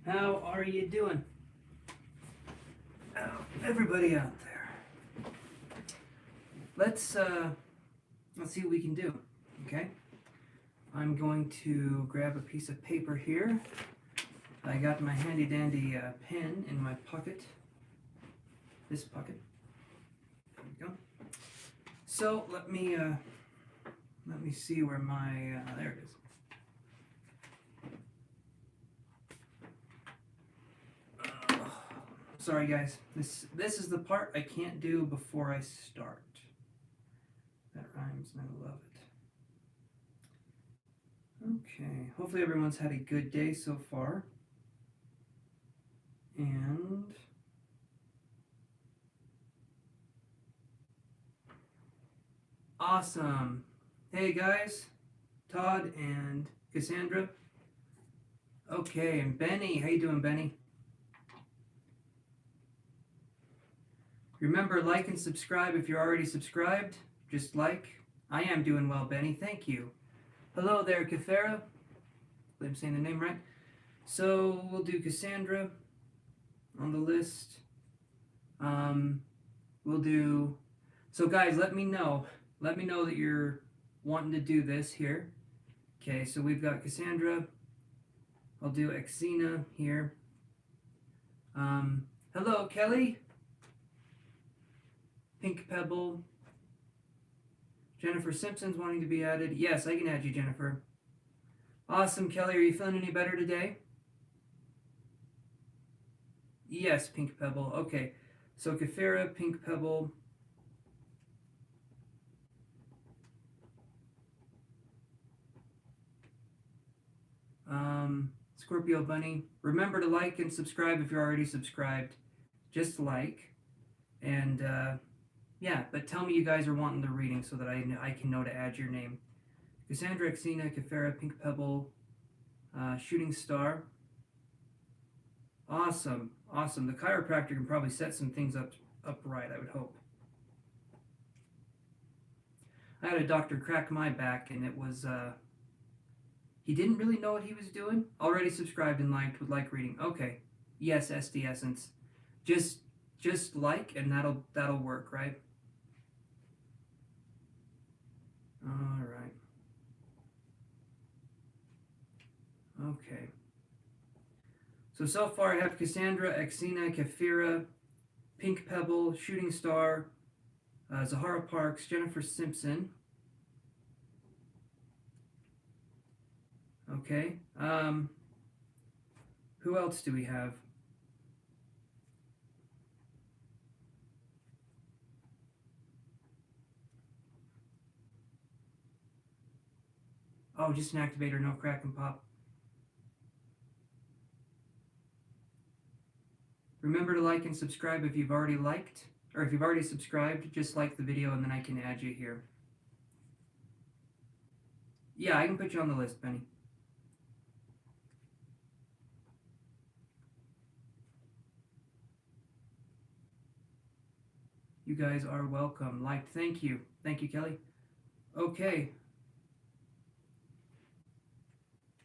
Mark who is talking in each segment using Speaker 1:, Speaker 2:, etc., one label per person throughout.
Speaker 1: How are you doing? Oh, everybody out there. Let's see what we can do. Okay. I'm going to grab a piece of paper here. I got my handy dandy pen in my pocket. This pocket. There we go. So let me see where my there it is. Sorry guys, this is the part I can't do before I start. That rhymes and I love it. Okay, hopefully everyone's had a good day so far. And awesome. Hey guys, Todd and Cassandra. Okay, and Benny, how you doing, Benny? Remember, like and subscribe if you're already subscribed. Just like. I am doing well, Benny. Thank you. Hello there, Cathera. I'm saying the name right. So we'll do Cassandra on the list. We'll do. So guys, let me know. Let me know that you're wanting to do this here. Okay, so we've got Cassandra. I'll do Xena here. Hello, Kelly. Pink Pebble. Jennifer Simpson's wanting to be added. Yes, I can add you, Jennifer. Awesome, Kelly. Are you feeling any better today? Yes, Pink Pebble. Okay. So Kefira, Pink Pebble. Scorpio Bunny. Remember to like and subscribe if you're already subscribed. Just like. And yeah, but tell me you guys are wanting the reading so that I can know to add your name. Cassandra, Xena, Kefera, Pink Pebble, Shooting Star. Awesome, awesome. The chiropractor can probably set some things up right, I would hope. I had a doctor crack my back, and it was, he didn't really know what he was doing. Already subscribed and liked, would like reading. Okay, yes, SD Essence. Just like, and that'll work, right? All right. Okay. So far I have Cassandra, Xena, Kefira, Pink Pebble, Shooting Star, Zahara Parks, Jennifer Simpson. Okay. Who else do we have? Oh, just an activator, no crack and pop. Remember to like and subscribe if you've already liked, or if you've already subscribed, just like the video and then I can add you here. Yeah, I can put you on the list, Benny. You guys are welcome. Liked, thank you. Thank you, Kelly. Okay.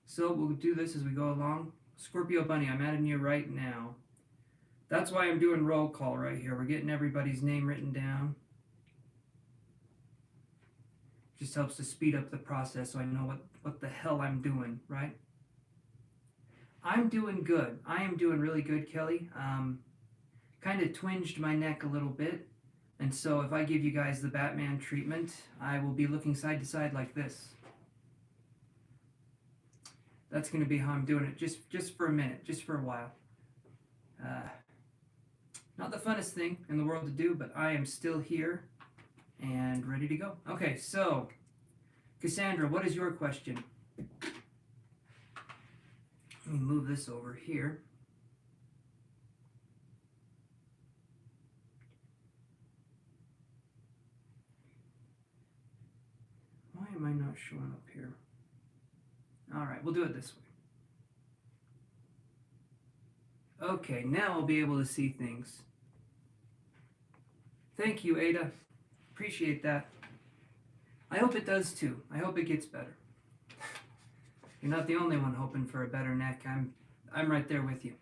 Speaker 1: So we'll do this as we go along. Scorpio Bunny, I'm adding you right now. That's why I'm doing roll call right here. We're getting everybody's name written down. Just helps to speed up the process so I know what the hell I'm doing, right? I'm doing good. I am doing really good, Kelly. Kind of twinged my neck a little bit. And so if I give you guys the Batman treatment, I will be looking side to side like this. That's going to be how I'm doing it, just for a minute, just for a while. Not the funnest thing in the world to do, but I am still here and ready to go. Okay, so, Cassandra, what is your question? Let me move this over here. Why am I not showing up here? All right, we'll do it this way. Okay, now I'll be able to see things. Thank you, Ada. Appreciate that. I hope it does too. I hope it gets better. You're not the only one hoping for a better neck. I'm right there with you.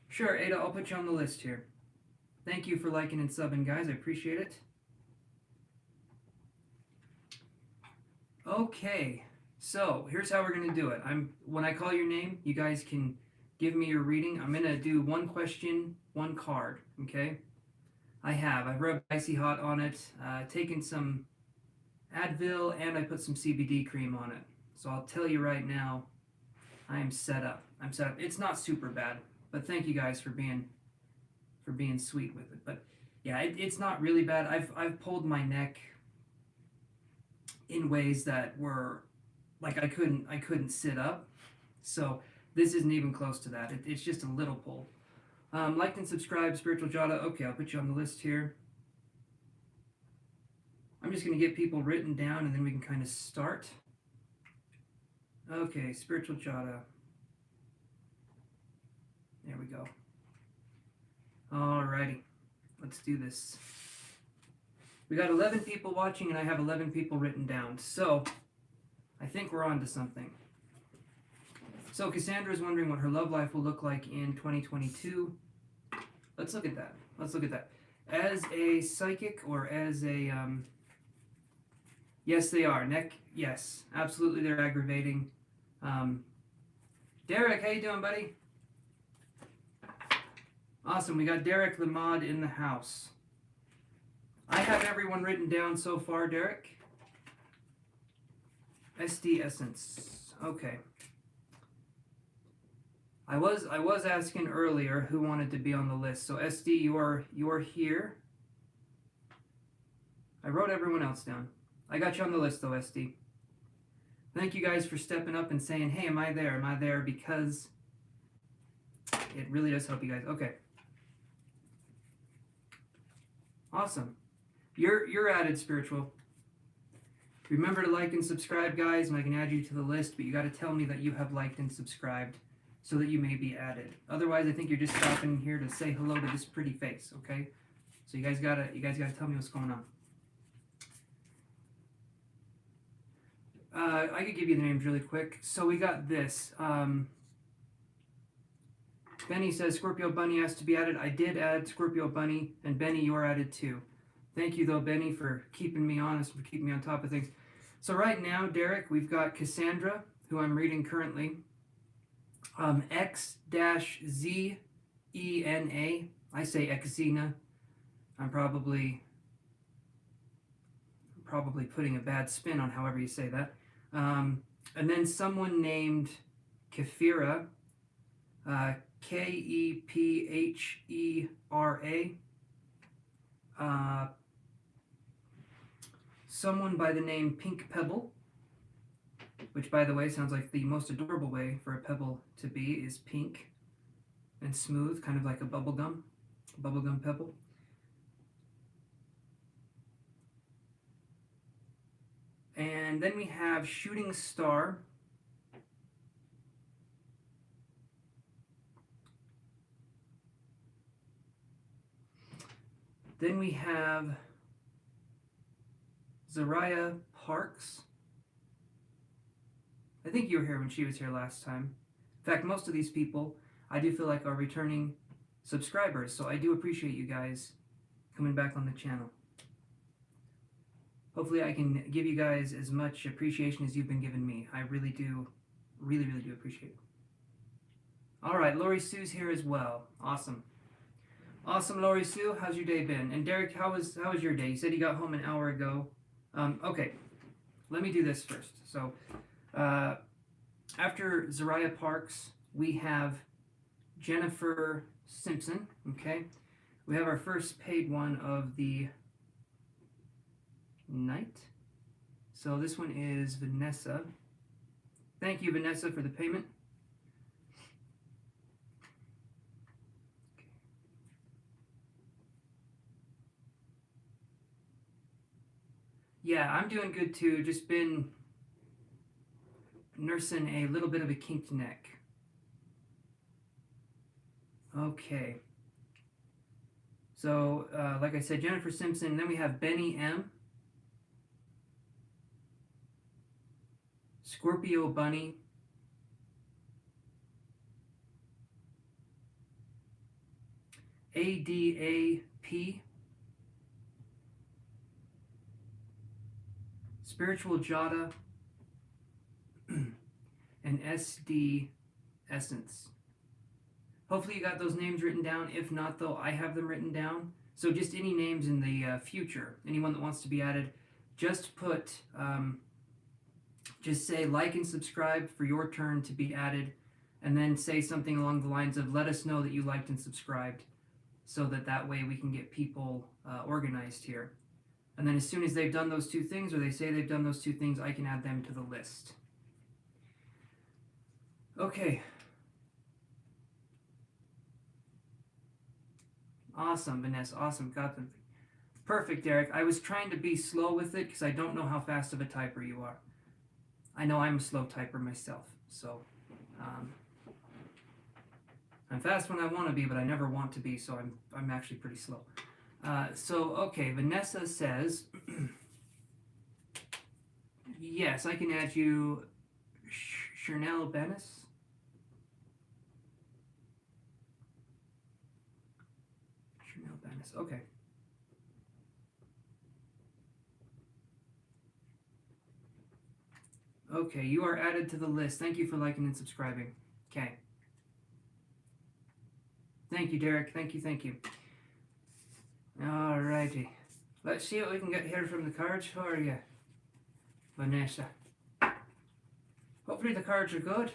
Speaker 1: Sure, Ada, I'll put you on the list here. Thank you for liking and subbing, guys. I appreciate it. Okay, so here's how we're gonna do it. When I call your name, you guys can give me your reading. I'm gonna do one question, one card. Okay. I've rubbed Icy Hot on it, taken some Advil, and I put some CBD cream on it. So I'll tell you right now, I am set up. I'm set up. It's not super bad, but thank you guys for being sweet with it. But yeah, it's not really bad. I've pulled my neck in ways that were like I couldn't sit up. So this isn't even close to that. It's just a little pull. Liked and subscribed, Spiritual Jada. Okay, I'll put you on the list here. I'm just going to get people written down and then we can kind of start. Okay, Spiritual Jada. There we go. Alrighty, let's do this. We got 11 people watching and I have 11 people written down. So, I think we're on to something. So, Cassandra is wondering what her love life will look like in 2022. Let's look at that. As a psychic or as a... yes, they are. Yes, absolutely they're aggravating. Derek, how you doing, buddy? Awesome, we got Derek the mod in the house. I have everyone written down so far, Derek. SD Essence. Okay. I was asking earlier who wanted to be on the list. So SD, you're here. I wrote everyone else down. I got you on the list though, SD. Thank you guys for stepping up and saying, hey, am I there? Am I there? Because it really does help you guys. Okay. Awesome. You're added, Spiritual. Remember to like and subscribe, guys, and I can add you to the list, but you got to tell me that you have liked and subscribed so that you may be added. Otherwise, I think you're just stopping here to say hello to this pretty face, okay? So you guys gotta tell me what's going on. I could give you the names really quick. So we got this. Benny says Scorpio Bunny has to be added. I did add Scorpio Bunny, and Benny, you're added too. Thank you, though, Benny, for keeping me honest, for keeping me on top of things. So right now, Derek, we've got Cassandra, who I'm reading currently. X-Z-E-N-A. I say Xena. I'm probably putting a bad spin on however you say that. And then someone named Kefira, K-E-P-H-E-R-A. Someone by the name Pink Pebble, which, by the way, sounds like the most adorable way for a pebble to be is pink and smooth, kind of like a bubblegum pebble. And then we have Shooting Star. Then we have Zariah Parks. I think you were here when she was here last time. In fact, most of these people I do feel like are returning subscribers, so I do appreciate you guys coming back on the channel. Hopefully I can give you guys as much appreciation as you've been giving me. I really do appreciate it. Alright, Lori Sue's here as well. Awesome. Awesome, Lori Sue. How's your day been? And Derek, how was your day? You said you got home an hour ago. Okay, let me do this first. So, after Zariah Parks, we have Jennifer Simpson. Okay, we have our first paid one of the night. So this one is Vanessa. Thank you, Vanessa, for the payment. Yeah, I'm doing good too. Just been nursing a little bit of a kinked neck. Okay. So, like I said, Jennifer Simpson. Then we have Benny M. Scorpio Bunny. ADAP, Spiritual Jada, and SD Essence. Hopefully you got those names written down. If not, though, I have them written down. So just any names in the future, anyone that wants to be added, just put, just say like and subscribe for your turn to be added, and then say something along the lines of let us know that you liked and subscribed, so that way we can get people organized here. And then as soon as they've done those two things, or they say they've done those two things, I can add them to the list. Okay. Awesome, Vanessa. Awesome. Got them. Perfect, Derek. I was trying to be slow with it because I don't know how fast of a typer you are. I know I'm a slow typer myself, so I'm fast when I want to be, but I never want to be, so I'm actually pretty slow. So okay, Vanessa says, yes, I can add you, Chanel Benis. Chanel Benis. Okay. Okay, you are added to the list. Thank you for liking and subscribing. Okay. Thank you, Derek. Thank you. Alrighty. Let's see what we can get here from the cards for you, Vanessa. Hopefully the cards are good.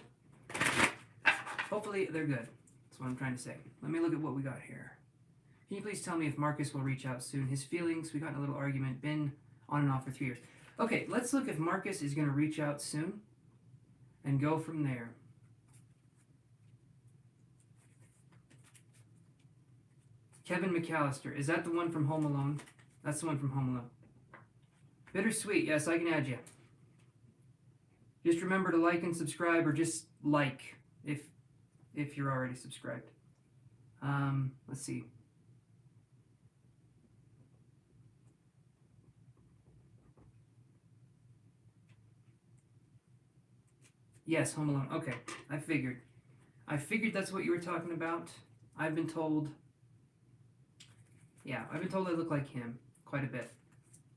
Speaker 1: Hopefully they're good. That's what I'm trying to say. Let me look at what we got here. Can you please tell me if Marcus will reach out soon? His feelings, we got in a little argument, been on and off for 3 years. Okay, let's look if Marcus is going to reach out soon and go from there. Kevin McAllister, is that the one from Home Alone? That's the one from Home Alone. Bittersweet, yes, I can add you. Just remember to like and subscribe, or just like if you're already subscribed. Let's see. Yes, Home Alone. Okay, I figured that's what you were talking about. I've been told I look like him quite a bit.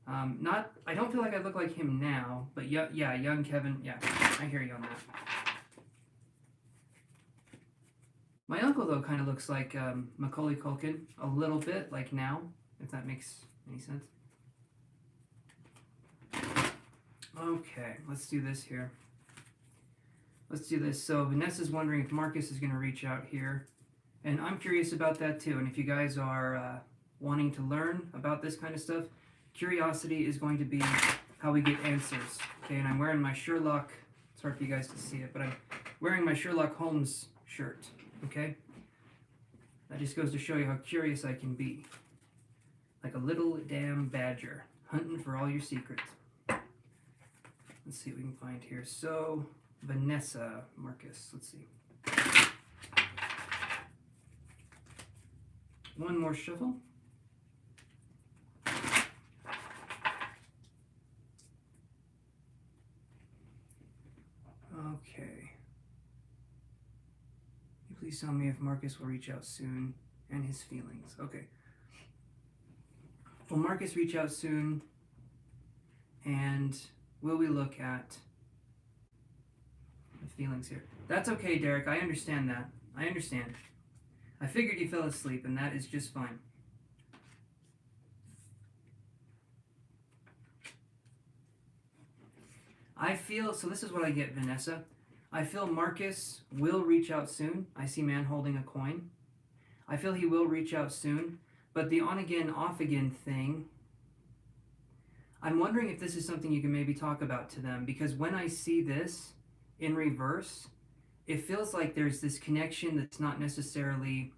Speaker 1: I don't feel like I look like him now, but yeah, young Kevin, yeah, I hear you on that. My uncle, though, kind of looks like Macaulay Culkin a little bit, like now, if that makes any sense. Okay, let's do this here. Let's do this. So Vanessa's wondering if Marcus is going to reach out here, and I'm curious about that too. And if you guys are wanting to learn about this kind of stuff, curiosity is going to be how we get answers. Okay, and I'm wearing my Sherlock, it's hard for you guys to see it, but I'm wearing my Sherlock Holmes shirt, okay? That just goes to show you how curious I can be. Like a little damn badger, hunting for all your secrets. Let's see what we can find here. So, Vanessa, Marcus, let's see. One more shuffle. Okay. Please tell me if Marcus will reach out soon and his feelings. Okay. Will Marcus reach out soon? And will we look at the feelings here? That's okay, Derek. I understand that. I understand. I figured you fell asleep, and that is just fine. I feel, so this is what I get, Vanessa. I feel Marcus will reach out soon. I see man holding a coin. I feel he will reach out soon. But the on-again, off-again thing, I'm wondering if this is something you can maybe talk about to them. Because when I see this in reverse, it feels like there's this connection that's not necessarily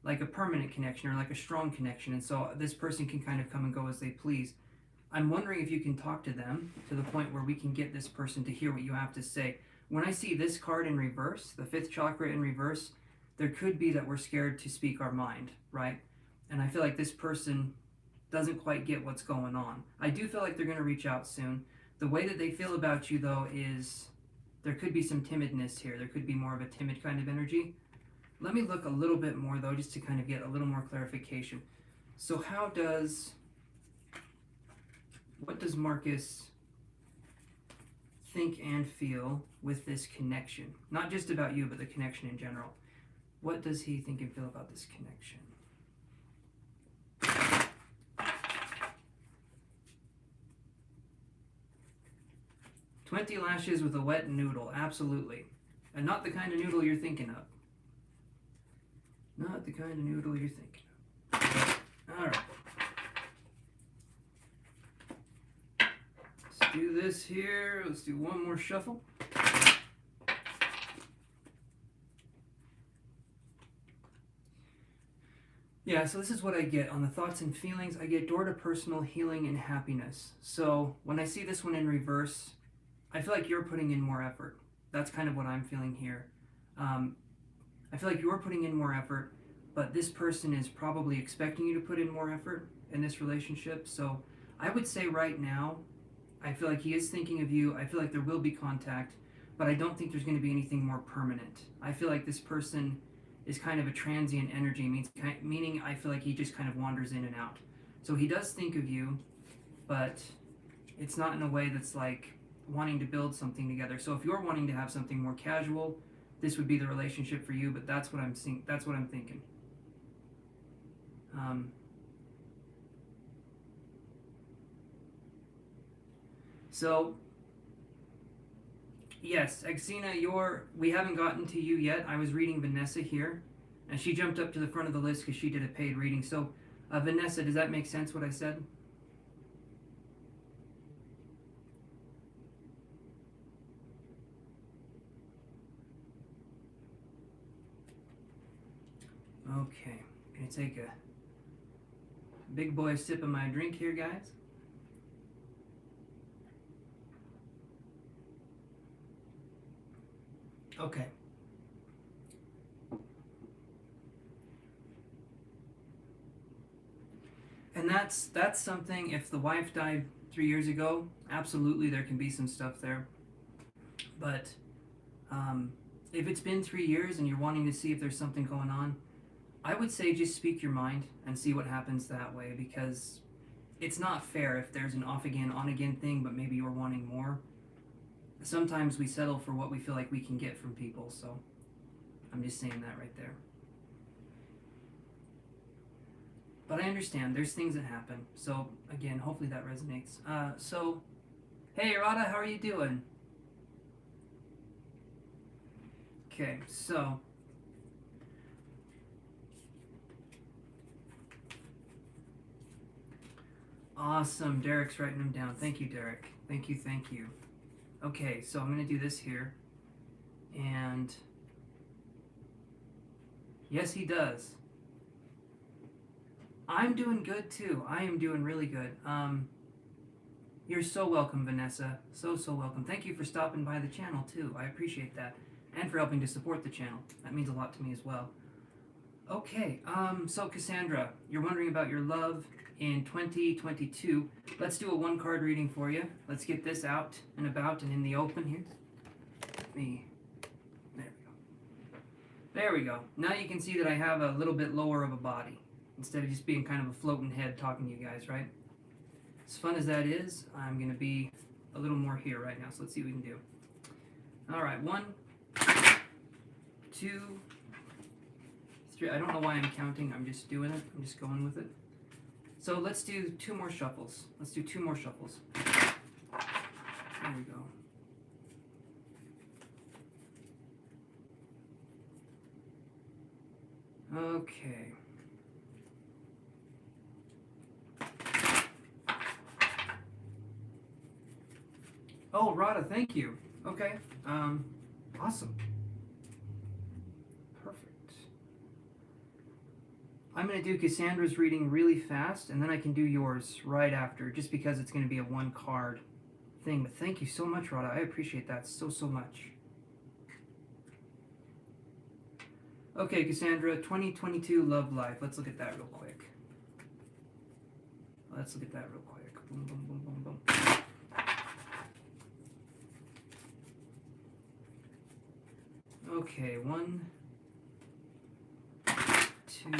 Speaker 1: like a permanent connection or like a strong connection. And so this person can kind of come and go as they please. I'm wondering if you can talk to them to the point where we can get this person to hear what you have to say. When I see this card in reverse, the fifth chakra in reverse, there could be that we're scared to speak our mind, right? And I feel like this person doesn't quite get what's going on. I do feel like they're going to reach out soon. The way that they feel about you, though, is there could be some timidness here. There could be more of a timid kind of energy. Let me look a little bit more, though, just to kind of get a little more clarification. So what does Marcus think and feel with this connection? Not just about you, but the connection in general. What does he think and feel about this connection? 20 lashes with a wet noodle, absolutely. And not the kind of noodle you're thinking of. Not the kind of noodle you're thinking of. Alright. Let's do this here. Let's do one more shuffle. Yeah, so this is what I get on the thoughts and feelings. I get door to personal healing and happiness. So when I see this one in reverse, I feel like you're putting in more effort. That's kind of what I'm feeling here. I feel like you're putting in more effort, but this person is probably expecting you to put in more effort in this relationship. So I would say right now, I feel like he is thinking of you. I feel like there will be contact, but I don't think there's going to be anything more permanent. I feel like this person is kind of a transient energy, meaning I feel like he just kind of wanders in and out. So he does think of you, but it's not in a way that's like wanting to build something together. So if you're wanting to have something more casual, this would be the relationship for you, but that's what I'm seeing. That's what I'm thinking. So yes, Exina, we haven't gotten to you yet. I was reading Vanessa here, and she jumped up to the front of the list because she did a paid reading. So Vanessa, does that make sense what I said? Okay, I'm gonna take a big boy sip of my drink here, guys. Okay. And that's something, if the wife died 3 years ago, absolutely there can be some stuff there. But if it's been 3 years and you're wanting to see if there's something going on, I would say just speak your mind and see what happens that way, because it's not fair if there's an off again, on again thing, but maybe you're wanting more. Sometimes we settle for what we feel like we can get from people, so I'm just saying that right there. But I understand, there's things that happen. So again, hopefully that resonates. So, hey Rada, how are you doing? Okay, so awesome, Derek's writing them down. Thank you, Derek. Thank you. Okay, so I'm going to do this here. And yes, he does. I'm doing good too. I am doing really good. You're so welcome, Vanessa. So welcome. Thank you for stopping by the channel too. I appreciate that. And for helping to support the channel. That means a lot to me as well. Okay, so Cassandra, you're wondering about your love in 2022. Let's do a one card reading for you. Let's get this out and about and in the open here. There we go. Now you can see that I have a little bit lower of a body, instead of just being kind of a floating head talking to you guys, right? As fun as that is, I'm going to be a little more here right now, so let's see what we can do. All right, 1, 2, 3. I don't know why I'm counting. I'm just doing it. I'm just going with it. So let's do 2 more shuffles. There we go. Okay. Oh, Rada, thank you. Okay. Awesome. Perfect. I'm going to do Cassandra's reading really fast, and then I can do yours right after, just because it's going to be a one card thing. But thank you so much, Rada. I appreciate that so much. Okay, Cassandra, 2022 love life. Let's look at that real quick. Boom, boom, boom, boom, boom. Okay, 1, Oh,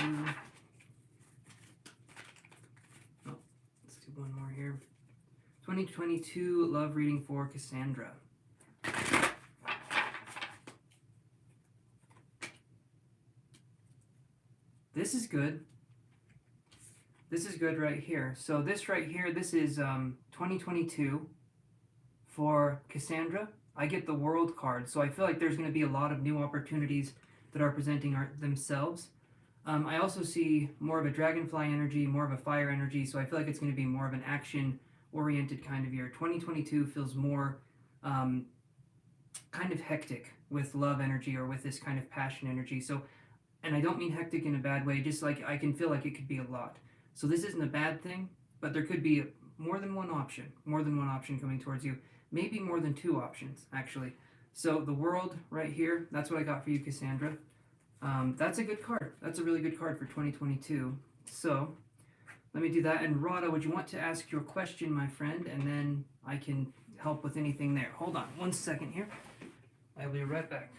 Speaker 1: let's do one more here. 2022 love reading for Cassandra. This is good. This is good right here. So this right here, this is 2022 for Cassandra. I get the World card, so I feel like there's going to be a lot of new opportunities that are presenting themselves. I also see more of a dragonfly energy, more of a fire energy, so I feel like it's going to be more of an action-oriented kind of year. 2022 feels more kind of hectic with love energy or with this kind of passion energy. So, and I don't mean hectic in a bad way, just like I can feel like it could be a lot. So this isn't a bad thing, but there could be more than one option coming towards you. Maybe more than two options, actually. So the World right here, that's what I got for you, Cassandra. That's a good card. That's a really good card for 2022. So let me do that. And Rada, would you want to ask your question, my friend? And then I can help with anything there. Hold on 1 second here. I'll be right back.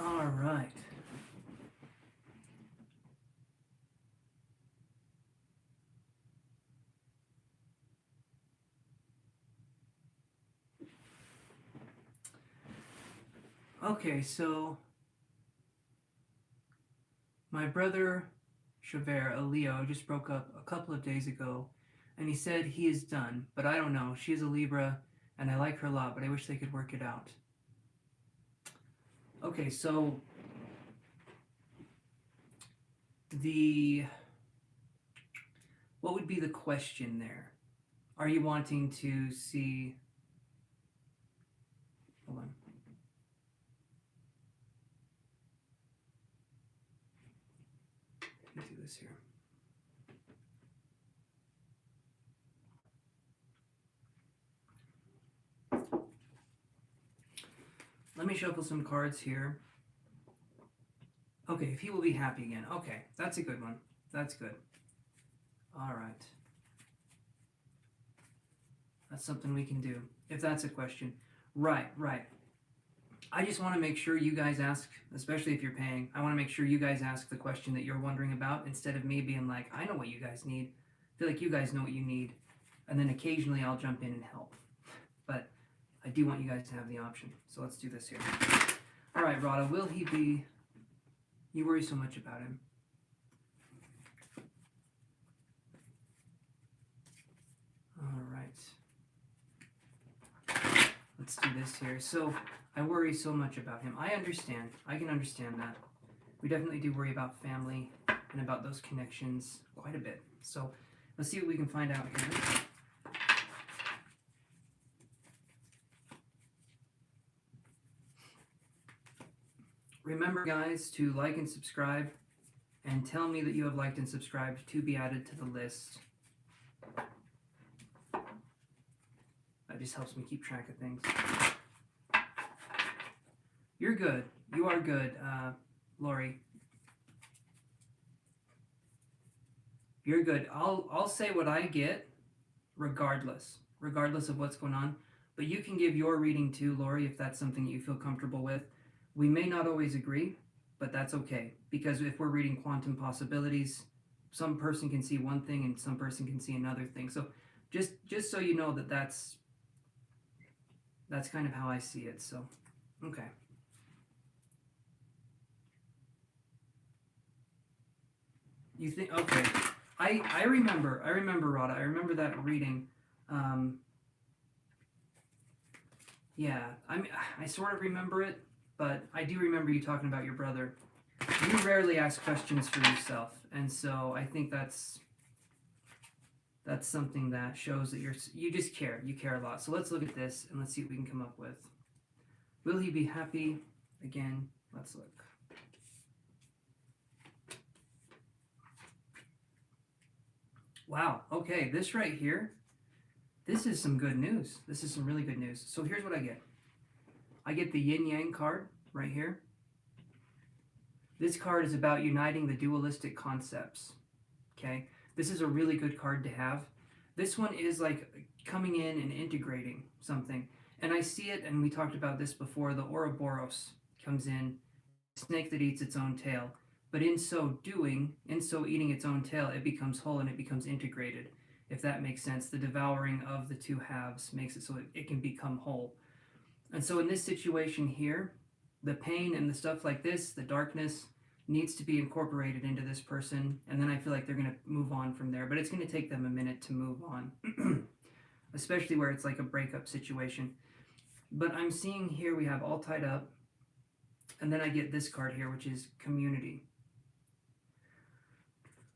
Speaker 1: All right. Okay, so my brother Chavert, a Leo, just broke up a couple of days ago, and he said he is done, but I don't know. She's a Libra, and I like her a lot, but I wish they could work it out. Okay, so what would be the question there? Are you wanting to see... Hold on. Let me do this here. Let me shuffle some cards here. Okay, if he will be happy again. Okay, that's a good one. That's good. All right. That's something we can do, if that's a question. Right. I just want to make sure you guys ask, especially if you're paying, I want to make sure you guys ask the question that you're wondering about instead of me being like, I know what you guys need. I feel like you guys know what you need. And then occasionally I'll jump in and help. But I do want you guys to have the option. So let's do this here. All right, Rada, will he be... You worry so much about him. All right. Let's do this here. So I worry so much about him. I understand. I can understand that. We definitely do worry about family and about those connections quite a bit. So let's see what we can find out here. Remember, guys, to like and subscribe, and tell me that you have liked and subscribed to be added to the list. That just helps me keep track of things. You're good. You are good, Lori. You're good. I'll say what I get, regardless of what's going on. But you can give your reading too, Lori, if that's something you feel comfortable with. We may not always agree, but that's okay. Because if we're reading quantum possibilities, some person can see one thing and some person can see another thing. So just so you know that that's kind of how I see it. So, okay. You think, okay. I remember, Rada. I remember that reading. Yeah, I sort of remember it, but I do remember you talking about your brother. You rarely ask questions for yourself, and so I think that's something that shows that you just care. You care a lot. So let's look at this and let's see what we can come up with. Will he be happy? Again, let's look. Wow, okay, this right here, this is some good news. This is some really good news. So here's what I get. I get the yin-yang card right here. This card is about uniting the dualistic concepts, okay? This is a really good card to have. This one is like coming in and integrating something. And I see it, and we talked about this before, the Ouroboros comes in, snake that eats its own tail. But in so doing, in so eating its own tail, it becomes whole and it becomes integrated, if that makes sense. The devouring of the two halves makes it so it can become whole. And so in this situation here, the pain and the stuff like this, the darkness, needs to be incorporated into this person, and then I feel like they're going to move on from there. But it's going to take them a minute to move on, especially where it's like a breakup situation. But I'm seeing here we have all tied up, and then I get this card here, which is community.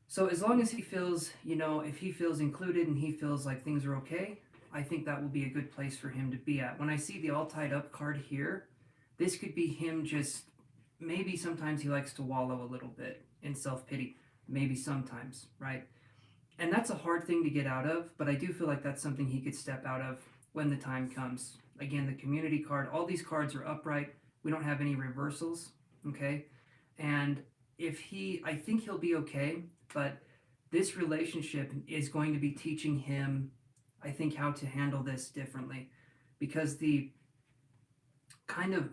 Speaker 1: So as long as he feels, if he feels included and he feels like things are okay, I think that will be a good place for him to be at. When I see the all tied up card here, this could be him just, maybe sometimes he likes to wallow a little bit in self-pity. Maybe sometimes, right? And that's a hard thing to get out of, but I do feel like that's something he could step out of when the time comes. Again, the community card, all these cards are upright. We don't have any reversals, okay? And I think he'll be okay, but this relationship is going to be teaching him, I think, how to handle this differently. Because the kind of,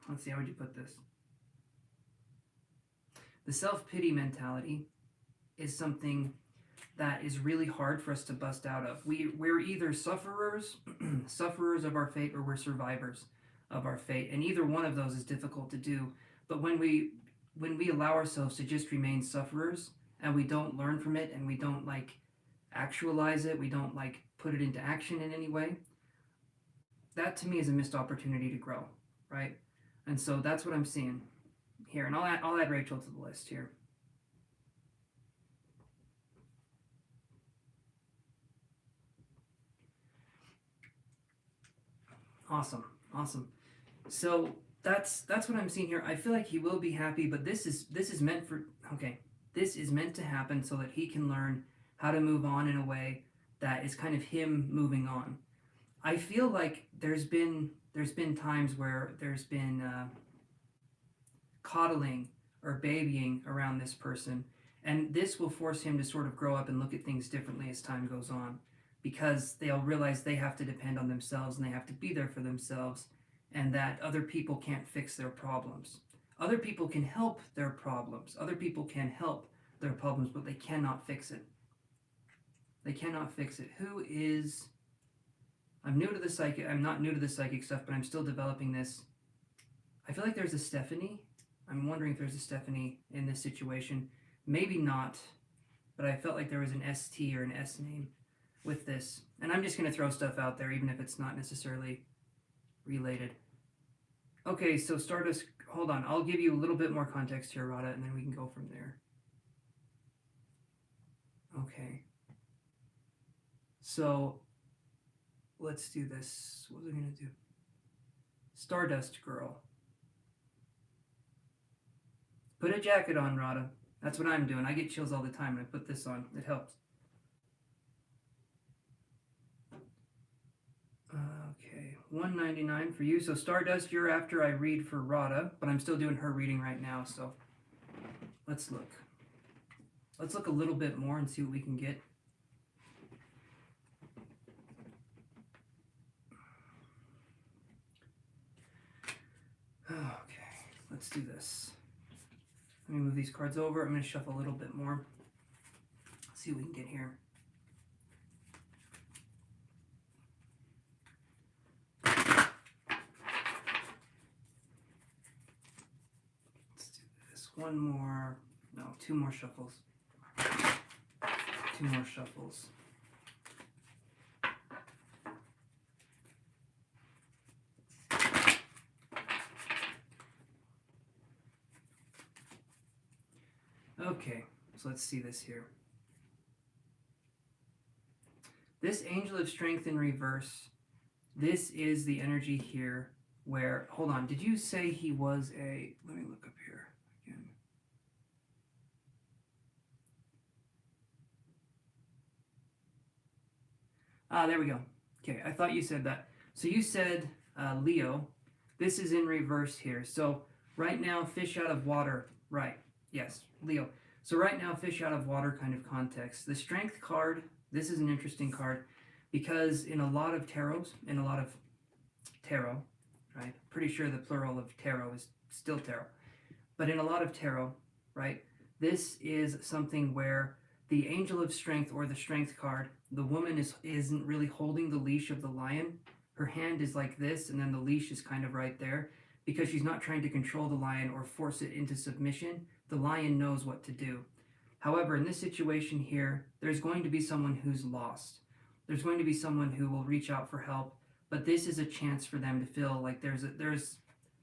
Speaker 1: let's see, how would you put this? The self-pity mentality is something that is really hard for us to bust out of. We're either sufferers, sufferers of our fate, or we're survivors of our fate. And either one of those is difficult to do. But when we allow ourselves to just remain sufferers, and we don't learn from it, and we don't actualize it, we don't put it into action in any way, that to me is a missed opportunity to grow, right? And so that's what I'm seeing here. And I'll add Rachel to the list here. Awesome. So that's what I'm seeing here. I feel like he will be happy, but this is meant for, okay, this is meant to happen so that he can learn how to move on in a way that is kind of him moving on. I feel like there's been times where there's been coddling or babying around this person, and this will force him to sort of grow up and look at things differently as time goes on, because they'll realize they have to depend on themselves and they have to be there for themselves, and that other people can't fix their problems. Other people can help their problems. Other people can help their problems, but they cannot fix it. They cannot fix it. Who is... I'm new to the psychic... I'm not new to the psychic stuff, but I'm still developing this. I feel like there's a Stephanie. I'm wondering if there's a Stephanie in this situation. Maybe not, but I felt like there was an ST or an S name with this. And I'm just going to throw stuff out there, even if it's not necessarily related. Okay, so Stardust, hold on. I'll give you a little bit more context here, Rada, and then we can go from there. Okay. So, let's do this. What was I going to do? Stardust girl. Put a jacket on, Rada. That's what I'm doing. I get chills all the time when I put this on. It helps. Okay, $1.99 for you. So Stardust, you're after I read for Rada, but I'm still doing her reading right now, so let's look. Let's look a little bit more and see what we can get. Okay, let's do this. Let me move these cards over. I'm going to shuffle a little bit more. see what we can get here. Let's do this. One more. No, two more shuffles. Two more shuffles. Okay, so let's see this here. This Angel of Strength in reverse, this is the energy here where, hold on, did you say he was a, let me look up here again. Ah, there we go. Okay, I thought you said that. So you said Leo. This is in reverse here. So right now, fish out of water. Right. Yes, Leo. So right now, fish out of water kind of context. The Strength card, this is an interesting card because in a lot of tarots, right? Pretty sure the plural of tarot is still tarot. But in a lot of tarot, right? This is something where the Angel of Strength or the Strength card, the woman isn't really holding the leash of the lion. Her hand is like this, and then the leash is kind of right there because she's not trying to control the lion or force it into submission. The lion knows what to do. However, in this situation here, there's going to be someone who's lost. There's going to be someone who will reach out for help, but this is a chance for them to feel like there's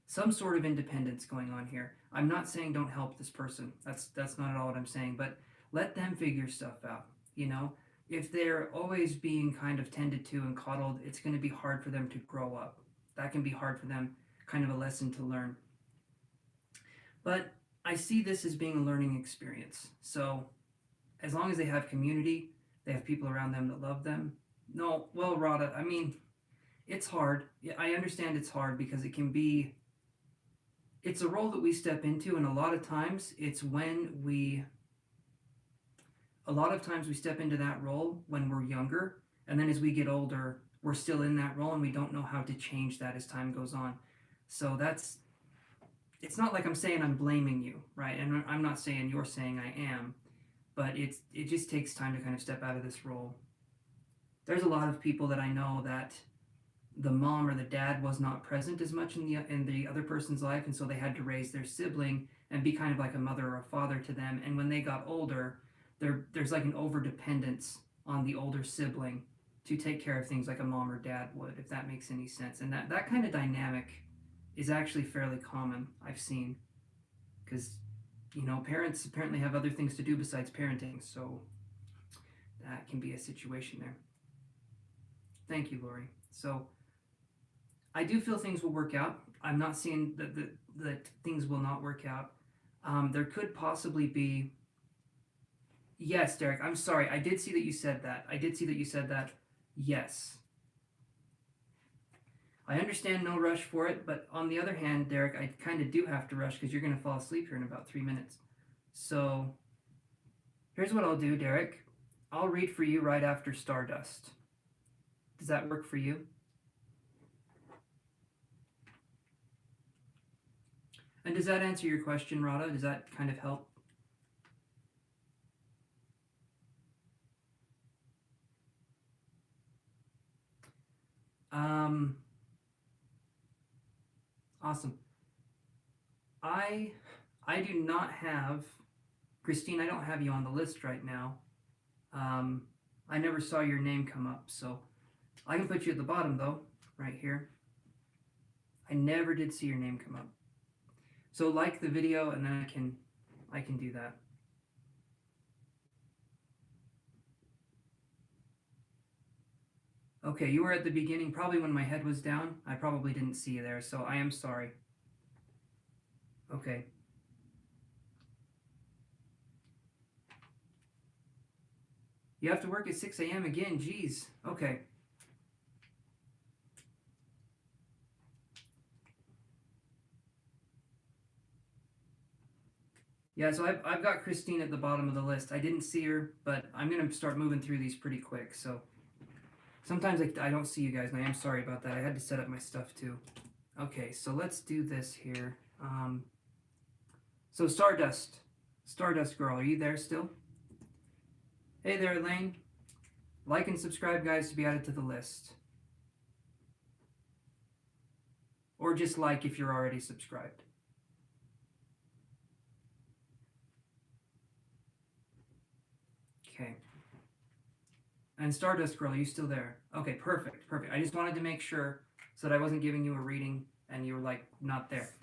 Speaker 1: some sort of independence going on here. I'm not saying don't help this person. That's not at all what I'm saying, but let them figure stuff out, you know? If they're always being kind of tended to and coddled, it's going to be hard for them to grow up. That can be hard for them, kind of a lesson to learn. But I see this as being a learning experience. So as long as they have community, they have people around them that love them. No, well, Radha, I mean, it's hard. Yeah, I understand it's hard because it can be, it's a role that we step into, and a lot of times it's when we step into that role when we're younger, and then as we get older, we're still in that role and we don't know how to change that as time goes on. So it's not like I'm saying I'm blaming you, right? And I'm not saying you're saying I am, but it just takes time to kind of step out of this role. There's a lot of people that I know that the mom or the dad was not present as much in the other person's life, and so they had to raise their sibling and be kind of like a mother or a father to them. And when they got older, there's like an over-dependence on the older sibling to take care of things like a mom or dad would, if that makes any sense. And that kind of dynamic is actually fairly common, I've seen. Because, you know, parents apparently have other things to do besides parenting, so that can be a situation there. Thank you, Lori. So I do feel things will work out. I'm not saying that things will not work out. There could possibly be... Yes, Derek, I'm sorry. I did see that you said that. Yes. I understand no rush for it, but on the other hand, Derek, I kind of do have to rush because you're going to fall asleep here in about 3 minutes. So here's what I'll do, Derek. I'll read for you right after Stardust. Does that work for you? And does that answer your question, Radha? Does that kind of help? Awesome. I do not have, Christine, I don't have you on the list right now. I never saw your name come up, so I can put you at the bottom though, right here. I never did see your name come up. So like the video and then I can do that. Okay, you were at the beginning, probably when my head was down. I probably didn't see you there, so I am sorry. Okay. You have to work at 6 a.m. again, geez. Okay. Yeah, so I've got Christine at the bottom of the list. I didn't see her, but I'm going to start moving through these pretty quick, so... Sometimes I don't see you guys, and I am sorry about that. I had to set up my stuff too. Okay, so let's do this here. So Stardust girl, are you there still? Hey there, Elaine. Like and subscribe, guys, to be added to the list. Or just like if you're already subscribed. Okay. And Stardust Girl, are you still there? Okay, perfect, perfect. I just wanted to make sure so that I wasn't giving you a reading and you were like not there.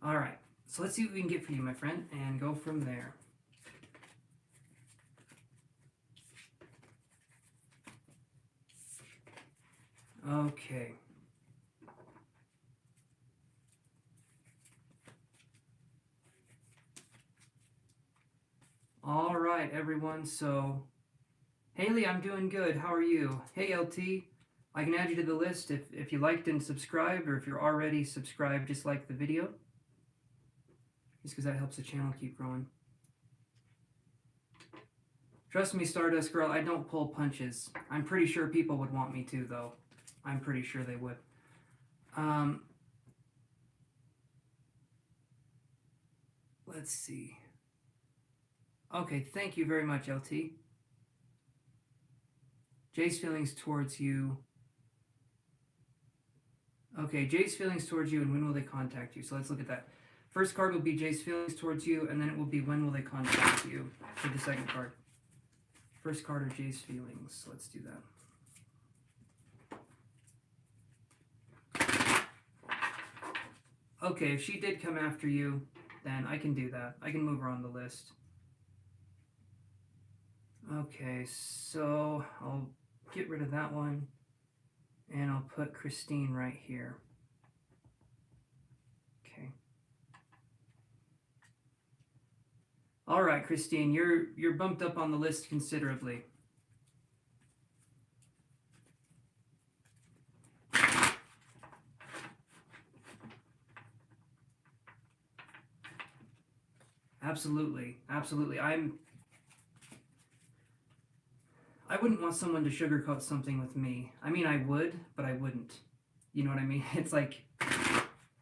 Speaker 1: All right, so let's see what we can get for you, my friend, and go from there. Okay. All right, everyone. So, Haley, I'm doing good. How are you? Hey, LT. I can add you to the list if you liked and subscribed, or if you're already subscribed, just like the video. Just because that helps the channel keep growing. Trust me, Stardust Girl, I don't pull punches. I'm pretty sure people would want me to, though. I'm pretty sure they would. Let's see. Okay, thank you very much, LT. Jay's feelings towards you. Okay, Jay's feelings towards you, and when will they contact you? So let's look at that. First card will be Jay's feelings towards you, and then it will be when will they contact you for the second card. First card are Jay's feelings. Let's do that. Okay, if she did come after you, then I can do that. I can move her on the list. Okay, so I'll get rid of that one, and I'll put Christine right here. Okay. All right, Christine, you're bumped up on the list considerably. Absolutely, absolutely. I wouldn't want someone to sugarcoat something with me. I mean, I would, but I wouldn't. You know what I mean? It's like,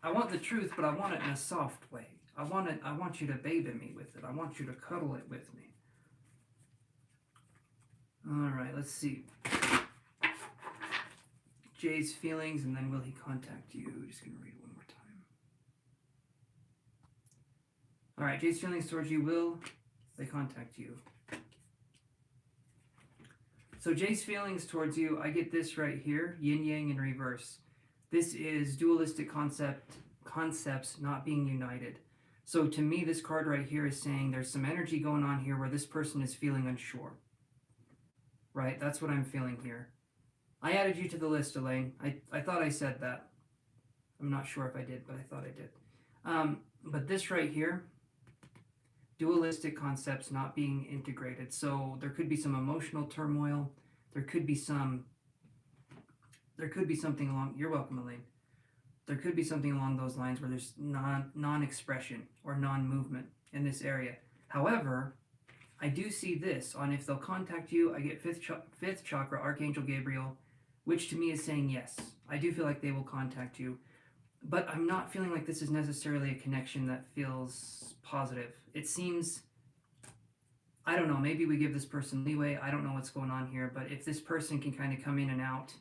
Speaker 1: I want the truth, but I want it in a soft way. I want you to baby me with it. I want you to cuddle it with me. All right, let's see. Jay's feelings, and then will he contact you? Just going to read one more time. All right, Jay's feelings towards you, will they contact you? So Jay's feelings towards you, I get this right here, yin-yang in reverse. This is dualistic concepts not being united. So to me, this card right here is saying there's some energy going on here where this person is feeling unsure. Right? That's what I'm feeling here. I added you to the list, Elaine. I thought I said that. I'm not sure if I did, but I thought I did. But this right here, dualistic concepts not being integrated. So there could be some emotional turmoil. There could be something along, you're welcome, Elaine. There could be something along those lines where there's non-expression or non-movement in this area. However, I do see this on if they'll contact you. I get fifth chakra, Archangel Gabriel, which to me is saying yes. I do feel like they will contact you, but I'm not feeling like this is necessarily a connection that feels positive. It seems, I don't know, maybe we give this person leeway. I don't know what's going on here, but if this person can kind of come in and out,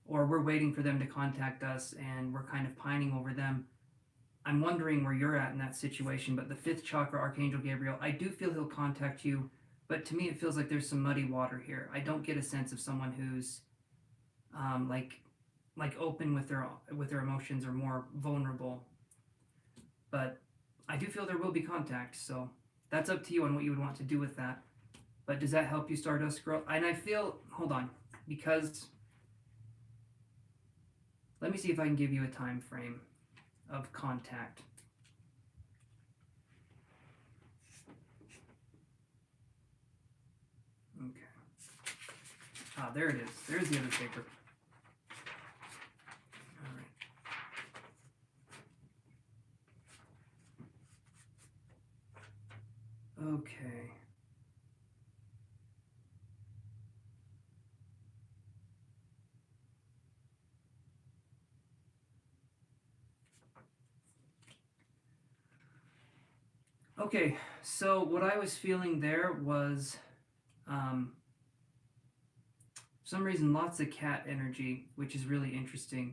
Speaker 1: or we're waiting for them to contact us and we're kind of pining over them, I'm wondering where you're at in that situation. But the fifth chakra, Archangel Gabriel, I do feel he'll contact you, but to me it feels like there's some muddy water here. I don't get a sense of someone who's like open with their emotions or more vulnerable. But I do feel there will be contact, so that's up to you on what you would want to do with that. But does that help you, Stardust Girl? And I feel, hold on, because let me see if I can give you a time frame of contact. Okay. Ah, there it is. There's the other paper. All right. Okay. Okay, so what I was feeling there was some reason, lots of cat energy, which is really interesting.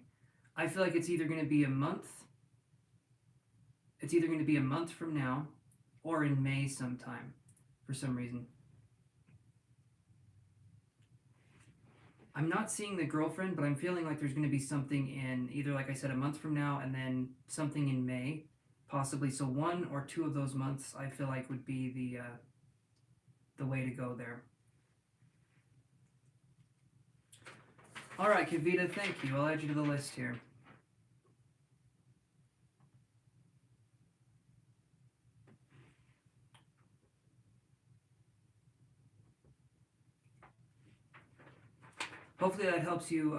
Speaker 1: I feel like it's either going to be a month. It's either going to be a month from now or in May sometime for some reason. I'm not seeing the girlfriend, but I'm feeling like there's going to be something in either, like I said, a month from now and then something in May, possibly. So 1 or 2 of those months I feel like would be the way to go there. All right, Kavita, thank you. I'll add you to the list here. Hopefully that helps you,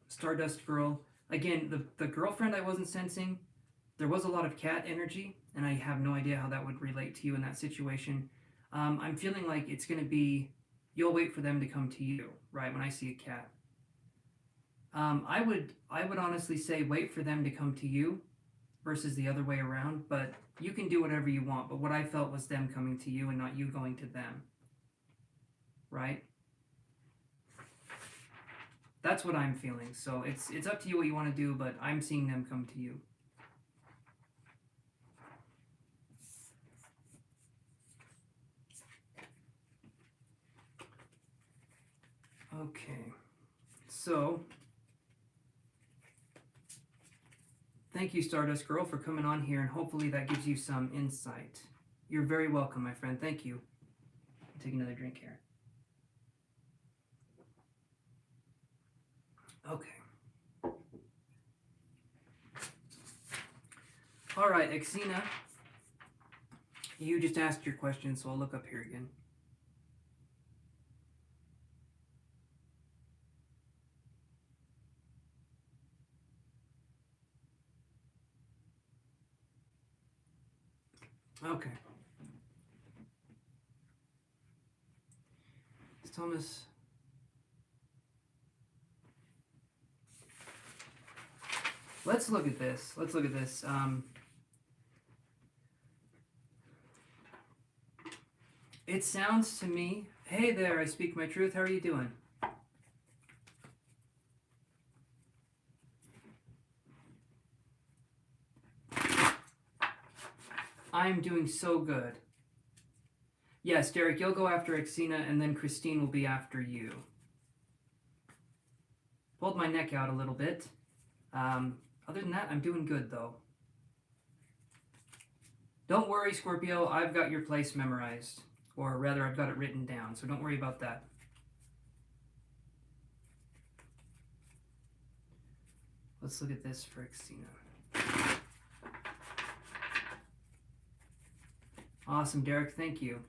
Speaker 1: Stardust Girl. Again, the girlfriend I wasn't sensing, there was a lot of cat energy, and I have no idea how that would relate to you in that situation. I'm feeling like it's going to be, you'll wait for them to come to you, right, when I see a cat. I would honestly say wait for them to come to you versus the other way around, but you can do whatever you want. But what I felt was them coming to you and not you going to them, right? That's what I'm feeling. So it's up to you what you want to do, but I'm seeing them come to you. Okay, so thank you, Stardust Girl, for coming on here, and hopefully that gives you some insight. You're very welcome, my friend. Thank you. I'll take another drink here. Okay. All right, Exina, you just asked your question, so I'll look up here again. Okay. Thomas. Let's look at this. It sounds to me, hey there, I speak my truth. How are you doing? I'm doing so good. Yes, Derek, you'll go after Exina, and then Christine will be after you. Pulled my neck out a little bit. Other than that, I'm doing good, though. Don't worry, Scorpio, I've got your place memorized. Or rather, I've got it written down, so don't worry about that. Let's look at this for Exina. Awesome, Derek, thank you.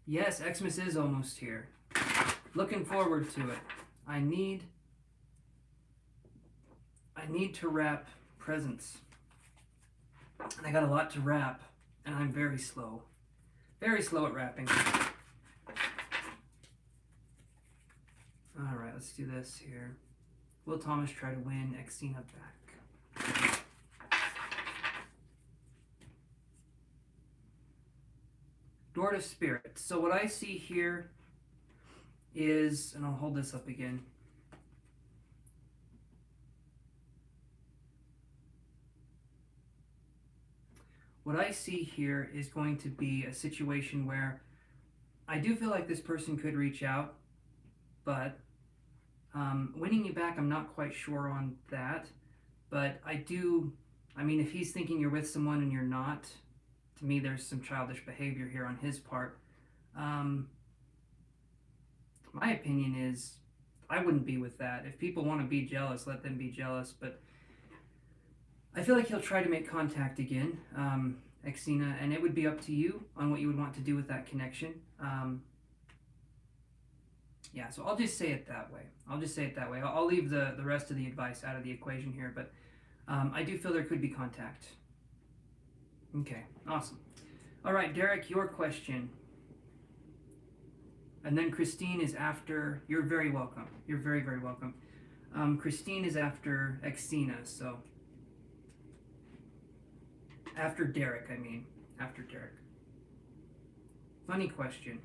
Speaker 1: Yes, Xmas is almost here. Looking forward to it. I need to wrap presents. And I got a lot to wrap, and I'm very slow. Very slow at wrapping. Alright, let's do this here. Will Thomas try to win Exina back? Door of Spirit. So what I see here is, and I'll hold this up again. What I see here is going to be a situation where I do feel like this person could reach out, but winning you back, I'm not quite sure on that. But I mean, if he's thinking you're with someone and you're not, to me, there's some childish behavior here on his part. My opinion is I wouldn't be with that. If people want to be jealous, let them be jealous. But I feel like he'll try to make contact again, Exina, and it would be up to you on what you would want to do with that connection. Yeah, so I'll just say it that way. I'll leave the rest of the advice out of the equation here, but I do feel there could be contact. Okay, awesome. All right, Derek, your question. And then Christine is after. You're very welcome. You're very, very welcome. Christine is after Exina, so. After Derek, I mean. After Derek. Funny question.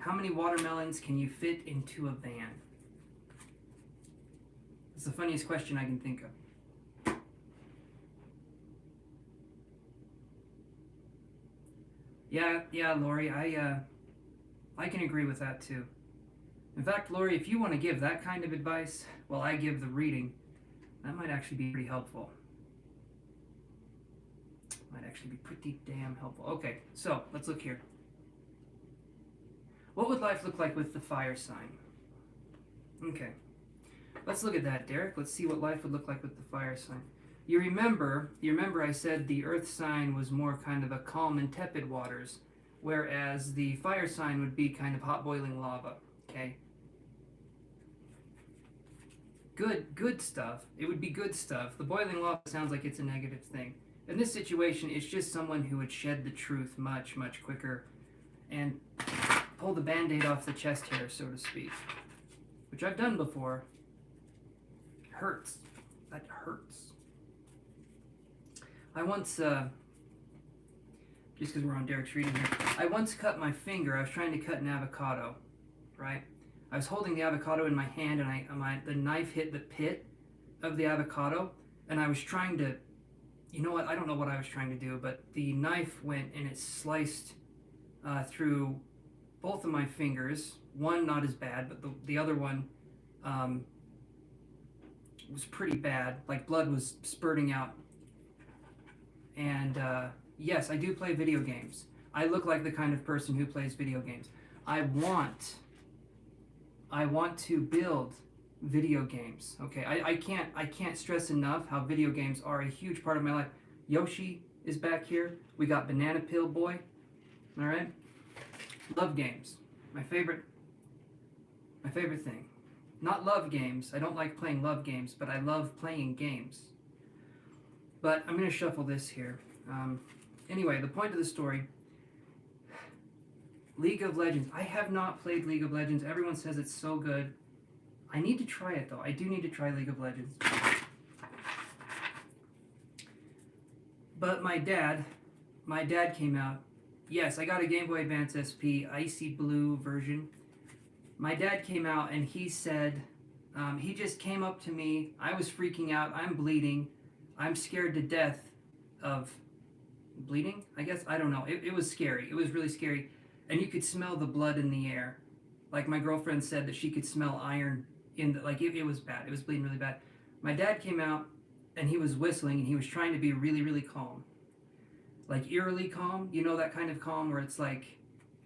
Speaker 1: How many watermelons can you fit into a van? It's the funniest question I can think of. Yeah, Lori, I can agree with that too. In fact, Lori, if you want to give that kind of advice while I give the reading, that might actually be pretty helpful. Might actually be pretty damn helpful. Okay, so let's look here. What would life look like with the fire sign? Okay, let's look at that, Derek. Let's see what life would look like with the fire sign. You remember I said the earth sign was more kind of a calm and tepid waters, whereas the fire sign would be kind of hot boiling lava, okay? Good stuff. It would be good stuff. The boiling lava sounds like it's a negative thing. In this situation, it's just someone who would shed the truth much, much quicker and pull the band-aid off the chest hair, so to speak. Which I've done before. It hurts. That hurts. I once, just because we're on Derek's reading here, I once cut my finger. I was trying to cut an avocado, right? I was holding the avocado in my hand, and the knife hit the pit of the avocado, and I was trying to, you know what, I don't know what I was trying to do, but the knife went and it sliced through both of my fingers. One not as bad, but the other one was pretty bad. Like blood was spurting out. And yes, I do play video games. I look like the kind of person who plays video games. I want to build video games. Okay, I can't stress enough how video games are a huge part of my life. Yoshi is back here. We got Banana Pill Boy. All right, love games. My favorite thing. Not love games. I don't like playing love games, but I love playing games. But I'm going to shuffle this here. Anyway, the point of the story. League of Legends. I have not played League of Legends. Everyone says it's so good. I need to try it, though. I do need to try League of Legends. But my dad came out. Yes, I got a Game Boy Advance SP, icy blue version. My dad came out and he said, he just came up to me. I was freaking out. I'm bleeding. I'm scared to death of bleeding, I guess. I don't know. It was scary. It was really scary. And you could smell the blood in the air. Like my girlfriend said that she could smell iron in the, like it was bad. It was bleeding really bad. My dad came out and he was whistling and he was trying to be really, really calm. Like eerily calm. You know that kind of calm where it's like,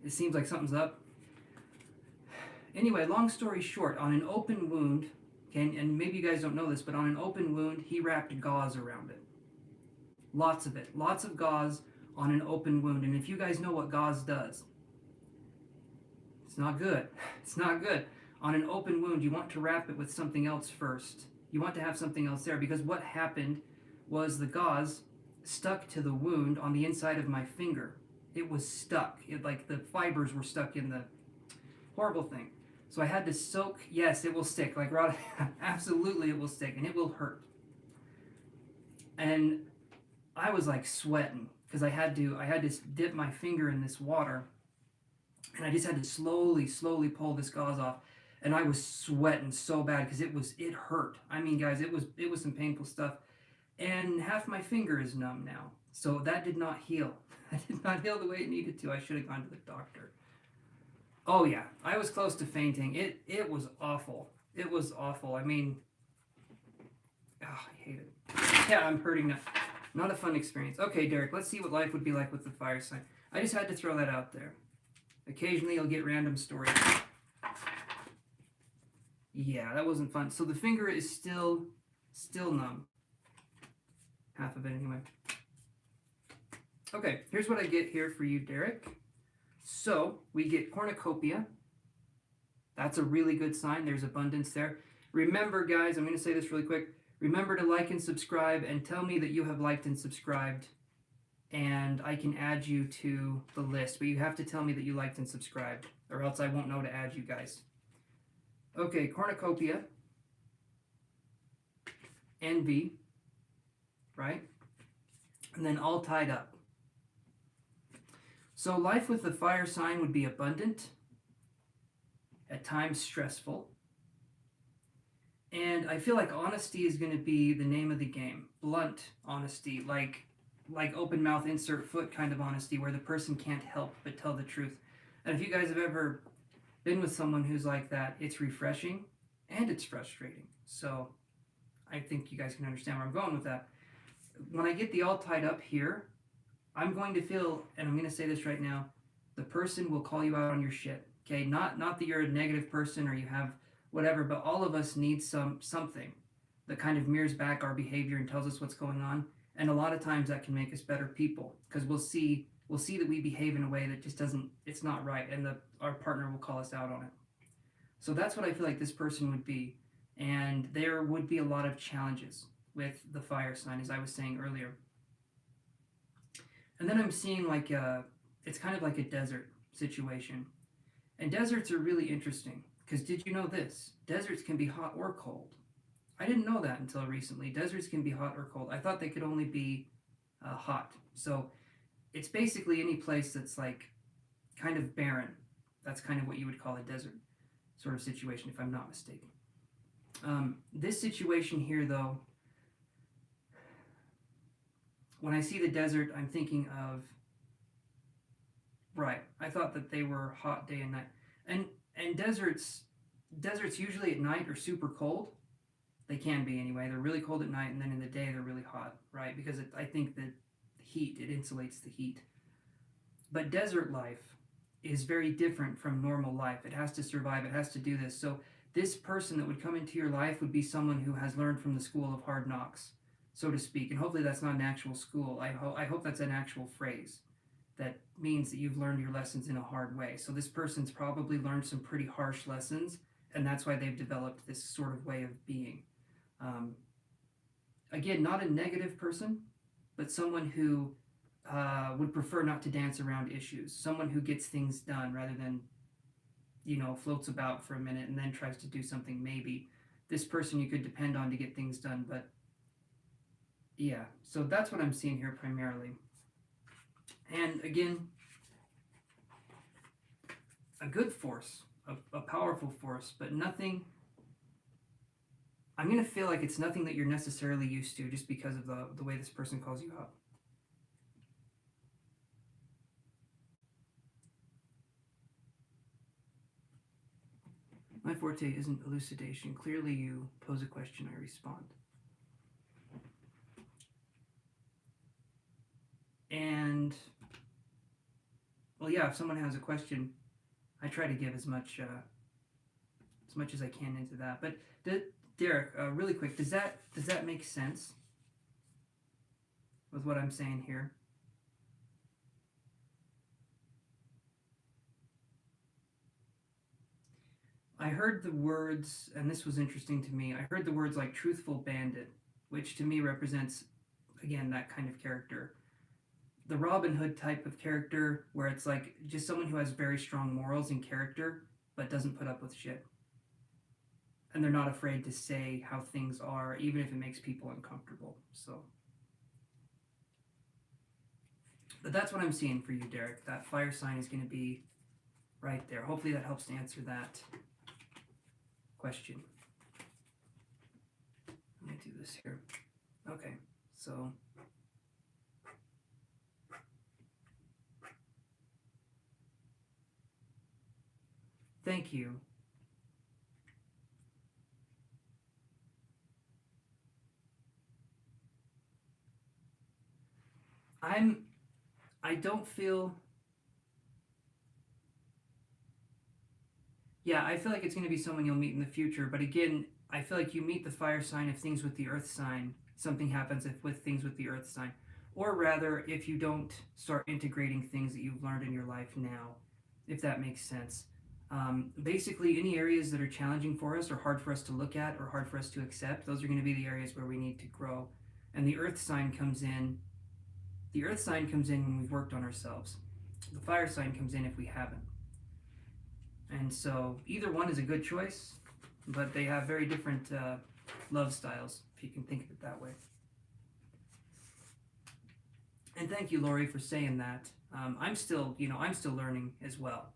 Speaker 1: it seems like something's up. Anyway, long story short, on an open wound, okay, and maybe you guys don't know this, but on an open wound, he wrapped gauze around it. Lots of it. Lots of gauze on an open wound. And if you guys know what gauze does, it's not good. It's not good. On an open wound, you want to wrap it with something else first. You want to have something else there, because what happened was the gauze stuck to the wound on the inside of my finger. It was stuck. Like the fibers were stuck in the horrible thing. So I had to soak. Yes, it will stick. Like Rod, absolutely it will stick, and it will hurt. And I was like sweating because I had to dip my finger in this water, and I just had to slowly pull this gauze off, and I was sweating so bad because it hurt. I mean, guys, it was some painful stuff, and half my finger is numb now. So that did not heal. That did not heal the way it needed to. I should have gone to the doctor. Oh yeah, I was close to fainting. It was awful. It was awful. I mean, I hate it. Yeah, I'm hurting now. Not a fun experience. Okay, Derek, let's see what life would be like with the fire sign. I just had to throw that out there. Occasionally you'll get random stories. Yeah, that wasn't fun. So the finger is still numb. Half of it anyway. Okay, here's what I get here for you, Derek. So we get cornucopia. That's a really good sign. There's abundance there. Remember, guys, I'm going to say this really quick. Remember to like and subscribe, and tell me that you have liked and subscribed, and I can add you to the list. But you have to tell me that you liked and subscribed, or else I won't know to add you guys. Okay, cornucopia. Envy. Right? And then all tied up. So life with the fire sign would be abundant, at times stressful. And I feel like honesty is going to be the name of the game. Blunt honesty, like open mouth insert foot kind of honesty, where the person can't help but tell the truth. And if you guys have ever been with someone who's like that, it's refreshing and it's frustrating. So I think you guys can understand where I'm going with that. When I get the all tied up here, I'm going to feel, and I'm going to say this right now, the person will call you out on your shit. Okay, not that you're a negative person or you have whatever, but all of us need something that kind of mirrors back our behavior and tells us what's going on. And a lot of times that can make us better people, because we'll see that we behave in a way that just doesn't, it's not right, and our partner will call us out on it. So that's what I feel like this person would be. And there would be a lot of challenges with the fire sign, as I was saying earlier. And then I'm seeing it's kind of like a desert situation. And deserts are really interesting, because did you know this? Deserts can be hot or cold. I didn't know that until recently. Deserts can be hot or cold. I thought they could only be hot. So it's basically any place that's like kind of barren. That's kind of what you would call a desert sort of situation, if I'm not mistaken. This situation here, though, when I see the desert, I'm thinking of, right, I thought that they were hot day and night. And deserts usually at night are super cold. They can be anyway. They're really cold at night, and then in the day they're really hot, right? Because I think that heat, it insulates the heat. But desert life is very different from normal life. It has to survive. It has to do this. So this person that would come into your life would be someone who has learned from the school of hard knocks, so to speak. And hopefully that's not an actual school. I hope that's an actual phrase that means that you've learned your lessons in a hard way. So this person's probably learned some pretty harsh lessons, and that's why they've developed this sort of way of being. Again, not a negative person, but someone who would prefer not to dance around issues. Someone who gets things done rather than, floats about for a minute and then tries to do something maybe. This person you could depend on to get things done, but yeah. So that's what I'm seeing here primarily. And again, a good force, a powerful force, but nothing. I'm going to feel like it's nothing that you're necessarily used to just because of the way this person calls you out. My forte isn't elucidation. Clearly you pose a question, I respond. And, well, yeah, if someone has a question, I try to give as much as I can into that. But Derek, really quick, does that make sense with what I'm saying here? I heard the words, and this was interesting to me, I heard the words like truthful bandit, which to me represents, again, that kind of character. The Robin Hood type of character, where it's like just someone who has very strong morals and character, but doesn't put up with shit. And they're not afraid to say how things are, even if it makes people uncomfortable. So, but that's what I'm seeing for you, Derek. That fire sign is going to be right there. Hopefully that helps to answer that question. Let me do this here. Okay, so thank you. I don't feel, yeah, I feel like it's going to be someone you'll meet in the future, but again, I feel like you meet the fire sign if things with the earth sign, something happens with things with the earth sign, or rather, if you don't start integrating things that you've learned in your life now, if that makes sense. Basically, any areas that are challenging for us or hard for us to look at or hard for us to accept, those are going to be the areas where we need to grow. And the earth sign comes in. The earth sign comes in when we've worked on ourselves. The fire sign comes in if we haven't. And so either one is a good choice, but they have very different love styles, if you can think of it that way. And thank you, Lori, for saying that. I'm still learning as well.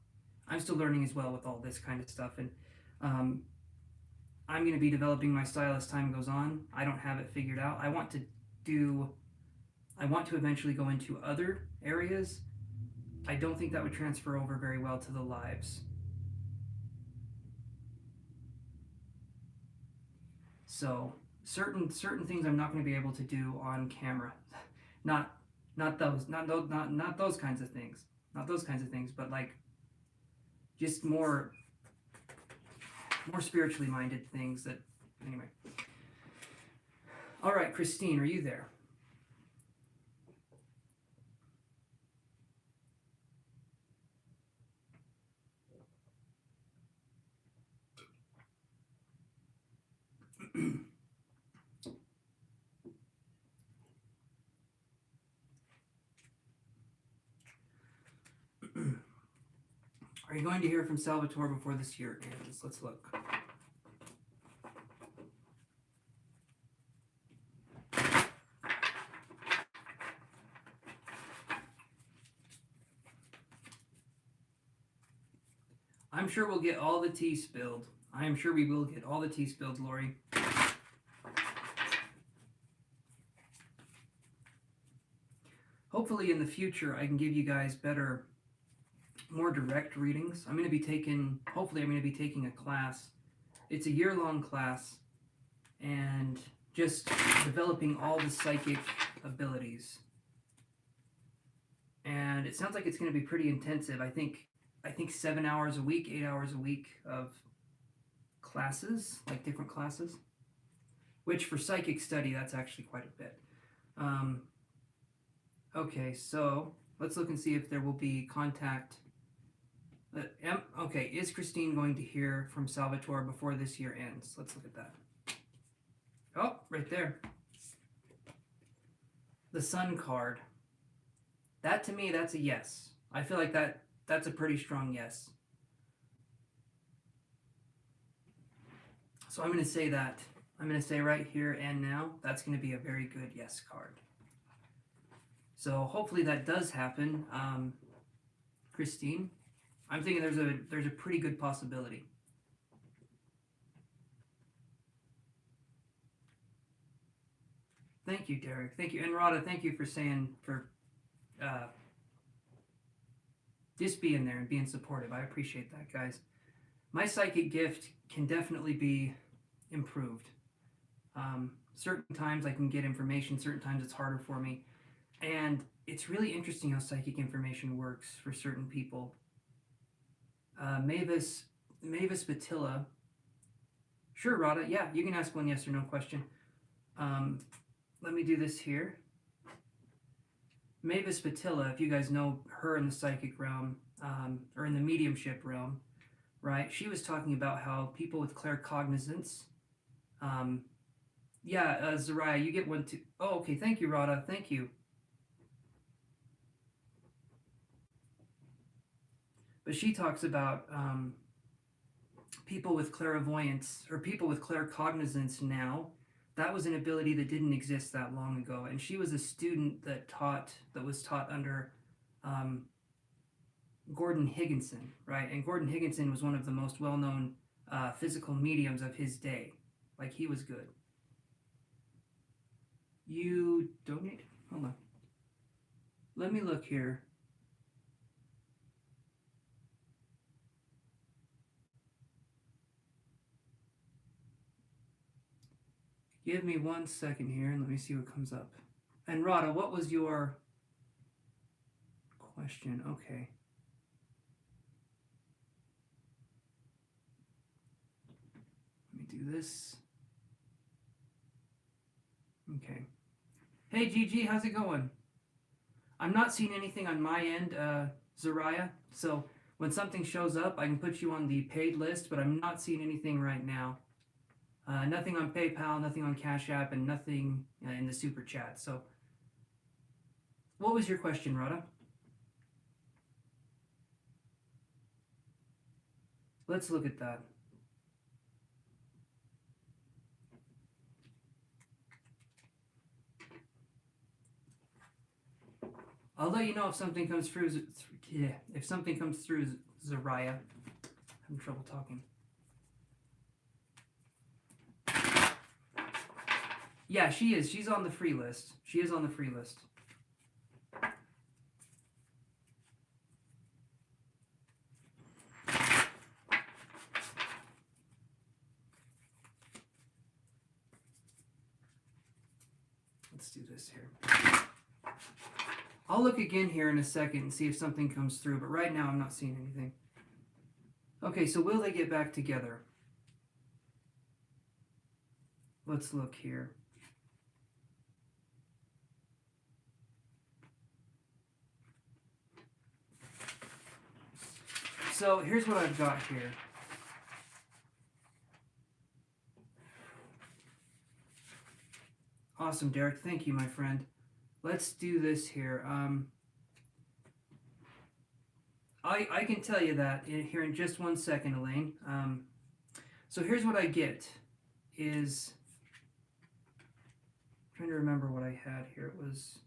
Speaker 1: I'm still learning as well with all this kind of stuff, and um, I'm going to be developing my style as time goes on. I don't have it figured out. I want to eventually go into other areas. I don't think that would transfer over very well to the lives. So certain things I'm not going to be able to do on camera. Not not those kinds of things. Not those kinds of things, but like just more spiritually minded things that anyway. All right, Christine, are you there? Are you going to hear from Salvatore before this year ends? Let's look. I'm sure we'll get all the tea spilled. I am sure we will get all the tea spilled, Lori. Hopefully in the future I can give you guys better, more direct readings. Hopefully I'm going to be taking a class. It's a year-long class, and just developing all the psychic abilities. And it sounds like it's going to be pretty intensive. I think 7 hours a week, 8 hours a week of classes, like different classes. Which for psychic study, that's actually quite a bit. Okay, so let's look and see if there will be contact. Okay, is Christine going to hear from Salvatore before this year ends? Let's look at that. Oh, right there. The Sun card. That to me, that's a yes. I feel like that's a pretty strong yes. So I'm going to say that. I'm going to say right here and now, that's going to be a very good yes card. So hopefully that does happen, Christine. I'm thinking there's a pretty good possibility. Thank you, Derek. Thank you, and Rada. Thank you for just being there and being supportive. I appreciate that, guys. My psychic gift can definitely be improved. Certain times I can get information. Certain times it's harder for me, and it's really interesting how psychic information works for certain people. Mavis Batilla. Sure, Rada. Yeah, you can ask one yes or no question. Let me do this here. Mavis Batilla, if you guys know her in the psychic realm, or in the mediumship realm, right? She was talking about how people with claircognizance, Zariah, you get one too. Oh, okay, thank you, Rada, thank you. But she talks about people with clairvoyance, or people with claircognizance now. That was an ability that didn't exist that long ago, and she was a student that was taught under Gordon Higginson, right? And Gordon Higginson was one of the most well-known physical mediums of his day. Like, he was good. You donate? Hold on. Let me look here. Give me 1 second here and let me see what comes up. And Rada, what was your question? Okay. Let me do this. Okay. Hey, Gigi, how's it going? I'm not seeing anything on my end, Zariah. So when something shows up, I can put you on the paid list, but I'm not seeing anything right now. Nothing on PayPal, nothing on Cashapp, and nothing in the super chat. So, what was your question, Rada? Let's look at that. I'll let you know if something comes through. Yeah, if something comes through, Zariah. Having trouble talking. Yeah, she is. She's on the free list. She is on the free list. Let's do this here. I'll look again here in a second and see if something comes through, but right now I'm not seeing anything. Okay, so will they get back together? Let's look here. So here's what I've got here. Awesome, Derek. Thank you, my friend. Let's do this here. I can tell you that here in just 1 second, Elaine. So here's what I get is... I'm trying to remember what I had here. It was...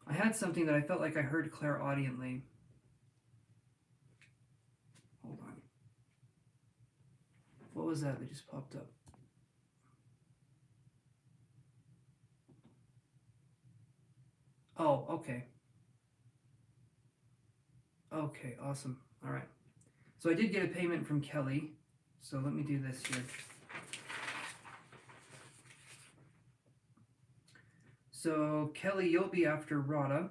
Speaker 1: I had something that I felt like I heard clairaudiently. Hold on. What was that just popped up? Oh, okay. Okay, awesome. All right. So I did get a payment from Kelly. So let me do this here. So Kelly, you'll be after Rada.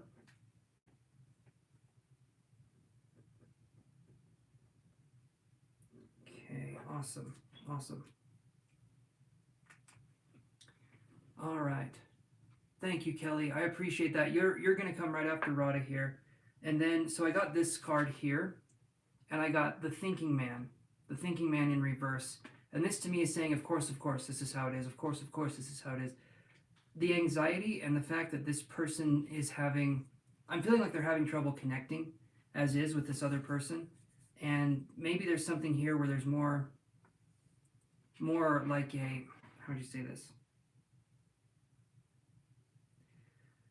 Speaker 1: Okay, awesome. Awesome. All right. Thank you, Kelly. I appreciate that. You're going to come right after Rada here. And then, so I got this card here, and I got the Thinking Man in reverse. And this to me is saying, of course, this is how it is. Of course, this is how it is. The anxiety and the fact that this person is having, I'm feeling like they're having trouble connecting, as is with this other person. And maybe there's something here where there's more like a, how would you say this?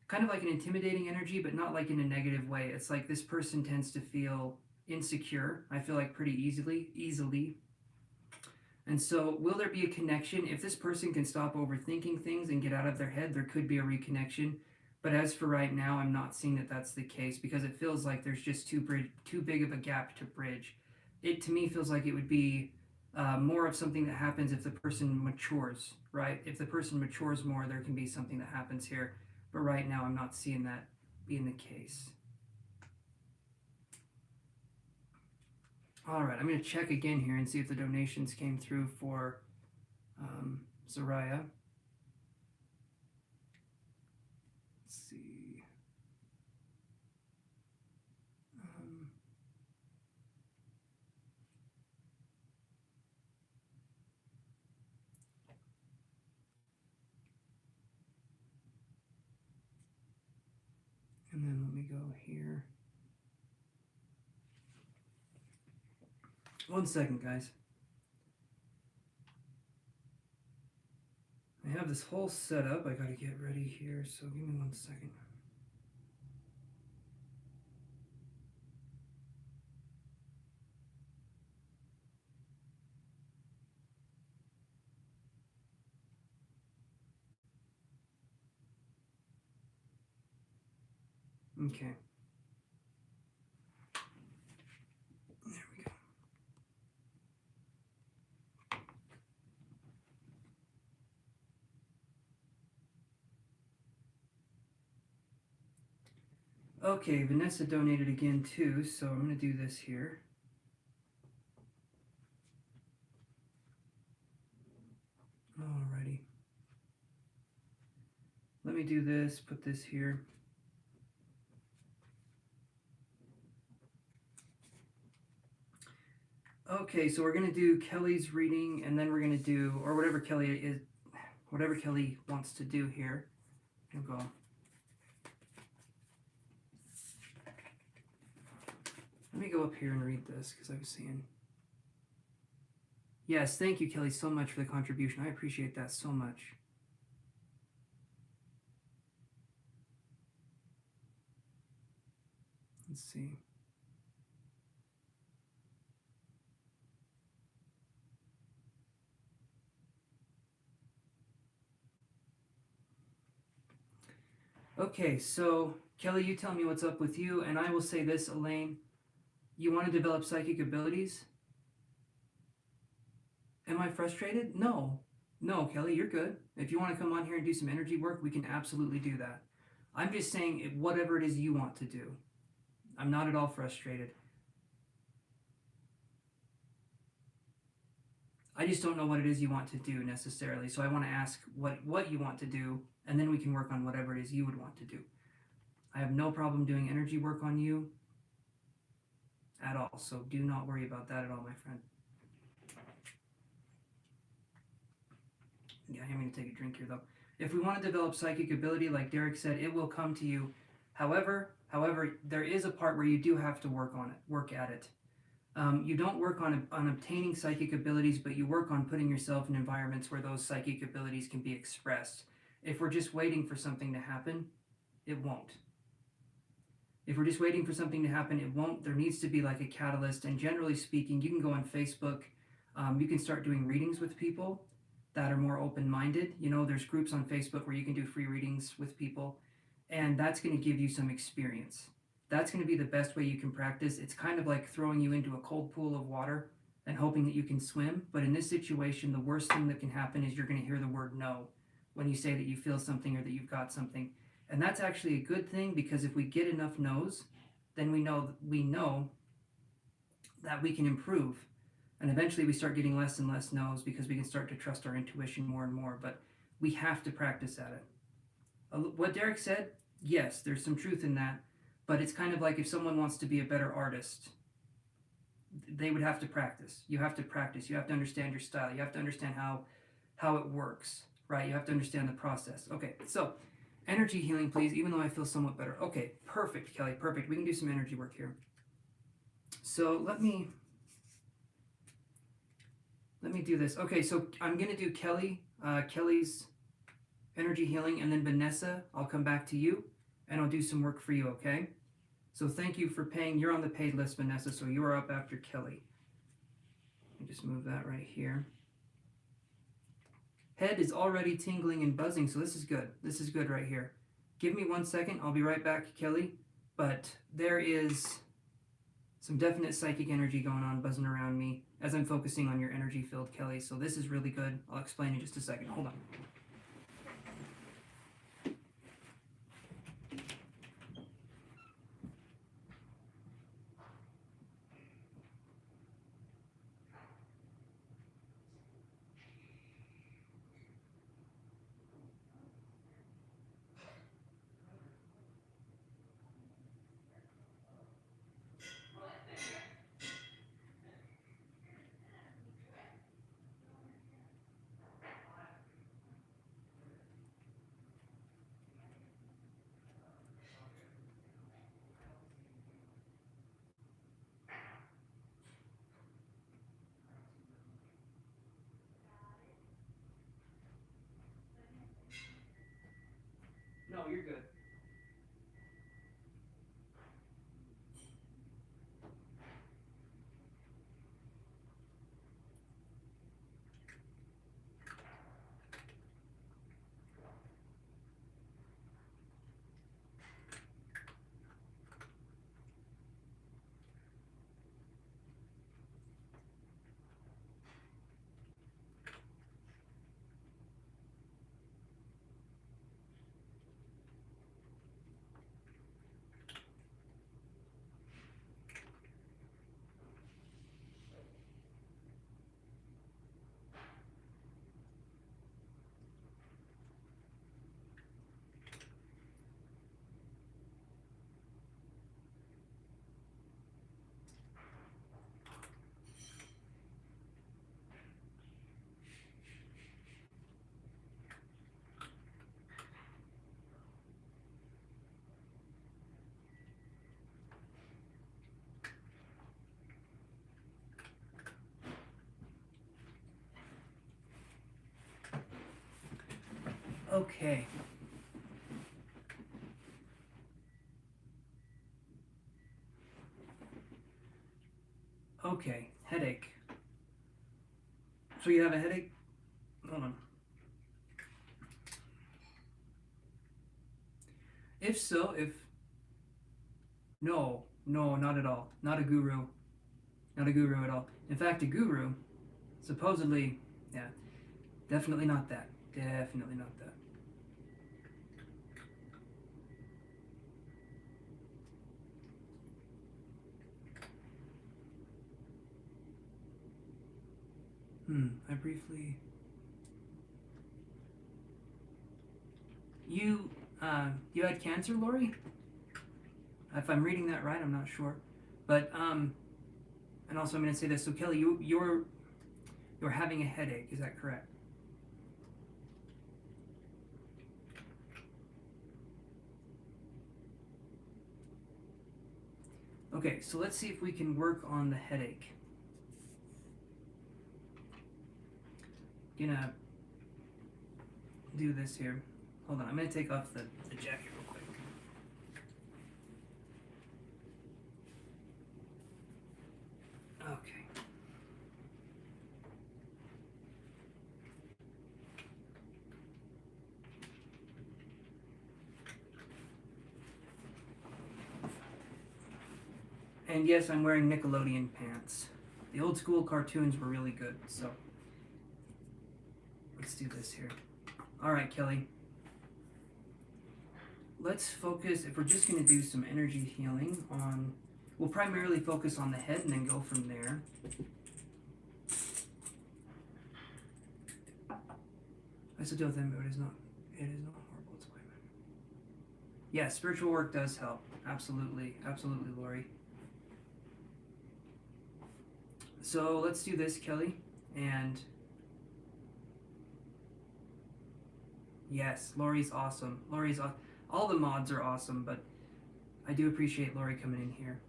Speaker 1: Kind of like an intimidating energy, but not like in a negative way. It's like this person tends to feel insecure, I feel like pretty easily. And so will there be a connection? If this person can stop overthinking things and get out of their head, there could be a reconnection. But as for right now, I'm not seeing that that's the case because it feels like there's just too big of a gap to bridge. It, to me, feels like it would be more of something that happens if the person matures, right? If the person matures more, there can be something that happens here. But right now, I'm not seeing that being the case. All right, I'm going to check again here and see if the donations came through for Zariah. Let's see. And then let me go here. 1 second, guys. I have this whole setup I gotta get ready here, so give me 1 second. Okay. There we go. Okay, Vanessa donated again too, so I'm going to do this here. Alrighty. Let me do this, put this here. Okay, so we're going to do Kelly's reading, and then we're going to do, or whatever Kelly wants to do here. We'll go. Let me go up here and read this, because I was seeing. Yes, thank you, Kelly, so much for the contribution. I appreciate that so much. Let's see. Okay, so Kelly, you tell me what's up with you, and I will say this, Elaine. You want to develop psychic abilities? Am I frustrated? No. No, Kelly, you're good. If you want to come on here and do some energy work, we can absolutely do that. I'm just saying whatever it is you want to do. I'm not at all frustrated. I just don't know what it is you want to do necessarily. So I want to ask what you want to do, and then we can work on whatever it is you would want to do. I have no problem doing energy work on you at all. So do not worry about that at all, my friend. Yeah, I'm going to take a drink here though. If we want to develop psychic ability, like Derek said, it will come to you. However, there is a part where you do have to work at it. You don't work on obtaining psychic abilities, but you work on putting yourself in environments where those psychic abilities can be expressed. If we're just waiting for something to happen, it won't. If we're just waiting for something to happen, it won't. There needs to be like a catalyst, and generally speaking, you can go on Facebook, you can start doing readings with people that are more open-minded. You know, there's groups on Facebook where you can do free readings with people, and that's going to give you some experience. That's going to be the best way you can practice. It's kind of like throwing you into a cold pool of water and hoping that you can swim. But in this situation, the worst thing that can happen is you're going to hear the word no when you say that you feel something or that you've got something. And that's actually a good thing, because if we get enough no's, then we know that we can improve. And eventually we start getting less and less no's because we can start to trust our intuition more and more. But we have to practice at it. What Derek said, yes, there's some truth in that. But it's kind of like if someone wants to be a better artist, they would have to practice. You have to practice. You have to understand your style. You have to understand how it works, right? You have to understand the process. Okay, so energy healing, please, even though I feel somewhat better. Okay, perfect, Kelly, perfect. We can do some energy work here. So let me do this. Okay, so I'm going to do Kelly's energy healing, and then Vanessa, I'll come back to you, and I'll do some work for you, okay? So thank you for paying. You're on the paid list, Vanessa, so you are up after Kelly. Let me just move that right here. Head is already tingling and buzzing, so this is good. This is good right here. Give me 1 second. I'll be right back, Kelly. But there is some definite psychic energy going on, buzzing around me as I'm focusing on your energy field, Kelly. So this is really good. I'll explain in just a second. Hold on. No, you're good. Okay. Okay, headache. So you have a headache? Hold on. If so, if... No, no, not at all. Not a guru. Not a guru at all. In fact, a guru, supposedly, yeah, definitely not that. Definitely not that. I briefly... You had cancer, Lori? If I'm reading that right, I'm not sure. But, and also I'm going to say this. So, Kelly, you're having a headache. Is that correct? Okay, so let's see if we can work on the headache. Gonna do this here. Hold on, I'm gonna take off the jacket real quick. Okay. And yes, I'm wearing Nickelodeon pants. The old school cartoons were really good, so let's do this here. Alright, Kelly. Let's focus, if we're just going to do some energy healing on, we'll primarily focus on the head and then go from there. I still deal with them, but it is not horrible, it's quite bad. Yeah, spiritual work does help. Absolutely, absolutely, Lori. So let's do this, Kelly, and yes, Lori's awesome. Lori's awesome. All the mods are awesome, but I do appreciate Lori coming in here.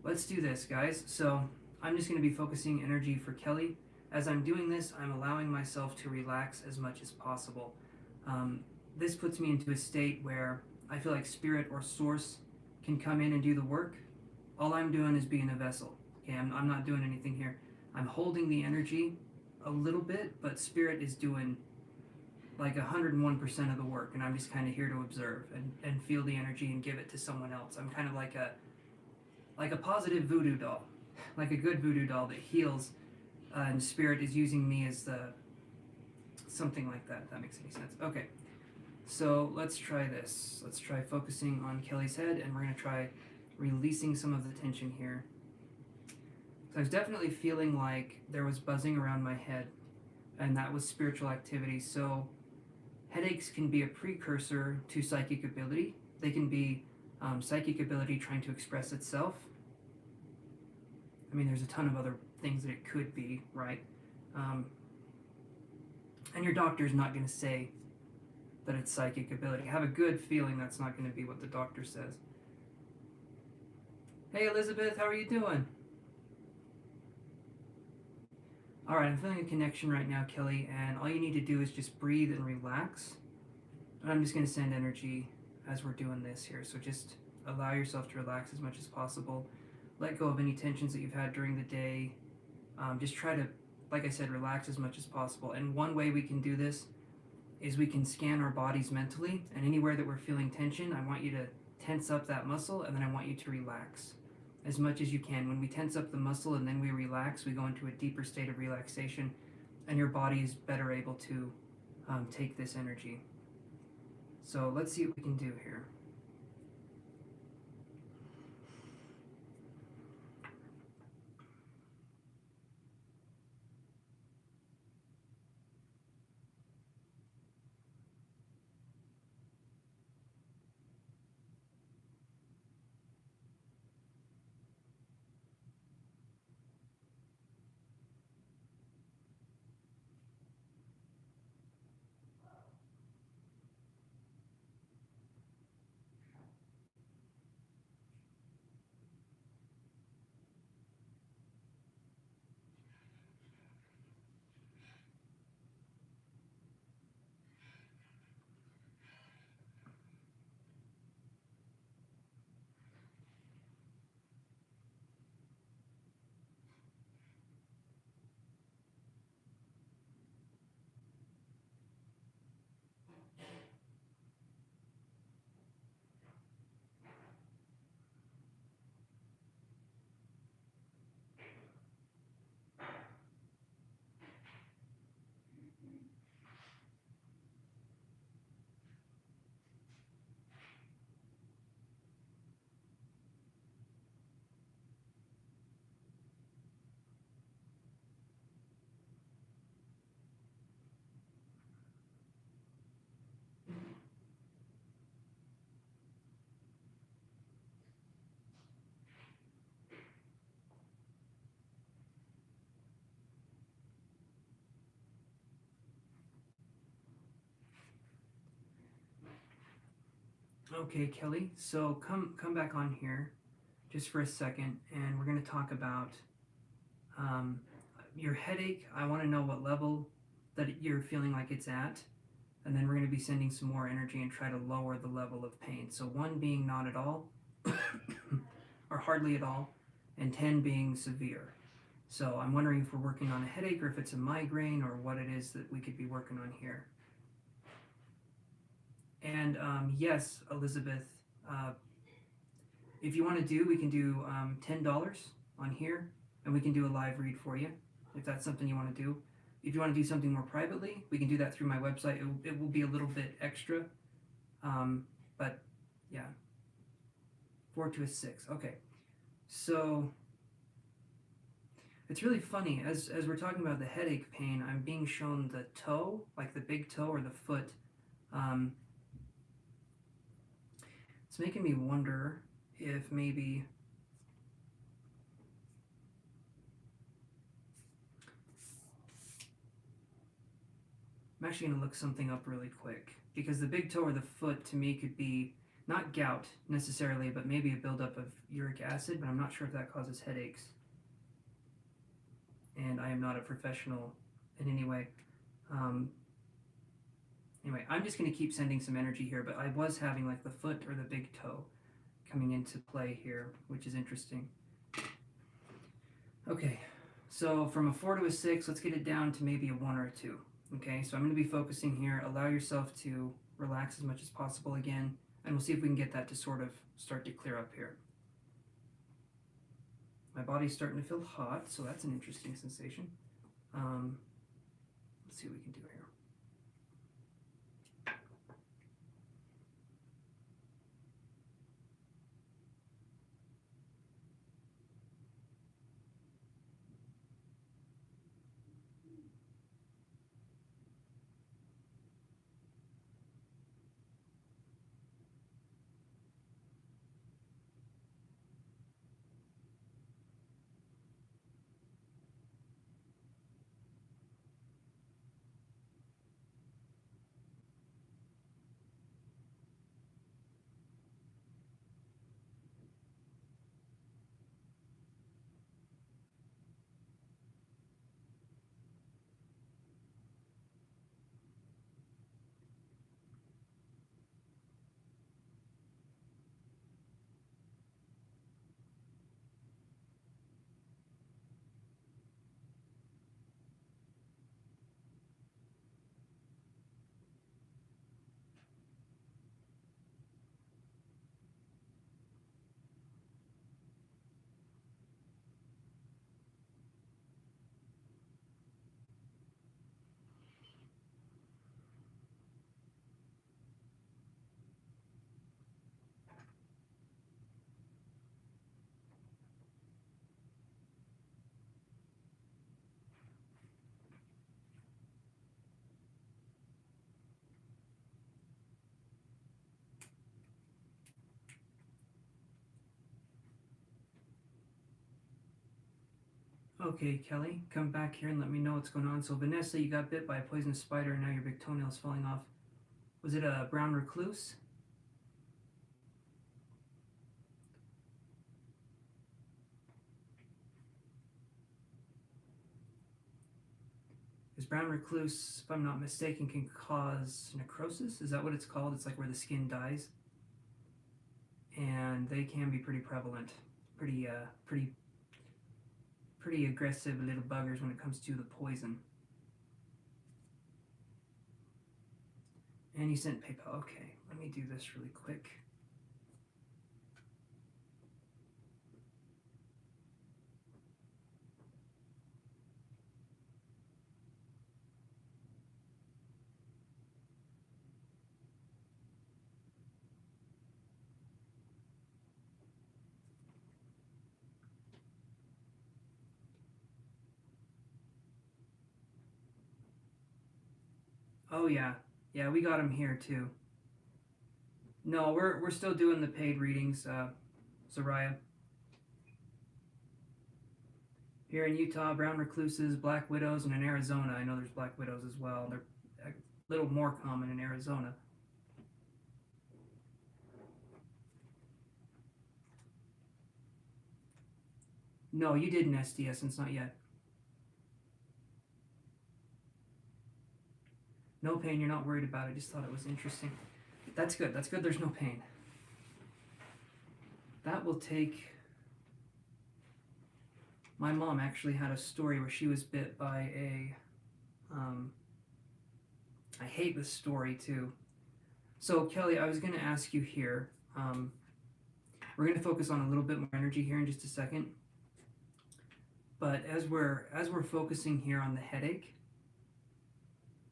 Speaker 1: Let's do this, guys. So I'm just going to be focusing energy for Kelly. As I'm doing this, I'm allowing myself to relax as much as possible. This puts me into a state where I feel like spirit or source can come in and do the work. All I'm doing is being a vessel. Okay, I'm not doing anything here. I'm holding the energy a little bit, but spirit is doing like 101% of the work, and I'm just kind of here to observe and feel the energy and give it to someone else. I'm kind of like a positive voodoo doll, like a good voodoo doll that heals, and spirit is using me as the something like that. If that makes any sense. Okay, so let's try this. Let's try focusing on Kelly's head, and we're gonna try releasing some of the tension here. So I was definitely feeling like there was buzzing around my head, and that was spiritual activity. So headaches can be a precursor to psychic ability. They can be psychic ability trying to express itself. I mean, there's a ton of other things that it could be, right? And your doctor's not going to say that it's psychic ability. Have a good feeling that's not going to be what the doctor says. Hey, Elizabeth, how are you doing? Alright, I'm feeling a connection right now, Kelly, and all you need to do is just breathe and relax. And I'm just going to send energy as we're doing this here, so just allow yourself to relax as much as possible. Let go of any tensions that you've had during the day. Just try to, like I said, relax as much as possible. And one way we can do this is we can scan our bodies mentally, and anywhere that we're feeling tension, I want you to tense up that muscle, and then I want you to relax as much as you can. When we tense up the muscle and then we relax, we go into a deeper state of relaxation, and your body is better able to take this energy. So let's see what we can do here. Okay, Kelly. So come back on here just for a second, and we're going to talk about um, your headache. I want to know what level that you're feeling like it's at, and then we're going to be sending some more energy and try to lower the level of pain. So 1 being not at all, or hardly at all, and 10 being severe. So I'm wondering if we're working on a headache or if it's a migraine or what it is that we could be working on here. And yes, Elizabeth, uh, if you want to do, we can do $10 on here, and we can do a live read for you if that's something you want to do. If you want to do something more privately, we can do that through my website. It will be a little bit extra, but yeah, 4 to a 6. Okay, so it's really funny as we're talking about the headache pain. I'm being shown the toe, like the big toe or the foot. It's making me wonder if maybe I'm actually going to look something up really quick, because the big toe or the foot to me could be not gout necessarily, but maybe a buildup of uric acid, but I'm not sure if that causes headaches. And I am not a professional in any way. Anyway, I'm just going to keep sending some energy here, but I was having like the foot or the big toe coming into play here, which is interesting. Okay, so from a 4 to a 6, let's get it down to maybe a 1 or a 2. Okay, so I'm going to be focusing here. Allow yourself to relax as much as possible again, and we'll see if we can get that to sort of start to clear up here. My body's starting to feel hot, so that's an interesting sensation. Let's see what we can do here. Okay, Kelly, come back here and let me know what's going on. So Vanessa, you got bit by a poisonous spider and now your big toenail's falling off. Was it a brown recluse? Because brown recluse, if I'm not mistaken, can cause necrosis. Is that what it's called? It's like where the skin dies. And they can be pretty prevalent. Pretty aggressive little buggers when it comes to the poison. And you sent PayPal. Okay, let me do this really quick. Oh yeah, yeah, we got him here too. No, we're still doing the paid readings, Zariah. Here in Utah, brown recluses, black widows, and in Arizona, I know there's black widows as well. They're a little more common in Arizona. No, you did an SD essence, not yet. No pain, you're not worried about it, just thought it was interesting. That's good, there's no pain. That will take... My mom actually had a story where she was bit by a... I hate this story too. So Kelly, I was going to ask you here, we're going to focus on a little bit more energy here in just a second. But as we're focusing here on the headache,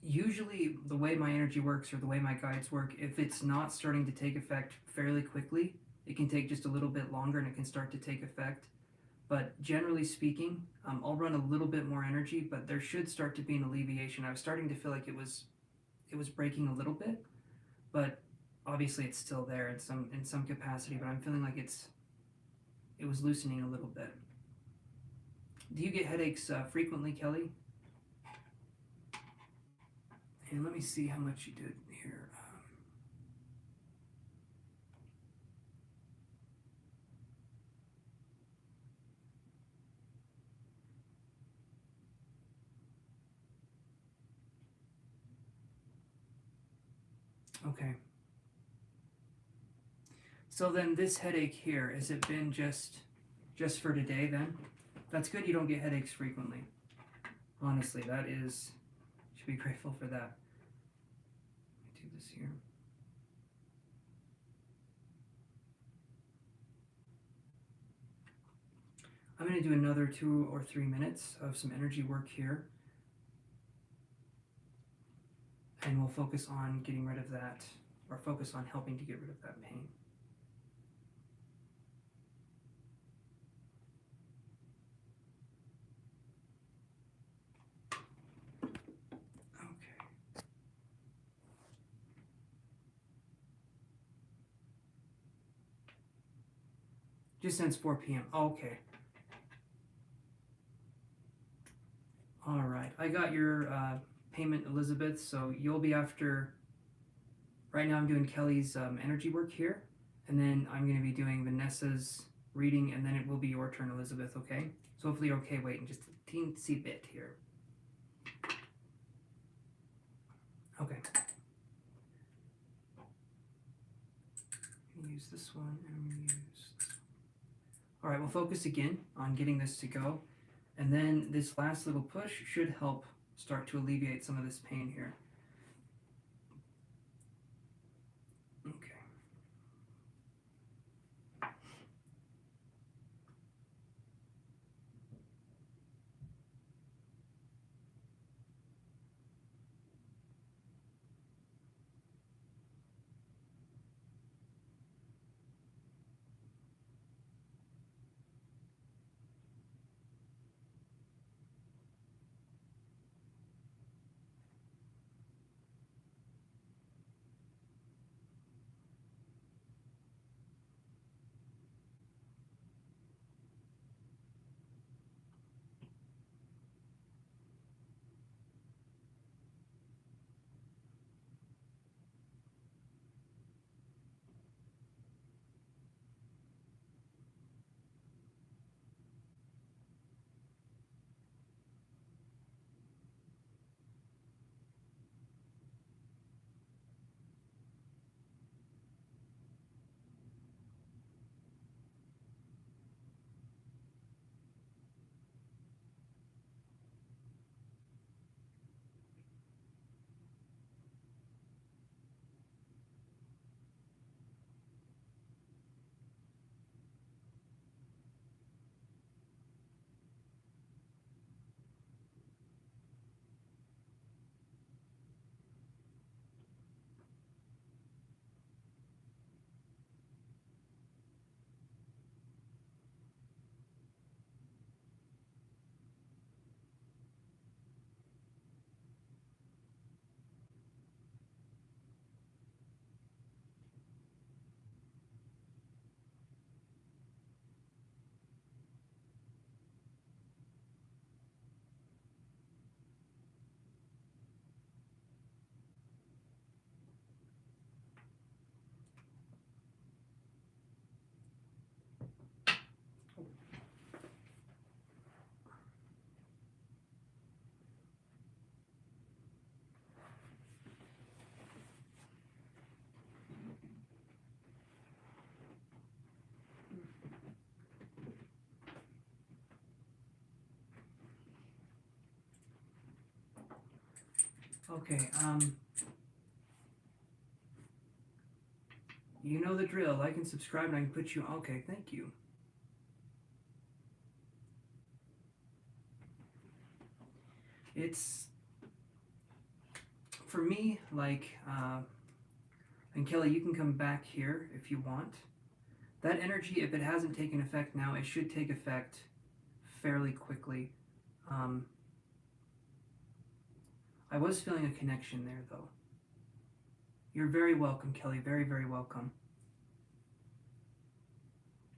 Speaker 1: usually the way my energy works or the way my guides work, if it's not starting to take effect fairly quickly, it can take just a little bit longer and it can start to take effect. But generally speaking, I'll run a little bit more energy, but there should start to be an alleviation. I was starting to feel like it was breaking a little bit, but obviously it's still there in some capacity, but I'm feeling like it was loosening a little bit. Do you get headaches frequently, Kelly? And let me see how much you did here. Okay. So then this headache here, has it been just for today then? That's good you don't get headaches frequently. Honestly, that is, should be grateful for that. Let me do this here. I'm going to do another 2 or 3 minutes of some energy work here. And we'll focus on getting rid of that, or focus on helping to get rid of that pain. Okay. Just since 4 p.m. Okay. All right. I got your payment, Elizabeth, so you'll be after... Right now I'm doing Kelly's energy work here, and then I'm going to be doing Vanessa's reading, and then it will be your turn, Elizabeth, okay? So hopefully you're okay waiting just a teensy bit here. Okay. I'm going to use this one, and I'm going to use this one. All right, we'll focus again on getting this to go, and then this last little push should help start to alleviate some of this pain here. Okay. Okay, you know the drill. Like and subscribe and I can put you... Okay, thank you. It's... For me, like... and Kelly, you can come back here if you want. That energy, if it hasn't taken effect now, it should take effect fairly quickly. I was feeling a connection there, though. You're very welcome, Kelly. Very, very welcome.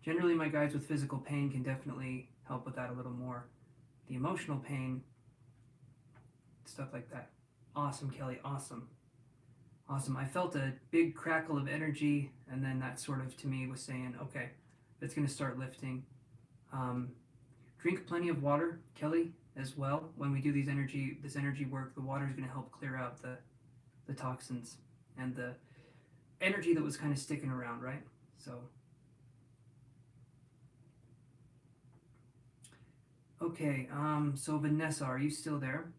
Speaker 1: Generally, my guides with physical pain can definitely help with that a little more. The emotional pain, stuff like that. Awesome, Kelly. Awesome. Awesome. I felt a big crackle of energy, and then that sort of, to me, was saying, okay, it's going to start lifting. Drink plenty of water, Kelly, as well. When we do this energy work, the water is going to help clear out the toxins and the energy that was kind of sticking around, right? So, okay, so Vanessa, are you still there?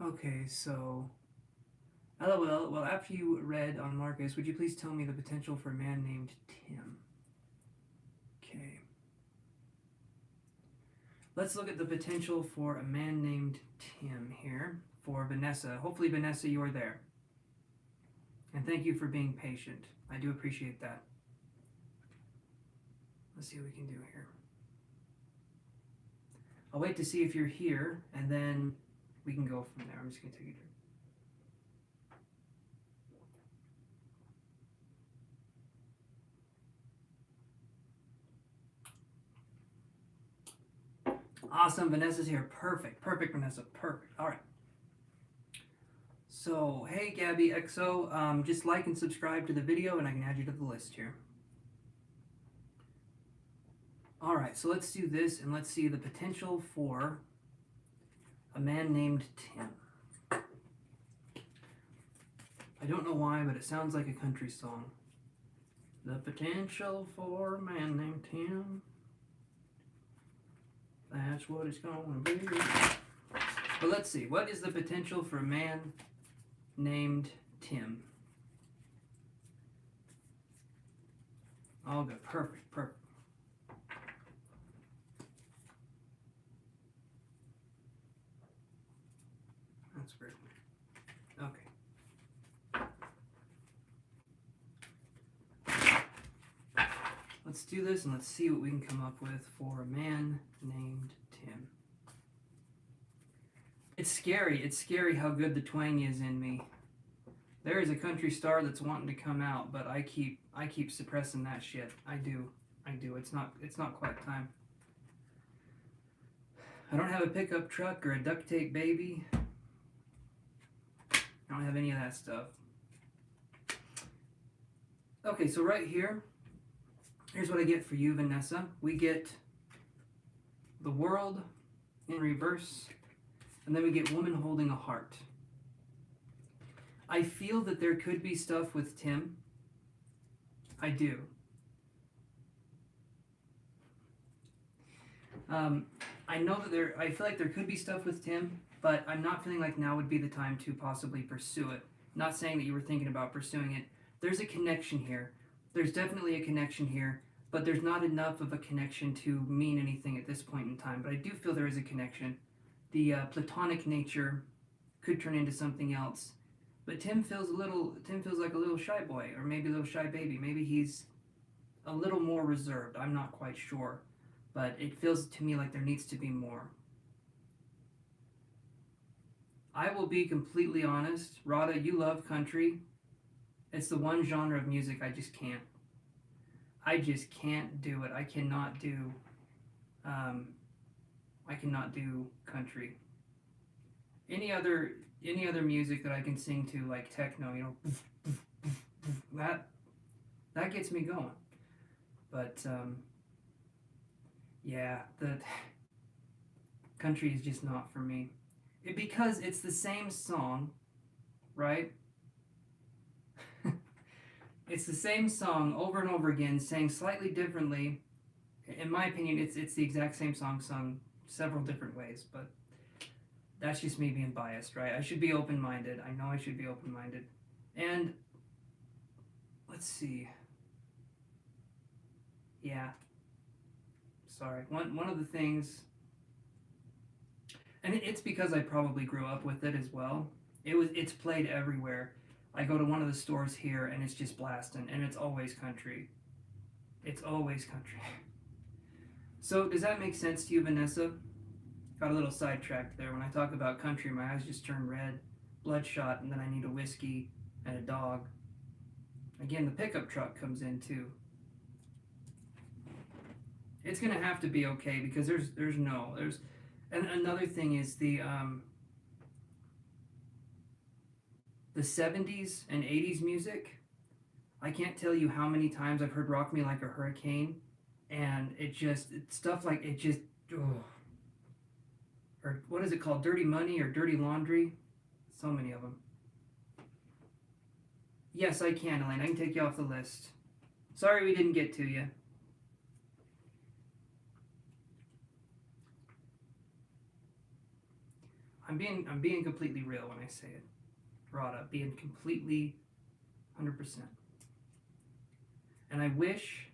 Speaker 1: Okay, so, LOL, well, after you read on Marcus, would you please tell me the potential for a man named Tim? Okay. Let's look at the potential for a man named Tim here for Vanessa. Hopefully, Vanessa, you are there. And thank you for being patient. I do appreciate that. Let's see what we can do here. I'll wait to see if you're here, and then we can go from there. I'm just going to take a drink. Awesome, Vanessa's here. Perfect, Vanessa. Perfect. All right. So, hey, Gabby XO, just like and subscribe to the video, and I can add you to the list here. All right, so let's do this, and let's see the potential for a man named Tim. I don't know why, but it sounds like a country song. The potential for a man named Tim. That's what it's going to be. But let's see. What is the potential for a man named Tim? All good. Perfect. That's weird. Okay. Let's do this and let's see what we can come up with for a man named Tim. It's scary. It's scary how good the twang is in me. There is a country star that's wanting to come out, but I keep suppressing that shit. I do. It's not quite time. I don't have a pickup truck or a duct tape baby. I don't have any of that stuff. Okay, so right here, here's what I get for you, Vanessa. We get the world in reverse, and then we get woman holding a heart. I feel that there could be stuff with Tim. I do. I know that I feel like there could be stuff with Tim, but I'm not feeling like now would be the time to possibly pursue it. Not saying that you were thinking about pursuing it. There's a connection here. There's definitely a connection here, but there's not enough of a connection to mean anything at this point in time. But I do feel there is a connection. The platonic nature could turn into something else. But Tim feels like a little shy boy, or maybe a little shy baby. Maybe he's a little more reserved. I'm not quite sure. But it feels to me like there needs to be more. I will be completely honest. Radha, you love country. It's the one genre of music I just can't. I just can't do it. I cannot do country. Any other music that I can sing to, like techno, you know, that gets me going. But Yeah, the country is just not for me. Because it's the same song, right? It's the same song over and over again, sang slightly differently. In my opinion, it's the exact same song sung several different ways, but that's just me being biased, right? I should be open-minded. I know I should be open-minded. And let's see. Yeah, sorry. One of the things, and it's because I probably grew up with it as well. It's played everywhere. I go to one of the stores here and it's just blasting, and it's always country. It's always country. So does that make sense to you, Vanessa? Got a little sidetracked there. When I talk about country, my eyes just turn red, bloodshot, and then I need a whiskey and a dog. Again, the pickup truck comes in too. It's gonna have to be okay because there's and another thing is the 70s and 80s music. I can't tell you how many times I've heard "Rock Me Like a Hurricane," and stuff like it just. Ugh. Or what is it called? Dirty Money or Dirty Laundry? So many of them. Yes, I can, Elaine. I can take you off the list. Sorry we didn't get to you. I'm being completely real when I say it. Rada, being completely 100%. And I wish.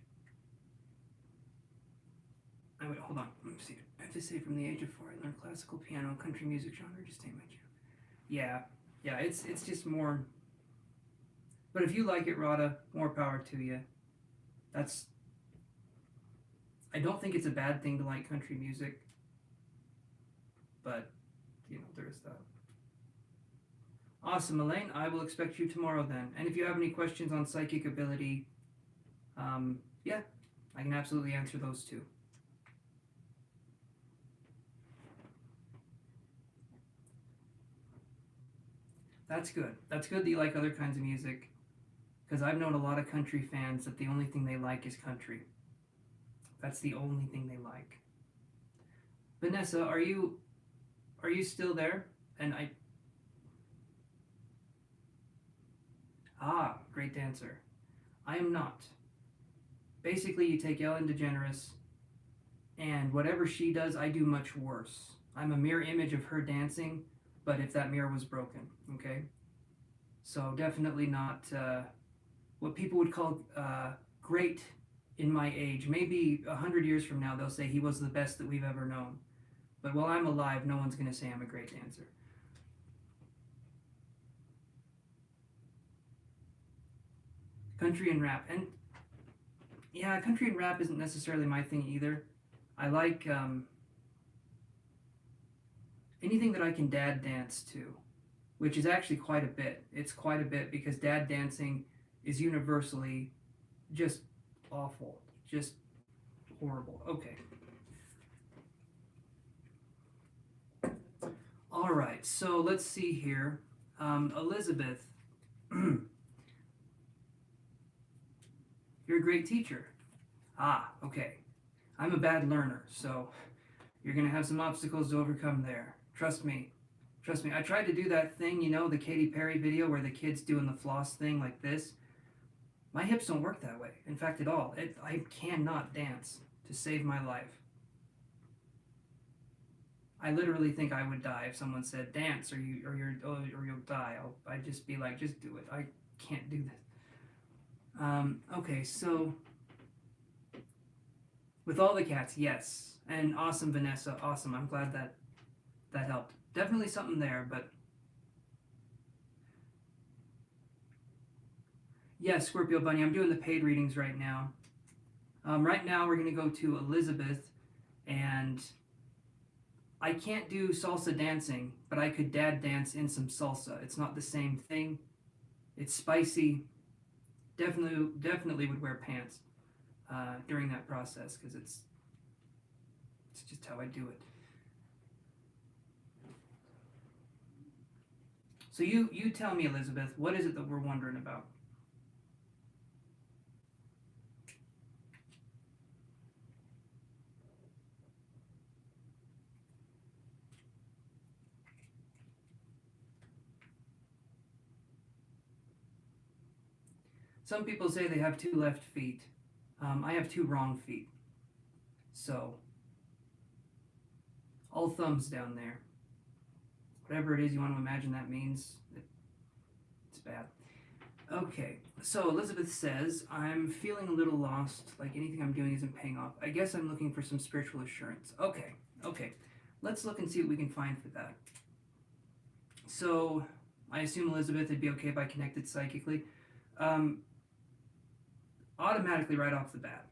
Speaker 1: Wait, hold on. Let me see. I have to say, from the age of 4, I learned classical piano and country music genre. Just take my jam. Yeah. It's just more. But if you like it, Rada, more power to you. I don't think it's a bad thing to like country music. But, there is that. Awesome, Elaine. I will expect you tomorrow then. And if you have any questions on psychic ability, yeah, I can absolutely answer those too. That's good. That's good that you like other kinds of music. Because I've known a lot of country fans that the only thing they like is country. That's the only thing they like. Vanessa, are you still there? And great dancer. I am not. Basically, you take Ellen DeGeneres, and whatever she does, I do much worse. I'm a mirror image of her dancing, but if that mirror was broken, okay? So definitely not what people would call great in my age. Maybe 100 years from now, they'll say he was the best that we've ever known. But while I'm alive, no one's going to say I'm a great dancer. Country and rap. And yeah, country and rap isn't necessarily my thing either. I like anything that I can dad dance to, which is actually quite a bit. It's quite a bit because dad dancing is universally just awful, just horrible. Okay. All right, so let's see here. Elizabeth, you're a great teacher. Okay. I'm a bad learner, so you're going to have some obstacles to overcome there. Trust me. I tried to do that thing, the Katy Perry video where the kid's doing the floss thing like this. My hips don't work that way. In fact, at all. I cannot dance to save my life. I literally think I would die if someone said dance or you'll die. I'd just be like, just do it. I can't do this. Okay, so with all the cats, yes, and awesome, Vanessa, awesome. I'm glad that helped. Definitely something there, but yes, Scorpio Bunny. I'm doing the paid readings right now. Right now, we're gonna go to Elizabeth, and I can't do salsa dancing, but I could dad dance in some salsa. It's not the same thing. It's spicy. Definitely would wear pants during that process because it's just how I do it. So you tell me, Elizabeth, what is it that we're wondering about? Some people say they have 2 left feet. I have 2 wrong feet. So, all thumbs down there. Whatever it is you want to imagine that means, it's bad. Okay, so Elizabeth says, I'm feeling a little lost, like anything I'm doing isn't paying off. I guess I'm looking for some spiritual assurance. Okay. Let's look and see what we can find for that. So, I assume, Elizabeth, it'd be okay if I connected psychically. Automatically right off the bat.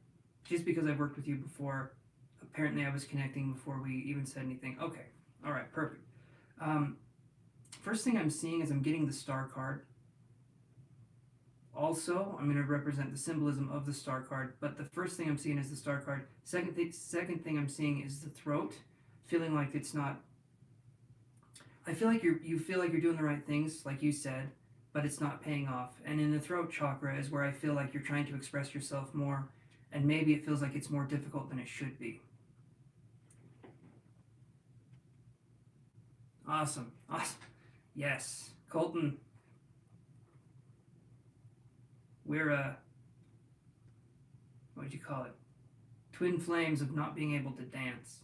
Speaker 1: Just because I've worked with you before, apparently I was connecting before we even said anything. Okay, alright, perfect. First thing I'm seeing is I'm getting the star card. Also, I'm going to represent the symbolism of the star card, but the first thing I'm seeing is the star card. Second thing I'm seeing is the throat, feeling like it's not... I feel like you feel like you're doing the right things, like you said, but it's not paying off. And in the throat chakra is where I feel like you're trying to express yourself more, and maybe it feels like it's more difficult than it should be. Awesome. Yes. Colton, we're, what would you call it? Twin flames of not being able to dance.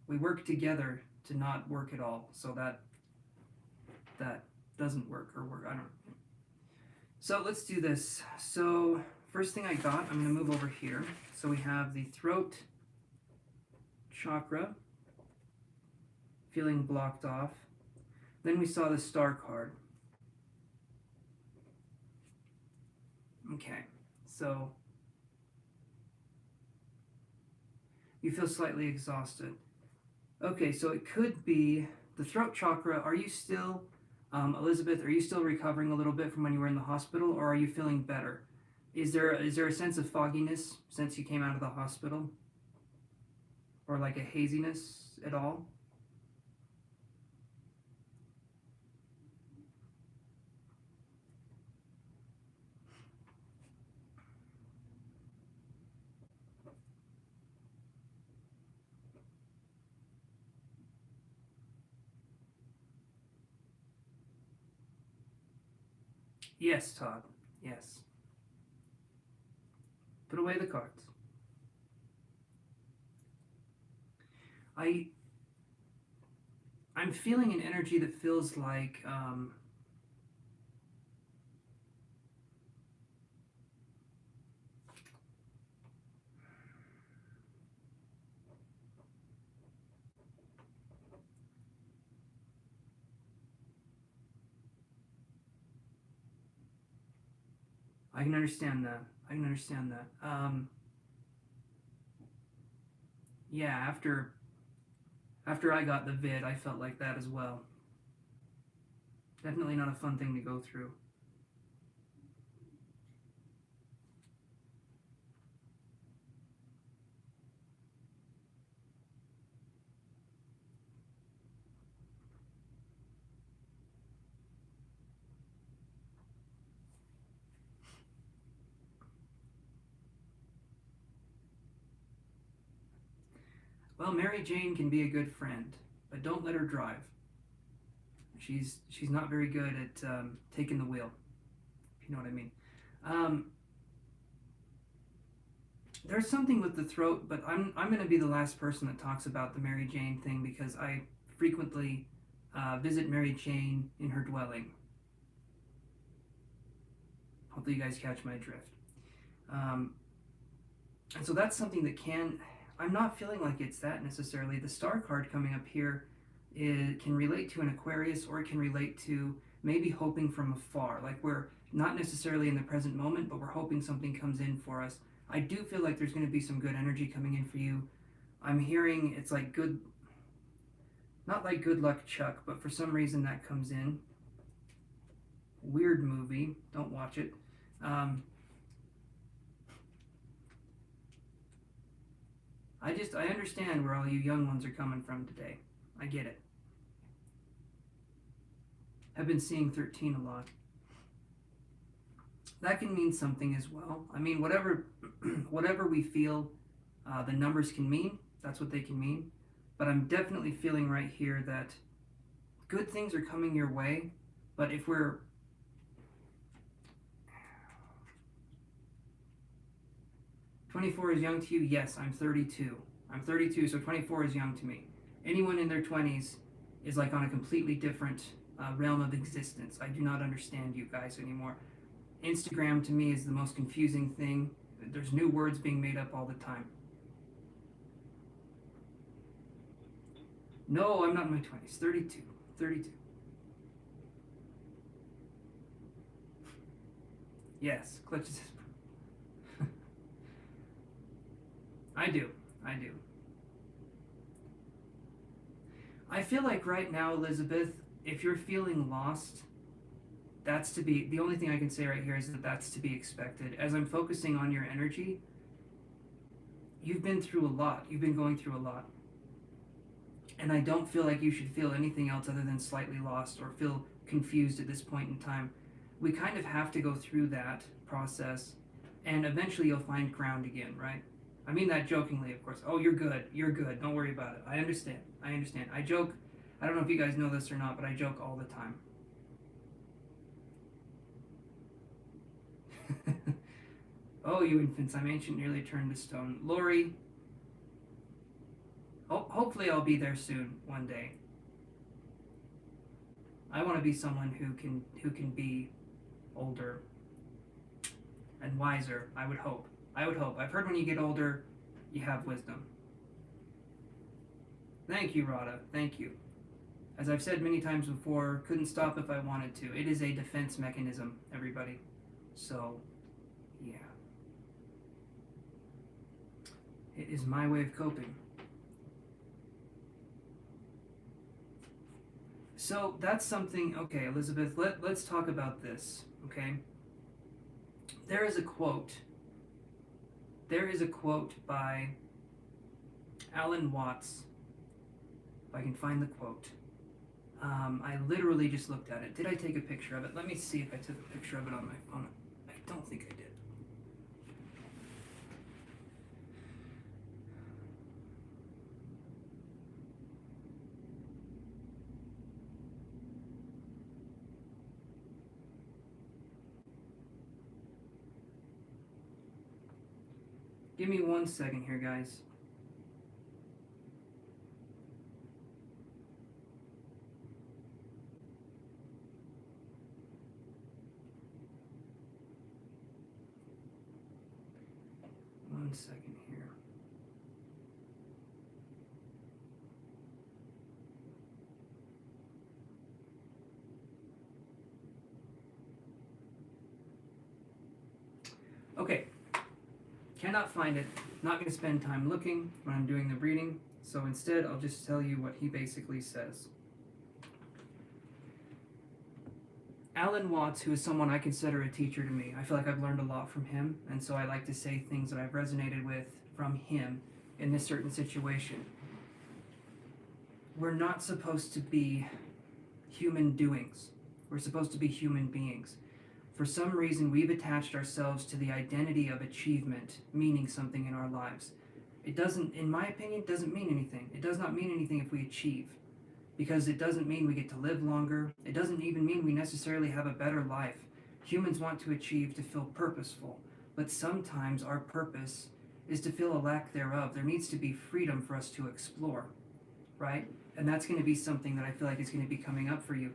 Speaker 1: We work together to not work at all, so that doesn't work, or work, I don't know. So let's do this. So first thing I got, I'm going to move over here. So we have the throat chakra, feeling blocked off. Then we saw the star card. Okay, so you feel slightly exhausted. Okay, so it could be the throat chakra. Are you still, Elizabeth, are you still recovering a little bit from when you were in the hospital, or are you feeling better? Is there a sense of fogginess since you came out of the hospital? Or like a haziness at all? Yes, Todd. Yes. Put away the cards. I'm feeling an energy that feels like I can understand that. Yeah, after I got the vid, I felt like that as well. Definitely not a fun thing to go through. Well, Mary Jane can be a good friend, but don't let her drive. She's not very good at taking the wheel, if you know what I mean. There's something with the throat, but I'm going to be the last person that talks about the Mary Jane thing because I frequently visit Mary Jane in her dwelling. Hopefully you guys catch my drift. And so that's something that I'm not feeling like it's that necessarily. The star card coming up here can relate to an Aquarius, or it can relate to maybe hoping from afar. Like we're not necessarily in the present moment, but we're hoping something comes in for us. I do feel like there's going to be some good energy coming in for you. I'm hearing it's like good, not like Good Luck Chuck, but for some reason that comes in. Weird movie, don't watch it. I understand where all you young ones are coming from today. I get it. I've been seeing 13 a lot. That can mean something as well. I mean, whatever we feel the numbers can mean, that's what they can mean. But I'm definitely feeling right here that good things are coming your way. But if we're... 24 is young to you? Yes, I'm 32. I'm 32, so 24 is young to me. Anyone in their 20s is like on a completely different realm of existence. I do not understand you guys anymore. Instagram to me is the most confusing thing. There's new words being made up all the time. No, I'm not in my 20s. 32. 32. Yes, clutches his. I do. I do. I feel like right now, Elizabeth, if you're feeling lost, that's to be, the only thing I can say right here is that that's to be expected. As I'm focusing on your energy, you've been through a lot. You've been going through a lot. And I don't feel like you should feel anything else other than slightly lost or feel confused at this point in time. We kind of have to go through that process, and eventually you'll find ground again, right? I mean that jokingly, of course. Oh, you're good. You're good. Don't worry about it. I understand. I understand. I joke. I don't know if you guys know this or not, but I joke all the time. Oh, you infants, I'm ancient, nearly turned to stone. Lori, hopefully I'll be there soon, one day. I want to be someone who can be older and wiser. I would hope. I've heard when you get older, you have wisdom. Thank you, Rada. Thank you. As I've said many times before, couldn't stop if I wanted to. It is a defense mechanism, everybody. So, yeah. It is my way of coping. So that's something, okay, Elizabeth, let's talk about this, okay? There is a quote by Alan Watts, if I can find the quote. I literally just looked at it. Did I take a picture of it? Let me see if I took a picture of it on my phone. I don't think I did. Give me 1 second here, guys. One second here. Okay. Cannot find it. Not going to spend time looking when I'm doing the reading. So instead, I'll just tell you what he basically says. Alan Watts, who is someone I consider a teacher to me, I feel like I've learned a lot from him, and so I like to say things that I've resonated with from him in this certain situation. We're not supposed to be human doings. We're supposed to be human beings. For some reason, we've attached ourselves to the identity of achievement, meaning something in our lives. It doesn't, in my opinion, doesn't mean anything. It does not mean anything if we achieve, because it doesn't mean we get to live longer. It doesn't even mean we necessarily have a better life. Humans want to achieve to feel purposeful, but sometimes our purpose is to feel a lack thereof. There needs to be freedom for us to explore, right? And that's going to be something that I feel like is going to be coming up for you.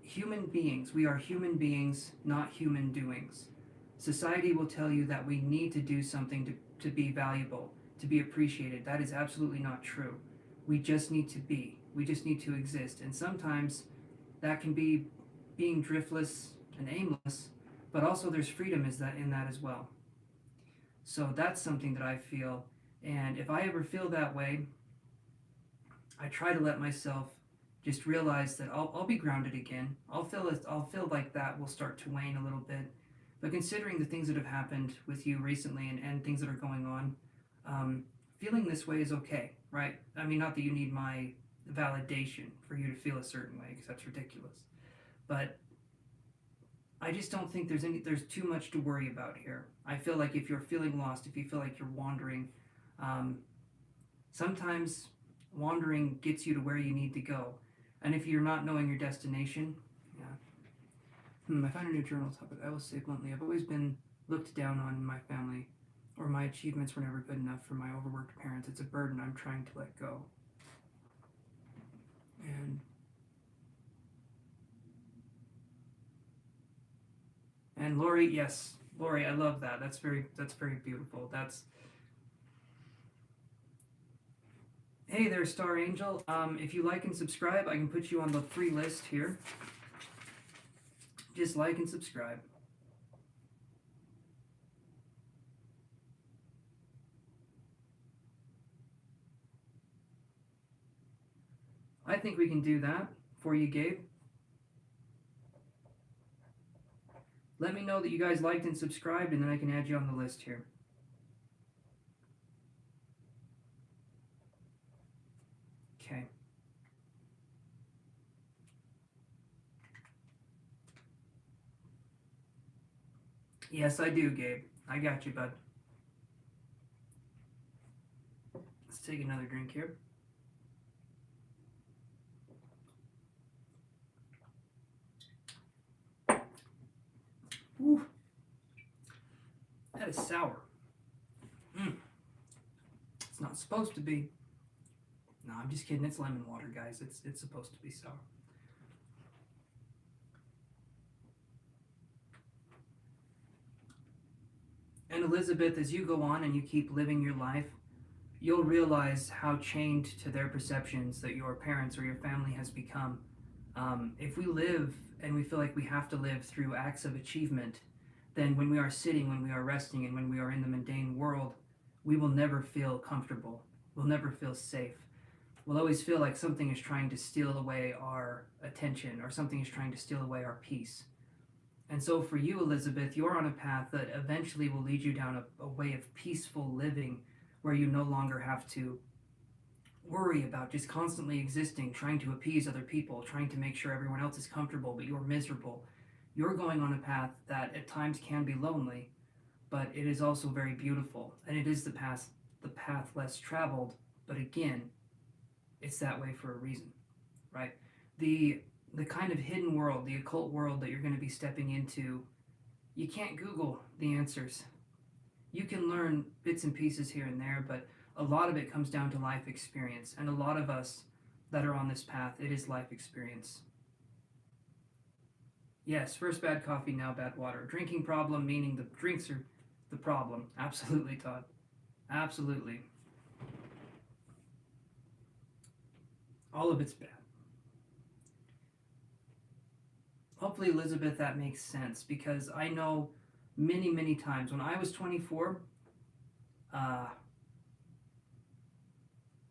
Speaker 1: Human beings, we are human beings, not human doings. Society will tell you that we need to do something to be valuable, to be appreciated. That is absolutely not true. We just need to be. We just need to exist. And sometimes that can be being driftless and aimless, but also there's freedom in that as well. So that's something that I feel. And if I ever feel that way, I try to let myself just realize that I'll be grounded again. I'll feel like that will start to wane a little bit. But considering the things that have happened with you recently and things that are going on, feeling this way is okay, right? I mean, not that you need my validation for you to feel a certain way, because that's ridiculous. But I just don't think there's too much to worry about here. I feel like if you're feeling lost, if you feel like you're wandering, sometimes wandering gets you to where you need to go. And if you're not knowing your destination, I find a new journal topic. I will say bluntly, I've always been looked down on in my family or my achievements were never good enough for my overworked parents. It's a burden I'm trying to let go. And Lori, yes, Lori, I love that. That's very beautiful. Hey there, Star Angel. If you like and subscribe, I can put you on the free list here. Just like and subscribe. I think we can do that for you, Gabe. Let me know that you guys liked and subscribed, and then I can add you on the list here. Okay. Yes, I do, Gabe. I got you, bud. Let's take another drink here. Ooh. That is sour. It's not supposed to be. No, I'm just kidding. It's lemon water, guys. It's supposed to be sour. And Elizabeth, as you go on and you keep living your life, you'll realize how chained to their perceptions that your parents or your family has become. If we live and we feel like we have to live through acts of achievement, then when we are sitting, when we are resting, and when we are in the mundane world, we will never feel comfortable. We'll never feel safe. We'll always feel like something is trying to steal away our attention, or something is trying to steal away our peace. And so for you, Elizabeth, you're on a path that eventually will lead you down a way of peaceful living, where you no longer have to worry about just constantly existing, trying to appease other people, trying to make sure everyone else is comfortable, but you're miserable. You're going on a path that at times can be lonely, but it is also very beautiful. And it is the path less traveled, but again, it's that way for a reason, right? The kind of hidden world, the occult world that you're going to be stepping into, you can't Google the answers. You can learn bits and pieces here and there, but a lot of it comes down to life experience. And a lot of us that are on this path, it is life experience. Yes, first bad coffee, now bad water. Drinking problem, meaning the drinks are the problem. Absolutely, Todd. Absolutely. All of it's bad. Hopefully, Elizabeth, that makes sense, because I know many, many times when I was 24,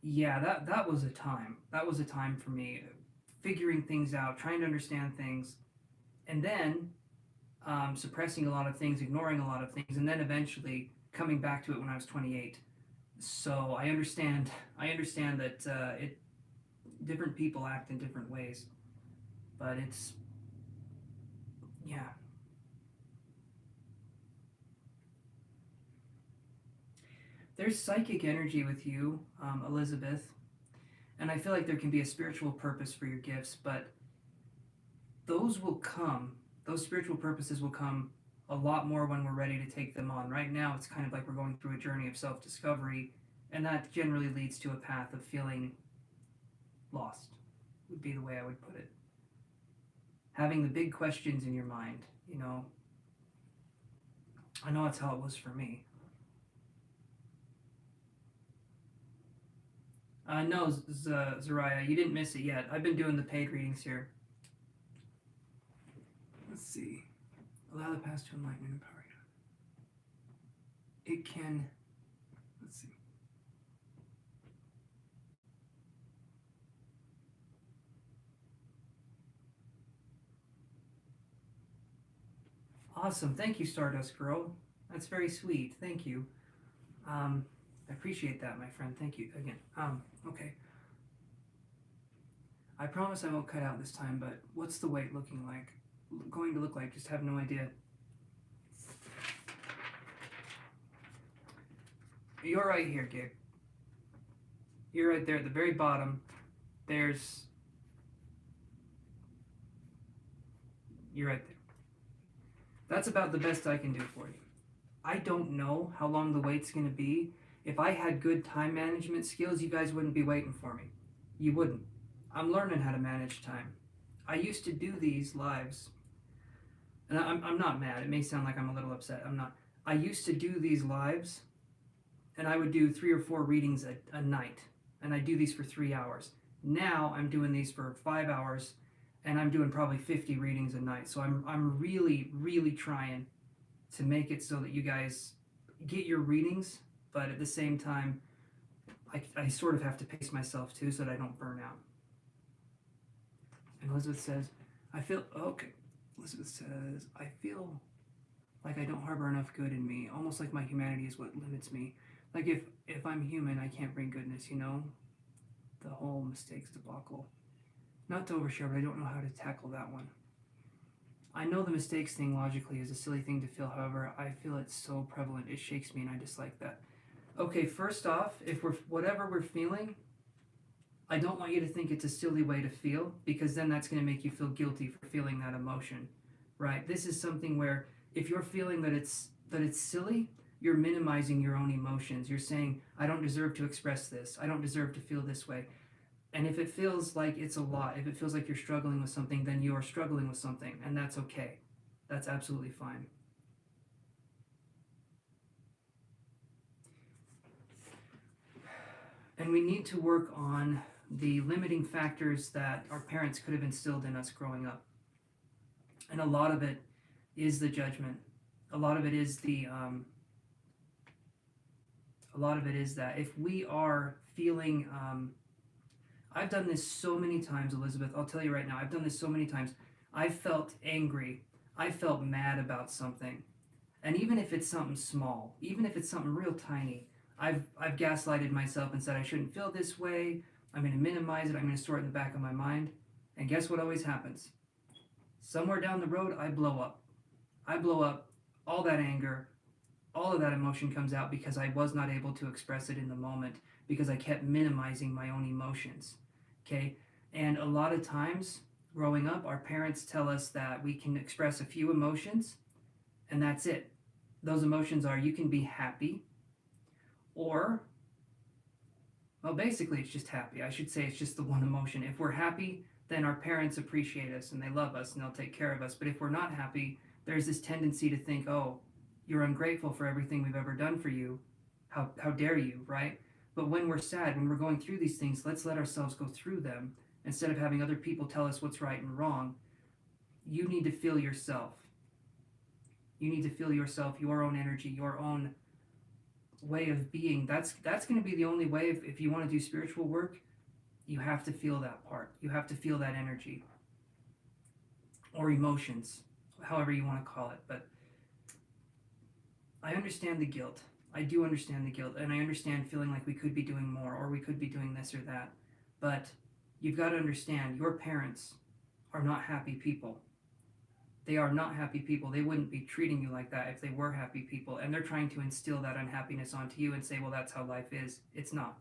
Speaker 1: yeah, that was a time. That was a time for me, figuring things out, trying to understand things, and then suppressing a lot of things, ignoring a lot of things, and then eventually coming back to it when I was 28. So I understand. I understand that different people act in different ways, but yeah. There's psychic energy with you, Elizabeth, and I feel like there can be a spiritual purpose for your gifts, but those will come. Those spiritual purposes will come a lot more when we're ready to take them on. Right now, it's kind of like we're going through a journey of self-discovery, and that generally leads to a path of feeling lost, would be the way I would put it. Having the big questions in your mind, you know. I know that's how it was for me. No, Zariah, you didn't miss it yet. I've been doing the paid readings here. Let's see. Allow the past to enlighten and empower you. It can. Let's see. Awesome. Thank you, Stardust Girl. That's very sweet. Thank you. I appreciate that, my friend. Thank you again. Okay. I promise I won't cut out this time, but what's the weight looking like? Going to look like? Just have no idea. You're right here, Gabe. You're right there at the very bottom. You're right there. That's about the best I can do for you. I don't know how long the wait's going to be. If I had good time management skills, you guys wouldn't be waiting for me. You wouldn't. I'm learning how to manage time. I used to do these lives, and I'm not mad. It may sound like I'm a little upset. I'm not. I used to do these lives, and I would do 3 or 4 readings a night, and I do these for 3 hours. Now I'm doing these for 5 hours, and I'm doing probably 50 readings a night. So I'm really trying to make it so that you guys get your readings, but at the same time, I sort of have to pace myself too so that I don't burn out. And Elizabeth says, I feel, okay. Elizabeth says, I feel like I don't harbor enough good in me, almost like my humanity is what limits me. Like if I'm human, I can't bring goodness, you know? The whole mistakes debacle. Not to overshare, but I don't know how to tackle that one. I know the mistakes thing logically is a silly thing to feel, however, I feel it's so prevalent, it shakes me and I dislike that. Okay, first off, if whatever we're feeling, I don't want you to think it's a silly way to feel, because then that's going to make you feel guilty for feeling that emotion, right? This is something where if you're feeling that it's silly, you're minimizing your own emotions. You're saying, I don't deserve to express this. I don't deserve to feel this way. And if it feels like it's a lot, if it feels like you're struggling with something, then you are struggling with something, and that's okay. That's absolutely fine. And we need to work on the limiting factors that our parents could have instilled in us growing up. And a lot of it is the judgment. A lot of it is that if we are feeling, I've done this so many times, Elizabeth. I'll tell you right now, I've done this so many times. I felt angry. I felt mad about something. And even if it's something small, even if it's something real tiny, I've gaslighted myself and said I shouldn't feel this way. I'm going to minimize it. I'm going to store it in the back of my mind. And guess what always happens? Somewhere down the road, I blow up. I blow up. All that anger, all of that emotion comes out because I was not able to express it in the moment because I kept minimizing my own emotions. Okay? And a lot of times, growing up, our parents tell us that we can express a few emotions and that's it. Those emotions are you can be happy, or, well, basically it's just happy. I should say it's just the one emotion. If we're happy, then our parents appreciate us and they love us and they'll take care of us. But if we're not happy, there's this tendency to think, oh, you're ungrateful for everything we've ever done for you. How dare you, right? But when we're sad, when we're going through these things, let's let ourselves go through them instead of having other people tell us what's right and wrong. You need to feel yourself. You need to feel yourself, your own energy, your own way of being. That's going to be the only way. If you want to do spiritual work, you have to feel that part. You have to feel that energy or emotions, however you want to call it. But I understand the guilt. I do understand the guilt, and I understand feeling like we could be doing more or we could be doing this or that. But you've got to understand, your parents are not happy people. They are not happy people. They wouldn't be treating you like that if they were happy people. And they're trying to instill that unhappiness onto you and say, well, that's how life is. It's not.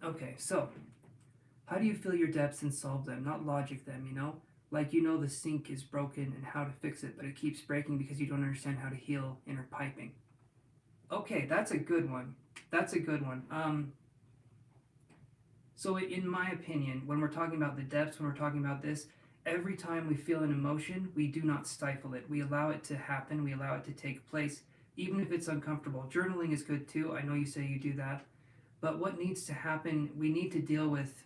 Speaker 1: Okay, so how do you feel your depths and solve them? Not logic them, you know? Like you know the sink is broken and how to fix it, but it keeps breaking because you don't understand how to heal inner piping. Okay, that's a good one. That's a good one. So in my opinion, when we're talking about the depths, when we're talking about this, every time we feel an emotion, we do not stifle it. We allow it to happen. We allow it to take place, even if it's uncomfortable. Journaling is good too. I know you say you do that. But what needs to happen, we need to deal with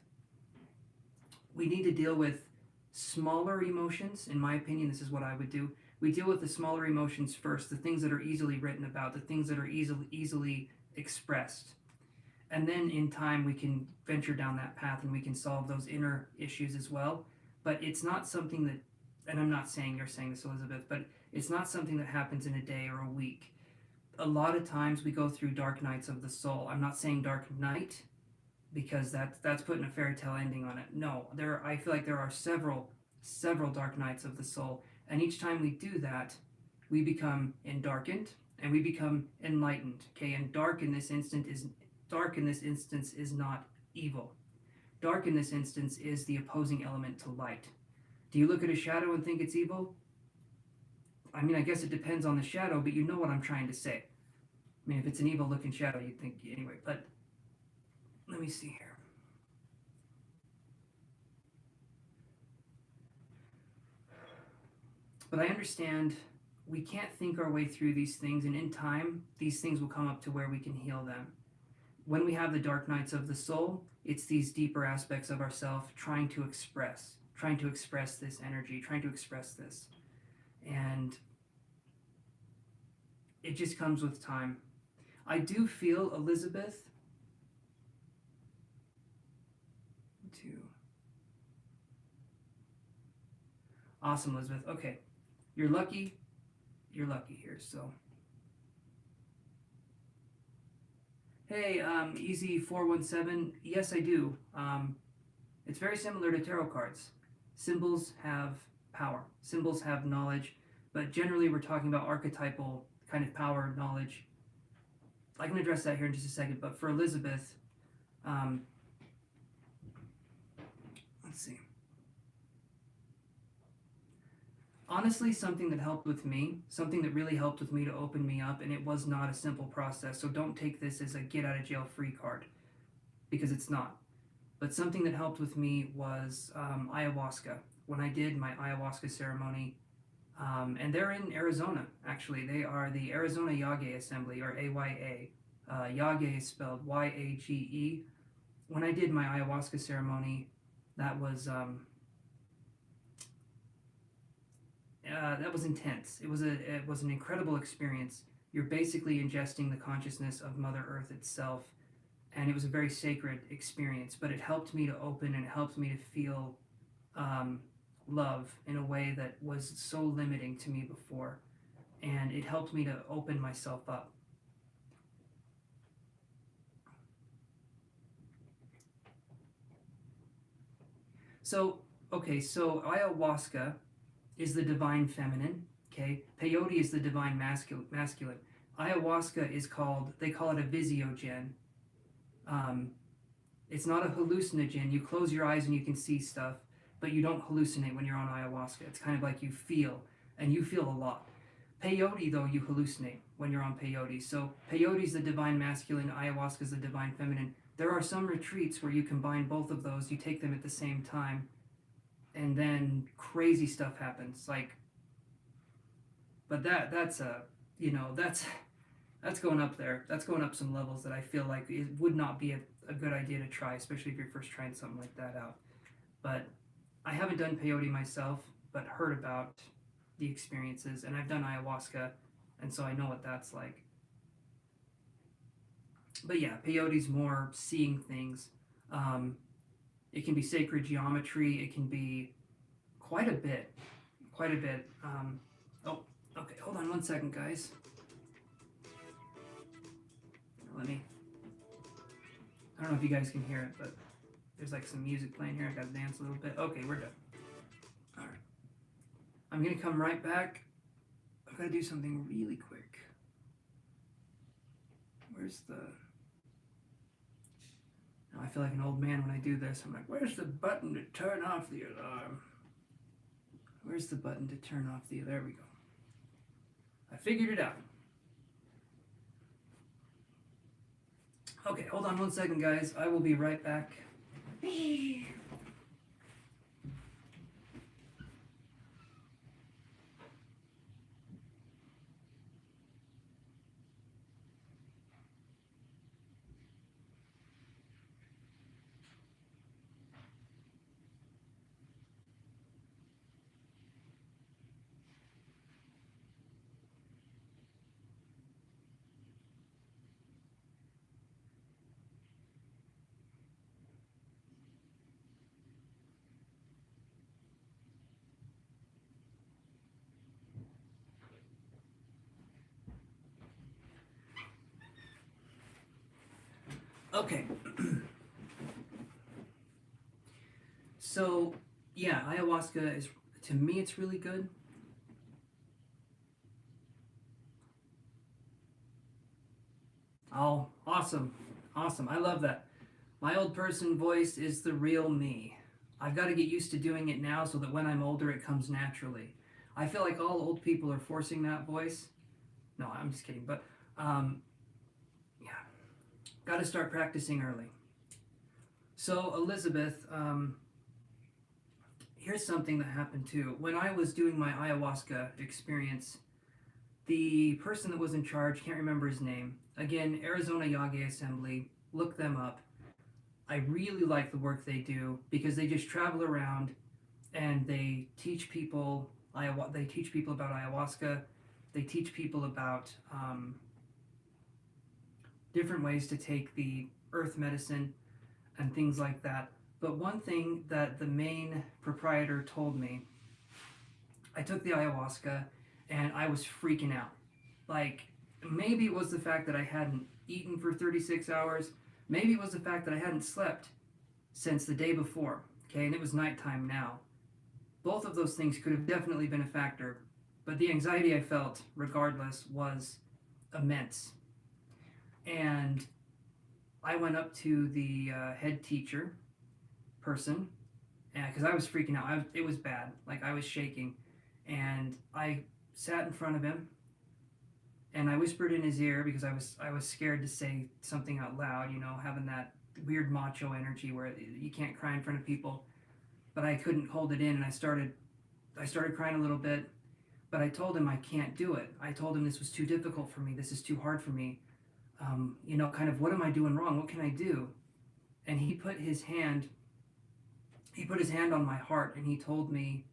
Speaker 1: smaller emotions. In my opinion, this is what I would do. We deal with the smaller emotions first, the things that are easily written about, the things that are easily expressed. And then in time, we can venture down that path and we can solve those inner issues as well. But it's not something that, and I'm not saying you're saying this, Elizabeth, but it's not something that happens in a day or a week. A lot of times we go through dark nights of the soul. I'm not saying dark night because that's putting a fairy tale ending on it. No, I feel like there are several dark nights of the soul, and each time we do that, we become endarkened and we become enlightened. Okay, and dark in this instance is not evil. Dark in this instance is the opposing element to light. Do you look at a shadow and think it's evil? I mean, I guess it depends on the shadow, but you know what I'm trying to say. I mean, if it's an evil looking shadow, you'd think anyway, but let me see here. But I understand we can't think our way through these things, and in time, these things will come up to where we can heal them. When we have the dark nights of the soul, it's these deeper aspects of ourself trying to express this energy, trying to express this. And it just comes with time. I do feel, Elizabeth, awesome, Elizabeth. Okay, you're lucky here. So hey, easy 417. Yes, I do. It's very similar to tarot cards. Symbols have power, symbols have knowledge, but generally we're talking about archetypal kind of power, knowledge. I can address that here in just a second, but for Elizabeth, let's see. Honestly, something that really helped with me to open me up, and it was not a simple process, so don't take this as a get out of jail free card, because it's not. But something that helped with me was ayahuasca. When I did my ayahuasca ceremony, and they're in Arizona, actually. They are the Arizona Yage Assembly, or AYA. Yage is spelled Y-A-G-E. When I did my ayahuasca ceremony, that was intense. It was an incredible experience. You're basically ingesting the consciousness of Mother Earth itself, and it was a very sacred experience. But it helped me to open, and it helped me to feel love in a way that was so limiting to me before, and it helped me to open myself up. So ayahuasca is the divine feminine, okay? Peyote is the divine masculine. Ayahuasca is they call it a visiogen. It's not a hallucinogen. You close your eyes and you can see stuff, but you don't hallucinate when you're on ayahuasca. It's kind of like you feel, and you feel a lot. Peyote, though, you hallucinate when you're on peyote. So peyote is the divine masculine, ayahuasca is the divine feminine. There are some retreats where you combine both of those, you take them at the same time, and then crazy stuff happens. But that's going up there. That's going up some levels that I feel like it would not be a good idea to try, especially if you're first trying something like that out. But I haven't done peyote myself, but heard about the experiences, and I've done ayahuasca, and so I know what that's like. But yeah, peyote's more seeing things. It can be sacred geometry. It can be quite a bit. Oh, okay, hold on one second, guys. I don't know if you guys can hear it, but there's like some music playing here. I gotta dance a little bit. Okay, we're done. All right. I'm gonna come right back. I've gotta do something really quick. Where's the... Now I feel like an old man when I do this. I'm like, where's the button to turn off the alarm? Where's the button to turn off the... There we go. I figured it out. Okay, hold on one second, guys. I will be right back. Okay. So, yeah, ayahuasca is, to me, it's really good. Oh, awesome. Awesome. I love that. My old person voice is the real me. I've got to get used to doing it now so that when I'm older it comes naturally. I feel like all old people are forcing that voice. No, I'm just kidding. But yeah, got to start practicing early. So Elizabeth, here's something that happened too. When I was doing my ayahuasca experience, the person that was in charge, can't remember his name. Again, Arizona Yage Assembly. Look them up. I really like the work they do because they just travel around and they teach people they teach people about ayahuasca. They teach people about different ways to take the earth medicine and things like that. But one thing that the main proprietor told me, I took the ayahuasca and I was freaking out. Like, maybe it was the fact that I hadn't eaten for 36 hours. Maybe it was the fact that I hadn't slept since the day before. Okay, and it was nighttime now. Both of those things could have definitely been a factor, but the anxiety I felt, regardless, was immense. And I went up to the head teacher person, because I was freaking out. It was bad. Like, I was shaking. And I sat in front of him, and I whispered in his ear because I was scared to say something out loud, having that weird macho energy where you can't cry in front of people. But I couldn't hold it in, and I started crying a little bit. But I told him I can't do it. I told him this was too difficult for me. This is too hard for me. Kind of, what am I doing wrong? What can I do? And he put his hand on my heart, and he told me,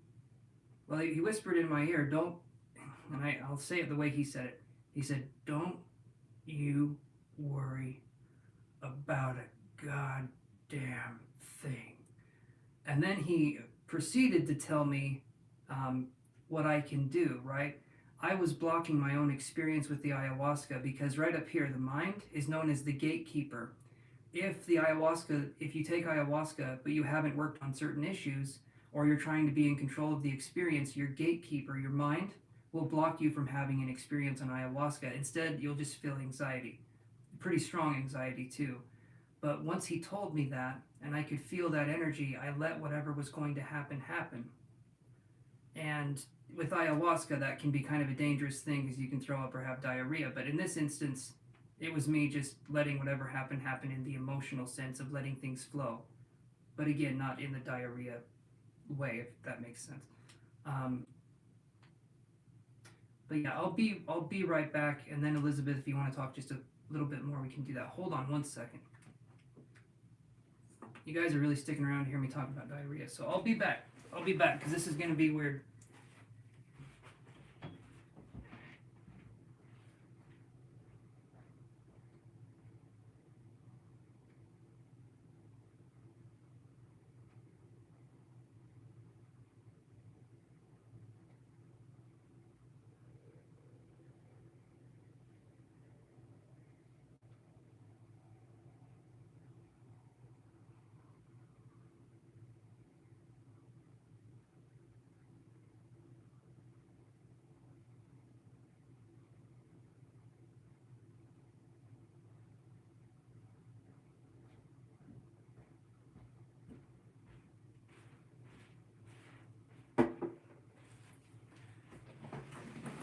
Speaker 1: well, he whispered in my ear, don't, and I'll say it the way he said it. He said, don't you worry about a goddamn thing. And then he proceeded to tell me what I can do, right? I was blocking my own experience with the ayahuasca because right up here, the mind is known as the gatekeeper. If you take ayahuasca, but you haven't worked on certain issues, or you're trying to be in control of the experience, your gatekeeper, your mind, will block you from having an experience on ayahuasca. Instead, you'll just feel anxiety. Pretty strong anxiety too. But once he told me that, and I could feel that energy, I let whatever was going to happen. And with ayahuasca, that can be kind of a dangerous thing because you can throw up or have diarrhea. But in this instance, it was me just letting whatever happen in the emotional sense of letting things flow. But again, not in the diarrhea way, if that makes sense. But yeah, I'll be right back. And then Elizabeth, if you want to talk just a little bit more, we can do that. Hold on one second. You guys are really sticking around to hear me talk about diarrhea, so I'll be back because this is going to be weird.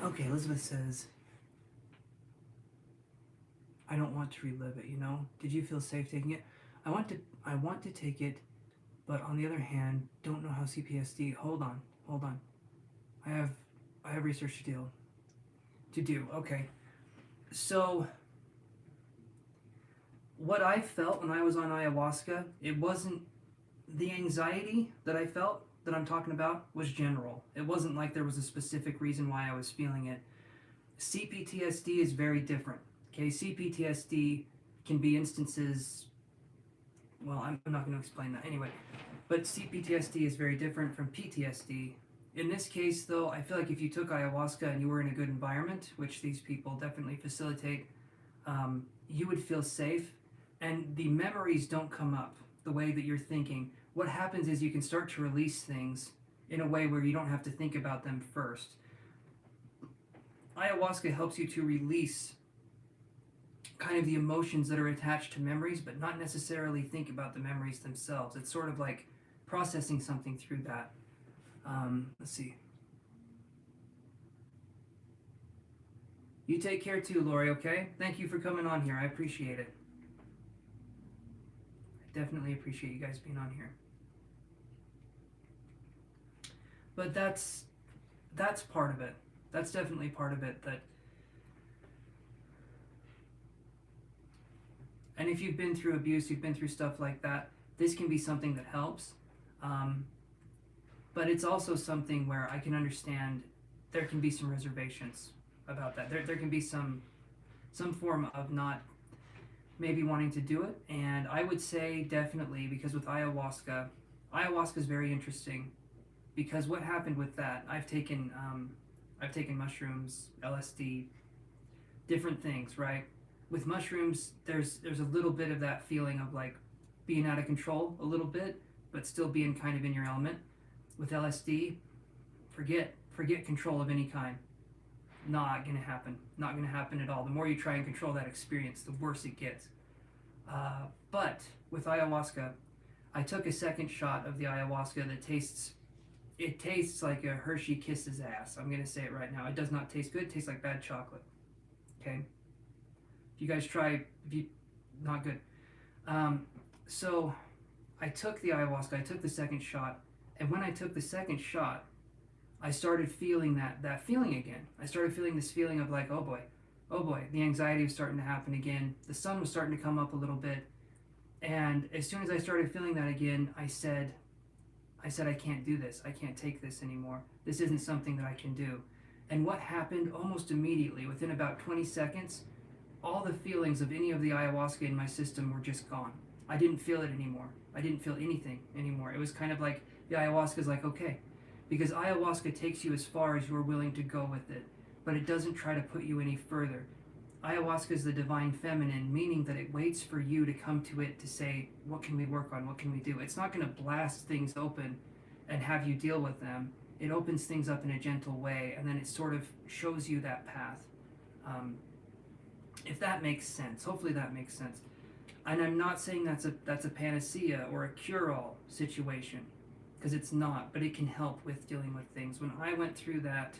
Speaker 1: Okay, Elizabeth says, I don't want to relive it, Did you feel safe taking it? I want to take it, but on the other hand, don't know how CPSD. Hold on. I have research to do. Okay. So what I felt when I was on ayahuasca, it wasn't the anxiety that I felt that I'm talking about was general. It wasn't like there was a specific reason why I was feeling it. CPTSD is very different. Okay, CPTSD can be instances, well, I'm not going to explain that anyway, but CPTSD is very different from PTSD. In this case, though, I feel like if you took ayahuasca and you were in a good environment, which these people definitely facilitate, you would feel safe, and the memories don't come up the way that you're thinking. What happens is you can start to release things in a way where you don't have to think about them first. Ayahuasca helps you to release kind of the emotions that are attached to memories, but not necessarily think about the memories themselves. It's sort of like processing something through that. Let's see. You take care too, Lori, okay? Thank you for coming on here. I appreciate it. I definitely appreciate you guys being on here. But that's part of it. That's definitely part of it. And if you've been through abuse, you've been through stuff like that, this can be something that helps. But it's also something where I can understand there can be some reservations about that. There can be some form of not maybe wanting to do it. And I would say definitely, because with ayahuasca is very interesting, because what happened with that, I've taken mushrooms, LSD, different things, right? With mushrooms, there's a little bit of that feeling of like being out of control a little bit, but still being kind of in your element. With LSD, forget control of any kind. Not gonna happen. Not gonna happen at all. The more you try and control that experience, the worse it gets. But with ayahuasca, I took a second shot of the ayahuasca that tastes like a Hershey Kisses ass. I'm gonna say it right now. It does not taste good. It tastes like bad chocolate. Okay. If you guys try, not good. So I took the ayahuasca. I took the second shot, and when I took the second shot, I started feeling that feeling again. I started feeling this feeling of like, oh boy, the anxiety was starting to happen again. The sun was starting to come up a little bit, and as soon as I started feeling that again, I said, I can't do this. I can't take this anymore. This isn't something that I can do. And what happened almost immediately, within about 20 seconds, all the feelings of any of the ayahuasca in my system were just gone. I didn't feel it anymore. I didn't feel anything anymore. It was kind of like the ayahuasca is like, okay, because ayahuasca takes you as far as you're willing to go with it, but it doesn't try to put you any further. Ayahuasca is the divine feminine, meaning that it waits for you to come to it to say, what can we work on? What can we do? It's not going to blast things open and have you deal with them. It opens things up in a gentle way, and then it sort of shows you that path. If that makes sense. Hopefully that makes sense. And I'm not saying that's a panacea or a cure-all situation, because it's not, but it can help with dealing with things. When I went through that,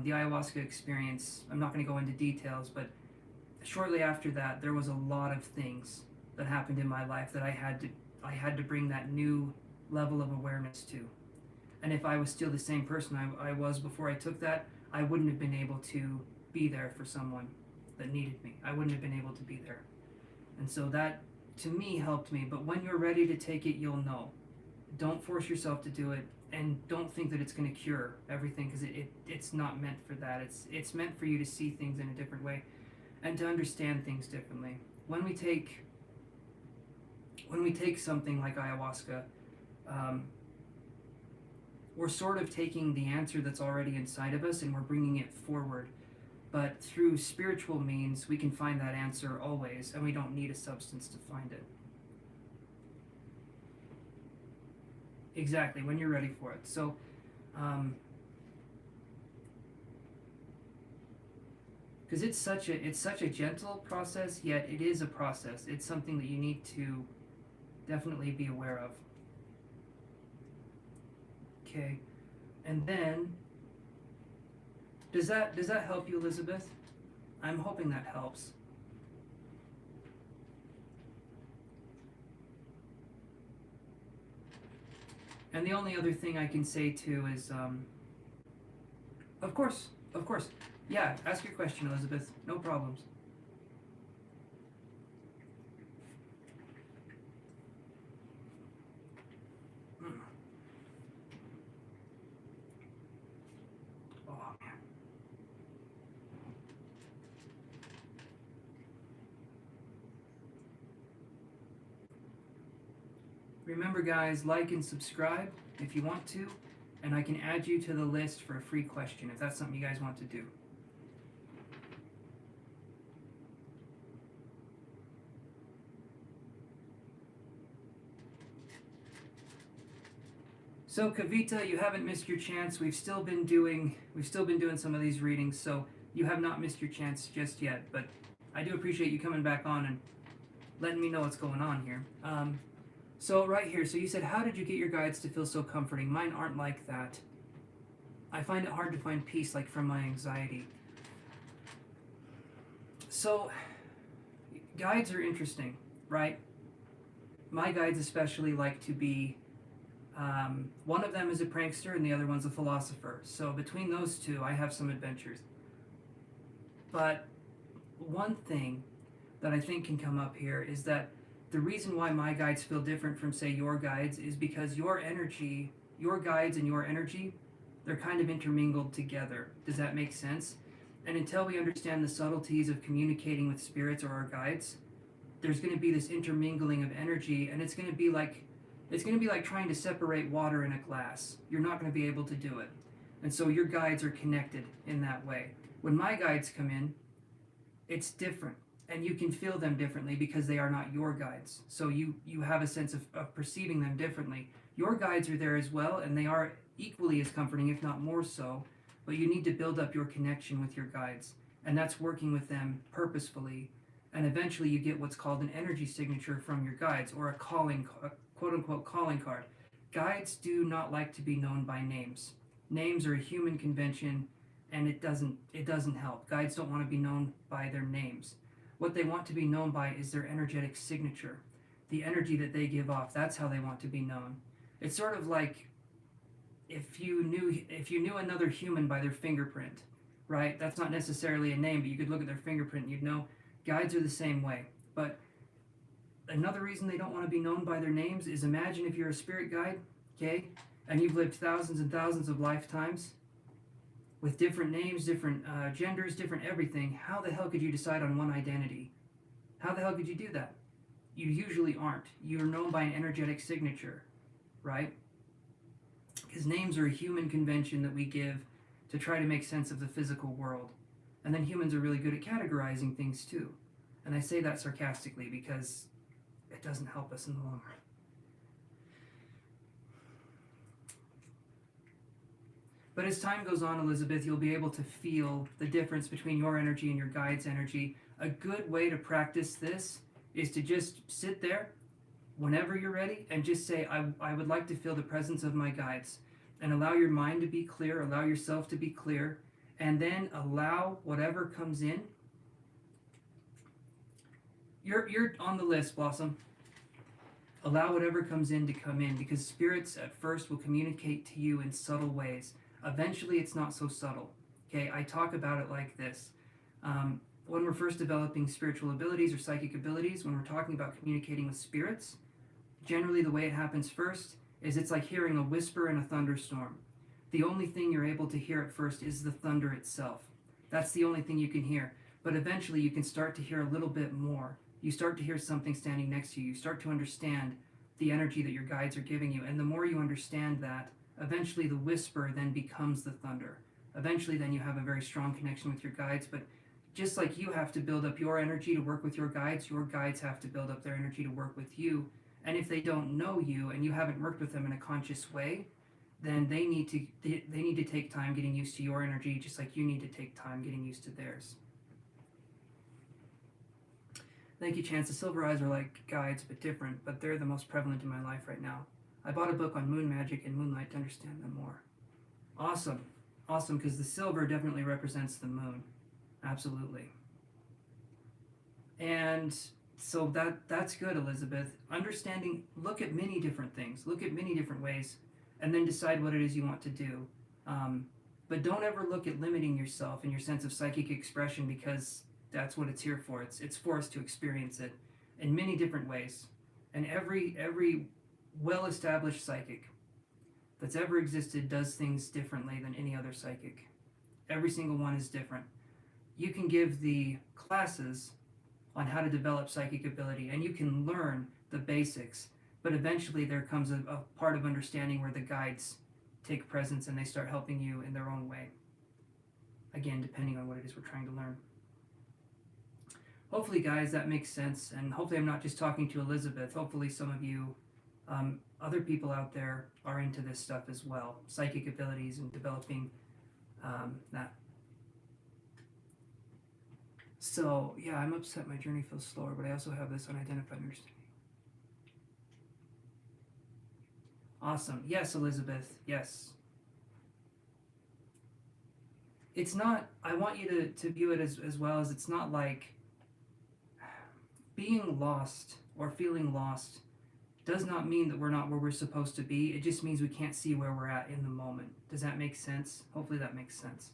Speaker 1: the ayahuasca experience, I'm not going to go into details, but shortly after that, there was a lot of things that happened in my life that I had to bring that new level of awareness to. And if I was still the same person I was before I took that, I wouldn't have been able to be there for someone that needed me. I wouldn't have been able to be there. And so that, to me, helped me. But when you're ready to take it, you'll know. Don't force yourself to do it, and don't think that it's going to cure everything, because it's not meant for that. It's meant for you to see things in a different way and to understand things differently. When we take something like ayahuasca, we're sort of taking the answer that's already inside of us and we're bringing it forward. But through spiritual means, we can find that answer always, and we don't need a substance to find it. Exactly, when you're ready for it. So, because it's such a gentle process, yet it is a process. It's something that you need to definitely be aware of. Okay, and then does that help you, Elizabeth? I'm hoping that helps. And the only other thing I can say too is, of course, yeah, ask your question, Elizabeth, no problems. Oh, man. Remember, guys, like and subscribe if you want to, and I can add you to the list for a free question if that's something you guys want to do. So Kavita, you haven't missed your chance. We've still been doing some of these readings, so you have not missed your chance just yet. But I do appreciate you coming back on and letting me know what's going on here. So right here, so you said, how did you get your guides to feel so comforting? Mine aren't like that. I find it hard to find peace, like from my anxiety. So, guides are interesting, right? My guides especially like to be, one of them is a prankster and the other one's a philosopher. So between those two, I have some adventures. But one thing that I think can come up here is that the reason why my guides feel different from, say, your guides is because your energy, your guides and your energy, they're kind of intermingled together. Does that make sense? And until we understand the subtleties of communicating with spirits or our guides, there's going to be this intermingling of energy, and it's going to be like trying to separate water in a glass. You're not going to be able to do it. And so your guides are connected in that way. When my guides come in, it's different, and you can feel them differently because they are not your guides. So you have a sense of perceiving them differently. Your guides are there as well, and they are equally as comforting, if not more so, but you need to build up your connection with your guides, and that's working with them purposefully, and eventually you get what's called an energy signature from your guides, or a quote-unquote calling card. Guides do not like to be known by names. Names are a human convention, and it doesn't help. Guides don't want to be known by their names. What they want to be known by is their energetic signature, the energy that they give off. That's how they want to be known. It's sort of like if you knew another human by their fingerprint, right? That's not necessarily a name, but you could look at their fingerprint and you'd know. Guides are the same way. But another reason they don't want to be known by their names is, imagine if you're a spirit guide, okay, and you've lived thousands and thousands of lifetimes with different names, different genders, different everything. How the hell could you decide on one identity? How the hell could you do that? You usually aren't. You're known by an energetic signature, right? Because names are a human convention that we give to try to make sense of the physical world. And then humans are really good at categorizing things too. And I say that sarcastically because it doesn't help us in the long run. But as time goes on, Elizabeth, you'll be able to feel the difference between your energy and your guide's energy. A good way to practice this is to just sit there whenever you're ready and just say, I would like to feel the presence of my guides. And allow your mind to be clear, allow yourself to be clear, and then allow whatever comes in. You're on the list, Blossom. Allow whatever comes in to come in, because spirits at first will communicate to you in subtle ways. Eventually, it's not so subtle. Okay, I talk about it like this. When we're first developing spiritual abilities or psychic abilities, when we're talking about communicating with spirits, generally the way it happens first is it's like hearing a whisper in a thunderstorm. The only thing you're able to hear at first is the thunder itself. That's the only thing you can hear. But eventually you can start to hear a little bit more. You start to hear something standing next to you. You start to understand the energy that your guides are giving you. And the more you understand that, eventually the whisper then becomes the thunder. Eventually then you have a very strong connection with your guides. But just like you have to build up your energy to work with your guides have to build up their energy to work with you. And if they don't know you and you haven't worked with them in a conscious way, then they need to take time getting used to your energy, just like you need to take time getting used to theirs. Thank you, Chance. The Silver Eyes are like guides, but different, but they're the most prevalent in my life right now. I bought a book on moon magic and moonlight to understand them more. Awesome. Awesome, because the silver definitely represents the moon. Absolutely. And so that's good, Elizabeth. Understanding, look at many different things. Look at many different ways, and then decide what it is you want to do. But don't ever look at limiting yourself and your sense of psychic expression, because that's what it's here for. It's for us to experience it in many different ways. And every well-established psychic that's ever existed does things differently than any other psychic. Every single one is different. You can give the classes on how to develop psychic ability, and you can learn the basics, but eventually there comes a part of understanding where the guides take presence and they start helping you in their own way. Again, depending on what it is we're trying to learn. Hopefully, guys, that makes sense, and hopefully I'm not just talking to Elizabeth. Hopefully some of you, other people out there, are into this stuff as well. Psychic abilities and developing that. So, yeah, I'm upset my journey feels slower, but I also have this unidentified understanding. Awesome. Yes, Elizabeth. Yes. It's not, I want you to view it as well as it's not like being lost or feeling lost does not mean that we're not where we're supposed to be. It just means we can't see where we're at in the moment. Does that make sense? Hopefully that makes sense.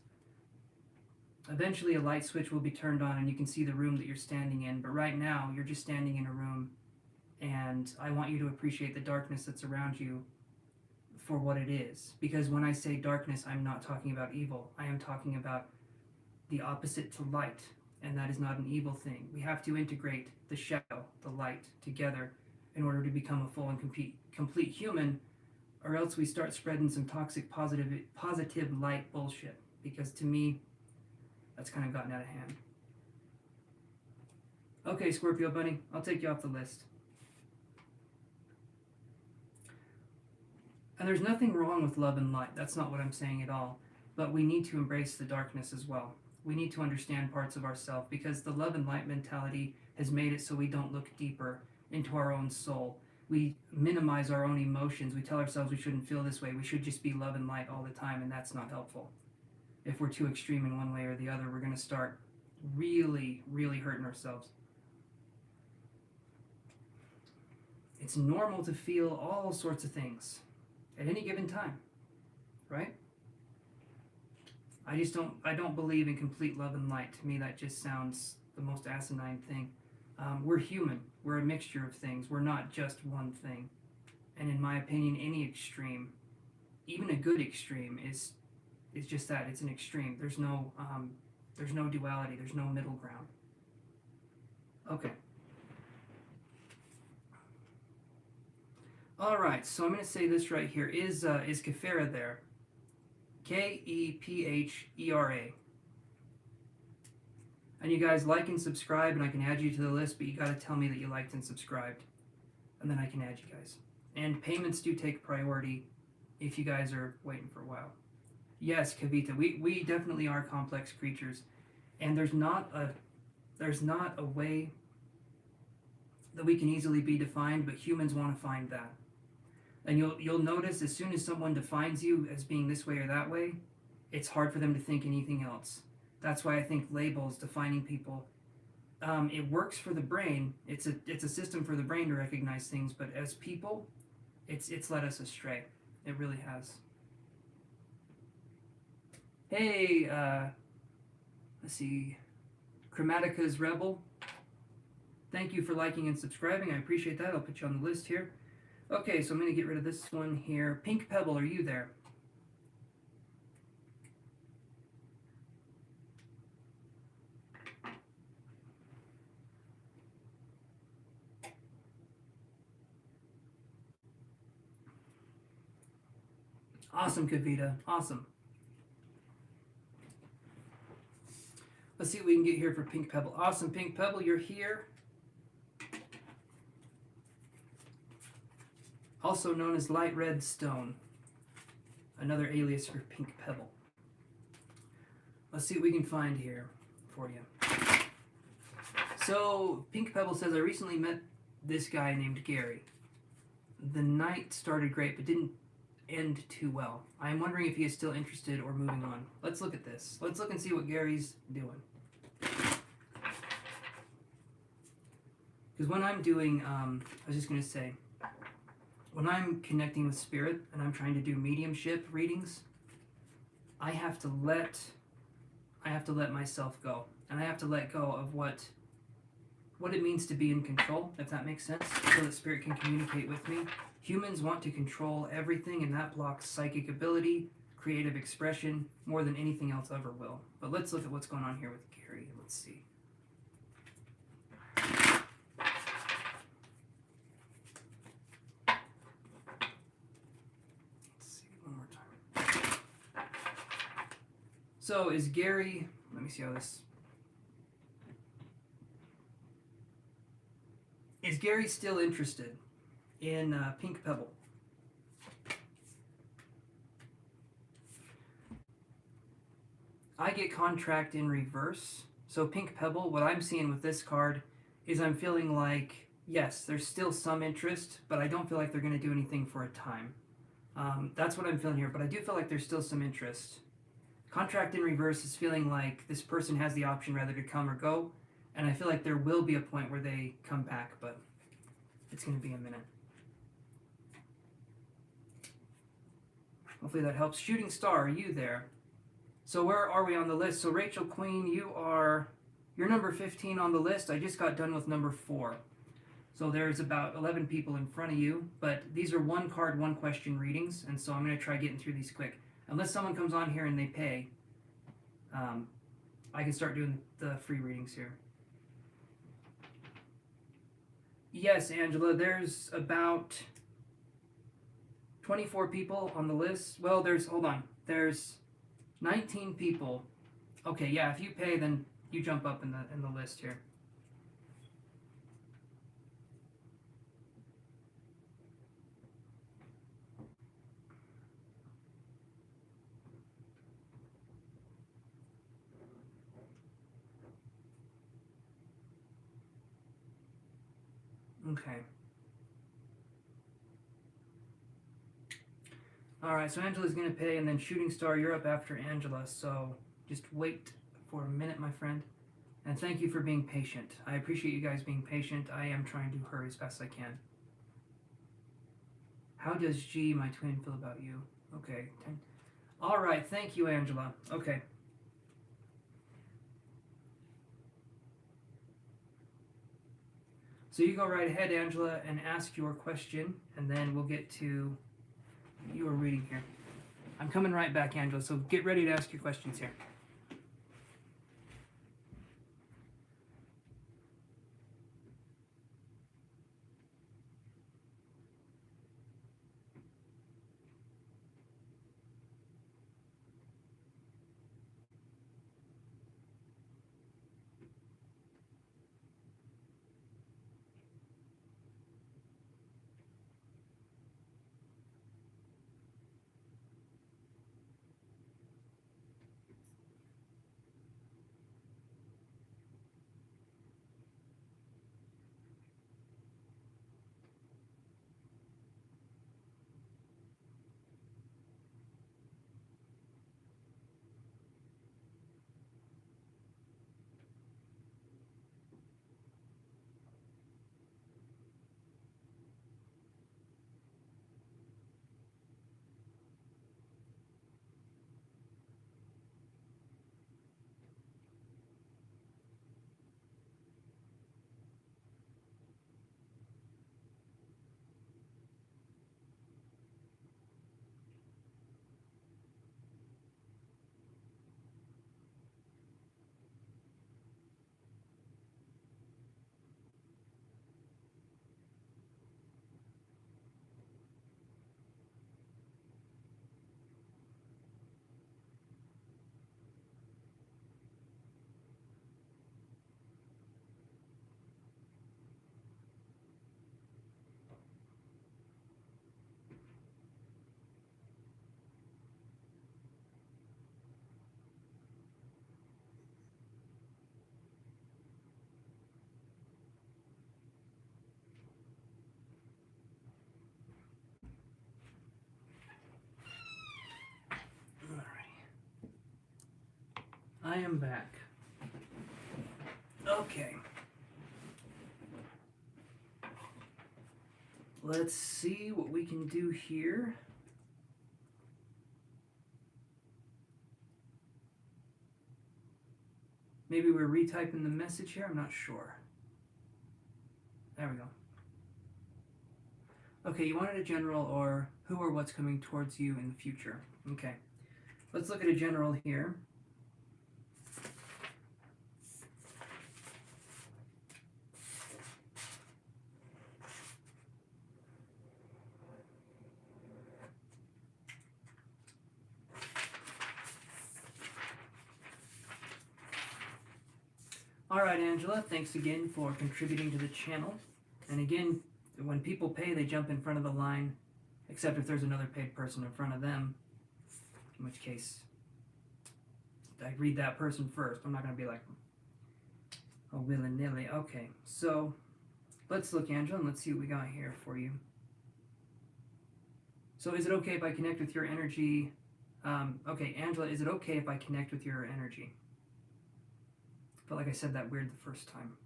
Speaker 1: Eventually a light switch will be turned on and you can see the room that you're standing in, but right now you're just standing in a room, and I want you to appreciate the darkness that's around you for what it is. Because when I say darkness, I'm not talking about evil. I am talking about the opposite to light, and that is not an evil thing. We have to integrate the shadow, the light, together in order to become a full and complete human, or else we start spreading some toxic positive light bullshit. Because to me, that's kind of gotten out of hand. Okay, Scorpio Bunny, I'll take you off the list. And there's nothing wrong with love and light. That's not what I'm saying at all. But we need to embrace the darkness as well. We need to understand parts of ourselves, because the love and light mentality has made it so we don't look deeper into our own soul. We minimize our own emotions. We tell ourselves we shouldn't feel this way. We should just be love and light all the time, and that's not helpful. If we're too extreme in one way or the other, we're going to start really, really hurting ourselves. It's normal to feel all sorts of things at any given time, right? I don't believe in complete love and light. To me, that just sounds the most asinine thing. We're human. We're a mixture of things. We're not just one thing. And in my opinion, any extreme, even a good extreme, is just that. It's an extreme. There's no duality. There's no middle ground. Okay. All right. So I'm going to say this right here. Is Kephera there? Kephera. And you guys like and subscribe, and I can add you to the list, but you got to tell me that you liked and subscribed, and then I can add you guys. And payments do take priority if you guys are waiting for a while. Yes, Kavita, we definitely are complex creatures, and there's not a way that we can easily be defined, but humans want to find that. And you'll notice as soon as someone defines you as being this way or that way, it's hard for them to think anything else. That's why I think labels, defining people, it works for the brain. It's a system for the brain to recognize things, but as people, it's led us astray. It really has. Hey, let's see, Chromatica's Rebel. Thank you for liking and subscribing. I appreciate that. I'll put you on the list here. Okay, so I'm going to get rid of this one here. Pink Pebble, are you there? Awesome, Kavita. Awesome. Let's see what we can get here for Pink Pebble. Awesome, Pink Pebble, you're here. Also known as Light Red Stone. Another alias for Pink Pebble. Let's see what we can find here for you. So, Pink Pebble says, I recently met this guy named Gary. The night started great, but didn't end too well. I am wondering if he is still interested or moving on. Let's look at this. Let's look and see what Gary's doing. Because when I'm doing, I was just going to say, when I'm connecting with spirit and I'm trying to do mediumship readings, I have to let myself go. And I have to let go of what it means to be in control, if that makes sense, so that spirit can communicate with me. Humans want to control everything, and that blocks psychic ability, creative expression, more than anything else ever will. But let's look at what's going on here with Gary. Let's see. Let's see one more time. So is Gary, let me see how this... Is Gary still interested in Pink Pebble? I get contract in reverse. So Pink Pebble, what I'm seeing with this card is I'm feeling like, yes, there's still some interest, but I don't feel like they're going to do anything for a time. That's what I'm feeling here, but I do feel like there's still some interest. Contract in reverse is feeling like this person has the option rather to come or go, And I feel like there will be a point where they come back, but it's going to be a minute. Hopefully that helps. Shooting Star, are you there? So where are we on the list? So Rachel Queen, you're number 15 on the list. I just got done with number 4. So there's about 11 people in front of you, but these are 1 card, 1 question readings, and so I'm going to try getting through these quick. Unless someone comes on here and they pay, I can start doing the free readings here. Yes, Angela, there's about 24 people on the list. Well, there's 19 people. Okay, yeah, if you pay, then you jump up in the list here. Okay. Alright, so Angela's going to pay, and then Shooting Star, you're up after Angela, so just wait for a minute, my friend. And thank you for being patient. I appreciate you guys being patient. I am trying to hurry as fast as I can. How does G, my twin, feel about you? Okay. Alright, thank you, Angela. Okay. So you go right ahead, Angela, and ask your question, and then we'll get to your reading here. I'm coming right back, Angela, so get ready to ask your questions here. I am back. Okay. Let's see what we can do here. Maybe we're retyping the message here, I'm not sure. There we go. Okay, you wanted a general or who or what's coming towards you in the future. Okay. Let's look at a general here. Alright, Angela, thanks again for contributing to the channel. And again, when people pay, they jump in front of the line, except if there's another paid person in front of them, in which case I read that person first. I'm not going to be like, oh, willy-nilly. Okay, so let's look, Angela, and let's see what we got here for you. So is it okay if I connect with your energy? Okay, Angela, is it okay if I connect with your energy? Felt like I said that weird the first time.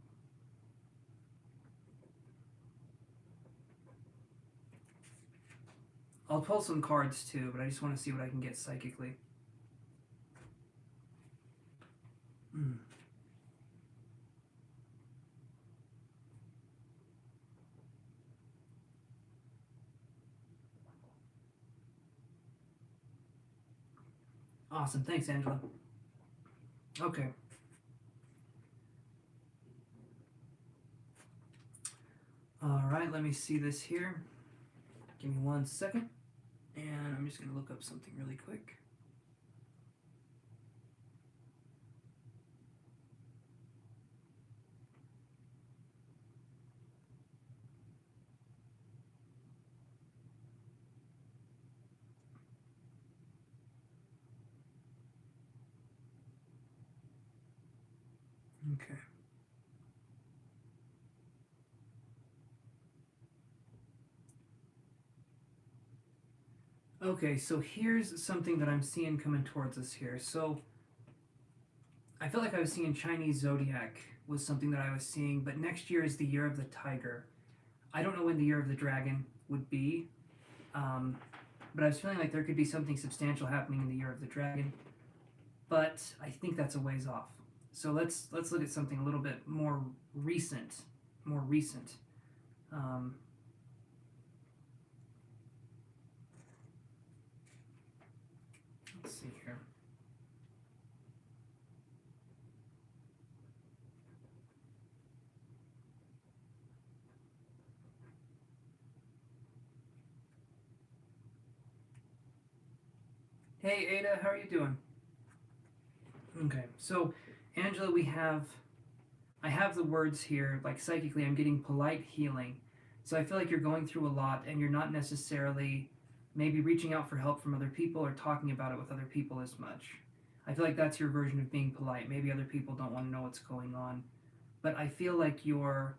Speaker 1: I'll pull some cards too, but I just want to see what I can get psychically. Awesome. Thanks, Angela. Okay. All right, let me see this here. Give me 1 second. And I'm just going to look up something really quick. Okay. Okay, so here's something that I'm seeing coming towards us here. So I feel like I was seeing Chinese zodiac was something that I was seeing, but next year is the year of the tiger. I don't know when the year of the dragon would be, but I was feeling like there could be something substantial happening in the year of the dragon, but I think that's a ways off. So let's look at something a little bit more recent. Let's see here. Hey Ada, how are you doing? Okay, so Angela, I have the words here, like psychically, I'm getting polite healing. So I feel like you're going through a lot and you're not necessarily maybe reaching out for help from other people or talking about it with other people as much. I feel like that's your version of being polite. Maybe other people don't want to know what's going on. But I feel like you're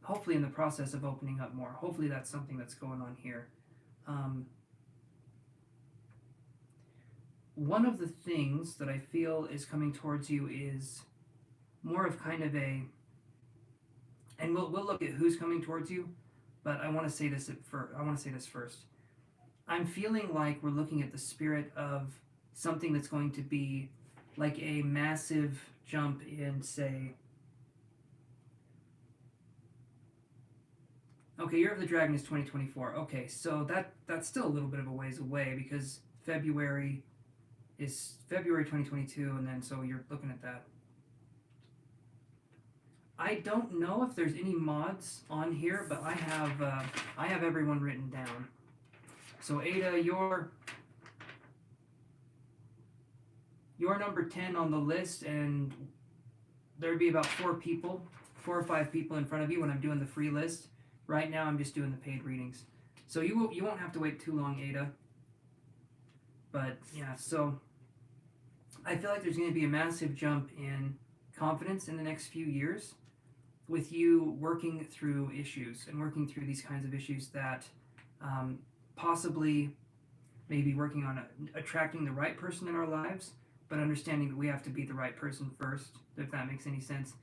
Speaker 1: hopefully in the process of opening up more. Hopefully that's something that's going on here. One of the things that I feel is coming towards you is more of kind of a, and we'll look at who's coming towards you, but I want to say this first. I'm feeling like we're looking at the spirit of something that's going to be like a massive jump in, say, okay, Year of the Dragon is 2024. Okay, so that's still a little bit of a ways away because February is February 2022, and then so you're looking at that. I don't know if there's any mods on here, but I have everyone written down. So Ada, you're number 10 on the list, and there'd be about 4 or 5 people in front of you when I'm doing the free list. Right now, I'm just doing the paid readings, so you won't have to wait too long, Ada. But yeah, so I feel like there's going to be a massive jump in confidence in the next few years with you working through issues and working through these kinds of issues that possibly maybe working on attracting the right person in our lives, but understanding that we have to be the right person first, if that makes any sense.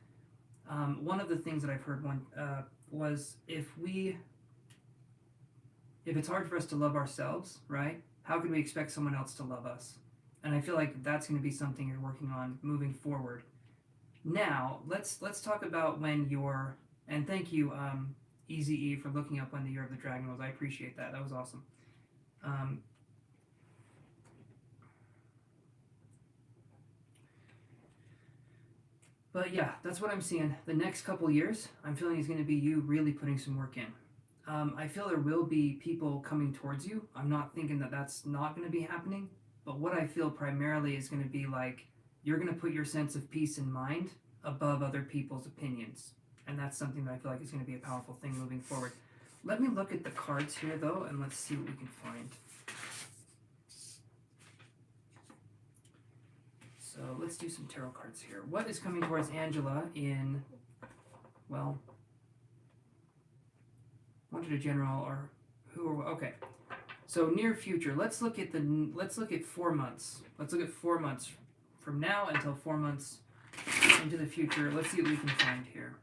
Speaker 1: One of the things that I've heard was if it's hard for us to love ourselves, right? How can we expect someone else to love us? And I feel like that's going to be something you're working on moving forward. Now, let's talk about when you're, and thank you, Easy E, for looking up when the Year of the Dragon was. I appreciate that. That was awesome. But yeah, that's what I'm seeing. The next couple years, I'm feeling is going to be you really putting some work in. I feel there will be people coming towards you. I'm not thinking that that's not going to be happening, but what I feel primarily is going to be like you're going to put your sense of peace and mind above other people's opinions, and that's something that I feel like is going to be a powerful thing moving forward. Let me look at the cards here, though, and let's see what we can find. So let's do some tarot cards here. What is coming towards Angela in, well, wanted a general or who or what? Okay. So near future. Let's look at 4 months. Let's look at 4 months from now until 4 months into the future. Let's see what we can find here.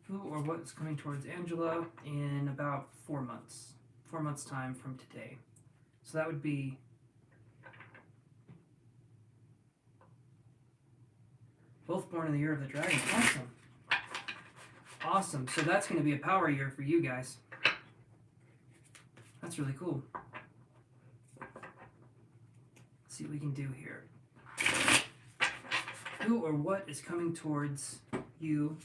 Speaker 1: Who or what's coming towards Angela in about 4 months. 4 months time from today. So that would be both born in the year of the dragon. Awesome. Awesome. So that's going to be a power year for you guys. That's really cool. Let's see what we can do here. Who or what is coming towards you?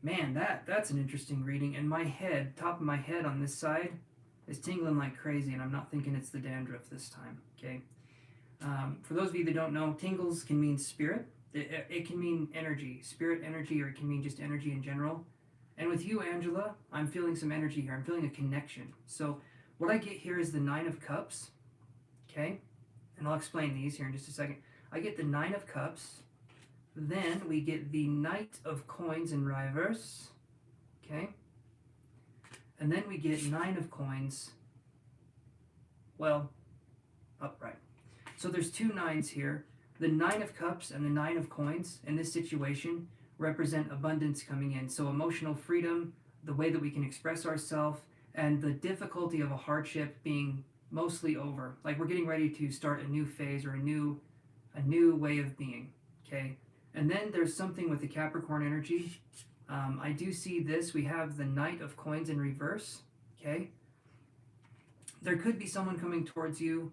Speaker 1: Man, that's an interesting reading. And my head, top of my head on this side, is tingling like crazy, and I'm not thinking it's the dandruff this time, okay? For those of you that don't know, tingles can mean spirit. It can mean energy, spirit energy, or it can mean just energy in general. And with you, Angela, I'm feeling some energy here. I'm feeling a connection. So what I get here is the 9 of Cups, okay? And I'll explain these here in just a second. I get the 9 of Cups. Then we get the Knight of Coins in reverse, okay? And then we get 9 of Coins, well, upright. So there's 2 9s here. The 9 of Cups and the 9 of Coins in this situation represent abundance coming in. So emotional freedom, the way that we can express ourselves, and the difficulty of a hardship being mostly over. Like we're getting ready to start a new phase or a new way of being, okay? And then there's something with the Capricorn energy. I do see this. We have the Knight of Coins in reverse. Okay. There could be someone coming towards you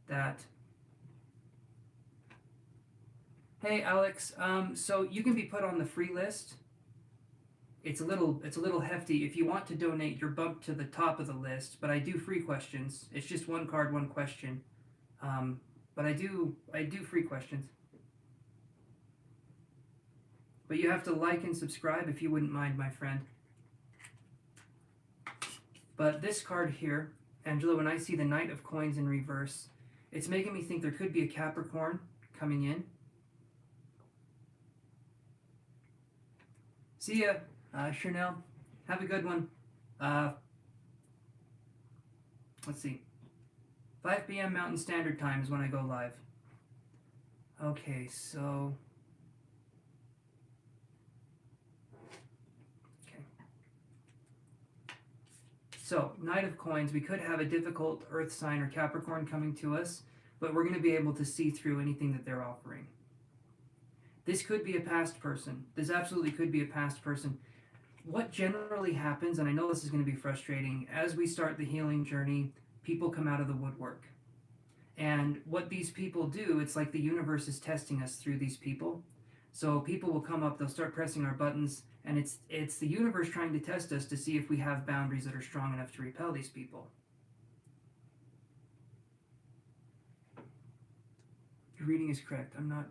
Speaker 1: that... Hey, Alex. So you can be put on the free list. It's a little hefty. If you want to donate, you're bumped to the top of the list. But I do free questions. It's just 1 card, 1 question. But I do free questions. But you have to like and subscribe if you wouldn't mind, my friend. But this card here, Angela, when I see the Knight of Coins in reverse, it's making me think there could be a Capricorn coming in. See ya, Chanel. Have a good one. Let's see. 5 p.m. Mountain Standard Time is when I go live. Okay, so... So, Knight of Coins, we could have a difficult Earth sign or Capricorn coming to us, but we're going to be able to see through anything that they're offering. This could be a past person. This absolutely could be a past person. What generally happens, and I know this is going to be frustrating, as we start the healing journey, people come out of the woodwork. And what these people do, it's like the universe is testing us through these people. So people will come up, they'll start pressing our buttons, and it's the universe trying to test us to see if we have boundaries that are strong enough to repel these people. Your reading is correct. I'm not...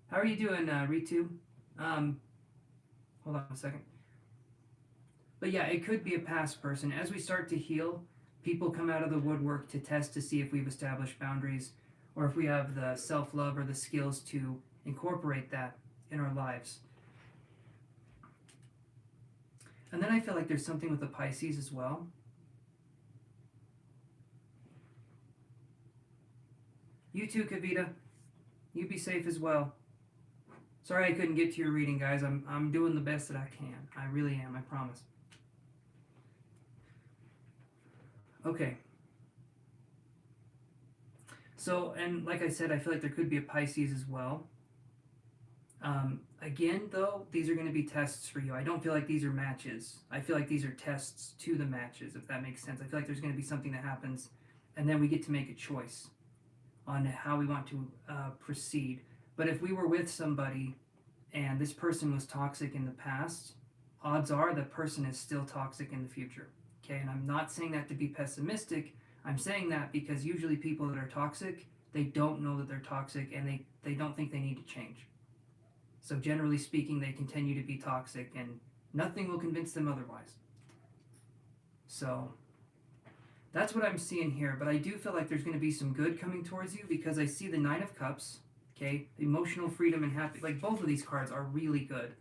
Speaker 1: How are you doing, Ritu? Hold on a second. But yeah, it could be a past person. As we start to heal, people come out of the woodwork to test to see if we've established boundaries or if we have the self-love or the skills to incorporate that in our lives. And then I feel like there's something with the Pisces as well. You too, Kavita. You be safe as well. Sorry I couldn't get to your reading, guys. I'm doing the best that I can. I really am, I promise. Okay. So, and like I said, I feel like there could be a Pisces as well. Again, though, these are going to be tests for you. I don't feel like these are matches. I feel like these are tests to the matches, if that makes sense. I feel like there's going to be something that happens, and then we get to make a choice on how we want to proceed. But if we were with somebody and this person was toxic in the past, odds are the person is still toxic in the future. Okay, and I'm not saying that to be pessimistic. I'm saying that because usually people that are toxic, they don't know that they're toxic, and they don't think they need to change. So generally speaking, they continue to be toxic, and nothing will convince them otherwise. So that's what I'm seeing here, but I do feel like there's going to be some good coming towards you because I see the Nine of Cups, okay? Emotional freedom and happy. Like, both of these cards are really good.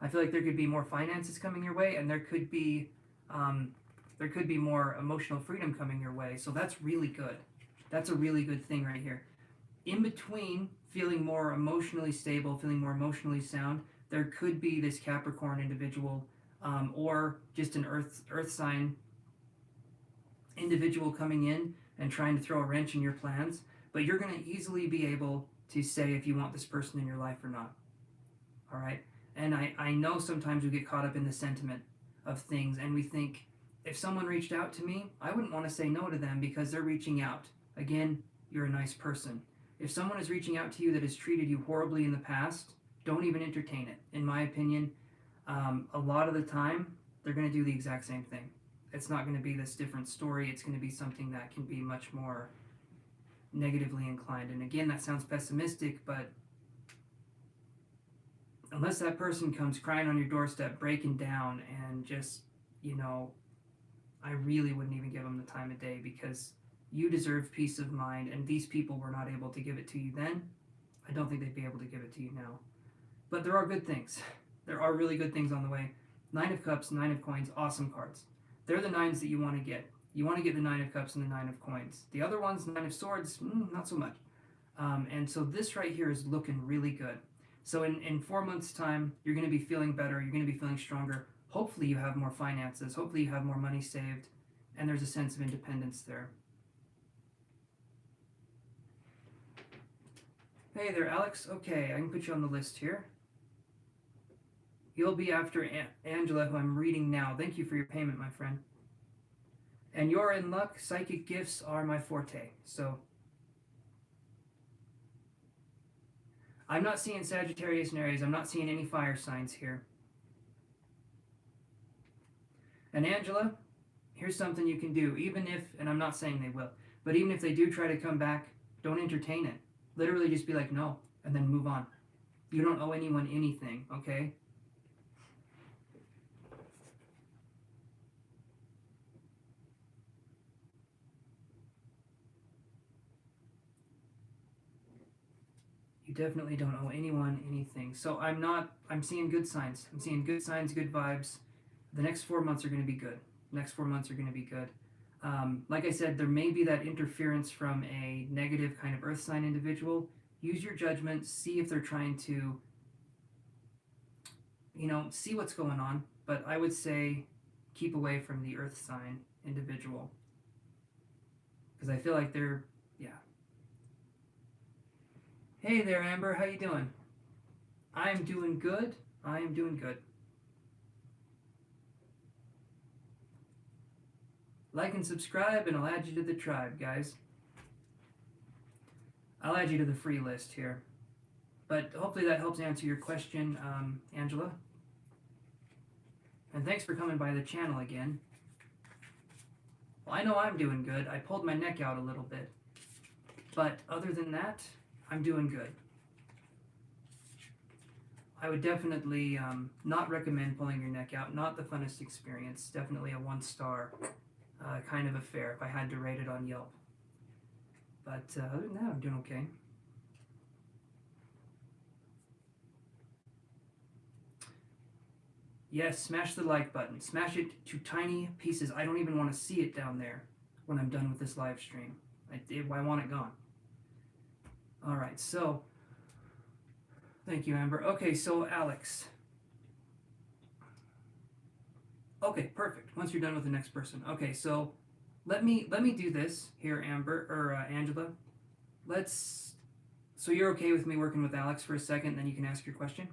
Speaker 1: I feel like there could be more finances coming your way, and there could be more emotional freedom coming your way. So that's really good. That's a really good thing right here. In between feeling more emotionally stable, feeling more emotionally sound, there could be this Capricorn individual or just an earth sign individual coming in and trying to throw a wrench in your plans, but you're going to easily be able to say if you want this person in your life or not. All right? And I know sometimes we get caught up in the sentiment of things, and we think, if someone reached out to me, I wouldn't want to say no to them because they're reaching out. Again, you're a nice person. If someone is reaching out to you that has treated you horribly in the past, don't even entertain it. In my opinion, a lot of the time, they're going to do the exact same thing. It's not going to be this different story. It's going to be something that can be much more negatively inclined. And again, that sounds pessimistic, but unless that person comes crying on your doorstep, breaking down, and just, I really wouldn't even give them the time of day because you deserve peace of mind, and these people were not able to give it to you then. I don't think they'd be able to give it to you now. But there are good things. There are really good things on the way. Nine of Cups, Nine of Coins, awesome cards. They're the nines that you want to get. You want to get the Nine of Cups and the Nine of Coins. The other ones, Nine of Swords, not so much. And so this right here is looking really good. So in 4 months' time, you're going to be feeling better. You're going to be feeling stronger. Hopefully you have more finances. Hopefully you have more money saved. And there's a sense of independence there. Hey there, Alex. Okay, I can put you on the list here. You'll be after Angela, who I'm reading now. Thank you for your payment, my friend. And you're in luck. Psychic gifts are my forte. So I'm not seeing Sagittarius and Aries. I'm not seeing any fire signs here. And Angela, here's something you can do. Even if, and I'm not saying they will, but even if they do try to come back, don't entertain it. Literally just be like, no, and then move on. You don't owe anyone anything, okay? You definitely don't owe anyone anything. So I'm seeing good signs. I'm seeing good signs, good vibes. The next 4 months are going to be good. Next 4 months are going to be good. Like I said, there may be that interference from a negative kind of earth sign individual. Use your judgment. See if they're trying to, see what's going on. But I would say keep away from the earth sign individual. Because I feel like they're, Hey there, Amber. How you doing? I'm doing good. I am doing good. Like and subscribe, and I'll add you to the tribe, guys. I'll add you to the free list here. But hopefully that helps answer your question, Angela. And thanks for coming by the channel again. Well, I know I'm doing good. I pulled my neck out a little bit. But other than that, I'm doing good. I would definitely not recommend pulling your neck out. Not the funnest experience. Definitely a 1-star kind of affair if I had to rate it on Yelp. But other than that, I'm doing okay. Yes, smash the like button. Smash it to tiny pieces. I don't even want to see it down there when I'm done with this live stream. I want it gone. All right, so thank you, Amber. Okay, so Alex. Okay, perfect. Once you're done with the next person. Okay, so let me do this here, Amber or Angela. So you're okay with me working with Alex for a second, then you can ask your question?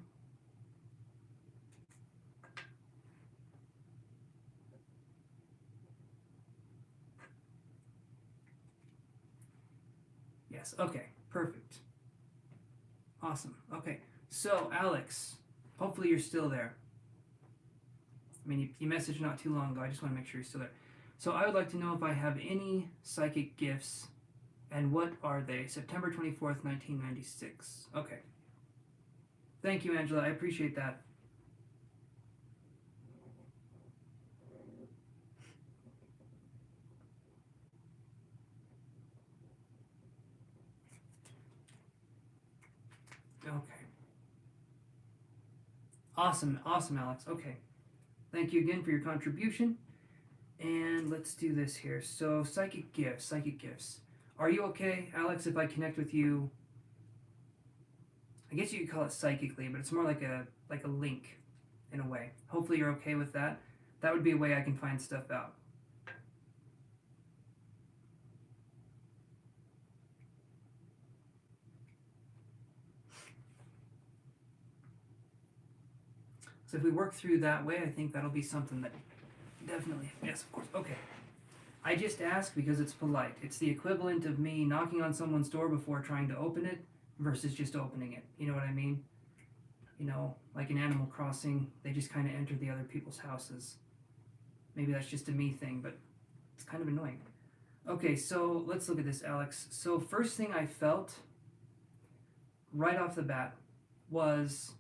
Speaker 1: Yes, okay, perfect. Awesome. Okay, so Alex, hopefully you're still there. I mean, you messaged not too long ago. I just want to make sure you're still there. So I would like to know if I have any psychic gifts, and what are they? September 24th, 1996. Okay. Thank you, Angela. I appreciate that. Okay. Awesome, awesome, Alex. Okay. Thank you again for your contribution. And let's do this here. So, psychic gifts, psychic gifts. Are you okay, Alex, if I connect with you? I guess you could call it psychically, but it's more like a link in a way. Hopefully you're okay with that. That would be a way I can find stuff out. So if we work through that way, I think that'll be something that definitely, yes, of course. Okay. I just ask because it's polite. It's the equivalent of me knocking on someone's door before trying to open it versus just opening it. You know what I mean? You know, like in Animal Crossing, they just kind of enter the other people's houses. Maybe that's just a me thing, but it's kind of annoying. Okay, so let's look at this, Alex. So first thing I felt right off the bat was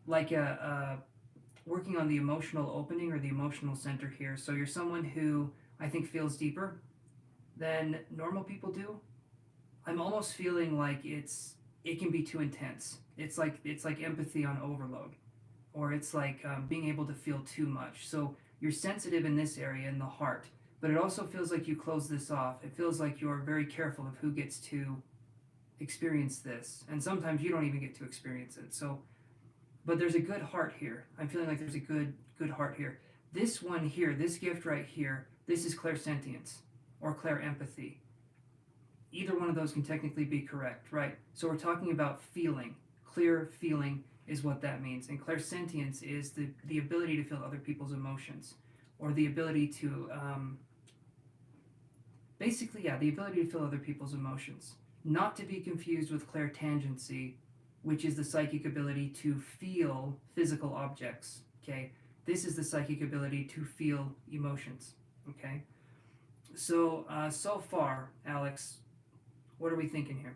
Speaker 1: like a working on the emotional opening or the emotional center here. So you're someone who I think feels deeper than normal people do. I'm almost feeling like it can be too intense. It's like empathy on overload, or it's like being able to feel too much. So you're sensitive in this area in the heart, but it also feels like you close this off. It feels like you're very careful of who gets to experience this, and sometimes you don't even get to experience it. So, but there's a good heart here. I'm feeling like there's a good heart here. This one here, this gift right here, this is clairsentience or clairempathy. Either one of those can technically be correct, right? So we're talking about feeling. Clear feeling is what that means. And clairsentience is the ability to feel other people's emotions, or the ability to, basically, yeah, the ability to feel other people's emotions. Not to be confused with clairtangency, which is the psychic ability to feel physical objects, okay? This is the psychic ability to feel emotions, okay? So, so far, Alex, what are we thinking here?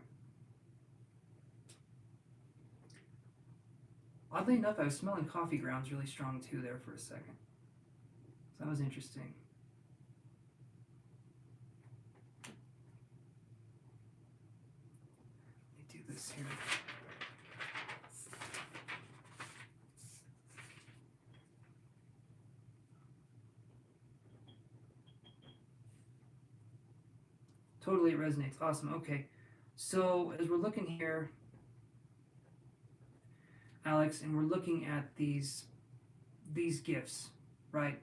Speaker 1: Oddly enough, I was smelling coffee grounds really strong too there for a second. So that was interesting. Let me do this here. Totally, it resonates. Awesome. Okay. So as we're looking here, Alex, and we're looking at these gifts, right?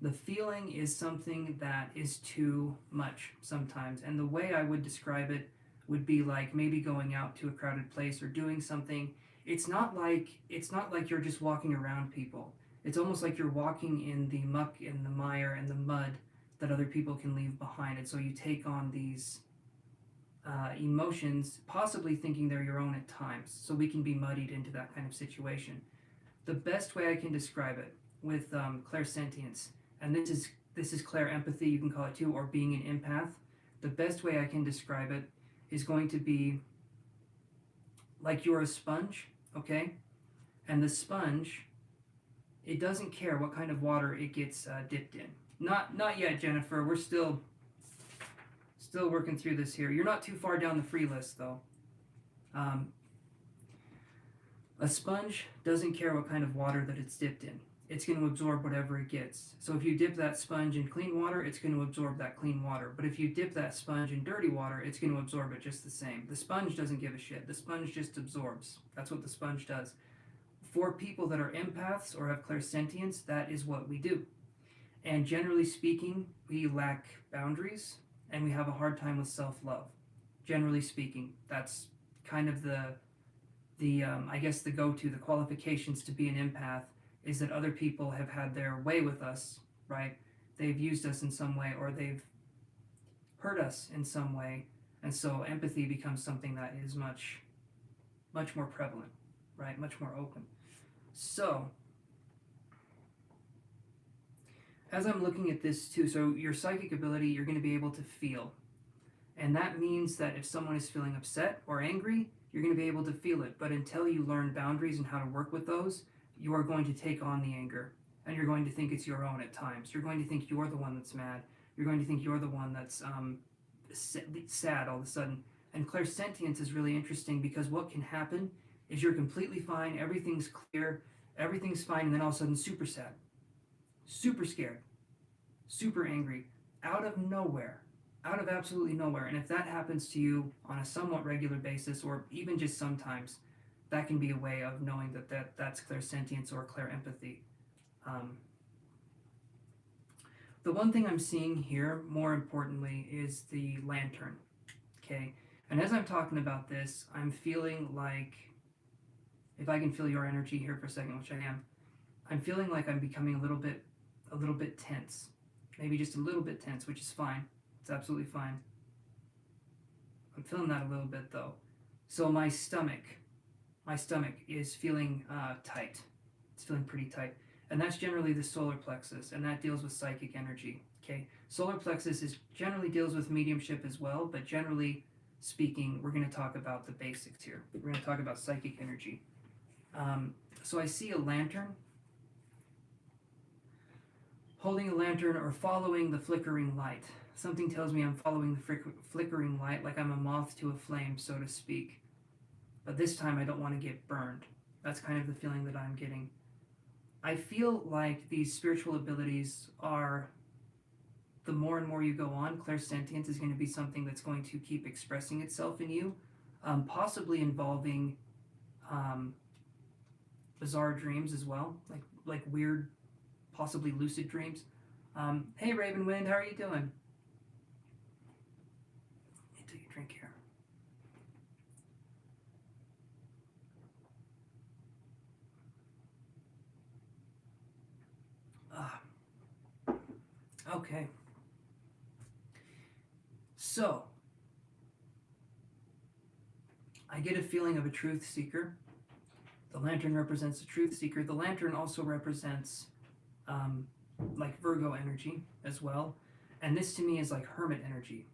Speaker 1: The feeling is something that is too much sometimes. And the way I would describe it would be like maybe going out to a crowded place or doing something. It's not like you're just walking around people. It's almost like you're walking in the muck and the mire and the mud that other people can leave behind. And so you take on these emotions, possibly thinking they're your own at times. So we can be muddied into that kind of situation. The best way I can describe it with clairsentience, and this is clairempathy, you can call it too, or being an empath. The best way I can describe it is going to be like you're a sponge, okay? And the sponge, it doesn't care what kind of water it gets dipped in. Not yet, Jennifer. We're still working through this here. You're not too far down the free list, though. A sponge doesn't care what kind of water that it's dipped in. It's going to absorb whatever it gets. So if you dip that sponge in clean water, it's going to absorb that clean water. But if you dip that sponge in dirty water, it's going to absorb it just the same. The sponge doesn't give a shit. The sponge just absorbs. That's what the sponge does. For people that are empaths or have clairsentience, that is what we do. And generally speaking, we lack boundaries and we have a hard time with self-love. Generally speaking, that's kind of the I guess the go-to, the qualifications to be an empath is that other people have had their way with us, right? They've used us in some way, or they've hurt us in some way, and so empathy becomes something that is much more prevalent, right? Much more open. So as I'm looking at this too, so your psychic ability, you're going to be able to feel. And that means that if someone is feeling upset or angry, you're going to be able to feel it. But until you learn boundaries and how to work with those, you are going to take on the anger. And you're going to think it's your own at times. You're going to think you're the one that's mad. You're going to think you're the one that's sad all of a sudden. And clairsentience is really interesting because what can happen is you're completely fine, everything's clear, everything's fine, and then all of a sudden super sad, super scared, super angry, out of nowhere, out of absolutely nowhere. And if that happens to you on a somewhat regular basis, or even just sometimes, that can be a way of knowing that's clairsentience or clairempathy. The one thing I'm seeing here, more importantly, is the lantern. Okay, and as I'm talking about this, I'm feeling like, if I can feel your energy here for a second, which I am, I'm feeling like I'm becoming a little bit tense, maybe just a little bit tense, which is fine. It's absolutely fine. I'm feeling that a little bit though. So my stomach is feeling tight. It's feeling pretty tight. And that's generally the solar plexus, and that deals with psychic energy. Okay, solar plexus generally deals with mediumship as well, but generally speaking, we're going to talk about the basics here. We're going to talk about psychic energy. So I see a lantern, holding a lantern or following the flickering light. Something tells me I'm following the flickering light, like I'm a moth to a flame, so to speak. But this time I don't want to get burned. That's kind of the feeling that I'm getting. I feel like these spiritual abilities are, the more and more you go on, clairsentience is going to be something that's going to keep expressing itself in you, possibly involving bizarre dreams as well, like weird, possibly lucid dreams. Hey Ravenwind, how are you doing? Let me take a drink here. Okay. So, I get a feeling of a truth seeker. The lantern represents a truth seeker. The lantern also represents like Virgo energy as well. And this to me is like hermit energy.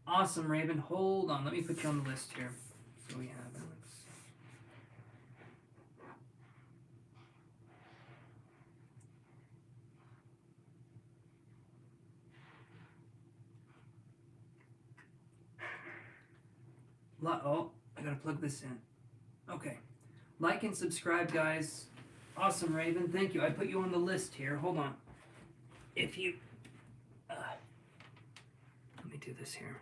Speaker 1: Awesome, Raven. Hold on. Let me put you on the list here. So we have Alex. Oh, I gotta plug this in. Okay. Like and subscribe, guys. Awesome, Raven. Thank you. I put you on the list here. Hold on. If you... let me do this here.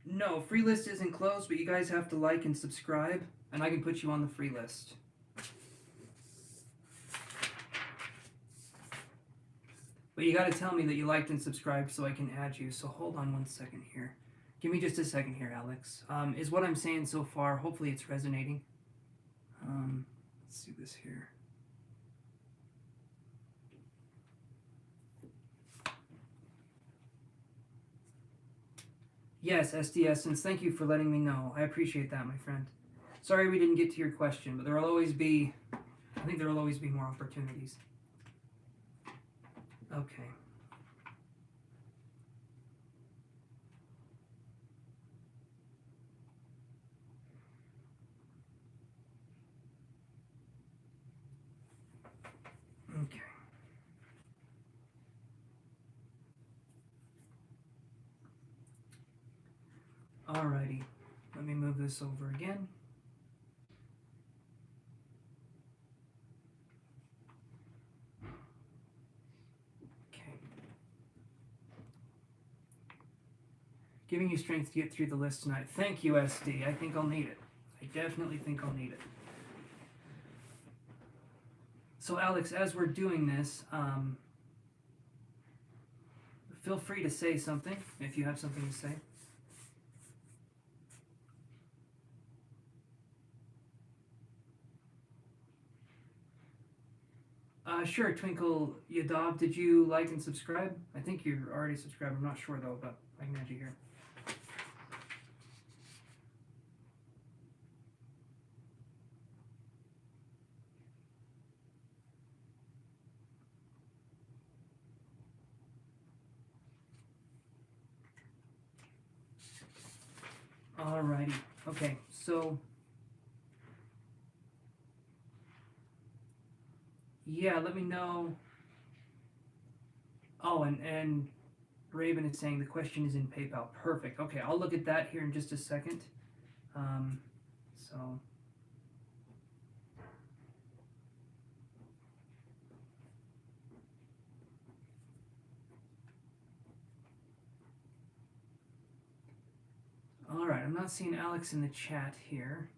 Speaker 1: No, free list isn't closed, but you guys have to like and subscribe, and I can put you on the free list. But you gotta tell me that you liked and subscribed so I can add you, so hold on one second here. Give me just a second here, Alex. Is what I'm saying so far, hopefully it's resonating. Let's do this here. Yes, SD Essence, thank you for letting me know. I appreciate that, my friend. Sorry we didn't get to your question, but there will always be, I think there will always be more opportunities. Okay. Okay. Alrighty. Let me move this over again. Giving you strength to get through the list tonight. Thank you, SD. I think I'll need it. I definitely think I'll need it. So, Alex, as we're doing this, feel free to say something if you have something to say. Sure, Twinkle Yadav, did you like and subscribe? I think you're already subscribed. I'm not sure though, but I can add you here. Alrighty. Okay, so yeah, let me know. Oh, and Raven is saying the question is in PayPal. Perfect. Okay, I'll look at that here in just a second. So all right, I'm not seeing Alex in the chat here.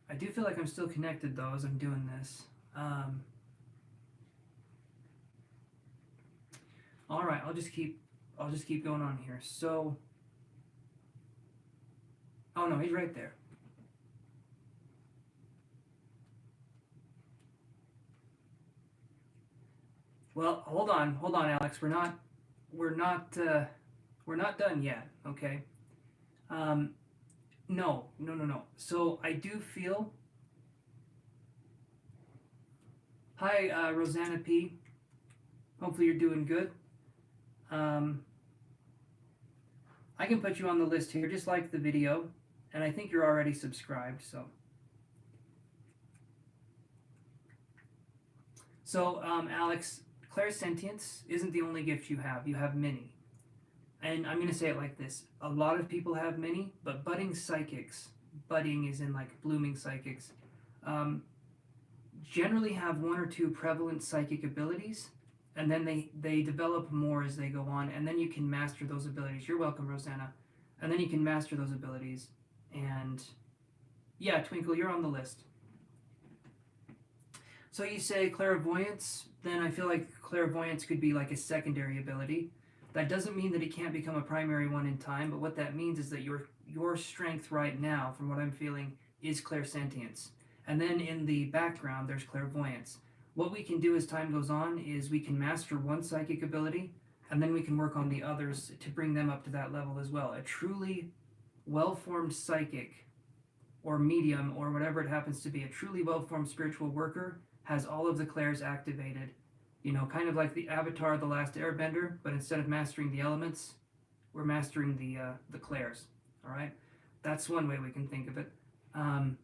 Speaker 1: I do feel like I'm still connected though as I'm doing this. All right, I'll just keep going on here. So, oh no, he's right there. Well, hold on, Alex. We're not done yet. Okay. No. So I do feel. Hi, Rosanna P. Hopefully you're doing good. I can put you on the list here. Just like the video, and I think you're already subscribed. So, Alex, clairsentience isn't the only gift you have. You have many. And I'm going to say it like this. A lot of people have many, but budding psychics, budding is in like blooming psychics, generally have one or two prevalent psychic abilities, and then they develop more as they go on, and then you can master those abilities. You're welcome, Rosanna. And then you can master those abilities. And yeah, Twinkle, you're on the list. So you say clairvoyance, then I feel like clairvoyance could be like a secondary ability. That doesn't mean that it can't become a primary one in time, but what that means is that your strength right now, from what I'm feeling, is clairsentience. And then in the background, there's clairvoyance. What we can do as time goes on is we can master one psychic ability, and then we can work on the others to bring them up to that level as well. A truly well-formed psychic or medium or whatever it happens to be, a truly well-formed spiritual worker has all of the clairs activated. You know, kind of like the Avatar, the Last Airbender, but instead of mastering the elements, we're mastering the clairs. All right, that's one way we can think of it. And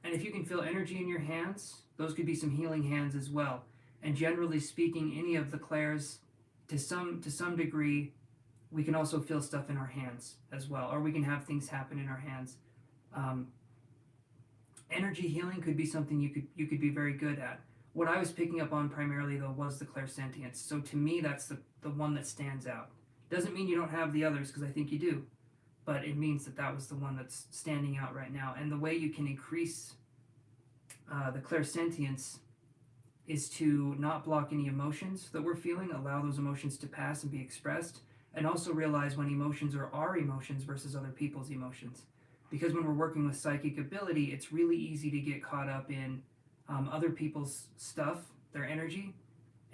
Speaker 1: if you can feel energy in your hands, those could be some healing hands as well. And generally speaking, any of the clairs, to some degree, we can also feel stuff in our hands as well, or we can have things happen in our hands. Energy healing could be something you could be very good at. What I was picking up on primarily, though, was the clairsentience. So to me, that's the one that stands out. Doesn't mean you don't have the others, because I think you do. But it means that was the one that's standing out right now. And the way you can increase the clairsentience is to not block any emotions that we're feeling, allow those emotions to pass and be expressed, and also realize when emotions are our emotions versus other people's emotions. Because when we're working with psychic ability, it's really easy to get caught up in other people's stuff, their energy,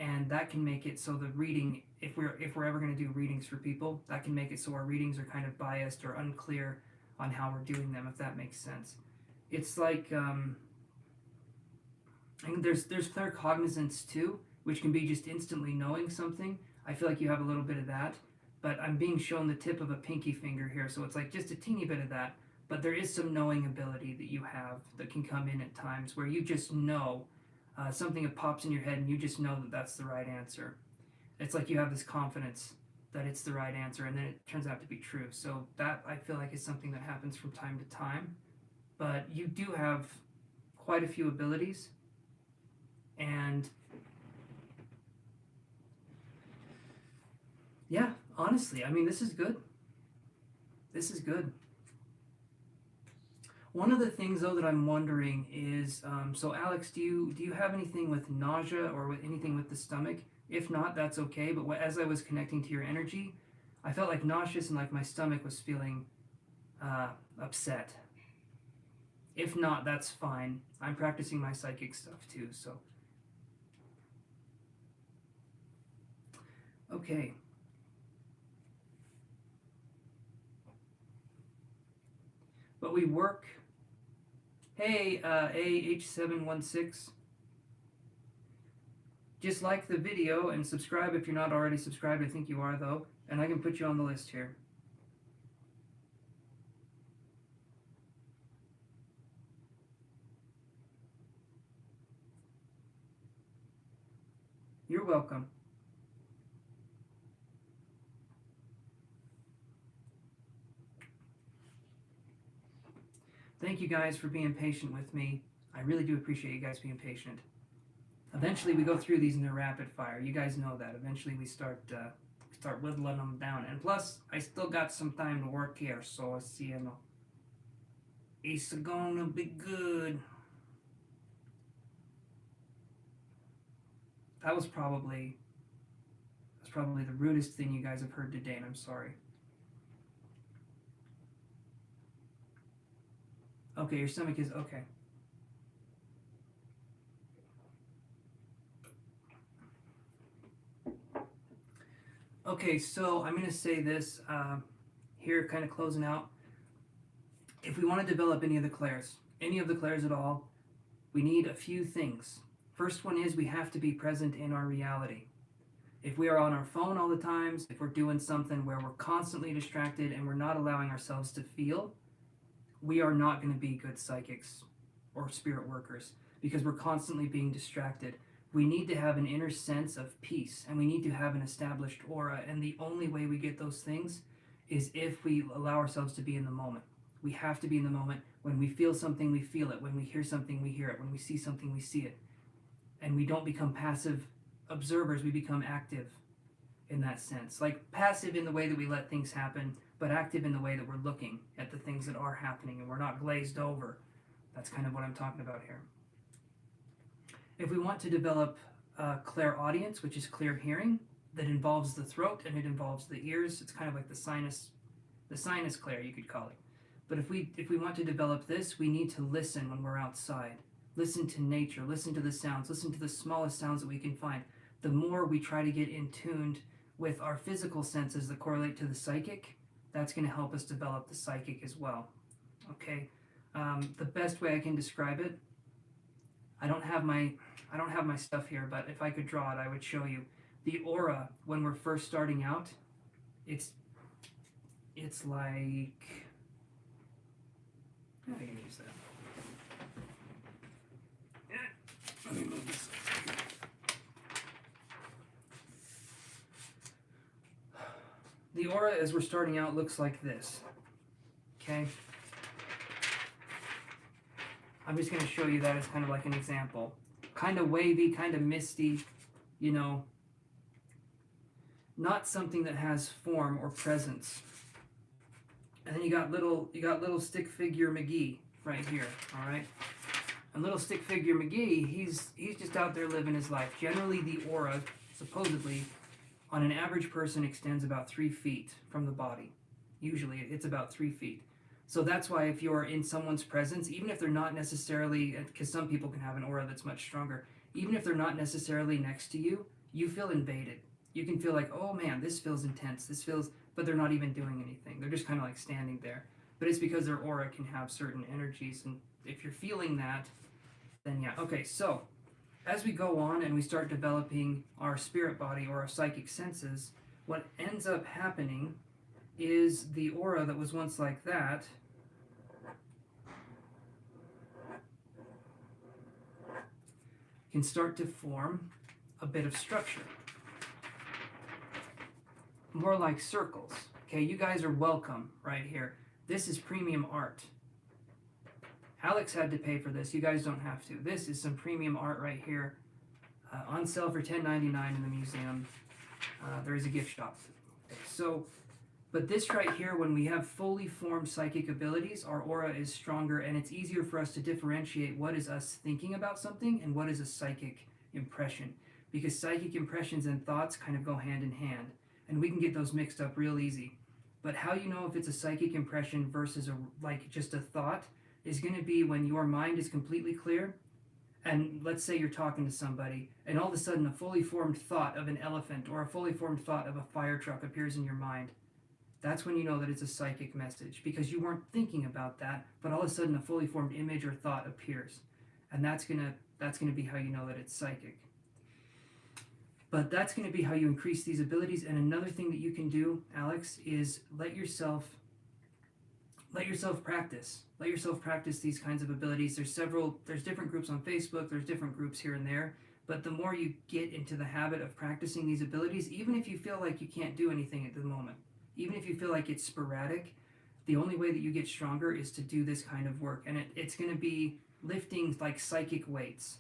Speaker 1: and that can make it so the reading, if we're ever going to do readings for people, that can make it so our readings are kind of biased or unclear on how we're doing them, if that makes sense. It's like and there's claircognizance too, which can be just instantly knowing something. I feel like you have a little bit of that, but I'm being shown the tip of a pinky finger here, so it's like just a teeny bit of that. But there is some knowing ability that you have that can come in at times where you just know something that pops in your head and you just know that that's the right answer. It's like you have this confidence that it's the right answer, and then it turns out to be true. So that, I feel like, is something that happens from time to time. But you do have quite a few abilities, and yeah, honestly, I mean, this is good. This is good. One of the things, though, that I'm wondering is, so Alex, do you have anything with nausea or with anything with the stomach? If not, that's okay. But as I was connecting to your energy, I felt like nauseous and like my stomach was feeling upset. If not, that's fine. I'm practicing my psychic stuff too, so. Okay. But we work. Hey, AH716. Just like the video and subscribe if you're not already subscribed. I think you are, though. And I can put you on the list here. You're welcome. Thank you guys for being patient with me. I really do appreciate you guys being patient. Eventually we go through these in a rapid fire. You guys know that. Eventually we start whittling them down. And plus, I still got some time to work here, so I see, you know, it's gonna be good. That was probably the rudest thing you guys have heard today, and I'm sorry. Okay, your stomach is okay. Okay, so I'm going to say this here, kind of closing out. If we want to develop any of the clairs at all, we need a few things. First one is we have to be present in our reality. If we are on our phone all the times, if we're doing something where we're constantly distracted and we're not allowing ourselves to feel, we are not going to be good psychics or spirit workers because we're constantly being distracted. We need to have an inner sense of peace and we need to have an established aura, and the only way we get those things is if we allow ourselves to be in the moment. We have to be in the moment. When we feel something, we feel it. When we hear something, we hear it. When we see something, we see it. And we don't become passive observers, we become active in that sense. Like passive in the way that we let things happen, but active in the way that we're looking at the things that are happening and we're not glazed over. That's kind of what I'm talking about here. If we want to develop clairaudience, which is clear hearing, that involves the throat and it involves the ears, it's kind of like the sinus clair, you could call it. But if we want to develop this, we need to listen when we're outside. Listen to nature, listen to the sounds, listen to the smallest sounds that we can find. The more we try to get in tuned with our physical senses that correlate to the psychic, that's going to help us develop the psychic as well. Okay, the best way I can describe it, I don't have my stuff here, but if I could draw it, I would show you. The aura when we're first starting out, it's like, I can use that. Let me move this. The aura as we're starting out looks like this. Okay? I'm just going to show you that as kind of like an example. Kind of wavy, kind of misty, you know. Not something that has form or presence. And then you got little stick figure McGee right here, all right? And little stick figure McGee, he's just out there living his life. Generally, the aura, supposedly, on an average person extends about 3 feet from the body. Usually, it's about 3 feet. So that's why if you're in someone's presence, even if they're not necessarily, because some people can have an aura that's much stronger, even if they're not necessarily next to you, you feel invaded. You can feel like, oh man, this feels intense, but they're not even doing anything. They're just kind of like standing there. But it's because their aura can have certain energies, and if you're feeling that, then yeah. Okay, so as we go on and we start developing our spirit body or our psychic senses, what ends up happening is the aura that was once like that can start to form a bit of structure. More like circles. Okay, you guys are welcome right here. This is premium art. Alex had to pay for this. You guys don't have to. This is some premium art right here. On sale for $10.99 in the museum. There is a gift shop. Okay, so, but this right here, when we have fully formed psychic abilities, our aura is stronger and it's easier for us to differentiate what is us thinking about something and what is a psychic impression. Because psychic impressions and thoughts kind of go hand in hand. And we can get those mixed up real easy. But how you know if it's a psychic impression versus like just a thought is going to be when your mind is completely clear. And let's say you're talking to somebody, and all of a sudden a fully formed thought of an elephant or a fully formed thought of a fire truck appears in your mind. That's when you know that it's a psychic message, because you weren't thinking about that, but all of a sudden a fully formed image or thought appears. And that's gonna be how you know that it's psychic. But that's gonna be how you increase these abilities. And another thing that you can do, Alex, is let yourself practice. Let yourself practice these kinds of abilities. There's different groups on Facebook, there's different groups here and there, but the more you get into the habit of practicing these abilities, even if you feel like you can't do anything at the moment, even if you feel like it's sporadic, the only way that you get stronger is to do this kind of work. And it's going to be lifting like psychic weights,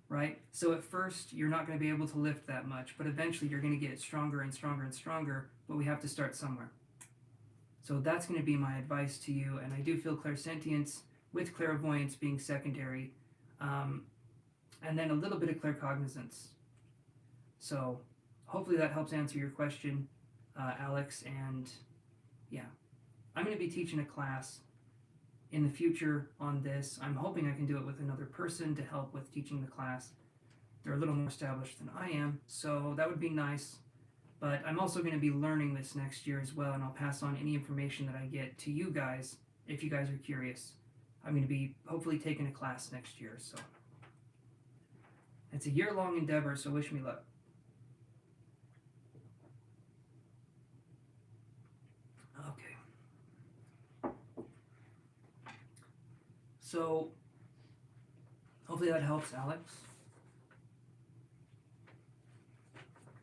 Speaker 1: right? So at first, you're not going to be able to lift that much, but eventually you're going to get stronger and stronger and stronger, but we have to start somewhere. So that's going to be my advice to you, and I do feel clairsentience with clairvoyance being secondary, and then a little bit of claircognizance. So hopefully that helps answer your question, Alex, and yeah. I'm going to be teaching a class in the future on this. I'm hoping I can do it with another person to help with teaching the class. They're a little more established than I am, so that would be nice. But I'm also going to be learning this next year as well, and I'll pass on any information that I get to you guys if you guys are curious. I'm going to be hopefully taking a class next year, so it's a year-long endeavor, so wish me luck. Okay. So hopefully that helps, Alex.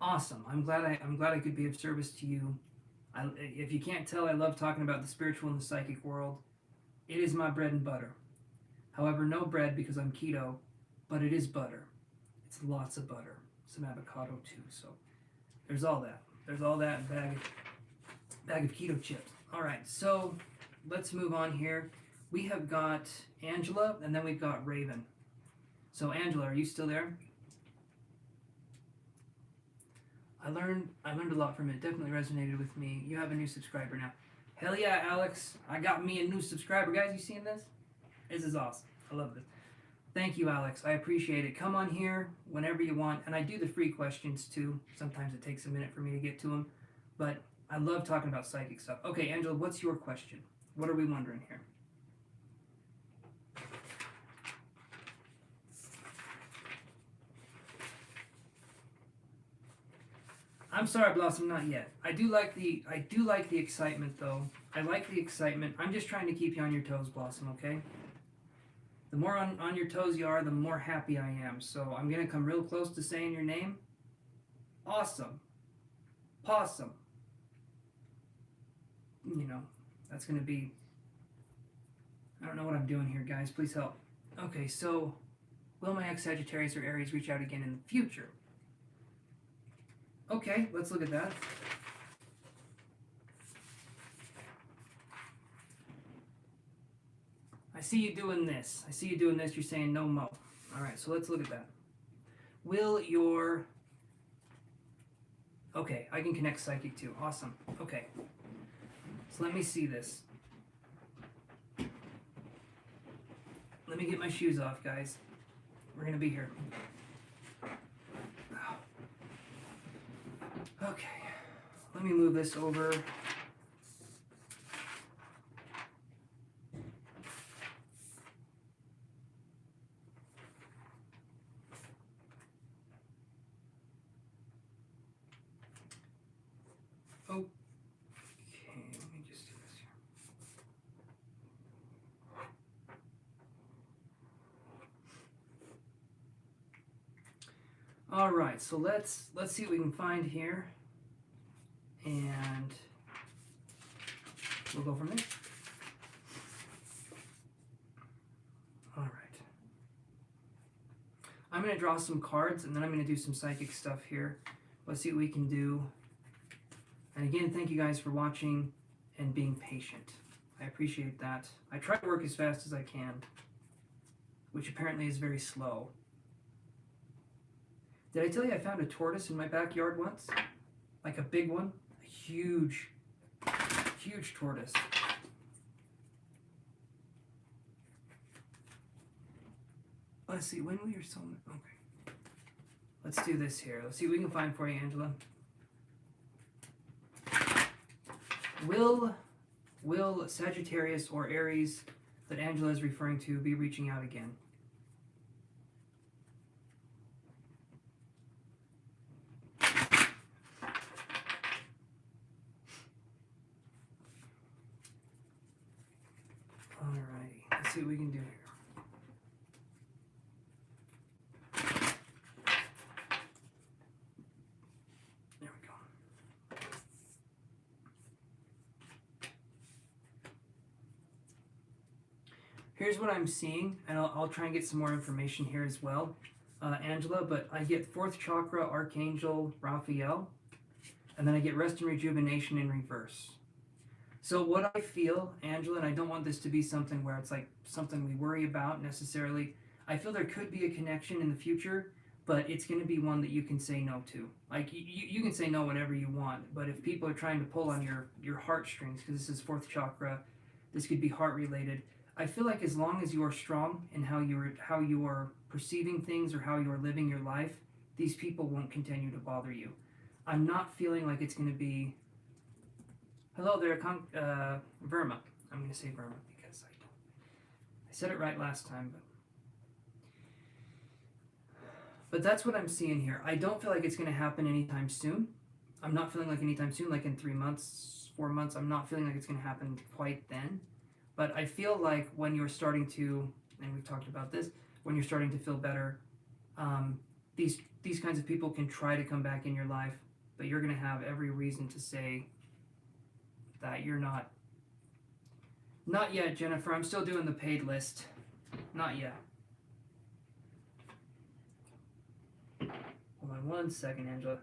Speaker 1: Awesome. I'm glad I could be of service to you. If you can't tell, I love talking about the spiritual and the psychic world. It is my bread and butter. However, no bread because I'm keto, but it is butter. It's lots of butter. Some avocado too. So there's all that. There's all that in bag of keto chips. All right. So let's move on here. We have got Angela, and then we've got Raven. So Angela, are you still there? I learned a lot from it. Definitely resonated with me. You have a new subscriber now. Hell yeah, Alex. I got me a new subscriber. Guys, you seeing this? This is awesome. I love this. Thank you, Alex. I appreciate it. Come on here whenever you want. And I do the free questions too. Sometimes it takes a minute for me to get to them. But I love talking about psychic stuff. Okay, Angela, what's your question? What are we wondering here? I'm sorry, Blossom, not yet. I do like the excitement though. I like the excitement. I'm just trying to keep you on your toes, Blossom, okay? The more on your toes you are, the more happy I am. So I'm gonna come real close to saying your name. Awesome. Possum. You know, that's gonna be, I don't know what I'm doing here, guys. Please help. Okay, so will my ex-Sagittarius or Aries reach out again in the future? Okay, let's look at that. I see you doing this. You're saying no mo. All right, so let's look at that. Will your... Okay, I can connect psychic too. Awesome. Okay. So let me see this. Let me get my shoes off, guys. We're going to be here. Okay, let me move this over. Okay, let me just do this here. All right, so let's see what we can find here, and we'll go from there. All right. I'm going to draw some cards, and then I'm going to do some psychic stuff here. Let's see what we can do. And again, thank you guys for watching and being patient. I appreciate that. I try to work as fast as I can, which apparently is very slow. Did I tell you I found a tortoise in my backyard once? Like a big one? A huge huge tortoise. Let's see, when will your soul... Okay. Let's do this here. Let's see what we can find for you, Angela. Will Sagittarius or Aries that Angela is referring to be reaching out again? Alrighty, let's see what we can do here. There we go. Here's what I'm seeing, and I'll try and get some more information here as well, Angela, but I get 4th chakra, Archangel Raphael, and then I get rest and rejuvenation in reverse. So what I feel, Angela, and I don't want this to be something where it's like something we worry about necessarily, I feel there could be a connection in the future, but it's going to be one that you can say no to. Like, you can say no whenever you want, but if people are trying to pull on your heartstrings, because this is 4th chakra, this could be heart related, I feel like as long as you are strong in how you are perceiving things or how you are living your life, these people won't continue to bother you. I'm not feeling like it's going to be... Hello there, Verma. I'm going to say Verma because I said it right last time, but that's what I'm seeing here. I don't feel like it's going to happen anytime soon. I'm not feeling like anytime soon, like in 3 months, 4 months. I'm not feeling like it's going to happen quite then. But I feel like when you're starting to, and we've talked about this, when you're starting to feel better, these kinds of people can try to come back in your life, but you're going to have every reason to say that you're not. Not yet, Jennifer. I'm still doing the paid list. Not yet. Hold on 1 second, Angela.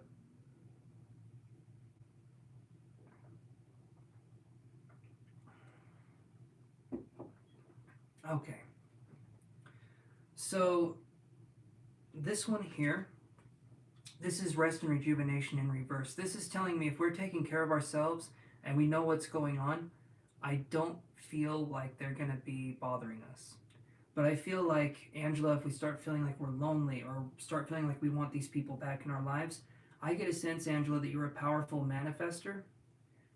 Speaker 1: Okay. So this one here, this is rest and rejuvenation in reverse. This is telling me if we're taking care of ourselves and we know what's going on, I don't feel like they're going to be bothering us. But I feel like, Angela, if we start feeling like we're lonely or start feeling like we want these people back in our lives, I get a sense, Angela, that you're a powerful manifester.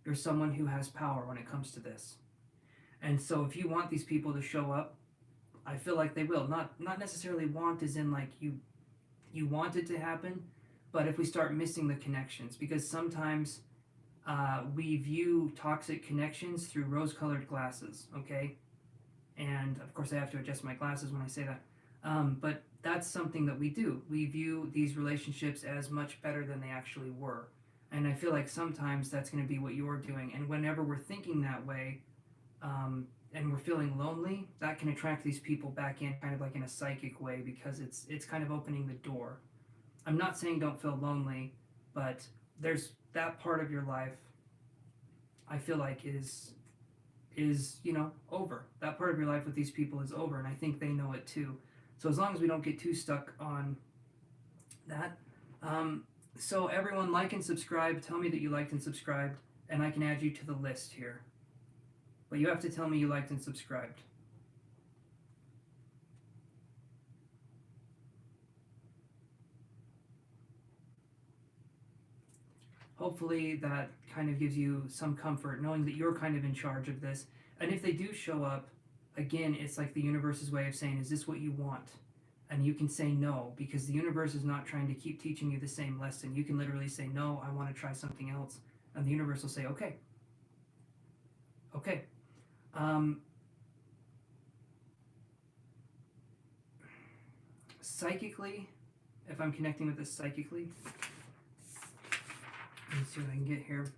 Speaker 1: You're someone who has power when it comes to this. And so if you want these people to show up, I feel like they will. Not necessarily want as in like you want it to happen, but if we start missing the connections, because sometimes we view toxic connections through rose-colored glasses, okay? And of course I have to adjust my glasses when I say that. But that's something that we do. We view these relationships as much better than they actually were. And I feel like sometimes that's going to be what you're doing. And whenever we're thinking that way, and we're feeling lonely, that can attract these people back in kind of like in a psychic way, because it's kind of opening the door. I'm not saying don't feel lonely, but there's that part of your life I feel like is over. That part of your life with these people is over, and I think they know it too. So as long as we don't get too stuck on that. So everyone, like and subscribe. Tell me that you liked and subscribed, and I can add you to the list here. But you have to tell me you liked and subscribed. Hopefully that kind of gives you some comfort, knowing that you're kind of in charge of this. And if they do show up, again, it's like the universe's way of saying, is this what you want? And you can say no, because the universe is not trying to keep teaching you the same lesson. You can literally say, no, I want to try something else. And the universe will say, okay. Okay. Psychically, if I'm connecting with this psychically, let me see what I can get here.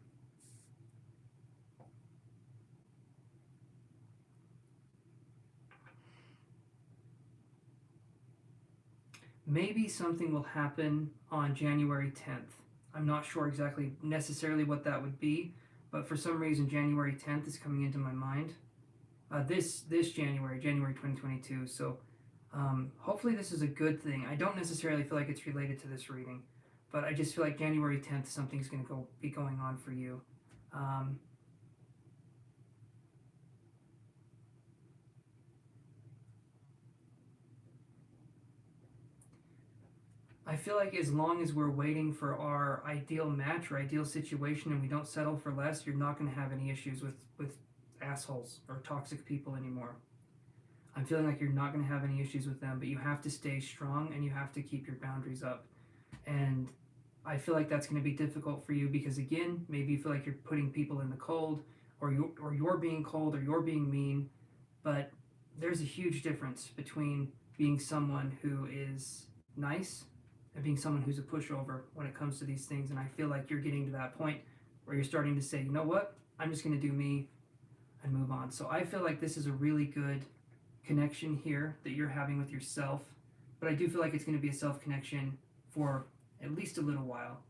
Speaker 1: Maybe something will happen on January 10th. I'm not sure exactly necessarily what that would be, but for some reason January 10th is coming into my mind. This January 2022. So hopefully this is a good thing. I don't necessarily feel like it's related to this reading, but I just feel like January 10th something's going to be going on for you. I feel like as long as we're waiting for our ideal match or ideal situation and we don't settle for less, you're not going to have any issues with assholes or toxic people anymore. I'm feeling like you're not going to have any issues with them, but you have to stay strong and you have to keep your boundaries up. And I feel like that's going to be difficult for you because, again, maybe you feel like you're putting people in the cold, or you're being cold, or you're being mean. But there's a huge difference between being someone who is nice and being someone who's a pushover when it comes to these things. And I feel like you're getting to that point where you're starting to say, you know what, I'm just going to do me and move on. So I feel like this is a really good connection here that you're having with yourself. But I do feel like it's going to be a self-connection for at least a little while.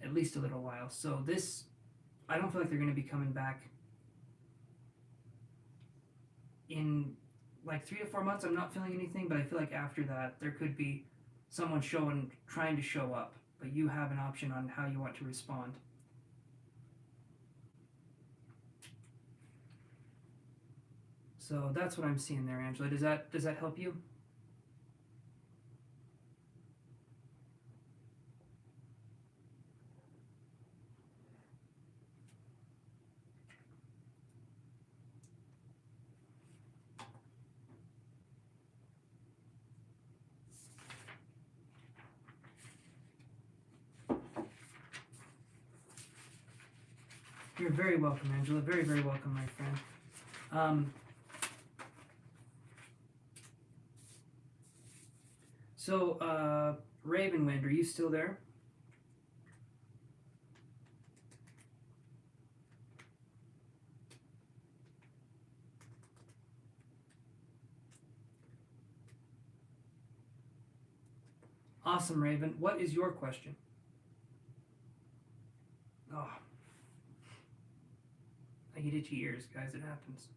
Speaker 1: At least a little while. So this, I don't feel like they're going to be coming back in like 3 to 4 months. I'm not feeling anything, but I feel like after that there could be someone trying to show up, but you have an option on how you want to respond. So that's what I'm seeing there, Angela. Does that help you? You're very welcome, Angela. Very, very welcome, my friend. So, Ravenwind, are you still there? Awesome, Raven. What is your question? Oh. I get itchy ears, guys. It happens.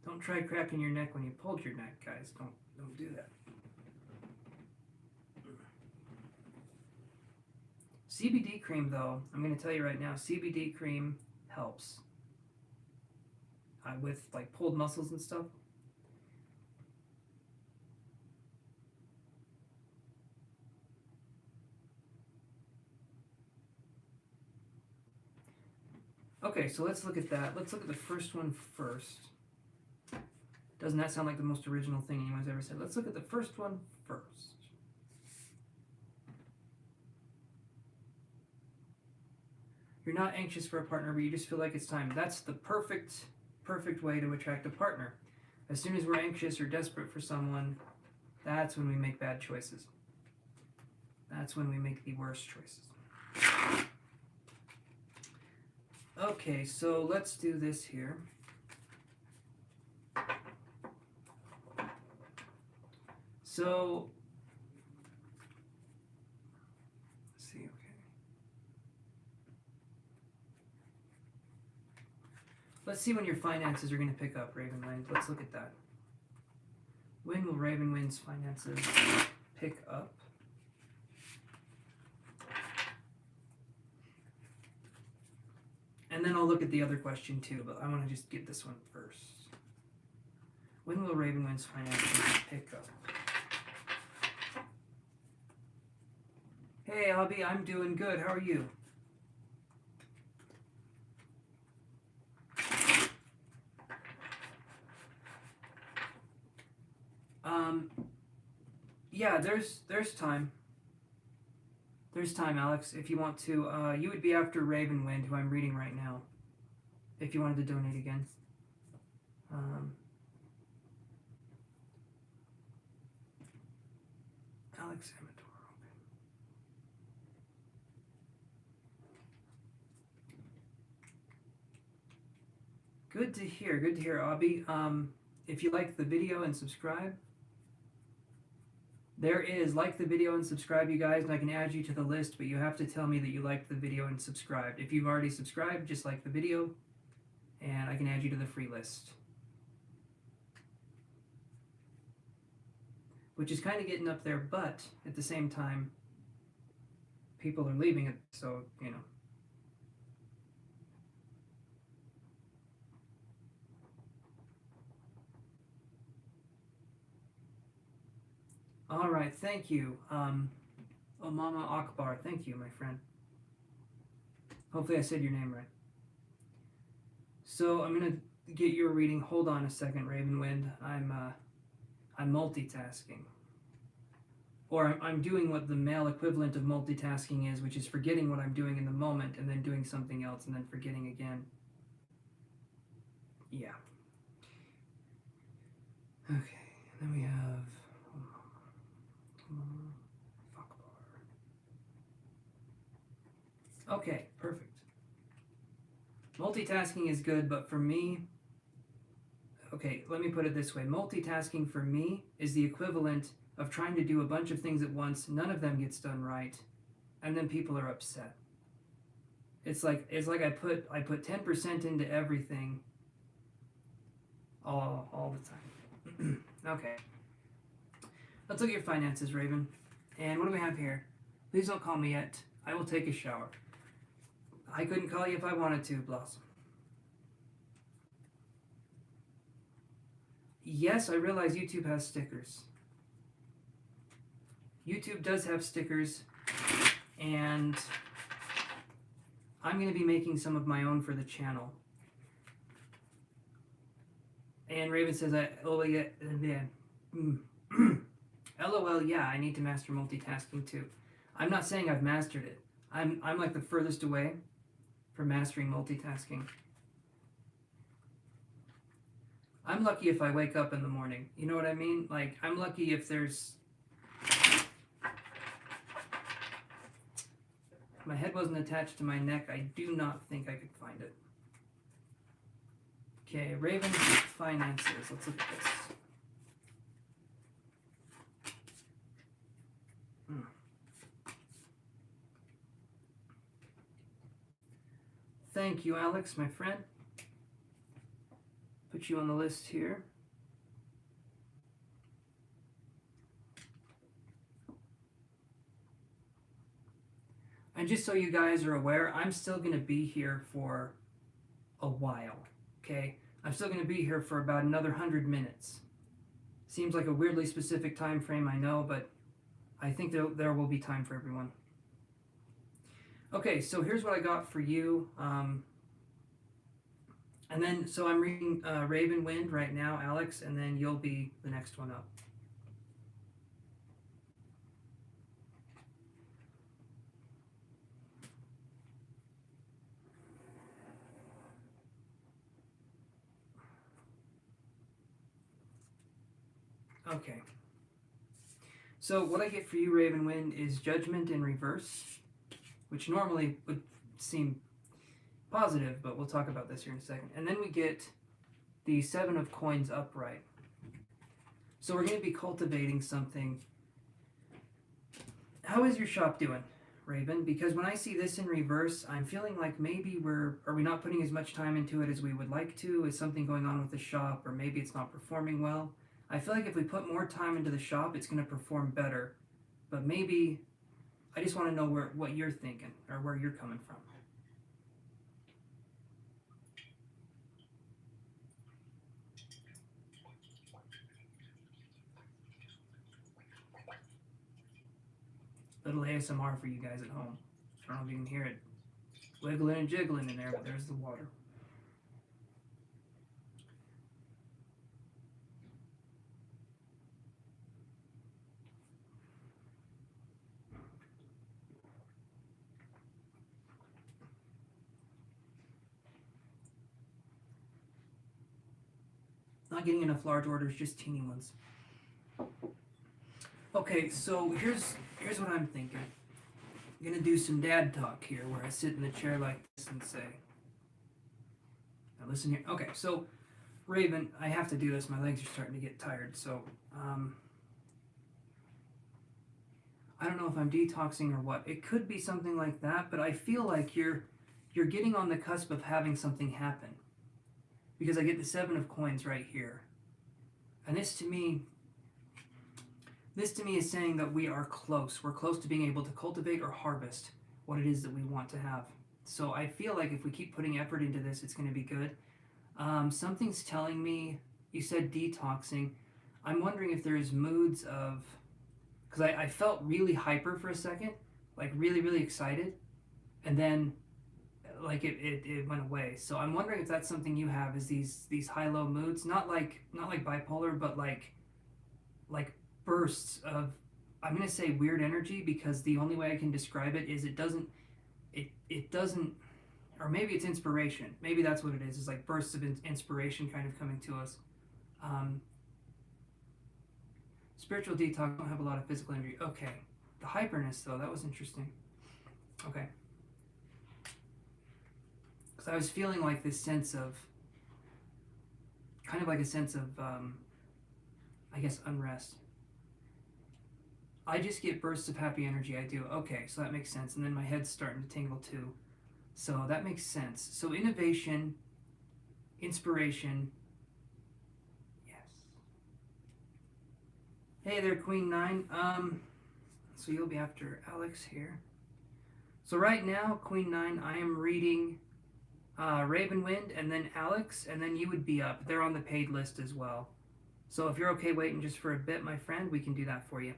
Speaker 1: Don't try cracking your neck when you pulled your neck, guys. Don't do that. CBD cream, though, I'm going to tell you right now, CBD cream helps with like pulled muscles and stuff. Okay, so let's look at that. Let's look at the first one first. Doesn't that sound like the most original thing anyone's ever said? Let's look at the first one first. You're not anxious for a partner, but you just feel like it's time. That's the perfect way to attract a partner. As soon as we're anxious or desperate for someone, that's when we make bad choices. That's when we make the worst choices. Okay, so let's do this here. So, let's see, okay. Let's see when your finances are going to pick up, Ravenwind. Let's look at that. When will Ravenwind's finances pick up? And then I'll look at the other question too, but I want to just get this one first. When will Ravenwind's finances pick up? Hey, Abby, I'm doing good. How are you? Yeah, there's time. There's time, Alex. If you want to, you would be after Ravenwind, who I'm reading right now. If you wanted to donate again. Alex Amador. Okay. Good to hear. Good to hear, Abby. If you like the video and subscribe, there is like the video and subscribe, you guys, and I can add you to the list, but you have to tell me that you liked the video and subscribed. If you've already subscribed, just like the video, and I can add you to the free list. Which is kind of getting up there, but at the same time, people are leaving it, so, you know. All right, thank you. Omama Akbar, thank you, my friend. Hopefully I said your name right. So I'm gonna get your reading. Hold on a second, Ravenwind. I'm multitasking. Or I'm doing what the male equivalent of multitasking is, which is forgetting what I'm doing in the moment and then doing something else and then forgetting again. Yeah. Okay, and then we have okay, perfect. Multitasking is good, but for me, okay, let me put it this way. Multitasking for me is the equivalent of trying to do a bunch of things at once, none of them gets done right, and then people are upset. It's like I put 10% into everything all the time. Okay. Let's look at your finances, Raven. And what do we have here? Please don't call me yet. I will take a shower. I couldn't call you if I wanted to, Blossom. Yes, I realize YouTube has stickers. YouTube does have stickers, and I'm going to be making some of my own for the channel. And Raven says, LOL, yeah, I need to master multitasking too. I'm not saying I've mastered it. I'm like the furthest away from mastering multitasking. I'm lucky if I wake up in the morning. You know what I mean? Like, I'm lucky if there's... My head wasn't attached to my neck. I do not think I could find it. Okay, Raven's finances. Let's look at this. Thank you, Alex, my friend. Put you on the list here. And just so you guys are aware, I'm still going to be here for a while, okay? I'm still going to be here for about another 100 minutes. Seems like a weirdly specific time frame, I know, but I think there will be time for everyone. Okay, so here's what I got for you. And then, so I'm reading Ravenwind right now, Alex, and then you'll be the next one up. Okay. So what I get for you, Ravenwind, is Judgment in reverse, which normally would seem positive, but we'll talk about this here in a second. And then we get the Seven of Coins upright. So we're going to be cultivating something. How is your shop doing, Raven? Because when I see this in reverse, I'm feeling like maybe are we not putting as much time into it as we would like to? Is something going on with the shop, or maybe it's not performing well? I feel like if we put more time into the shop, it's going to perform better. But maybe, I just want to know what you're thinking, or where you're coming from. Little ASMR for you guys at home. I don't know if you can hear it wiggling and jiggling in there, but there's the water. Not getting enough large orders, just teeny ones. Okay, so here's what I'm thinking. I'm gonna do some dad talk here, where I sit in the chair like this and say, "Now listen here." Okay, so Raven, I have to do this. My legs are starting to get tired, so I don't know if I'm detoxing or what. It could be something like that, but I feel like you're getting on the cusp of having something happen because I get the 7 of coins right here, and this to me is saying that we are close. We're close to being able to cultivate or harvest what it is that we want to have. So I feel like if we keep putting effort into this, it's going to be good. Something's telling me, you said detoxing. I'm wondering if there's moods of, because I felt really hyper for a second, like really, really excited, and then like it went away. So I'm wondering if that's something you have, is these high-low moods, not like bipolar, but like bursts of, I'm gonna say weird energy, because the only way I can describe it is it doesn't, or maybe it's inspiration. Maybe that's what it is. It's like bursts of inspiration kind of coming to us. Um, Spiritual detox, don't have a lot of physical energy. Okay. The hyperness, though, that was interesting. Okay. Because I was feeling like this sense of, kind of like a sense of, I guess, unrest. I just get bursts of happy energy. I do. Okay, so that makes sense. And then my head's starting to tingle too. So that makes sense. So innovation, inspiration. Yes. Hey there, Queen 9. So you'll be after Alex here. So right now, Queen 9, I am reading Ravenwind and then Alex, and then you would be up. They're on the paid list as well. So if you're okay waiting just for a bit, my friend, we can do that for you.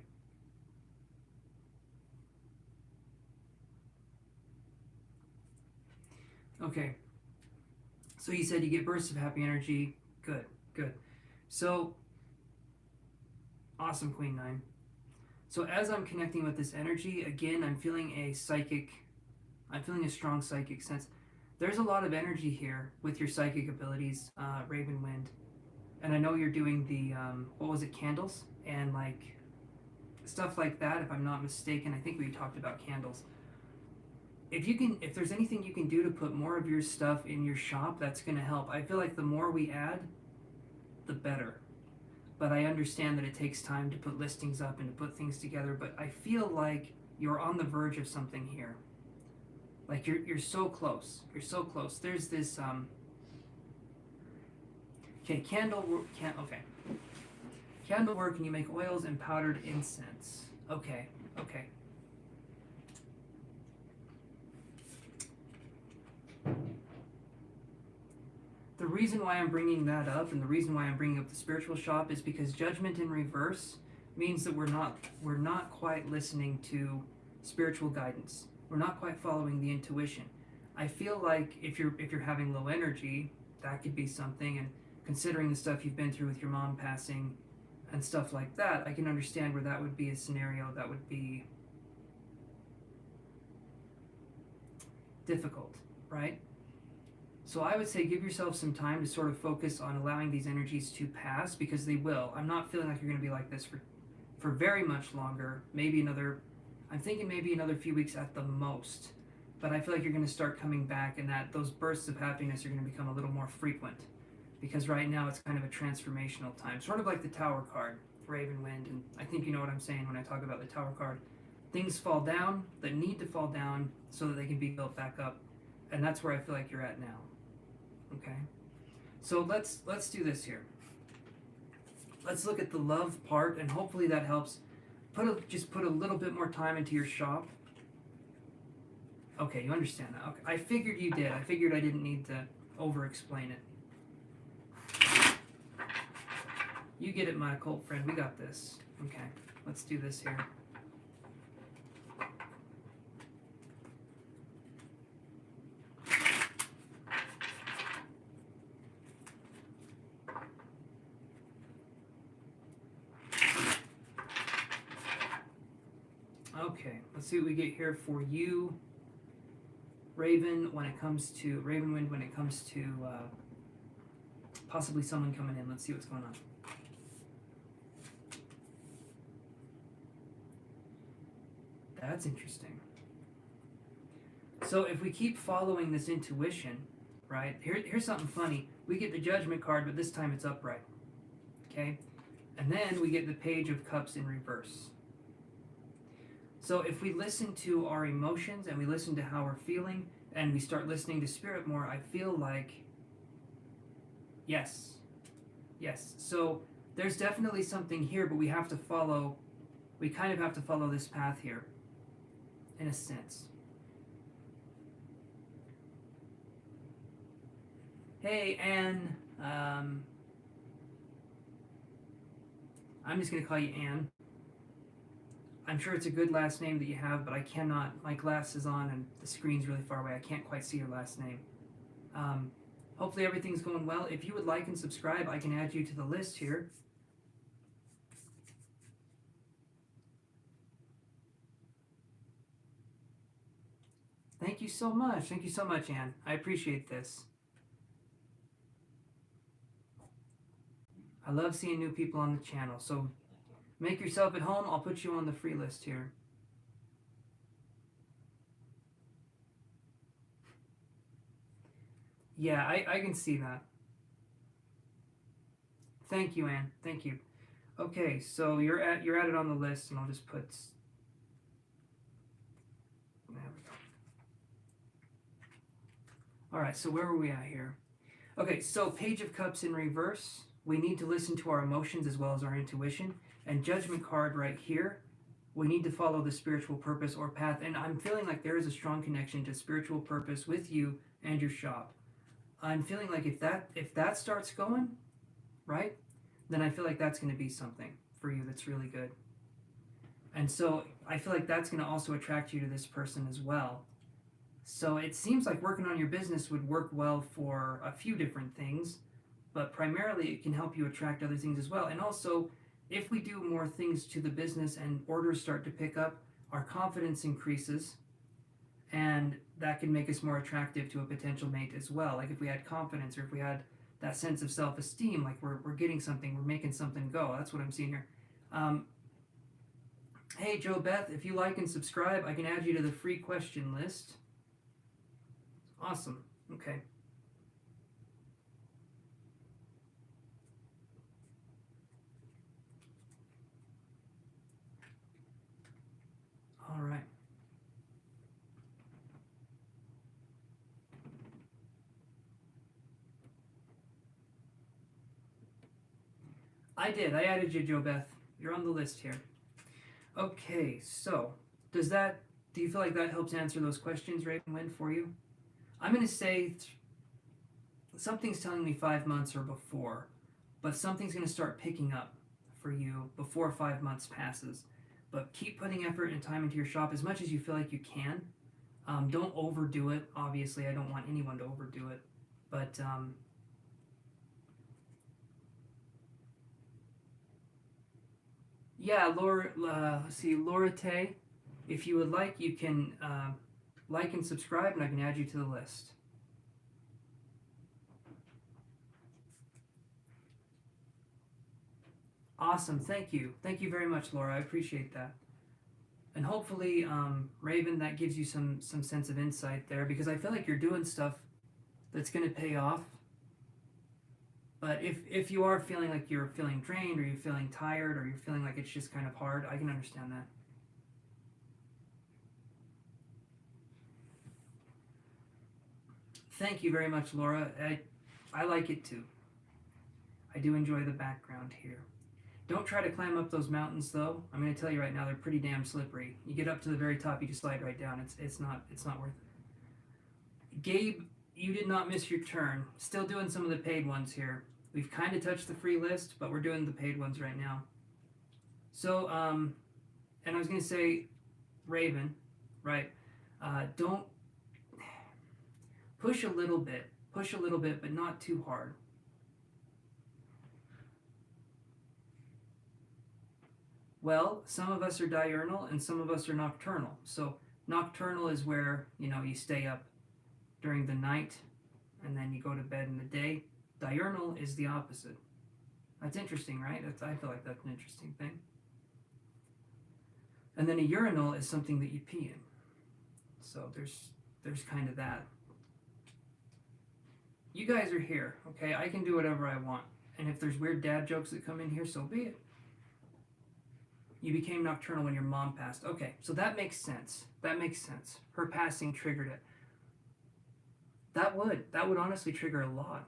Speaker 1: Okay. So you said you get bursts of happy energy. Good, good. So, awesome, Queen 9. So as I'm connecting with this energy, again, I'm feeling a strong psychic sense. There's a lot of energy here with your psychic abilities, Ravenwind. And I know you're doing the, what was it, candles? And like, stuff like that, if I'm not mistaken. I think we talked about candles. If there's anything you can do to put more of your stuff in your shop, that's going to help. I feel like the more we add, the better. But I understand that it takes time to put listings up and to put things together, but I feel like you're on the verge of something here. Like you're so close. You're so close. There's this okay, candle work, and you make oils and powdered incense. Okay. The reason why I'm bringing that up, and the reason why I'm bringing up the spiritual shop, is because judgment in reverse means that we're not quite listening to spiritual guidance. We're not quite following the intuition. I feel like if you're having low energy, that could be something. And considering the stuff you've been through with your mom passing and stuff like that, I can understand where that would be a scenario that would be difficult, right? So I would say give yourself some time to sort of focus on allowing these energies to pass, because they will. I'm not feeling like you're going to be like this for very much longer. I'm thinking maybe another few weeks at the most. But I feel like you're going to start coming back, and that those bursts of happiness are going to become a little more frequent. Because right now it's kind of a transformational time. Sort of like the Tower card, Ravenwind. And I think you know what I'm saying when I talk about the Tower card. Things fall down that need to fall down so that they can be built back up. And that's where I feel like you're at now. Okay, so let's do this here. Let's look at the love part, and hopefully that helps. Just put a little bit more time into your shop. Okay, you understand that. Okay, I figured you did. I figured I didn't need to over-explain it. You get it, my occult friend. We got this. Okay, let's do this here. Okay, let's see what we get here for you, Ravenwind, when it comes to possibly someone coming in. Let's see what's going on. That's interesting. So if we keep following this intuition, right? Here's something funny. We get the Judgment card, but this time it's upright. Okay? And then we get the Page of Cups in reverse. So if we listen to our emotions and we listen to how we're feeling and we start listening to Spirit more, I feel like, yes. So there's definitely something here, but we kind of have to follow this path here, in a sense. Hey, Anne. I'm just going to call you Anne. I'm sure it's a good last name that you have, but I cannot. My glasses on and the screen's really far away. I can't quite see your last name. Hopefully everything's going well. If you would like and subscribe, I can add you to the list here. Thank you so much. Thank you so much, Anne. I appreciate this. I love seeing new people on the channel, so make yourself at home. I'll put you on the free list here. Yeah, I can see that. Thank you, Anne. Thank you. Okay, so you're added on the list, and I'll just put. There we go. All right, so where were we at here? Okay, so Page of Cups in reverse. We need to listen to our emotions as well as our intuition. And Judgment card right here. We need to follow the spiritual purpose or path. And I'm feeling like there is a strong connection to spiritual purpose with you and your shop. I'm feeling like if that starts going, right, then I feel like that's going to be something for you that's really good. And so I feel like that's going to also attract you to this person as well. So it seems like working on your business would work well for a few different things, but primarily it can help you attract other things as well. And also, if we do more things to the business and orders start to pick up, our confidence increases, and that can make us more attractive to a potential mate as well. Like if we had confidence, or if we had that sense of self-esteem, like we're getting something, we're making something go. That's what I'm seeing here. Hey, Joe Beth, if you like and subscribe, I can add you to the free question list. Awesome. Okay. All right. I did. I added you, Joe Beth. You're on the list here. Okay, so do you feel like that helps answer those questions, Ravenwind, for you? I'm going to say something's telling me 5 months or before, but something's going to start picking up for you before 5 months passes. But keep putting effort and time into your shop as much as you feel like you can. Don't overdo it. Obviously, I don't want anyone to overdo it. But yeah, let's see, Laura Tay, if you would like, you can like and subscribe, and I can add you to the list. Awesome, thank you. Thank you very much, Laura. I appreciate that. And hopefully, Raven, that gives you some sense of insight there, because I feel like you're doing stuff that's going to pay off. But if you are feeling like you're feeling drained, or you're feeling tired, or you're feeling like it's just kind of hard, I can understand that. Thank you very much, Laura. I like it too. I do enjoy the background here. Don't try to climb up those mountains, though. I'm going to tell you right now, they're pretty damn slippery. You get up to the very top, you just slide right down. It's not worth it. Gabe, you did not miss your turn. Still doing some of the paid ones here. We've kind of touched the free list, but we're doing the paid ones right now. So, and I was going to say, Raven, right? Don't push a little bit, but not too hard. Well, some of us are diurnal and some of us are nocturnal. So nocturnal is where, you stay up during the night and then you go to bed in the day. Diurnal is the opposite. That's interesting, right? I feel like that's an interesting thing. And then a urinal is something that you pee in. So there's kind of that. You guys are here, okay? I can do whatever I want. And if there's weird dad jokes that come in here, so be it. You became nocturnal when your mom passed. Okay, so that makes sense. That makes sense. Her passing triggered it. That would honestly trigger a lot.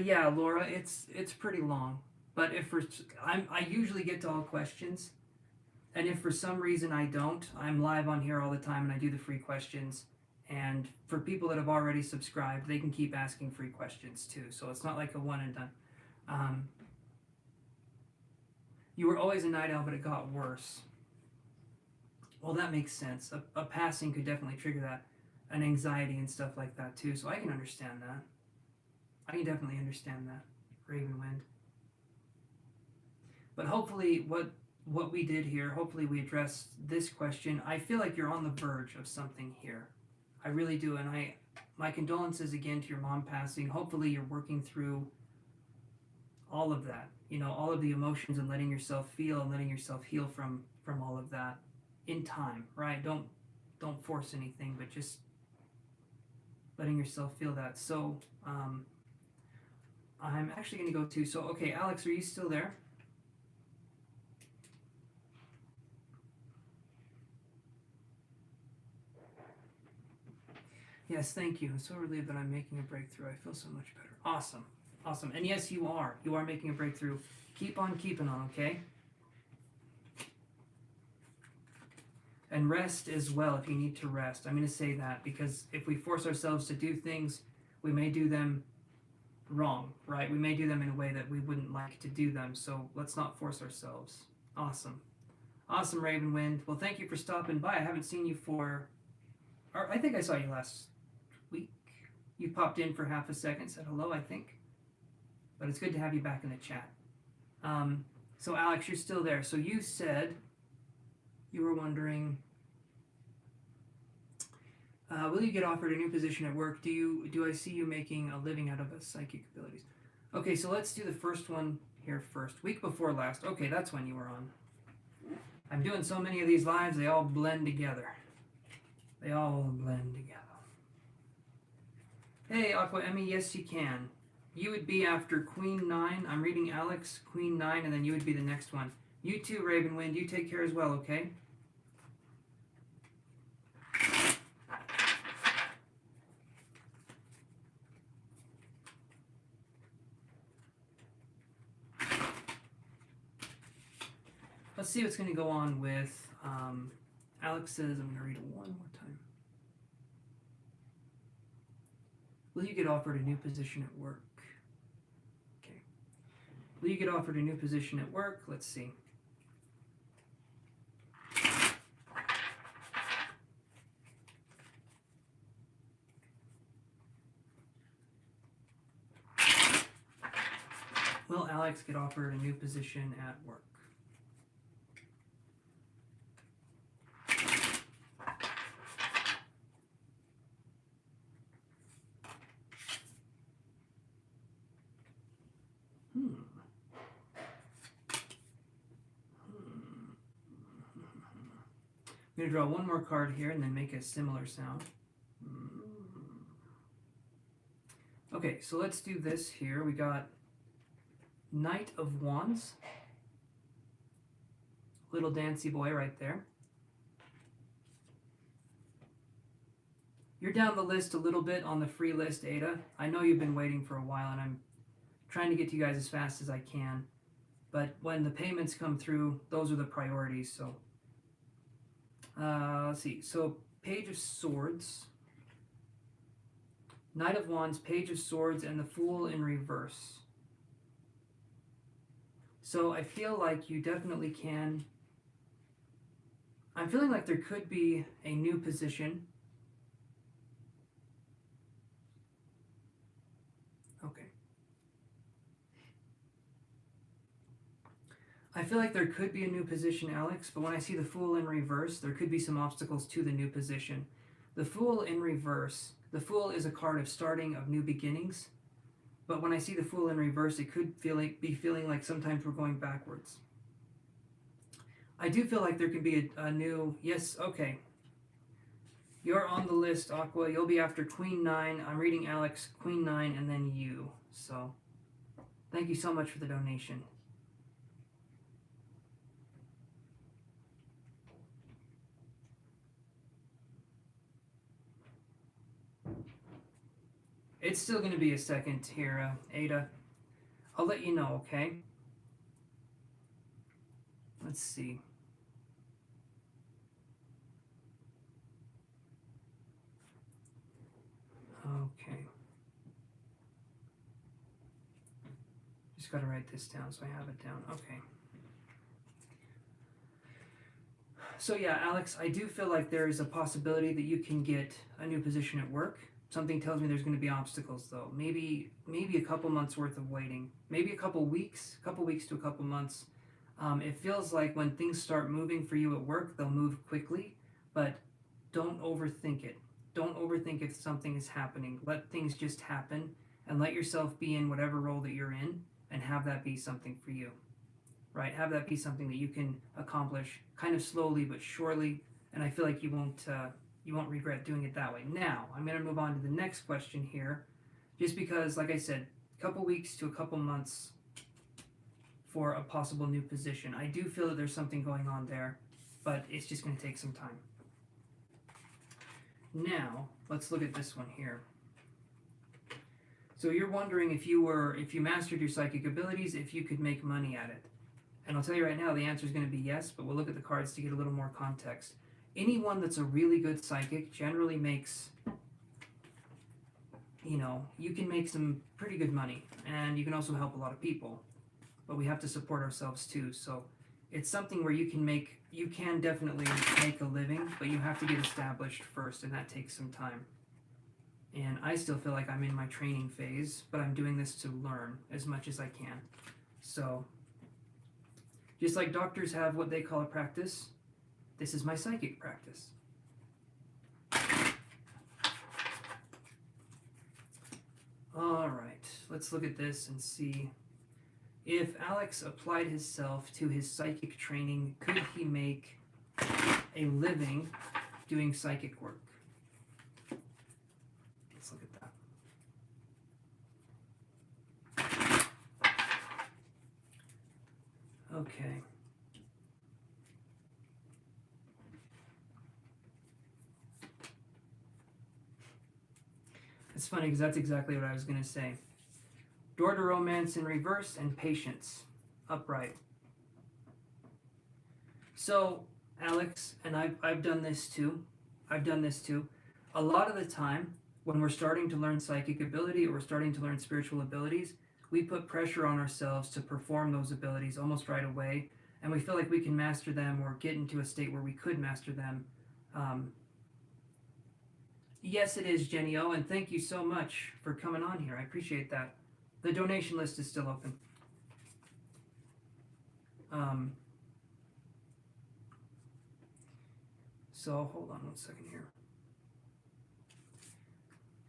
Speaker 1: Yeah, Laura, it's pretty long. But if I usually get to all questions, and if for some reason I don't, I'm live on here all the time and I do the free questions. And for people that have already subscribed, they can keep asking free questions too. So it's not like a one and done. You were always a night owl, but it got worse. Well, that makes sense. A passing could definitely trigger that, an anxiety and stuff like that too. So I can understand that. I can definitely understand that, Ravenwind. But hopefully, what we did here, hopefully we addressed this question. I feel like you're on the verge of something here. I really do, and my condolences again to your mom passing. Hopefully you're working through all of that, all of the emotions and letting yourself feel and letting yourself heal from all of that in time, right? Don't force anything, but just letting yourself feel that. So I'm actually going to go to, so okay, Alex, are you still there? Yes, thank you. I'm so relieved that I'm making a breakthrough. I feel so much better. Awesome. Awesome. And yes, you are. You are making a breakthrough. Keep on keeping on, okay? And rest as well if you need to rest. I'm going to say that because if we force ourselves to do things, we may do them wrong, right? We may do them in a way that we wouldn't like to do them. So let's not force ourselves. Awesome. Awesome, Ravenwind. Well, thank you for stopping by. I haven't seen you I think I saw you last week. You popped in for half a second, said hello, I think. But it's good to have you back in the chat. So Alex, you're still there. So you said you were wondering, will you get offered a new position at work? Do I see you making a living out of a psychic abilities? Okay, so let's do the first one here first. Week before last. Okay, that's when you were on. I'm doing so many of these lives, they all blend together. They all blend together. Hey, Aqua Emmy, yes you can. You would be after Queen 9. I'm reading Alex, Queen 9, and then you would be the next one. You too, Ravenwind. You take care as well, okay? Let's see what's going to go on with Alex says, I'm going to read it one more time. Will you get offered a new position at work? Okay. Will you get offered a new position at work? Let's see. Will Alex get offered a new position at work? I'm going to draw one more card here and then make a similar sound. Okay, so let's do this here. We got Knight of Wands. Little dancy boy right there. You're down the list a little bit on the free list, Ada. I know you've been waiting for a while and I'm trying to get to you guys as fast as I can. But when the payments come through, those are the priorities, so... let's see. So, Page of Swords, Knight of Wands, Page of Swords, and the Fool in reverse. So, I feel like you definitely can. I'm feeling like there could be a new position. Okay. I feel like there could be a new position, Alex, but when I see the Fool in reverse, there could be some obstacles to the new position. The Fool in reverse, the Fool is a card of starting, of new beginnings, but when I see the Fool in reverse, it could be feeling like sometimes we're going backwards. I do feel like there could be a new, yes, okay. You're on the list, Aqua. You'll be after Queen 9. I'm reading Alex, Queen 9, and then you. So, thank you so much for the donation. It's still going to be a second here, Ada. I'll let you know, okay? Let's see. Okay. Just got to write this down so I have it down. Okay. So yeah, Alex, I do feel like there is a possibility that you can get a new position at work. Something tells me there's going to be obstacles though. Maybe a couple months worth of waiting. Maybe a couple weeks to a couple months. It feels like when things start moving for you at work, they'll move quickly, but don't overthink it. Don't overthink if something is happening. Let things just happen and let yourself be in whatever role that you're in and have that be something for you. Right? Have that be something that you can accomplish kind of slowly but surely, and I feel like you won't regret doing it that way. Now, I'm going to move on to the next question here, just because, like I said, a couple weeks to a couple months for a possible new position. I do feel that there's something going on there, but it's just going to take some time. Now, let's look at this one here. So you're wondering if you mastered your psychic abilities, if you could make money at it. And I'll tell you right now, the answer is going to be yes, but we'll look at the cards to get a little more context. Anyone that's a really good psychic generally makes, you can make some pretty good money, and you can also help a lot of people. But we have to support ourselves too, so it's something where you can definitely make a living, but you have to get established first, and that takes some time. And I still feel like I'm in my training phase, but I'm doing this to learn as much as I can. So, just like doctors have what they call a practice, this is my psychic practice. All right, let's look at this and see. If Alex applied himself to his psychic training, could he make a living doing psychic work? Let's look at that. Okay. It's funny because that's exactly what I was going to say. Door to romance in reverse and patience upright. So, Alex, and I've done this too. A lot of the time, when we're starting to learn psychic ability or we're starting to learn spiritual abilities, we put pressure on ourselves to perform those abilities almost right away, and we feel like we can master them or get into a state where we could master them. Yes, it is, Jenny O, and thank you so much for coming on here. I appreciate that. The donation list is still open. So hold on one second here.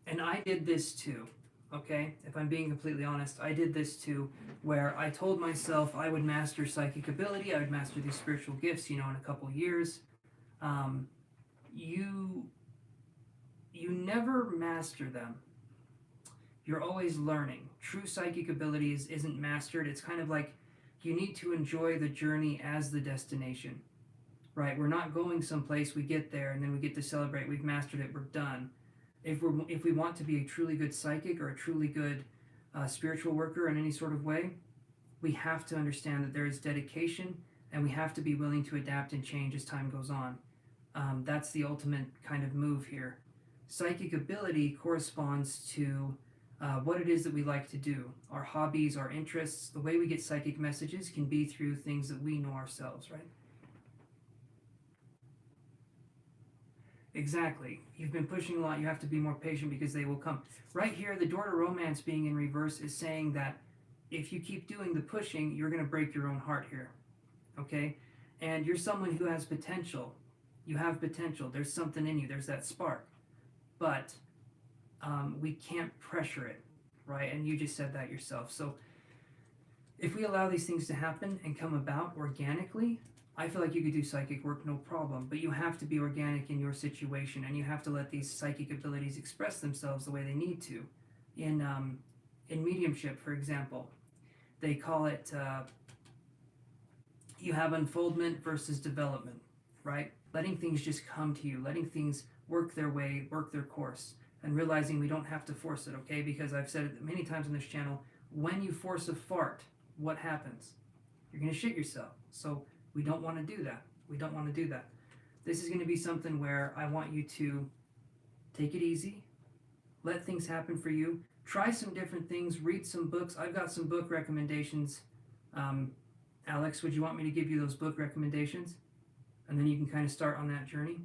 Speaker 1: And I did this too, okay? If I'm being completely honest, I did this too, where I told myself I would master psychic ability, I would master these spiritual gifts, in a couple years. You never master them. You're always learning. True psychic abilities isn't mastered. It's kind of like you need to enjoy the journey as the destination, right? We're not going someplace, we get there, and then we get to celebrate, we've mastered it, we're done. If we want to be a truly good psychic or a truly good spiritual worker in any sort of way, we have to understand that there is dedication, and we have to be willing to adapt and change as time goes on. That's the ultimate kind of move here. Psychic ability corresponds to what it is that we like to do, our hobbies, our interests. The way we get psychic messages can be through things that we know ourselves, right? Exactly. You've been pushing a lot. You have to be more patient because they will come. Right here, the door to romance being in reverse is saying that if you keep doing the pushing, you're going to break your own heart here, okay? And you're someone who has potential. You have potential. There's something in you. There's that spark. But we can't pressure it, right? And you just said that yourself. So if we allow these things to happen and come about organically, I feel like you could do psychic work no problem, but you have to be organic in your situation, and you have to let these psychic abilities express themselves the way they need to. In mediumship, for example, they call it, you have unfoldment versus development, right? Letting things just come to you, letting things work their way, work their course, and realizing we don't have to force it, okay? Because I've said it many times on this channel, when you force a fart, what happens? You're going to shit yourself. So we don't want to do that. We don't want to do that. This is going to be something where I want you to take it easy, let things happen for you, try some different things, read some books. I've got some book recommendations. Alex, would you want me to give you those book recommendations? And then you can kind of start on that journey.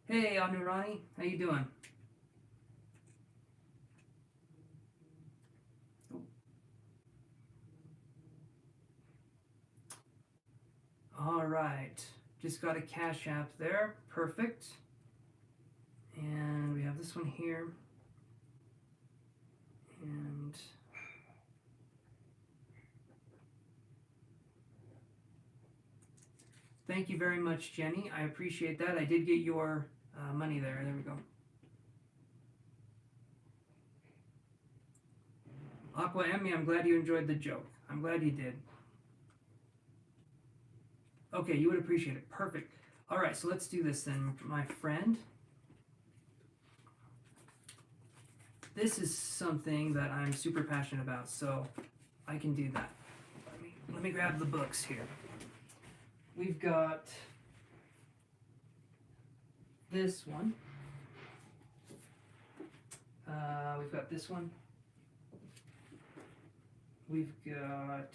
Speaker 1: Hey, Anurani, how you doing? All right, just got a Cash App there, perfect. And we have this one here. And thank you very much, Jenny. I appreciate that. I did get your money there. There we go. Aqua Emmy, I'm glad you enjoyed the joke. I'm glad you did. Okay, you would appreciate it. Perfect. All right, so let's do this then, my friend. This is something that I'm super passionate about, so I can do that. Let me grab the books here. We've got this one. We've got this one. We've got...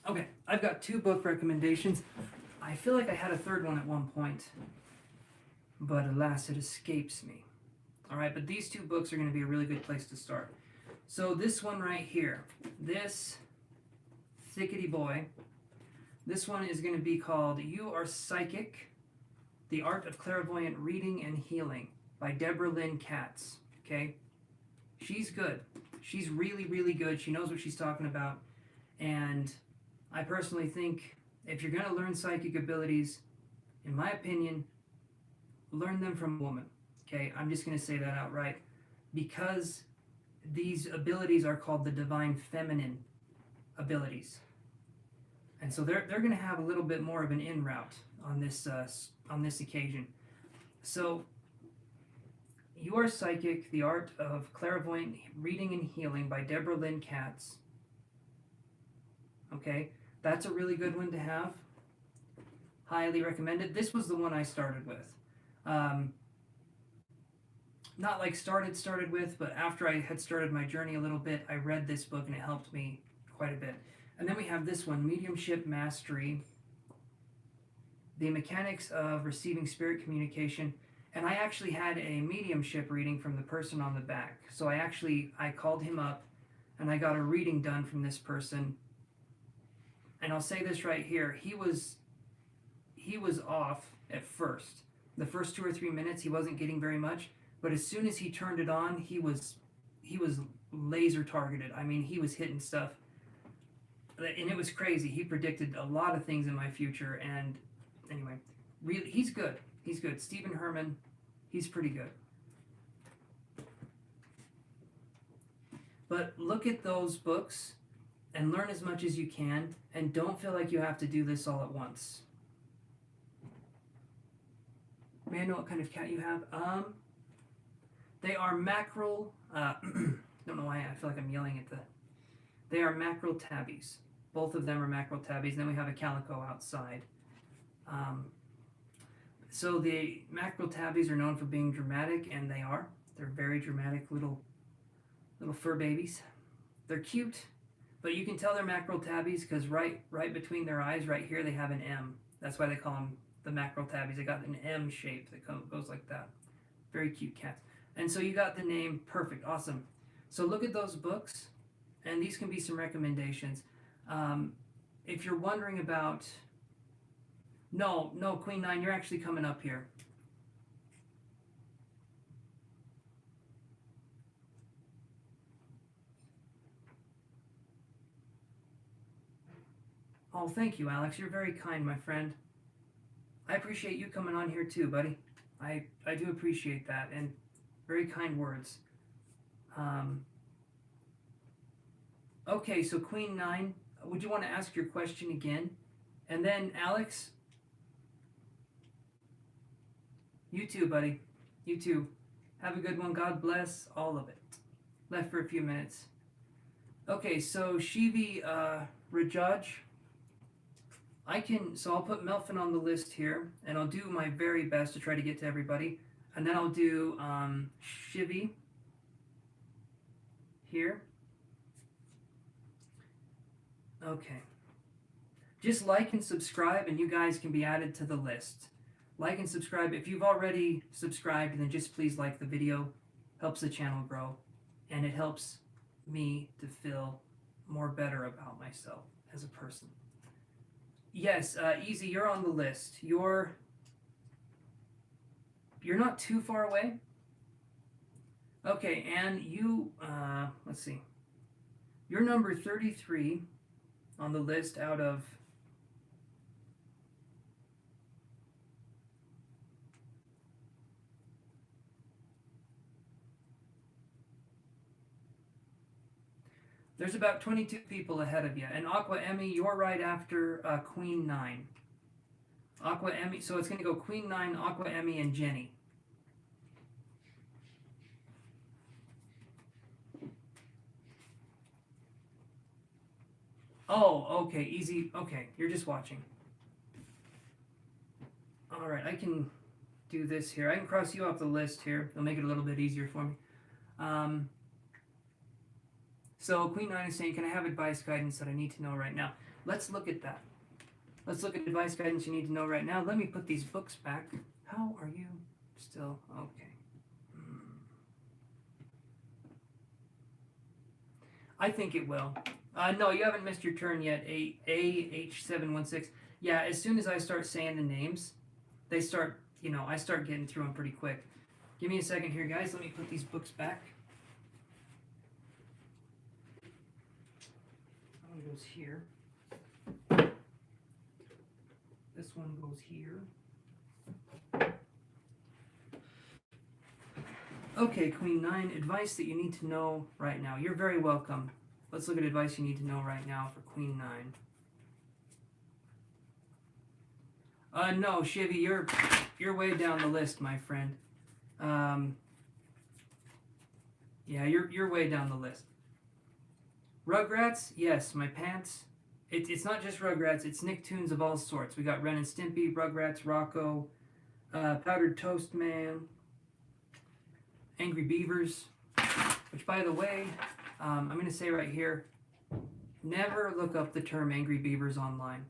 Speaker 1: Okay, I've got 2 book recommendations. I feel like I had a third one at one point, but alas, it escapes me. All right, but these 2 books are going to be a really good place to start. So this one right here, this thickety boy, this one is going to be called You Are Psychic, The Art of Clairvoyant Reading and Healing by Deborah Lynn Katz, okay? She's good. She's really, really good. She knows what she's talking about. And I personally think if you're going to learn psychic abilities, in my opinion, learn them from a woman. Okay, I'm just going to say that outright. Because these abilities are called the divine feminine abilities. And so they're going to have a little bit more of an in route on this occasion. So You Are Psychic, The Art of Clairvoyant Reading and Healing by Deborah Lynn Katz. Okay, that's a really good one to have. Highly recommended. This was the one I started with. Not like started with, but after I had started my journey a little bit, I read this book and it helped me quite a bit. And then we have this one, Mediumship Mastery, The Mechanics of Receiving Spirit Communication. And I actually had a mediumship reading from the person on the back. So I called him up and I got a reading done from this person. And I'll say this right here, he was off at first. The first 2 or 3 minutes he wasn't getting very much, but as soon as he turned it on, he was laser targeted. I mean, he was hitting stuff. And it was crazy. He predicted a lot of things in my future, and anyway, really, he's good. He's good. Stephen Herman, he's pretty good. But look at those books and learn as much as you can, and don't feel like you have to do this all at once. May I know what kind of cat you have? They are mackerel, don't know why I feel like I'm yelling at they are mackerel tabbies. Both of them are mackerel tabbies, and then we have a calico outside. So the mackerel tabbies are known for being dramatic, and they are. They're very dramatic little fur babies. They're cute, but you can tell they're mackerel tabbies because right between their eyes, right here, they have an M. That's why they call them the mackerel tabbies. They got an M shape that goes like that. Very cute cats. And so you got the name. Perfect. Awesome. So look at those books, and these can be some recommendations. If you're wondering about... No, Queen 9, you're actually coming up here. Oh, thank you, Alex. You're very kind, my friend. I appreciate you coming on here too, buddy. I do appreciate that, and very kind words. Okay, so Queen 9, would you want to ask your question again? And then Alex, you too, buddy. You too. Have a good one. God bless all of it. Left for a few minutes. Okay, so Shivi Rajaj, I'll put Melfin on the list here, and I'll do my very best to try to get to everybody. And then I'll do Shivi here. Okay. Just like and subscribe, and you guys can be added to the list. Like and subscribe. If you've already subscribed, then just please like the video. Helps the channel grow, and it helps me to feel more better about myself as a person. Yes, Easy, you're on the list. You're not too far away. Okay, and you, let's see. You're number 33 on the list out of... There's about 22 people ahead of you. And Aqua Emmy, you're right after Queen 9. Aqua Emmy, so it's going to go Queen 9, Aqua Emmy, and Jenny. Oh, okay, Easy. Okay, you're just watching. All right, I can do this here. I can cross you off the list here. It'll make it a little bit easier for me. So Queen 9 is saying, can I have advice guidance that I need to know right now? Let's look at that. Let's look at advice guidance you need to know right now. Let me put these books back. How are you still? Okay. I think it will. No, you haven't missed your turn yet. AH716. Yeah, as soon as I start saying the names, they start, I start getting through them pretty quick. Give me a second here, guys. Let me put these books back. That one goes here. This one goes here. Okay, Queen 9, advice that you need to know right now. You're very welcome. Let's look at advice you need to know right now for Queen 9. No, Shivi, you're way down the list, my friend. Yeah, you're way down the list. Rugrats, yes, my pants. It's not just Rugrats, it's Nicktoons of all sorts. We got Ren and Stimpy, Rugrats, Rocco, Powdered Toast Man, Angry Beavers, which, by the way, I'm going to say right here, never look up the term Angry Beavers online.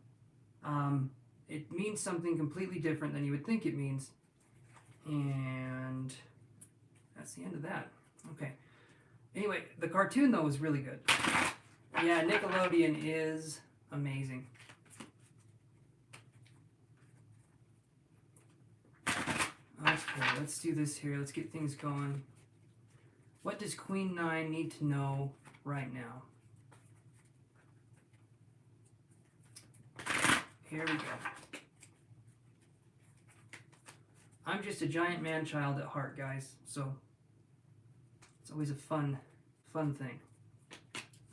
Speaker 1: It means something completely different than you would think it means. And that's the end of that. Okay. Anyway, the cartoon, though, was really good. Yeah, Nickelodeon is amazing. Okay, let's do this here. Let's get things going. What does Queen 9 need to know right now? Here we go. I'm just a giant man-child at heart, guys, so it's always a fun thing.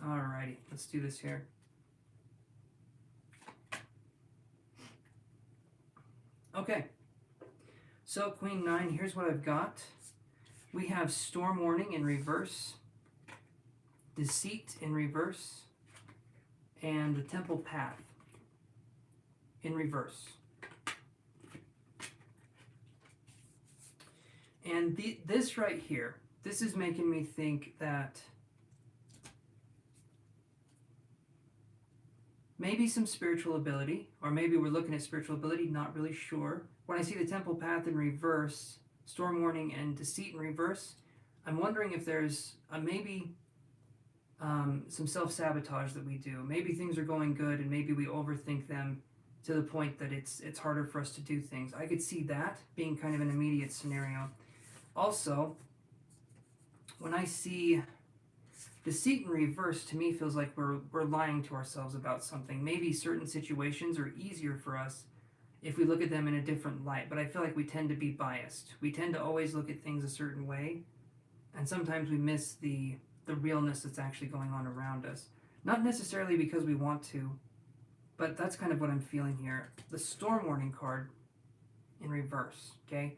Speaker 1: Alrighty, let's do this here. Okay, so Queen 9, here's what I've got. We have Storm Warning in reverse, Deceit in reverse, and the Temple Path in reverse. And this right here, this is making me think that maybe some spiritual ability, or maybe we're looking at spiritual ability, not really sure. When I see the Temple Path in reverse, Storm Warning, and Deceit in reverse, I'm wondering if there's maybe some self-sabotage that we do. Maybe things are going good, and maybe we overthink them to the point that it's harder for us to do things. I could see that being kind of an immediate scenario. Also, when I see Deceit in reverse to me feels like we're lying to ourselves about something. Maybe certain situations are easier for us if we look at them in a different light, but I feel like we tend to be biased. We tend to always look at things a certain way, and sometimes we miss the realness that's actually going on around us. Not necessarily because we want to, but that's kind of what I'm feeling here. The storm warning card in reverse, okay?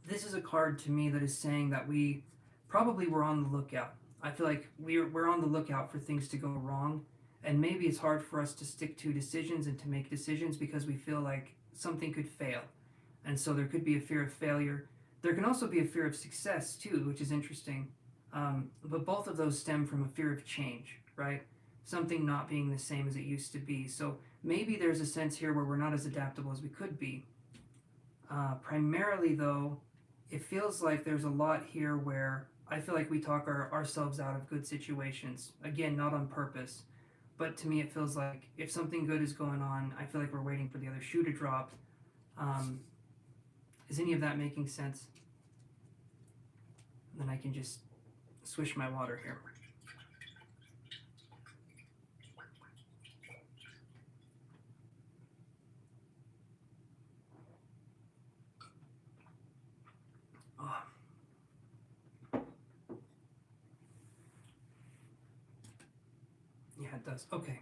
Speaker 1: This is a card to me that is saying that we probably were on the lookout. I feel like we're on the lookout for things to go wrong, and maybe it's hard for us to stick to decisions and to make decisions because we feel like something could fail. And so there could be a fear of failure. There can also be a fear of success too, which is interesting. But both of those stem from a fear of change, right? Something not being the same as it used to be. So maybe there's a sense here where we're not as adaptable as we could be. Primarily, though, it feels like there's a lot here where I feel like we talk ourselves out of good situations. Again, not on purpose. But to me, it feels like if something good is going on, I feel like we're waiting for the other shoe to drop. Is any of that making sense? And then I can just swish my water here. Oh. Yeah, it does. Okay.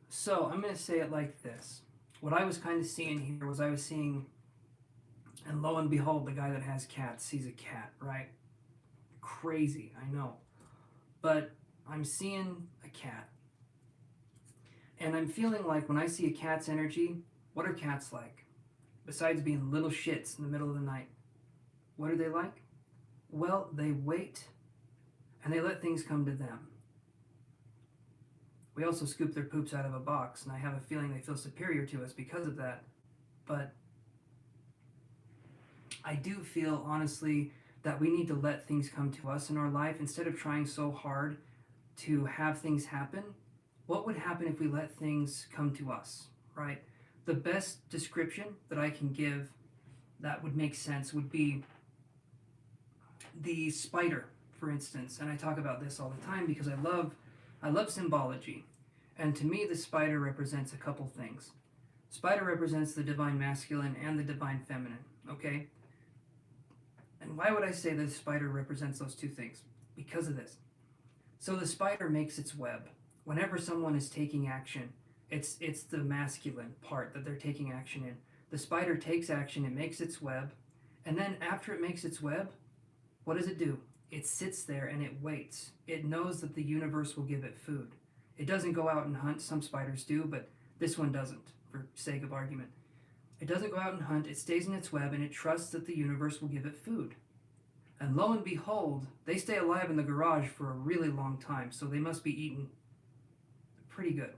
Speaker 1: So I'm going to say it like this. What I was kind of seeing here was I was seeing, and lo and behold, the guy that has cats sees a cat, right? Crazy, I know. But I'm seeing a cat. And I'm feeling like when I see a cat's energy, what are cats like? Besides being little shits in the middle of the night, what are they like? Well, they wait and they let things come to them. We also scoop their poops out of a box, and I have a feeling they feel superior to us because of that. But I do feel, honestly, that we need to let things come to us in our life instead of trying so hard to have things happen. What would happen if we let things come to us, right? The best description that I can give that would make sense would be the spider, for instance. And I talk about this all the time because I love symbology. And to me, the spider represents a couple things. Spider represents the divine masculine and the divine feminine, okay? And why would I say the spider represents those two things? Because of this. So the spider makes its web. Whenever someone is taking action, it's the masculine part that they're taking action in. The spider takes action, it makes its web, and then after it makes its web, what does it do? It sits there and it waits. It knows that the universe will give it food. It doesn't go out and hunt. Some spiders do, but this one doesn't, for sake of argument. It doesn't go out and hunt. It stays in its web and it trusts that the universe will give it food. And lo and behold, they stay alive in the garage for a really long time, so they must be eating pretty good.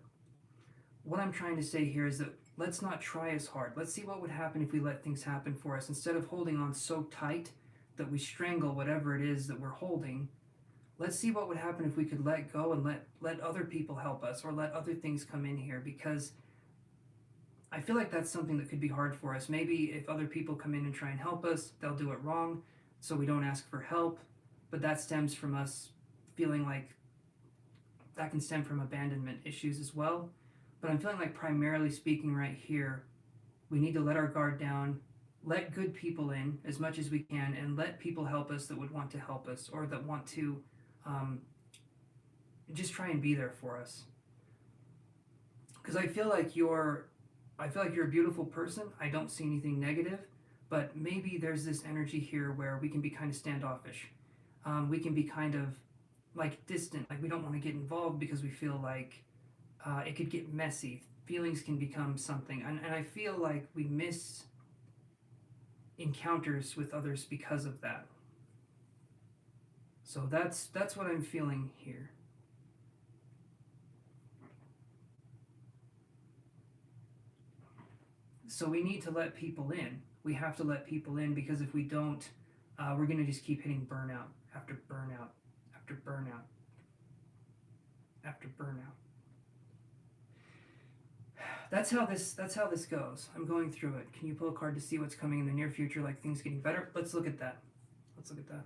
Speaker 1: What I'm trying to say here is that let's not try as hard. Let's see what would happen if we let things happen for us instead of holding on so tight that we strangle whatever it is that we're holding. Let's see what would happen if we could let go and let other people help us or let other things come in here, because I feel like that's something that could be hard for us. Maybe if other people come in and try and help us, they'll do it wrong, so we don't ask for help, but that stems from us feeling like that can stem from abandonment issues as well. But I'm feeling like, primarily speaking right here, we need to let our guard down, let good people in as much as we can, and let people help us that would want to help us or that want to just try and be there for us. Because I feel like you're a beautiful person. I don't see anything negative, but maybe there's this energy here where we can be kind of standoffish. We can be kind of like distant, like we don't want to get involved because we feel like it could get messy. Feelings can become something, and I feel like we miss encounters with others because of that. So that's what I'm feeling here. So we need to let people in. We have to let people in, because if we don't, we're going to just keep hitting burnout after burnout after burnout after burnout. That's how this goes. I'm going through it. Can you pull a card to see what's coming in the near future, like things getting better? Let's look at that. let's look at that.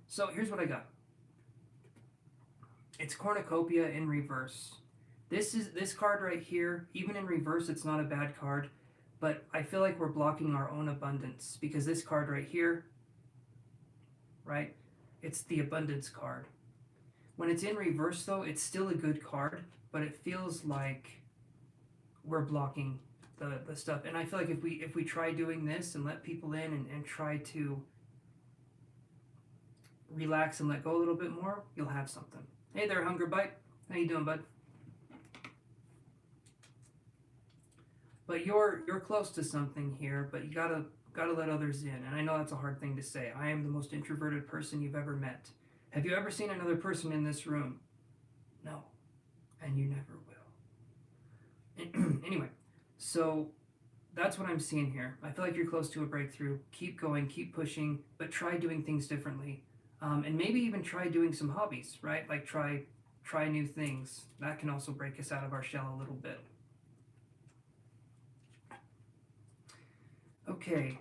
Speaker 1: So here's what I got. It's Cornucopia in reverse. This card right here, even in reverse, it's not a bad card, but I feel like we're blocking our own abundance because this card right here, right, it's the abundance card. When it's in reverse though, it's still a good card, but it feels like we're blocking the stuff. And I feel like if we try doing this and let people in and try to relax and let go a little bit more, you'll have something. Hey there, Hunger Bite. How you doing, bud? But you're close to something here, but you gotta let others in. And I know that's a hard thing to say. I am the most introverted person you've ever met. Have you ever seen another person in this room? No. And you never will. Anyway, so that's what I'm seeing here. I feel like you're close to a breakthrough. Keep going, keep pushing, but try doing things differently. And maybe even try doing some hobbies, right? Like try new things. That can also break us out of our shell a little bit. Okay.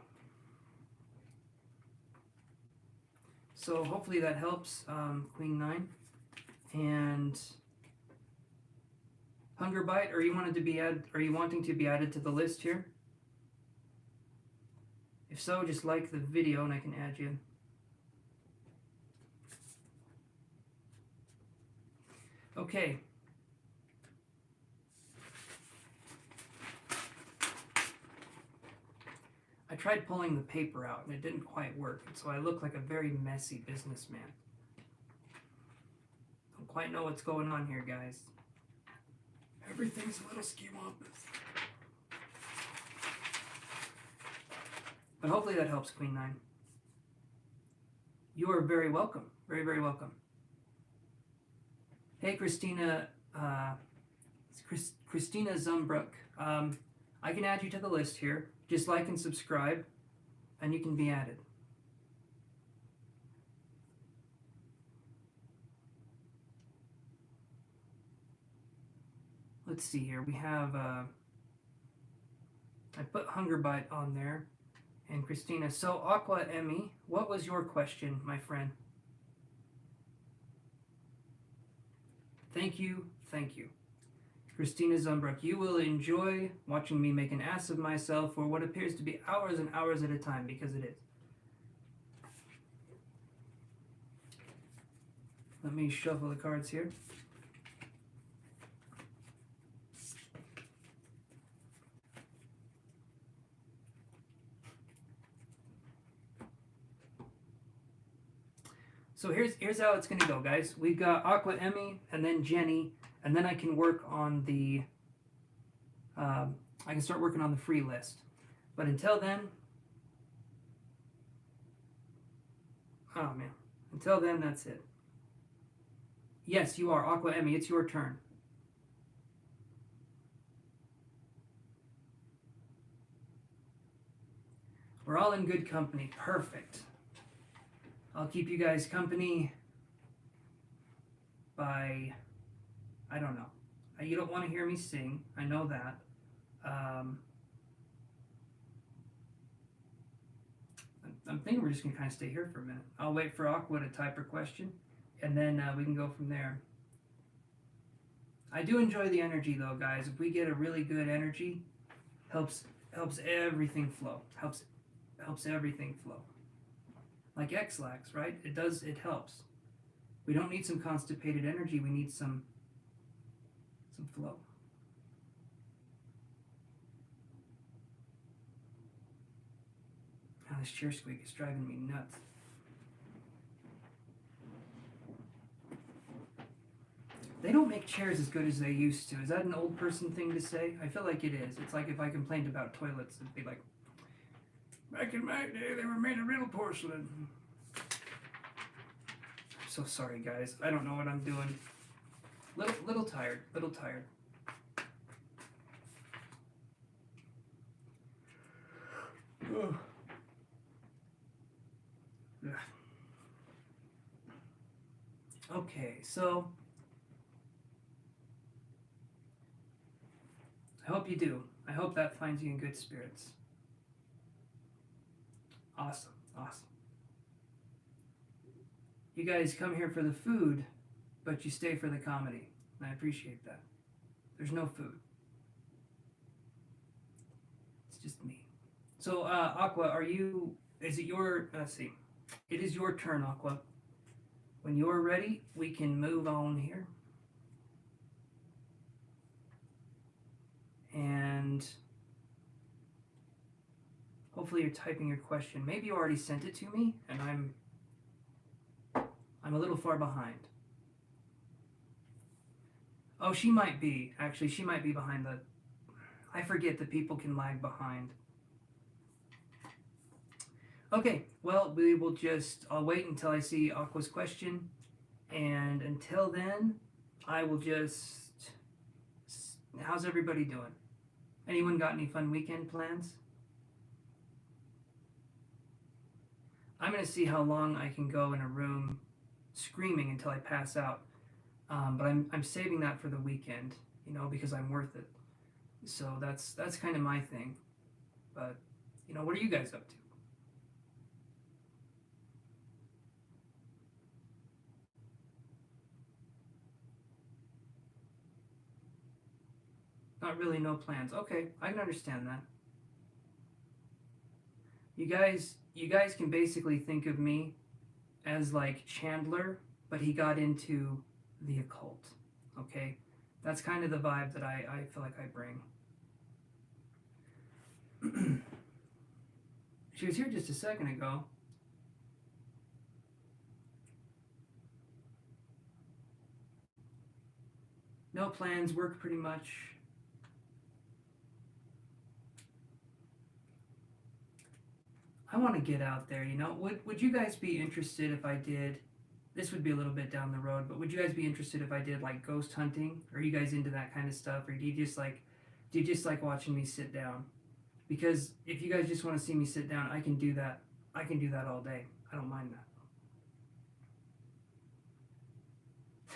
Speaker 1: So hopefully that helps, Queen 9. And Hunger Bite, are you wanting to be added to the list here? If so, just like the video and I can add you. Okay. I tried pulling the paper out and it didn't quite work, and so I look like a very messy businessman. Don't quite know what's going on here, guys. Everything's a little schemampus. But hopefully that helps, Queen 9. You are very welcome. Very, very welcome. Hey, Christina, Christina Zumbrook. I can add you to the list here. Just like and subscribe, and you can be added. Let's see here. We have, I put Hunger Bite on there, and Christina. So, Aqua Emmy, what was your question, my friend? Thank you, thank you. Christina Zumbrook, you will enjoy watching me make an ass of myself for what appears to be hours and hours at a time, because it is. Let me shuffle the cards here. So here's how it's going to go, guys. We've got Aqua Emmy and then Jenny, and then I can work on the, I can start working on the free list. But until then, oh man, until then, that's it. Yes, you are, Aqua Emmy, it's your turn. We're all in good company, perfect. I'll keep you guys company by, I don't know. You don't want to hear me sing. I know that. I'm thinking we're just going to kind of stay here for a minute. I'll wait for Aqua to type her question, and then we can go from there. I do enjoy the energy, though, guys. If we get a really good energy, helps everything flow. Helps everything flow. Like X-Lax, right? It helps. We don't need some constipated energy, we need some flow. Oh, this chair squeak is driving me nuts. They don't make chairs as good as they used to. Is that an old person thing to say? I feel like it is. It's like if I complained about toilets, it'd be like, back in my day, they were made of real porcelain. I'm so sorry, guys. I don't know what I'm doing. Little tired. Ugh. Okay, so I hope you do. I hope that finds you in good spirits. Awesome. Awesome. You guys come here for the food, but you stay for the comedy. I appreciate that. There's no food. It's just me. So, Aqua, is it your, let's see. It is your turn, Aqua. When you're ready, we can move on here. And hopefully you're typing your question. Maybe you already sent it to me, and I'm a little far behind. Oh, she might be. Actually, she might be behind the... I forget that people can lag behind. Okay, well, we will just... I'll wait until I see Aqua's question. And until then, I will just... How's everybody doing? Anyone got any fun weekend plans? I'm going to see how long I can go in a room screaming until I pass out. But I'm saving that for the weekend, you know, because I'm worth it. So that's kind of my thing. But, you know, what are you guys up to? Not really, no plans. Okay, I can understand that. You guys can basically think of me as like Chandler, but he got into the occult. Okay? That's kind of the vibe that I feel like I bring. She was here just a second ago. No plans, work pretty much. I want to get out there, you know. Would you guys be interested if I did, this would be a little bit down the road, but would you guys be interested if I did like ghost hunting? Are you guys into that kind of stuff, or do you just like watching me sit down? Because if you guys just want to see me sit down, I can do that. I can do that all day. I don't mind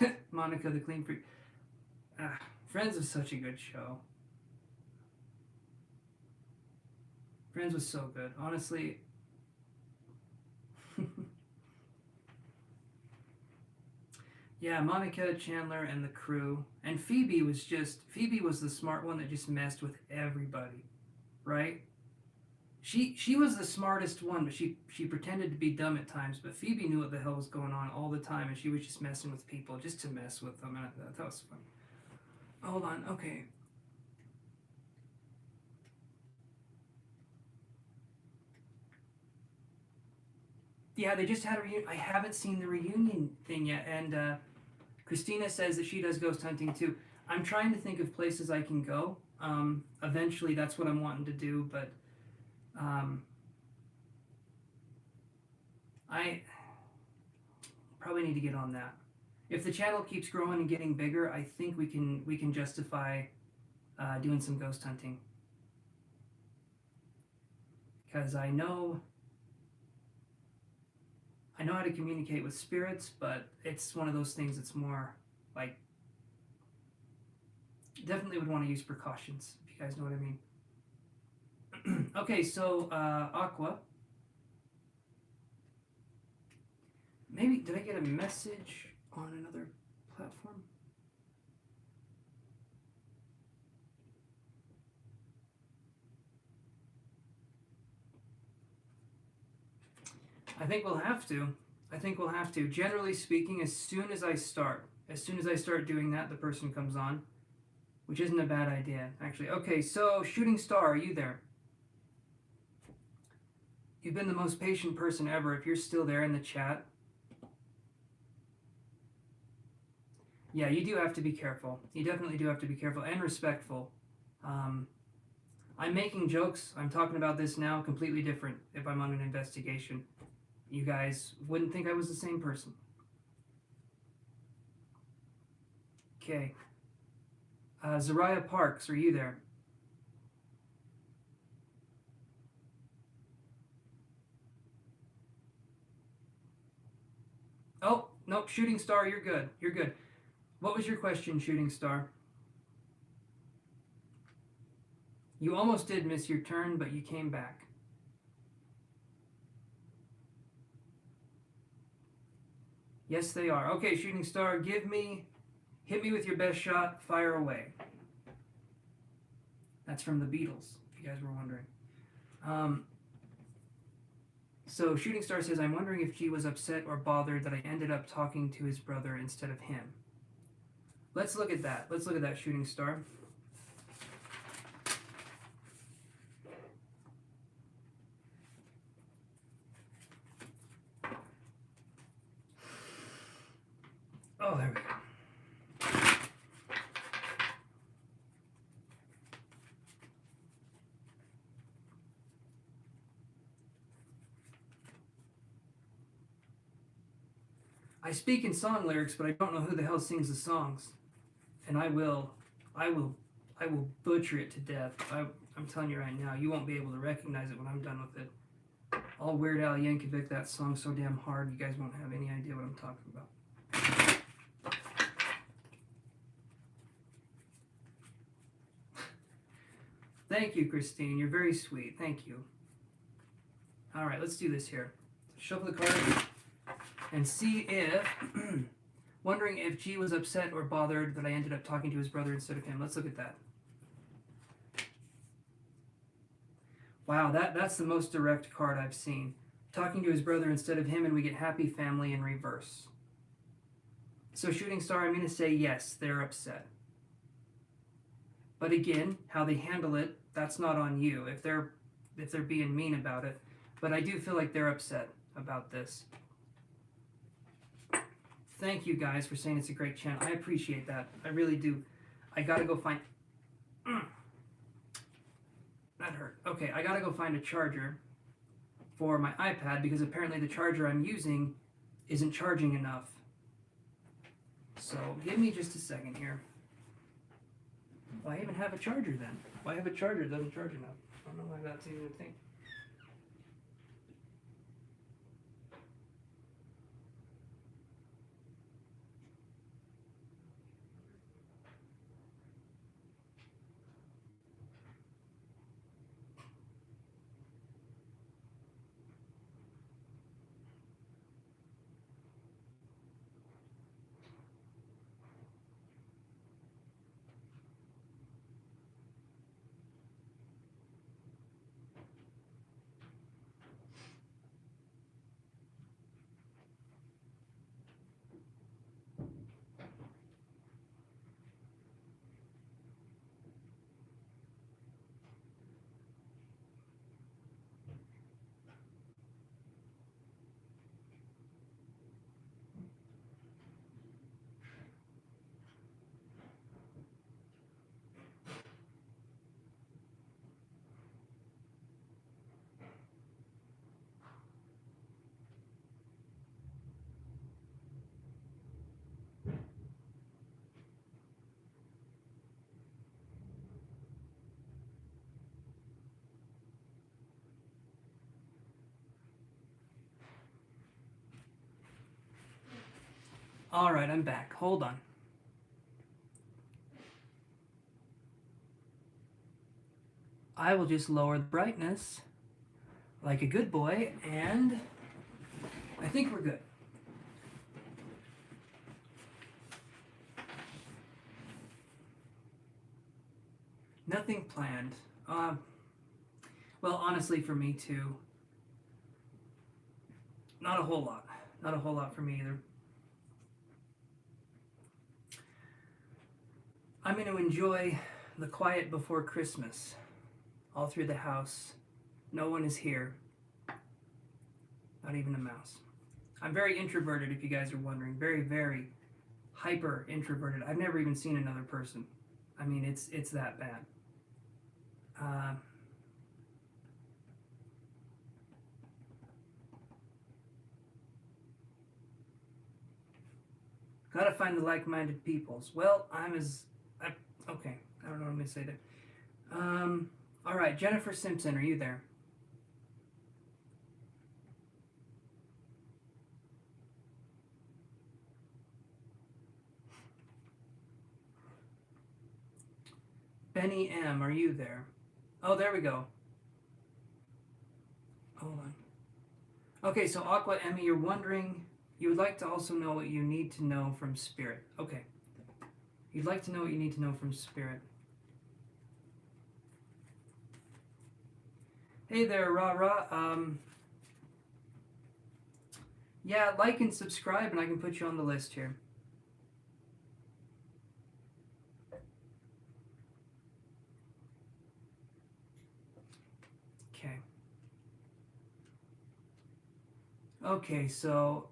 Speaker 1: that. Monica the Clean Freak. Friends was such a good show. Friends was so good. Honestly. Yeah, Monica, Chandler, and the crew. And Phoebe was the smart one that just messed with everybody. Right? She was the smartest one, but she pretended to be dumb at times. But Phoebe knew what the hell was going on all the time, and she was just messing with people just to mess with them. And that was funny. Hold on, okay. Yeah, they just had a reunion. I haven't seen the reunion thing yet, and Christina says that she does ghost hunting too. I'm trying to think of places I can go. Eventually, that's what I'm wanting to do, but I probably need to get on that. If the channel keeps growing and getting bigger, I think we can justify doing some ghost hunting, because I know how to communicate with spirits, but it's one of those things that's more like, definitely would want to use precautions, if you guys know what I mean. Okay, so Aqua, maybe did I get a message on another platform? I think we'll have to. Generally speaking, as soon as I start doing that, the person comes on, which isn't a bad idea, actually. Okay, so Shooting Star, are you there? You've been the most patient person ever. If you're still there in the chat. Yeah, you do have to be careful. You definitely do have to be careful and respectful. I'm making jokes. I'm talking about this now completely different if I'm on an investigation. You guys wouldn't think I was the same person. Okay. Zariah Parks, are you there? Oh, nope, Shooting Star, you're good. You're good. What was your question, Shooting Star? You almost did miss your turn, but you came back. Yes, they are. Okay, Shooting Star, hit me with your best shot, fire away. That's from the Beatles, if you guys were wondering. So Shooting Star says, I'm wondering if G was upset or bothered that I ended up talking to his brother instead of him. Let's look at that. Let's look at that, Shooting Star. Oh, there we go. I speak in song lyrics, but I don't know who the hell sings the songs, and I will butcher it to death. I'm telling you right now, you won't be able to recognize it when I'm done with it. I'll Weird Al Yankovic that song so damn hard, you guys won't have any idea what I'm talking about. Thank you, Christine. You're very sweet. Thank you. All right, let's do this here. Shuffle the cards and see if, wondering if G was upset or bothered that I ended up talking to his brother instead of him. Let's look at that. Wow, that's the most direct card I've seen. Talking to his brother instead of him, and we get happy family in reverse. So Shooting Star, I'm going to say yes, they're upset. But again, how they handle it, that's not on you, if they're being mean about it. But I do feel like they're upset about this. Thank you guys for saying it's a great channel. I appreciate that. I really do. I gotta go find... That hurt. Okay, I gotta go find a charger for my iPad because apparently the charger I'm using isn't charging enough. So give me just a second here. Well, I even have a charger then. Why have a charger that doesn't charge enough? I don't know why that's even a thing. Alright, I'm back. Hold on. I will just lower the brightness like a good boy, and I think we're good. Nothing planned. Well, honestly, for me too. Not a whole lot. Not a whole lot for me either. I'm going to enjoy the quiet before Christmas. All through the house. No one is here. Not even a mouse. I'm very introverted, if you guys are wondering. Very, very hyper introverted. I've never even seen another person. I mean, it's that bad. Gotta find the like-minded peoples. Well, okay, I don't know what I'm gonna say there. Alright, Jennifer Simpson, are you there? Benny M, are you there? Oh, there we go. Hold on. Okay, so Aqua Emmy, you're wondering You would like to also know what you need to know from Spirit. Okay. You'd like to know what you need to know from Spirit. Hey there, Ra. Yeah, like and subscribe, and I can put you on the list here. Okay. Okay, so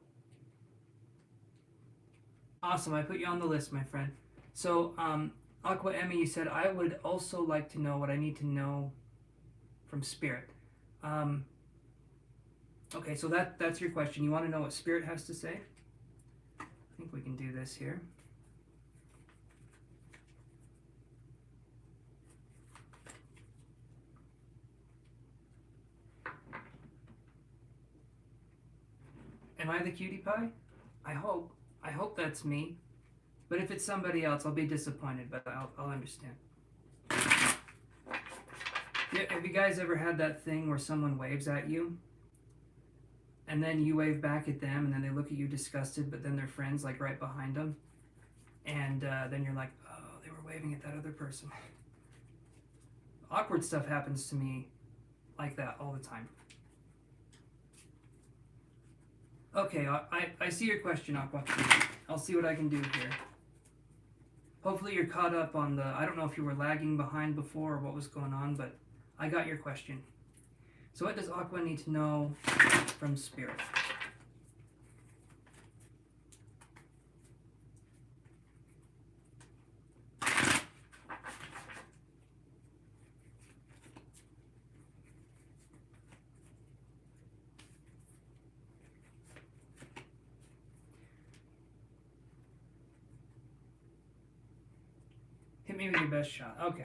Speaker 1: awesome. I put you on the list, my friend. So, Aqua Emmy, you said I would also like to know what I need to know from Spirit. Okay, so that's your question. You want to know what Spirit has to say? I think we can do this here. Am I the cutie pie? I hope. I hope that's me. But if it's somebody else, I'll be disappointed, but I'll understand. Yeah, have you guys ever had that thing where someone waves at you? And then you wave back at them, and then they look at you disgusted, but then their friends like right behind them. And then you're like, oh, they were waving at that other person. Awkward stuff happens to me like that all the time. Okay, I see your question, Aqua. I'll see what I can do here. Hopefully you're caught up on the... I don't know if you were lagging behind before or what was going on, but I got your question. So what does Aqua need to know from Spirit? Hit me with your best shot. Okay.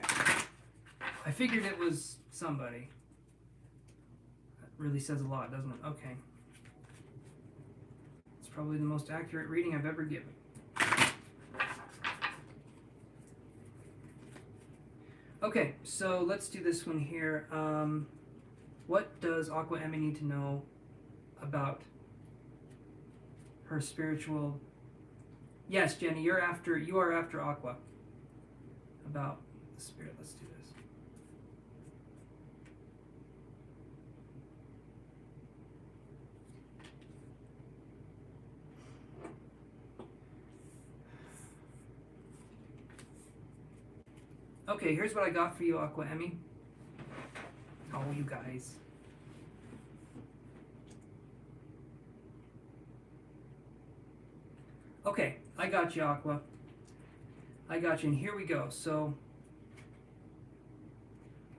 Speaker 1: I figured it was somebody. That really says a lot, doesn't it? Okay. It's probably the most accurate reading I've ever given. Okay, so let's do this one here. What does Aqua Emmy need to know about her spiritual... Yes, Jenny, you are after Aqua. About the Spirit. Let's do this. Okay, here's what I got for you, Aqua Emmy. Oh, you guys. Okay, I got you, Aqua. I got you, and here we go. So,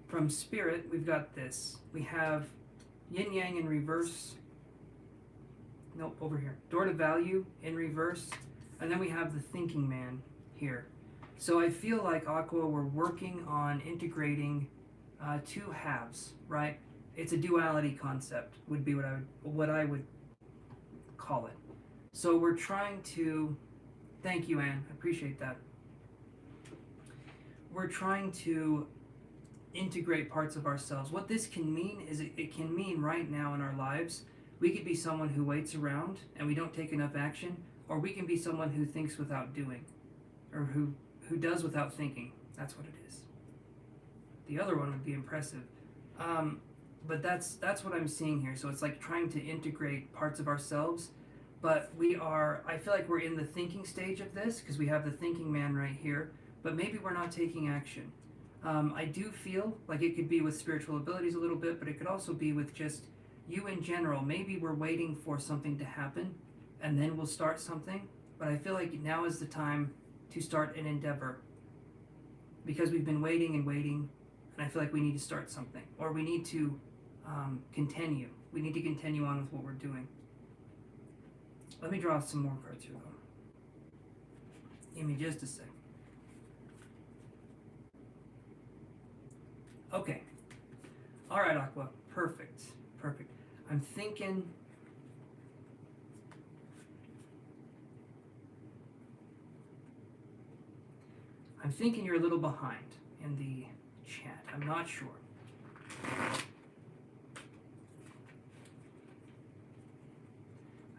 Speaker 1: from Spirit, we've got this. We have Yin Yang in reverse. Nope, over here. Door to Value in reverse. And then we have the Thinking Man here. So I feel like, Aqua, we're working on integrating two halves, right? It's a duality concept, would be what I would call it. So we're trying to... Thank you, Anne. I appreciate that. We're trying to integrate parts of ourselves. What this can mean is it can mean right now in our lives, we could be someone who waits around and we don't take enough action, or we can be someone who thinks without doing, or who does without thinking. That's what it is. The other one would be impressive. But that's what I'm seeing here. So it's like trying to integrate parts of ourselves, but I feel like we're in the thinking stage of this because we have the thinking man right here, but maybe we're not taking action. I do feel like it could be with spiritual abilities a little bit, but it could also be with just you in general. Maybe we're waiting for something to happen and then we'll start something, but I feel like now is the time to start an endeavor because we've been waiting and waiting, and I feel like we need to start something, or we need to continue. We need to continue on with what we're doing. Let me draw some more cards here, though. Give me just a sec. Okay. All right, Aqua. Perfect. Perfect. I'm thinking... you're a little behind in the chat. I'm not sure.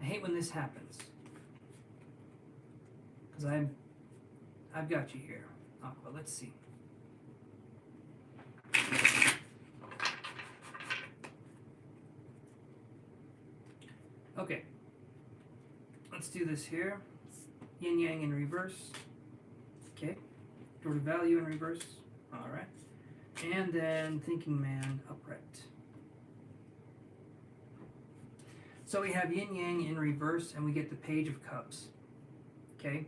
Speaker 1: I hate when this happens. Because I've got you here, Aqua. Let's see. Okay. Let's do this here. Yin Yang in reverse. Okay. Door to Value in reverse. Alright. And then Thinking Man upright. So we have Yin Yang in reverse, and we get the Page of Cups. Okay?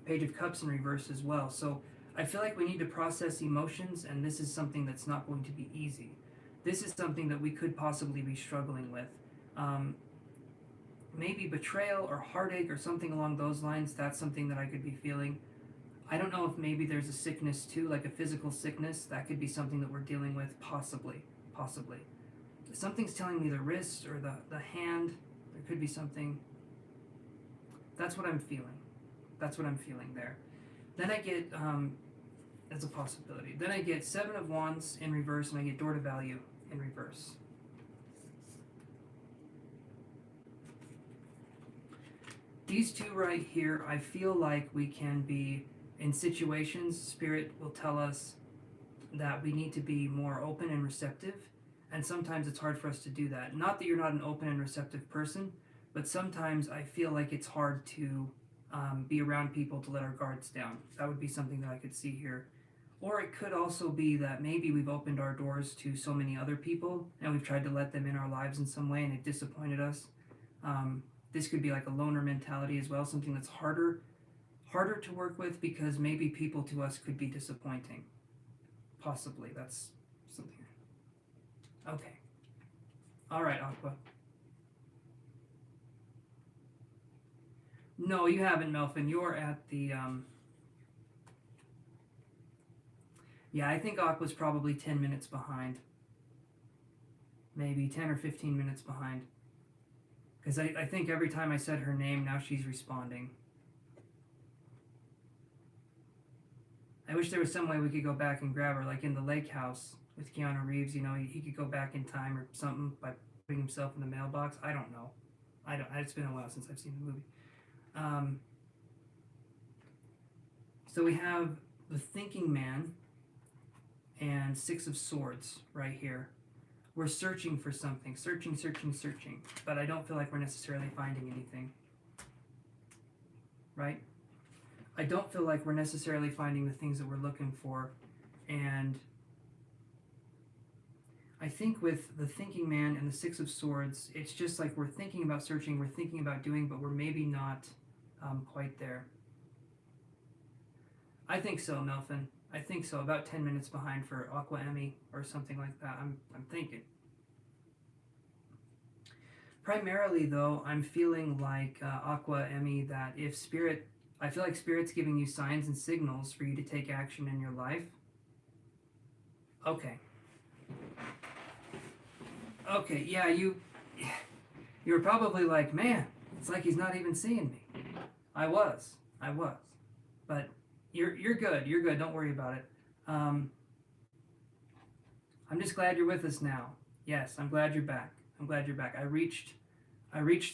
Speaker 1: Page of Cups in reverse as well. So I feel like we need to process emotions, and this is something that's not going to be easy. This is something that we could possibly be struggling with. Maybe betrayal or heartache or something along those lines. That's something that I could be feeling. I don't know if maybe there's a sickness too, like a physical sickness. That could be something that we're dealing with, possibly. Something's telling me the wrist or the hand. There could be something. That's what I'm feeling. That's what I'm feeling there. Then I get, as a possibility, then I get Seven of Wands in reverse, and I get Door to Value in reverse. These two right here, I feel like we can be in situations, Spirit will tell us that we need to be more open and receptive, and sometimes it's hard for us to do that. Not that you're not an open and receptive person, but sometimes I feel like it's hard to be around people to let our guards down. That would be something that I could see here. Or it could also be that maybe we've opened our doors to so many other people, and we've tried to let them in our lives in some way, and it disappointed us. This could be like a loner mentality as well, something that's harder to work with because maybe people to us could be disappointing. Possibly, that's something. Okay. All right, Aqua. No, you haven't, Melvin. You're at the, yeah, I think Aqua's probably 10 minutes behind. Maybe 10 or 15 minutes behind. Because I think every time I said her name, now she's responding. I wish there was some way we could go back and grab her, like in the lake house with Keanu Reeves, you know, he could go back in time or something by putting himself in the mailbox. I don't know. It's been a while since I've seen the movie. So we have the Thinking Man and Six of Swords right here. We're searching for something, searching, but I don't feel like we're necessarily finding anything, right? I don't feel like we're necessarily finding the things that we're looking for, and I think with the Thinking Man and the Six of Swords, it's just like we're thinking about searching, we're thinking about doing, but we're maybe not quite there. I think so, Melvin. I think so. About 10 minutes behind for Aqua Emmy or something like that. I'm thinking. Primarily, though, I'm feeling like Aqua Emmy that if Spirit, I feel like Spirit's giving you signs and signals for you to take action in your life. Okay. Okay, yeah, you were probably like, man, it's like he's not even seeing me. I was. But you're good. Don't worry about it. I'm just glad you're with us now. Yes, I'm glad you're back. I reached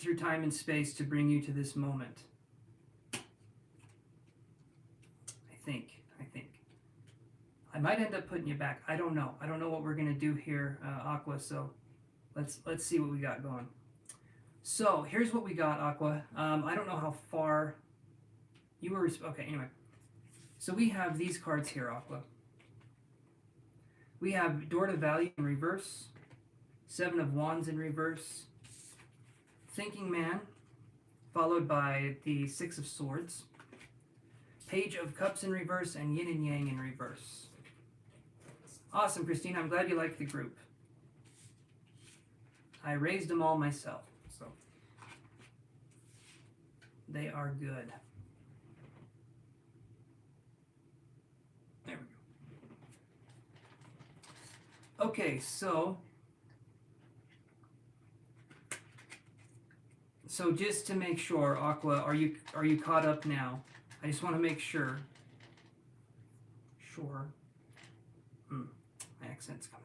Speaker 1: through time and space to bring you to this moment. I think. I might end up putting you back. I don't know. I don't know what we're gonna do here, Aqua. So let's see what we got going. So here's what we got, Aqua. I don't know how far you were. Okay. Anyway. So we have these cards here, Aqua. We have Door to Value in reverse, Seven of Wands in reverse, Thinking Man, followed by the Six of Swords, Page of Cups in reverse, and Yin and Yang in reverse. Awesome, Christine. I'm glad you liked the group. I raised them all myself, so they are good. There we go. Okay, so just to make sure, Aqua, are you caught up now? I just want to make sure. Sure. My accent's coming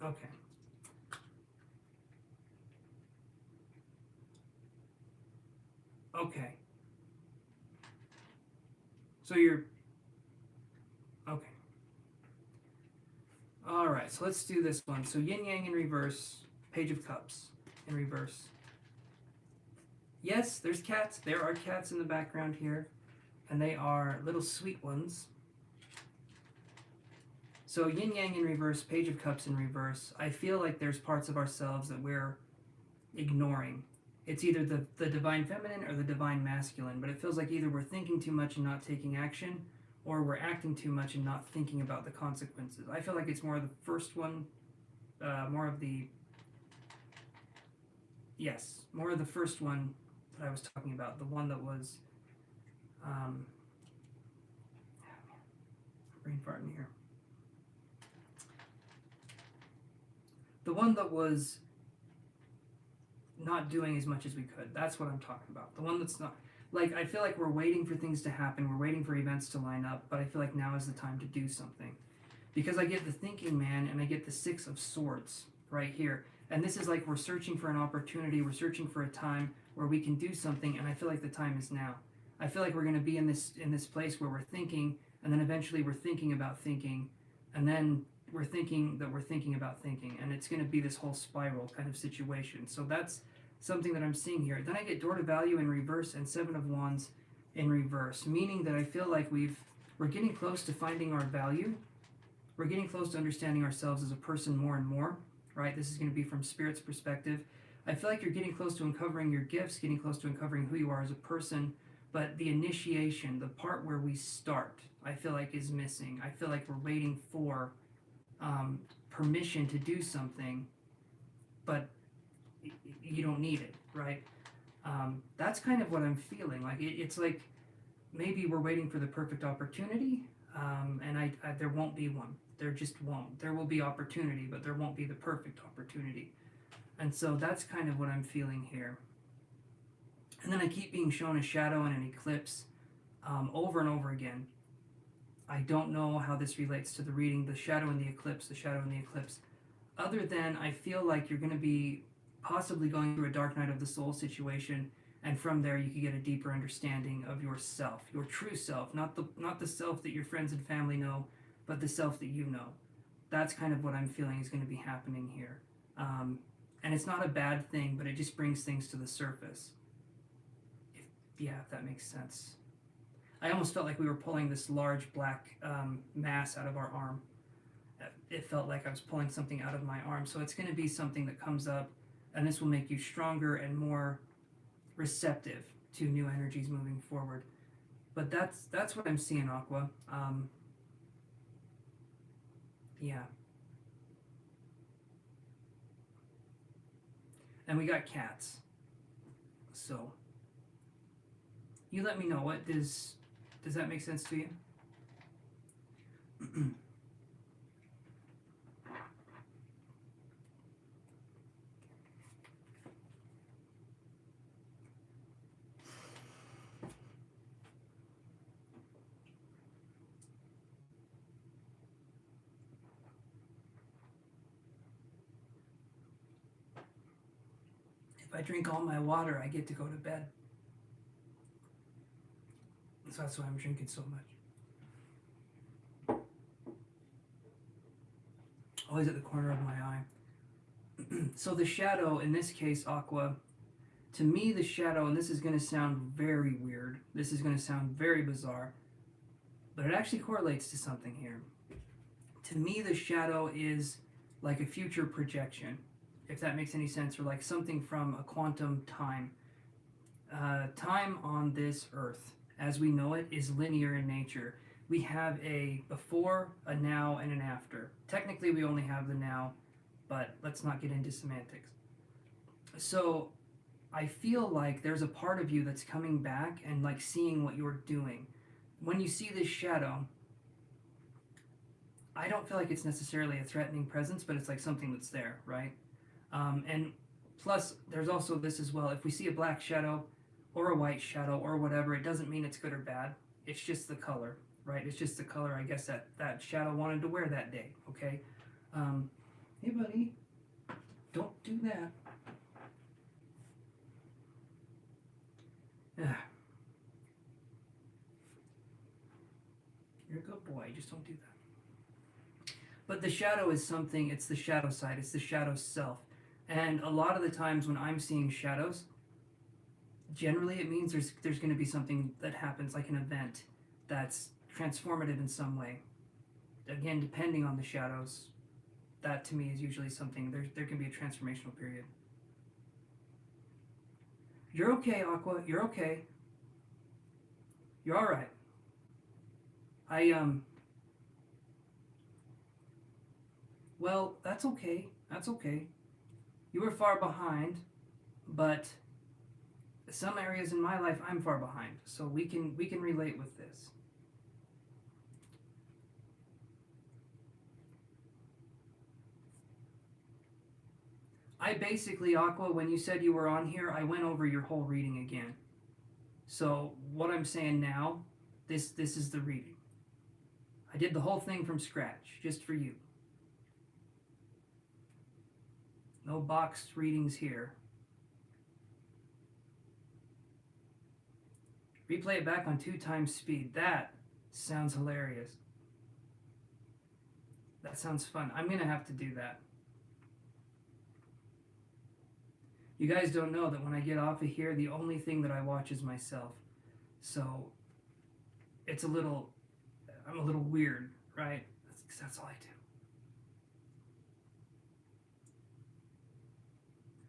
Speaker 1: Okay. Okay. So you're okay. All right. So let's do this one. So yin yang in reverse, Page of Cups in reverse. Yes, there's cats. There are cats in the background here, and they are little sweet ones. So yin yang in reverse, Page of Cups in reverse. I feel like there's parts of ourselves that we're ignoring. It's either the divine feminine or the divine masculine, but it feels like either we're thinking too much and not taking action, or we're acting too much and not thinking about the consequences. I feel like it's more of the first one, more of the first one that I was talking about, the one that was brain farting here. The one that was not doing as much as we could. That's what I'm talking about. The one that's not, like, I feel like we're waiting for things to happen. We're waiting for events to line up, but I feel like now is the time to do something. Because I get the thinking man and I get the Six of Swords right here. And this is like we're searching for an opportunity. We're searching for a time where we can do something, and I feel like the time is now. I feel like we're going to be in this place where we're thinking, and then eventually we're thinking about thinking, and then we're thinking that we're thinking about thinking, and it's going to be this whole spiral kind of situation. So that's something that I'm seeing here. Then I get Door to Value in reverse and Seven of Wands in reverse, meaning that I feel like we're getting close to finding our value. We're getting close to understanding ourselves as a person more and more, right? This is going to be from Spirit's perspective. I feel like you're getting close to uncovering your gifts, getting close to uncovering who you are as a person, but the initiation, the part where we start, I feel like is missing. I feel like we're waiting for permission to do something, but you don't need it, right? That's kind of what I'm feeling. Like it's like maybe we're waiting for the perfect opportunity, and I there won't be one. There just won't. There will be opportunity, but there won't be the perfect opportunity. And so that's kind of what I'm feeling here. And then I keep being shown a shadow and an eclipse over and over again. I don't know how this relates to the reading, the shadow and the eclipse, the shadow and the eclipse. Other than I feel like you're going to be possibly going through a dark night of the soul situation, and from there you can get a deeper understanding of yourself, your true self, not the self that your friends and family know, but the self that you know. That's kind of what I'm feeling is going to be happening here. And it's not a bad thing, but it just brings things to the surface. If that makes sense. I almost felt like we were pulling this large black mass out of our arm. It felt like I was pulling something out of my arm. So it's going to be something that comes up, and this will make you stronger and more receptive to new energies moving forward. But that's what I'm seeing, Aqua. Yeah. And we got cats. So you let me know. What does that make sense to you? If I drink all my water, I get to go to bed. So that's why I'm drinking so much. Always at the corner of my eye. So the shadow, in this case, Aqua, to me the shadow, and this is going to sound very weird, this is going to sound very bizarre, but it actually correlates to something here. To me the shadow is like a future projection, if that makes any sense, or like something from a quantum time. Time on this earth, as we know it, is linear in nature. We have a before, a now, and an after. Technically we only have the now, but let's not get into semantics. So I feel like there's a part of you that's coming back and like seeing what you're doing. When you see this shadow, I don't feel like it's necessarily a threatening presence, but it's like something that's there, right? And plus, there's also this as well. If we see a black shadow or a white shadow or whatever, it doesn't mean it's good or bad. It's just the color, right? It's just the color, I guess, that shadow wanted to wear that day, okay? Hey, buddy. Don't do that. Ah. You're a good boy. Just don't do that. But the shadow is something, it's the shadow side, it's the shadow self. And a lot of the times when I'm seeing shadows, generally it means there's going to be something that happens, like an event that's transformative in some way. Again, depending on the shadows, that to me is usually something, there can be a transformational period. You're okay, Aqua. You're okay. You're alright. Well, that's okay. That's okay. You were far behind, but some areas in my life I'm far behind. So we can relate with this. I basically, Aqua, when you said you were on here, I went over your whole reading again. So what I'm saying now, this is the reading. I did the whole thing from scratch, just for you. No boxed readings here. Replay it back on 2 times speed. That sounds hilarious. That sounds fun. I'm going to have to do that. You guys don't know that when I get off of here, the only thing that I watch is myself. So it's I'm a little weird, right? That's all I do.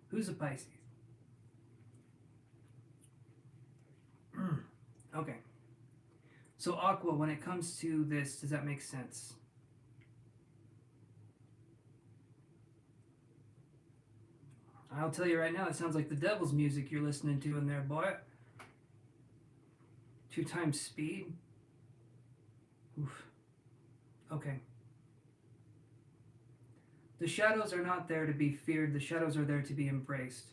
Speaker 1: Who's a Pisces? Okay. So Aqua, when it comes to this, does that make sense? I'll tell you right now, it sounds like the devil's music you're listening to in there, boy. 2 times speed? Oof. Okay. The shadows are not there to be feared. The shadows are there to be embraced.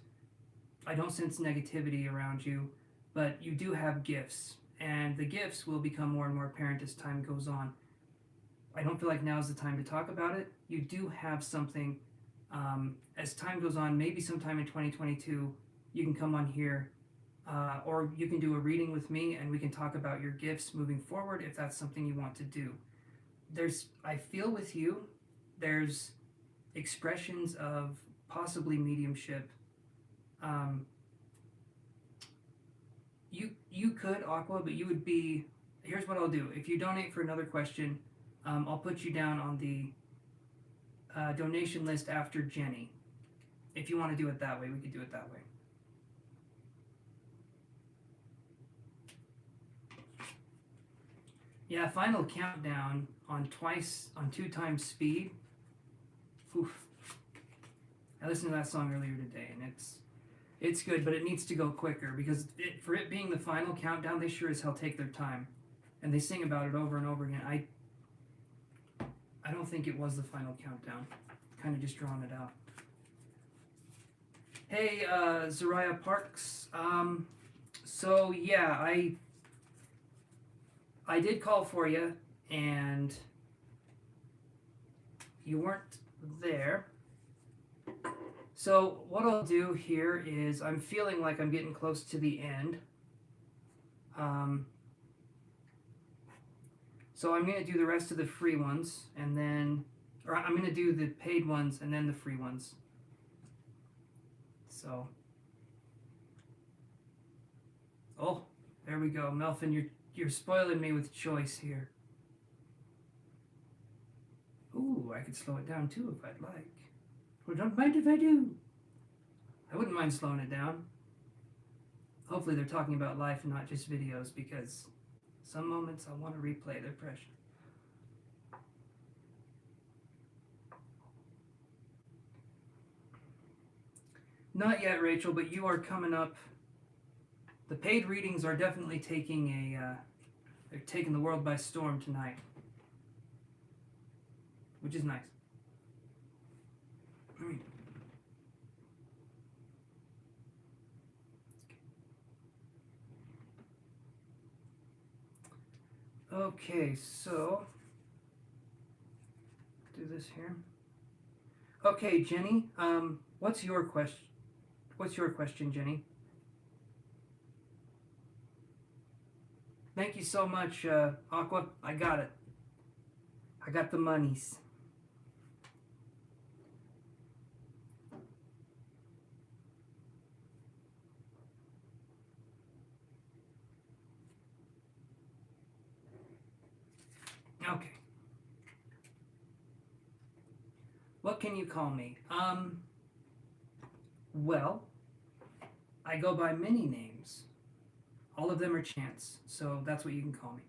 Speaker 1: I don't sense negativity around you, but you do have gifts, and the gifts will become more and more apparent as time goes on. I don't feel like now is the time to talk about it. You do have something. As time goes on, maybe sometime in 2022, you can come on here, or you can do a reading with me, and we can talk about your gifts moving forward if that's something you want to do. I feel with you, there's expressions of possibly mediumship. You could, Aqua, but you would be. Here's what I'll do. If you donate for another question, I'll put you down on the donation list after Jenny. If you want to do it that way, we could do it that way. Yeah, final countdown on 2 times speed. Oof. I listened to that song earlier today, and it's good, but it needs to go quicker because for it being the final countdown, they sure as hell take their time, and they sing about it over and over again. I don't think it was the final countdown. Kind of just drawing it out. Hey, Zariah Parks. So yeah, I did call for you, and you weren't there. So what I'll do here is I'm feeling like I'm getting close to the end. So I'm going to do the rest of the free ones, and then, or I'm going to do the paid ones and then the free ones. So, oh, there we go, Melvin. You're spoiling me with choice here. Ooh, I could slow it down too if I'd like. Well, don't mind if I do. I wouldn't mind slowing it down. Hopefully they're talking about life and not just videos, because some moments I want to replay their pressure. Not yet, Rachel, but you are coming up. The paid readings are definitely taking they're taking the world by storm tonight, which is nice. Okay, so do this here. Okay, Jenny. What's your question? What's your question, Jenny? Thank you so much, Aqua. I got it. I got the monies. Okay. What can you call me? Well, I go by many names. All of them are Chance, so that's what you can call me.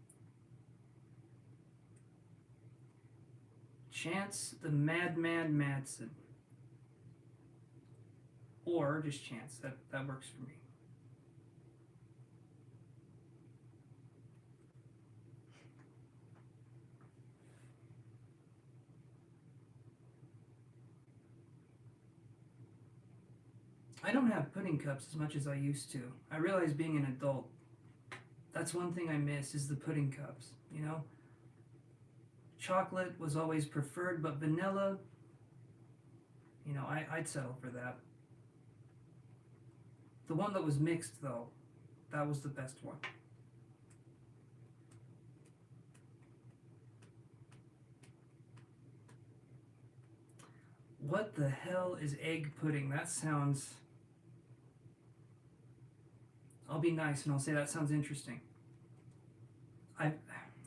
Speaker 1: Chance the Madman Madsen. Or just Chance. That works for me. I don't have pudding cups as much as I used to. I realize being an adult, that's one thing I miss is the pudding cups, you know? Chocolate was always preferred, but vanilla, you know, I'd settle for that. The one that was mixed, though, that was the best one. What the hell is egg pudding? That sounds... I'll be nice and I'll say that sounds interesting. I've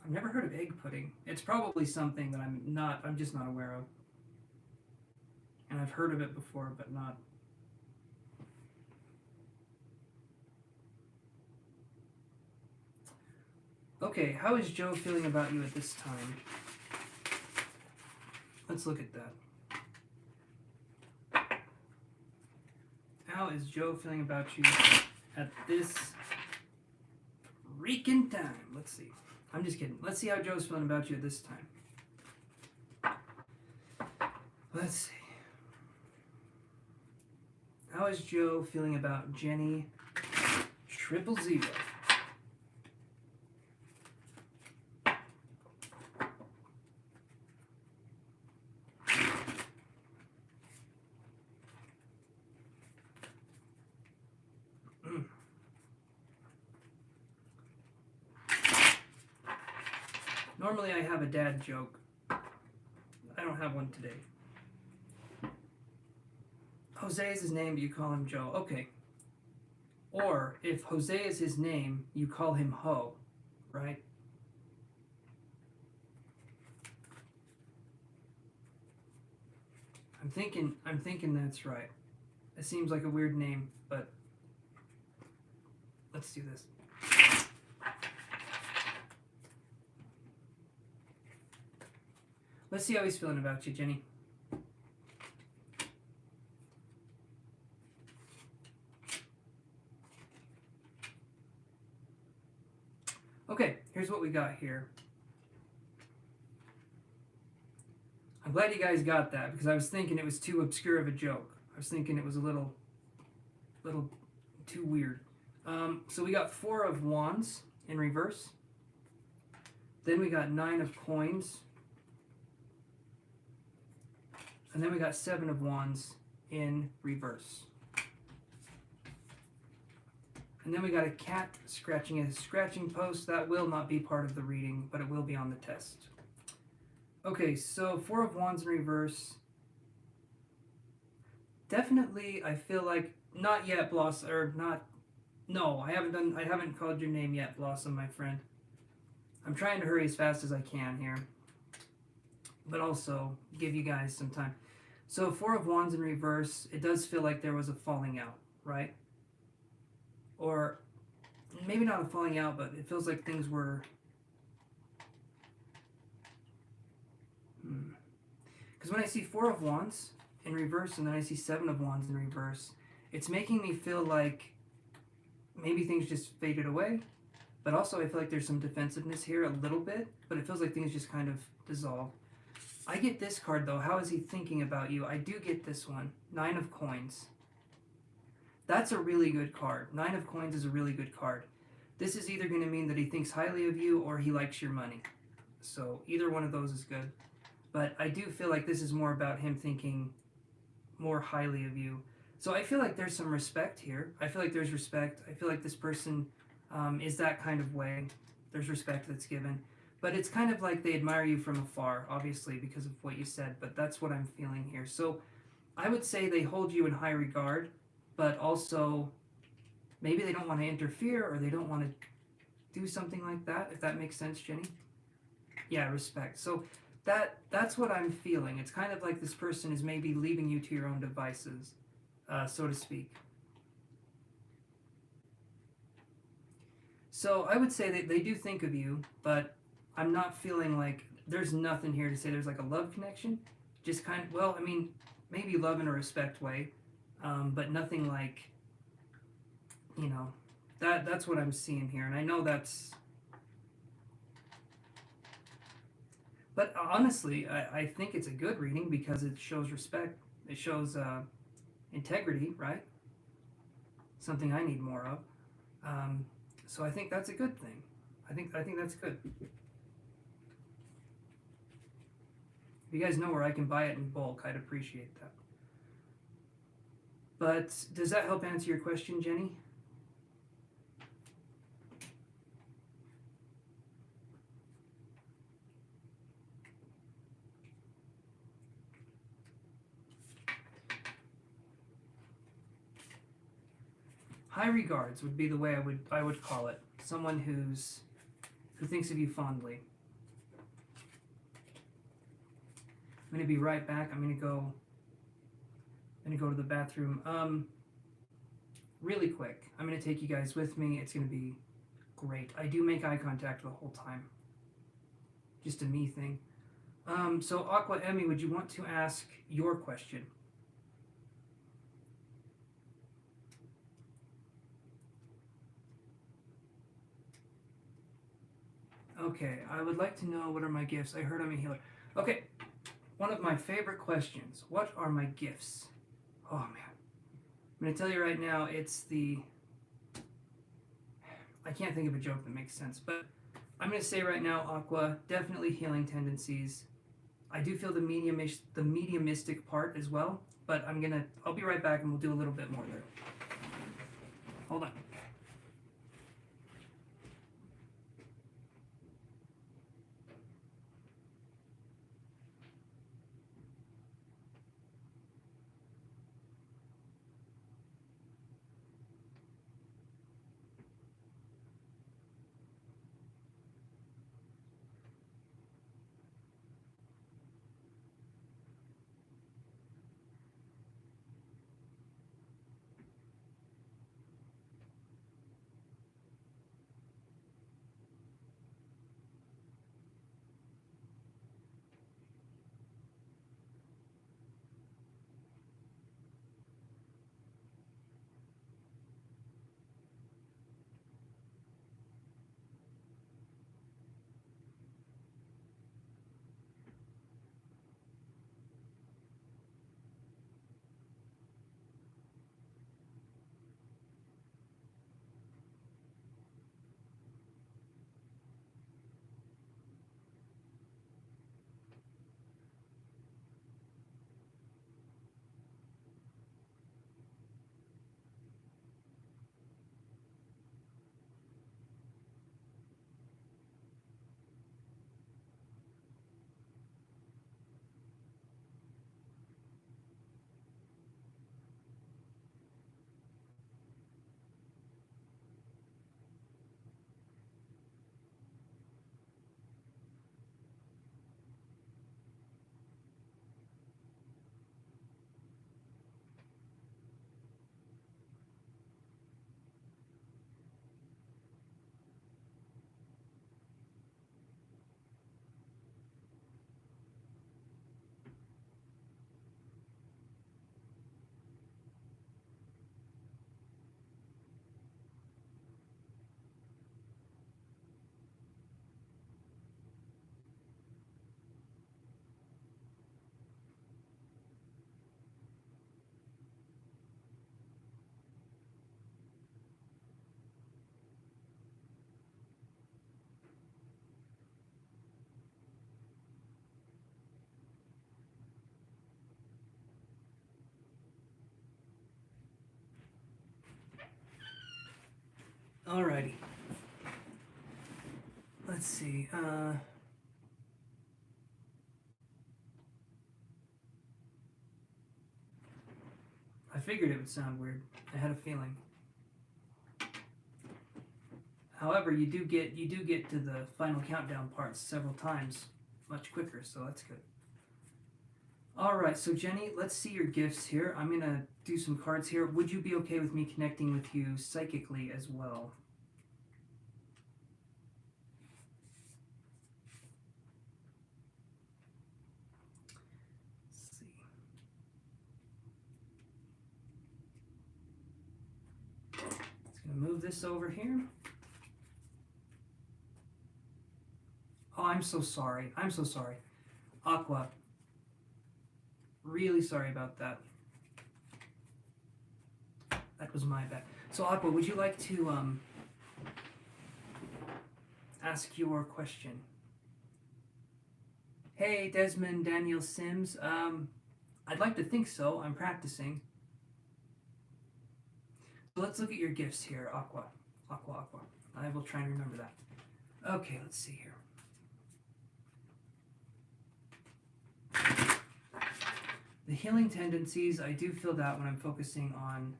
Speaker 1: never heard of egg pudding. It's probably something that I'm just not aware of. And I've heard of it before, but not. Okay, how is Joe feeling about you at this time? Let's look at that. How is Joe feeling about you at this freaking time? Let's see. I'm just kidding. Let's see how Joe's feeling about you at this time. Let's see. How is Joe feeling about Jenny 000? Normally I have a dad joke. I don't have one today. Jose is his name, but you call him Joe. Okay. Or, if Jose is his name, you call him Ho, right? I'm thinking that's right. It seems like a weird name, but let's do this. Let's see how he's feeling about you, Jenny. Okay, here's what we got here. I'm glad you guys got that because I was thinking it was too obscure of a joke. I was thinking it was a little too weird. So we got 4 of wands in reverse. Then we got 9 of coins. And then we got 7 of wands in reverse. And then we got a cat scratching a scratching post. That will not be part of the reading, but it will be on the test. Okay, so 4 of wands in reverse. Definitely, I feel like not yet, Blossom, or not. No, I haven't called your name yet, Blossom, my friend. I'm trying to hurry as fast as I can here, but also give you guys some time. So 4 of wands in reverse, it does feel like there was a falling out, right? Or maybe not a falling out, but it feels like things were... Because when I see 4 of wands in reverse and then I see 7 of wands in reverse, it's making me feel like maybe things just faded away. But also I feel like there's some defensiveness here a little bit, but it feels like things just kind of dissolved. I get this card though. How is he thinking about you? I do get this one. 9 of coins. That's a really good card. 9 of coins is a really good card. This is either going to mean that he thinks highly of you or he likes your money. So either one of those is good. But I do feel like this is more about him thinking more highly of you. So I feel like there's some respect here. I feel like there's respect. I feel like this person is that kind of way. There's respect that's given. But it's kind of like they admire you from afar, obviously, because of what you said. But that's what I'm feeling here. So I would say they hold you in high regard, but also maybe they don't want to interfere or they don't want to do something like that, if that makes sense, Jenny. Yeah, respect. So that's what I'm feeling. It's kind of like this person is maybe leaving you to your own devices, so to speak. So I would say that they do think of you, but I'm not feeling like there's nothing here to say there's like a love connection. Just kind of, well, I mean, maybe love in a respect way, but nothing like, you know, that's what I'm seeing here. And I know that's, but honestly, I think it's a good reading because it shows respect. It shows integrity, right? Something I need more of. So I think that's a good thing. I think that's good. If you guys know where I can buy it in bulk, I'd appreciate that. But does that help answer your question, Jenny? High regards would be the way I would call it. Someone who thinks of you fondly. I'm gonna be right back. I'm gonna go to the bathroom. Really quick. I'm gonna take you guys with me. It's gonna be great. I do make eye contact the whole time. Just a me thing. So Aqua Emmy, would you want to ask your question? Okay, I would like to know what are my gifts. I heard I'm a healer. Okay, one of my favorite questions. What are my gifts? Oh man. I'm going to tell you right now, it's the... I can't think of a joke that makes sense, but I'm going to say right now, Aqua, definitely healing tendencies. I do feel the mediumistic part as well, but I'll be right back and we'll do a little bit more there. Hold on. Alrighty. Let's see. I figured it would sound weird. I had a feeling. However, you do get to the final countdown parts several times much quicker, so that's good. Alright, so Jenny, let's see your gifts here. I'm going to do some cards here. Would you be okay with me connecting with you psychically as well? Let's see. Just going to move this over here. Oh, I'm so sorry. I'm so sorry. Aqua. Really sorry about that. That was my bad. So Aqua, would you like to ask your question? Hey, Desmond Daniel Sims. I'd like to think so. I'm practicing. So let's look at your gifts here, Aqua. Aqua. I will try and remember that. Okay, let's see here. The healing tendencies, I do feel that when I'm focusing on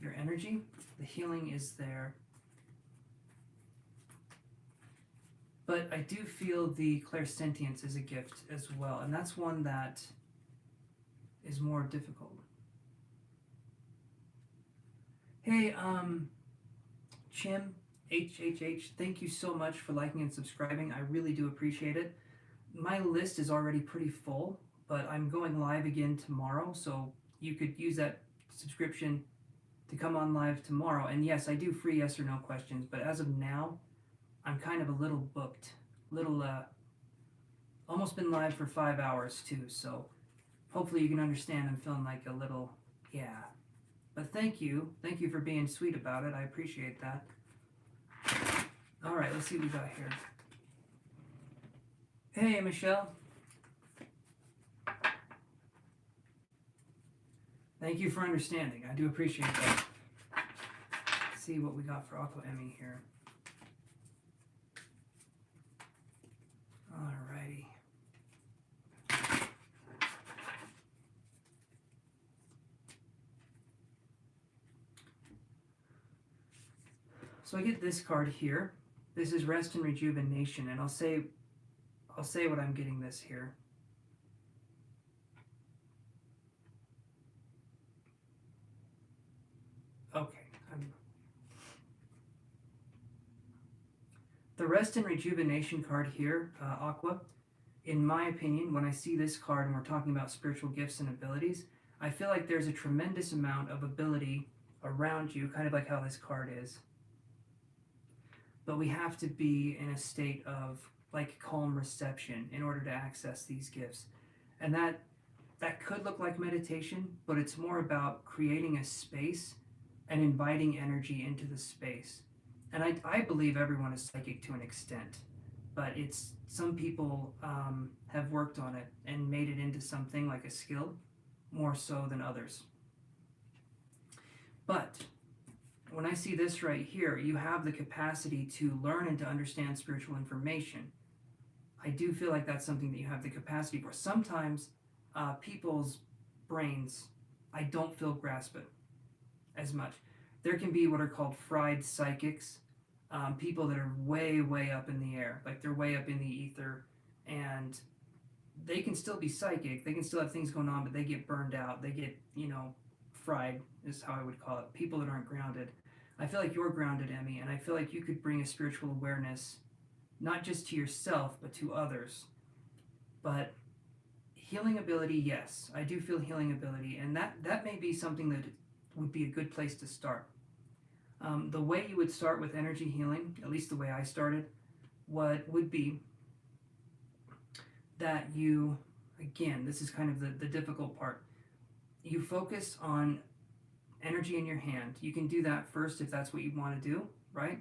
Speaker 1: your energy. The healing is there. But I do feel the clairsentience is a gift as well, and that's one that is more difficult. Hey, Chim, HHH, thank you so much for liking and subscribing. I really do appreciate it. My list is already pretty full, but I'm going live again tomorrow, so you could use that subscription to come on live tomorrow. And yes, I do free yes or no questions, but as of now, I'm kind of a little booked. Almost been live for 5 hours too, so hopefully you can understand I'm feeling like a little, yeah. But thank you for being sweet about it. I appreciate that. All right, let's see what we got here. Hey, Michelle. Thank you for understanding. I do appreciate that. Let's see what we got for Aqua Emmy here. Alrighty. So I get this card here. This is Rest and Rejuvenation, and I'll say what I'm getting this here. Okay. The Rest and Rejuvenation card here, Aqua, in my opinion, when I see this card and we're talking about spiritual gifts and abilities, I feel like there's a tremendous amount of ability around you, kind of like how this card is. But we have to be in a state of like calm reception in order to access these gifts. And that could look like meditation, but it's more about creating a space and inviting energy into the space. And I believe everyone is psychic to an extent, but it's some people have worked on it and made it into something like a skill more so than others. But when I see this right here, you have the capacity to learn and to understand spiritual information. I do feel like that's something that you have the capacity for. Sometimes people's brains, I don't feel grasp it as much. There can be what are called fried psychics, people that are way, way up in the air, like they're way up in the ether, and they can still be psychic, they can still have things going on, but they get burned out, they get, fried, is how I would call it, people that aren't grounded. I feel like you're grounded, Emmy, and I feel like you could bring a spiritual awareness, not just to yourself, but to others. But healing ability, yes, I do feel healing ability, and that may be something that would be a good place to start. The way you would start with energy healing, at least the way I started, would be that you, again, this is kind of the difficult part, you focus on energy in your hand. You can do that first if that's what you want to do, right?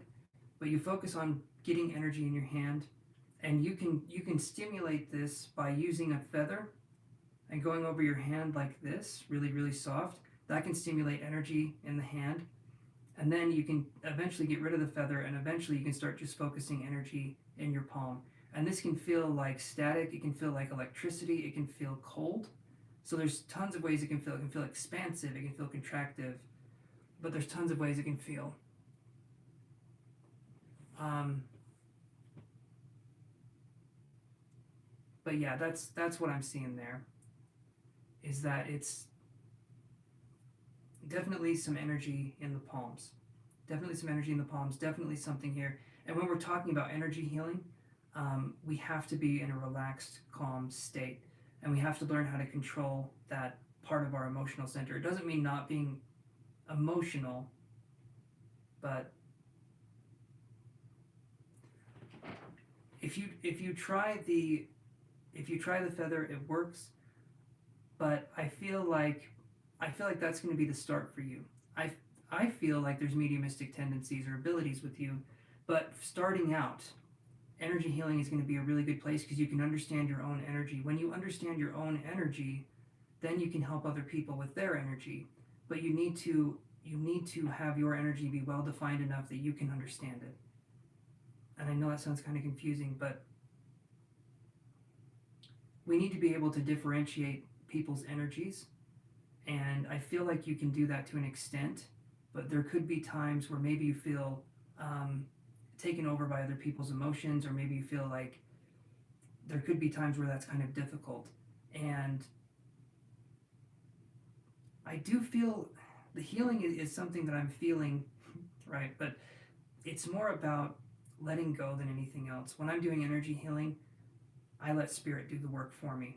Speaker 1: But you focus on getting energy in your hand, and you can stimulate this by using a feather and going over your hand like this, really, really soft. That can stimulate energy in the hand. And then you can eventually get rid of the feather, and eventually you can start just focusing energy in your palm. And this can feel like static, it can feel like electricity, it can feel cold. So there's tons of ways it can feel. It can feel expansive, it can feel contractive, but there's tons of ways it can feel. But yeah, that's what I'm seeing there, is that it's definitely some energy in the palms. Definitely some energy in the palms, definitely something here. And when we're talking about energy healing, we have to be in a relaxed, calm state. And we have to learn how to control that part of our emotional center. It doesn't mean not being emotional, but if you try the feather, it works. But I feel like that's going to be the start for you. I feel like there's mediumistic tendencies or abilities with you, but starting out, energy healing is going to be a really good place because you can understand your own energy. When you understand your own energy, then you can help other people with their energy. But you need to have your energy be well defined enough that you can understand it. And I know that sounds kind of confusing, but we need to be able to differentiate people's energies. And I feel like you can do that to an extent, but there could be times where maybe you feel taken over by other people's emotions, or maybe you feel like there could be times where that's kind of difficult. And I do feel the healing is something that I'm feeling, right? But it's more about letting go than anything else. When I'm doing energy healing, I let spirit do the work for me.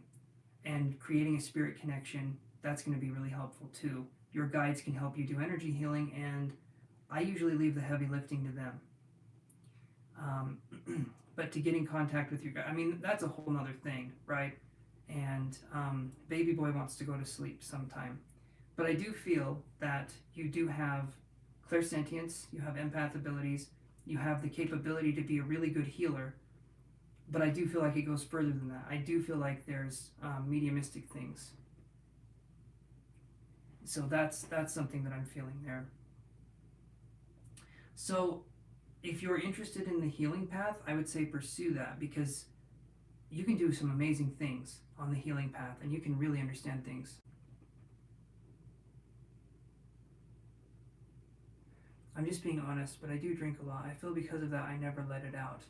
Speaker 1: And creating a spirit connection, that's going to be really helpful too. Your guides can help you do energy healing, and I usually leave the heavy lifting to them. But to get in contact with your guide, I mean, that's a whole nother thing, right? And baby boy wants to go to sleep sometime. But I do feel that you do have clairsentience, you have empath abilities, you have the capability to be a really good healer. But I do feel like it goes further than that. I do feel like there's mediumistic things. So that's something that I'm feeling there. So if you're interested in the healing path, I would say pursue that, because you can do some amazing things on the healing path, and you can really understand things. I'm just being honest, but I do drink a lot. I feel because of that I never let it out.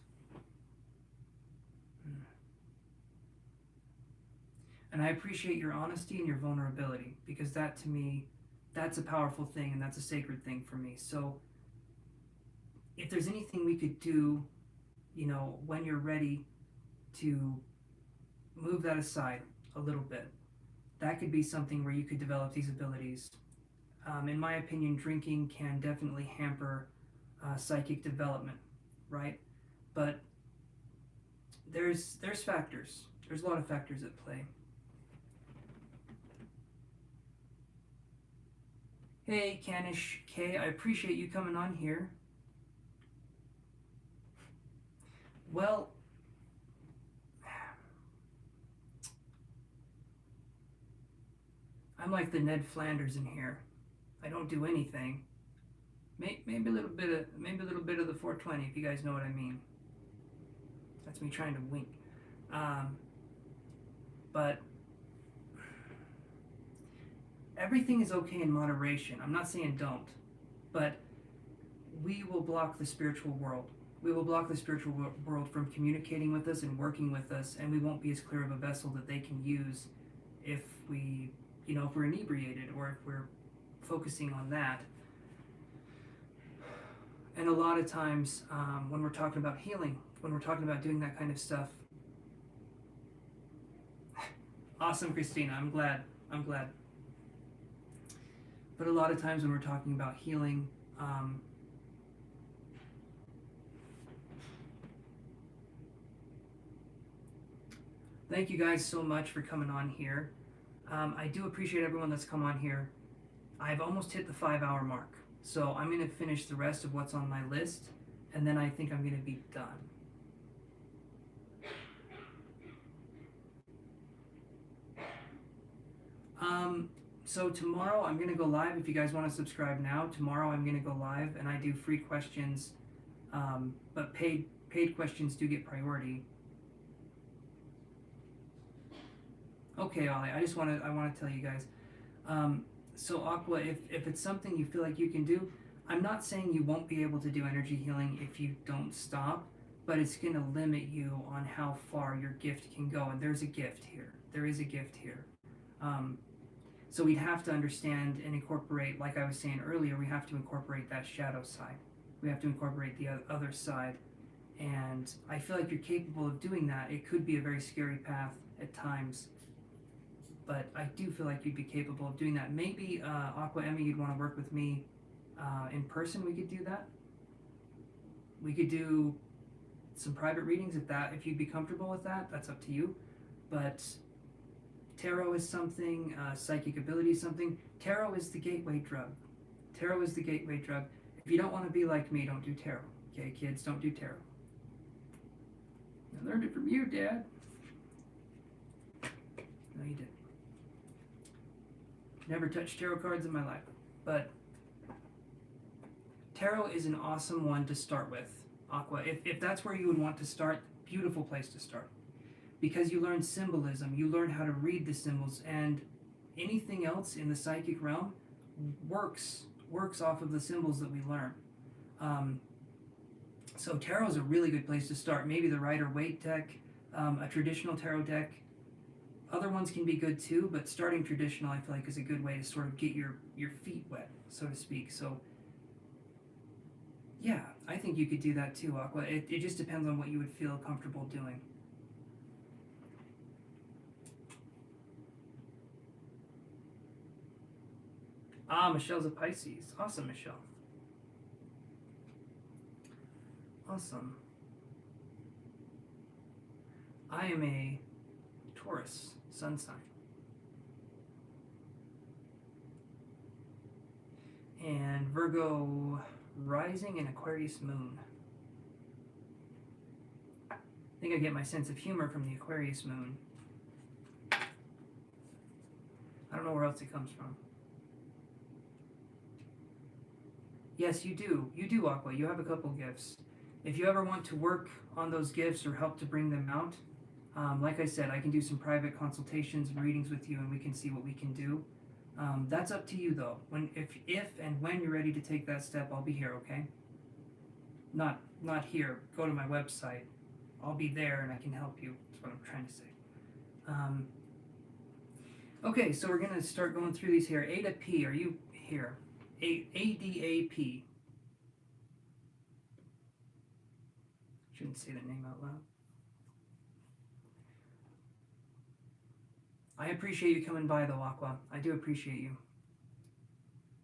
Speaker 1: And I appreciate your honesty and your vulnerability, because that, to me, that's a powerful thing, and that's a sacred thing for me. So if there's anything we could do, when you're ready to move that aside a little bit, that could be something where you could develop these abilities. In my opinion, drinking can definitely hamper psychic development, right? But there's factors. There's a lot of factors at play. Hey, Canish K, I appreciate you coming on here. Well, I'm like the Ned Flanders in here. I don't do anything. Maybe a little bit of the 420, if you guys know what I mean. That's me trying to wink. But everything is okay in moderation. I'm not saying don't, but we will block the spiritual world. We will block the spiritual world from communicating with us and working with us, and we won't be as clear of a vessel that they can use if if we're inebriated, or if we're focusing on that. And a lot of times, when we're talking about healing, when we're talking about doing that kind of stuff, awesome, Christina, I'm glad. But a lot of times when we're talking about healing, thank you guys so much for coming on here. I do appreciate everyone that's come on here. I've almost hit the 5-hour mark, so I'm going to finish the rest of what's on my list, and then I think I'm going to be done. So tomorrow I'm going to go live. If you guys want to subscribe now, tomorrow I'm going to go live and I do free questions, but paid questions do get priority. Okay, Ollie, I want to tell you guys. So Aqua, if it's something you feel like you can do, I'm not saying you won't be able to do energy healing if you don't stop, but it's going to limit you on how far your gift can go. And there's a gift here. There is a gift here. So we'd have to understand and incorporate, like I was saying earlier, we have to incorporate that shadow side. We have to incorporate the other side. And I feel like you're capable of doing that. It could be a very scary path at times, but I do feel like you'd be capable of doing that. Maybe, Aqua Emmy, you'd want to work with me in person. We could do that. We could do some private readings if you'd be comfortable with that. That's up to you. But tarot is something, psychic ability is something. Tarot is the gateway drug. Tarot is the gateway drug. If you don't want to be like me, don't do tarot. Okay, kids, don't do tarot. I learned it from you, Dad. No, you didn't. Never touched tarot cards in my life. But tarot is an awesome one to start with, Aqua. If that's where you would want to start, beautiful place to start. Because you learn symbolism, you learn how to read the symbols, and anything else in the psychic realm works off of the symbols that we learn. So tarot is a really good place to start. Maybe the Rider-Waite deck, a traditional tarot deck. Other ones can be good too, but starting traditional I feel like is a good way to sort of get your feet wet, so to speak. So yeah, I think you could do that too, Aqua. It just depends on what you would feel comfortable doing. Michelle's a Pisces. Awesome, Michelle. Awesome. I am a Taurus sun sign. And Virgo rising and Aquarius moon. I think I get my sense of humor from the Aquarius moon. I don't know where else it comes from. Yes, you do. You do, Aqua. You have a couple gifts. If you ever want to work on those gifts or help to bring them out, like I said, I can do some private consultations and readings with you and we can see what we can do. That's up to you though. If and when you're ready to take that step, I'll be here, okay? Not here. Go to my website. I'll be there and I can help you. That's what I'm trying to say. Okay, so we're going to start going through these here. A to P, are you here? ADAP. Shouldn't say that name out loud. I appreciate you coming by though, Aqua. I do appreciate you.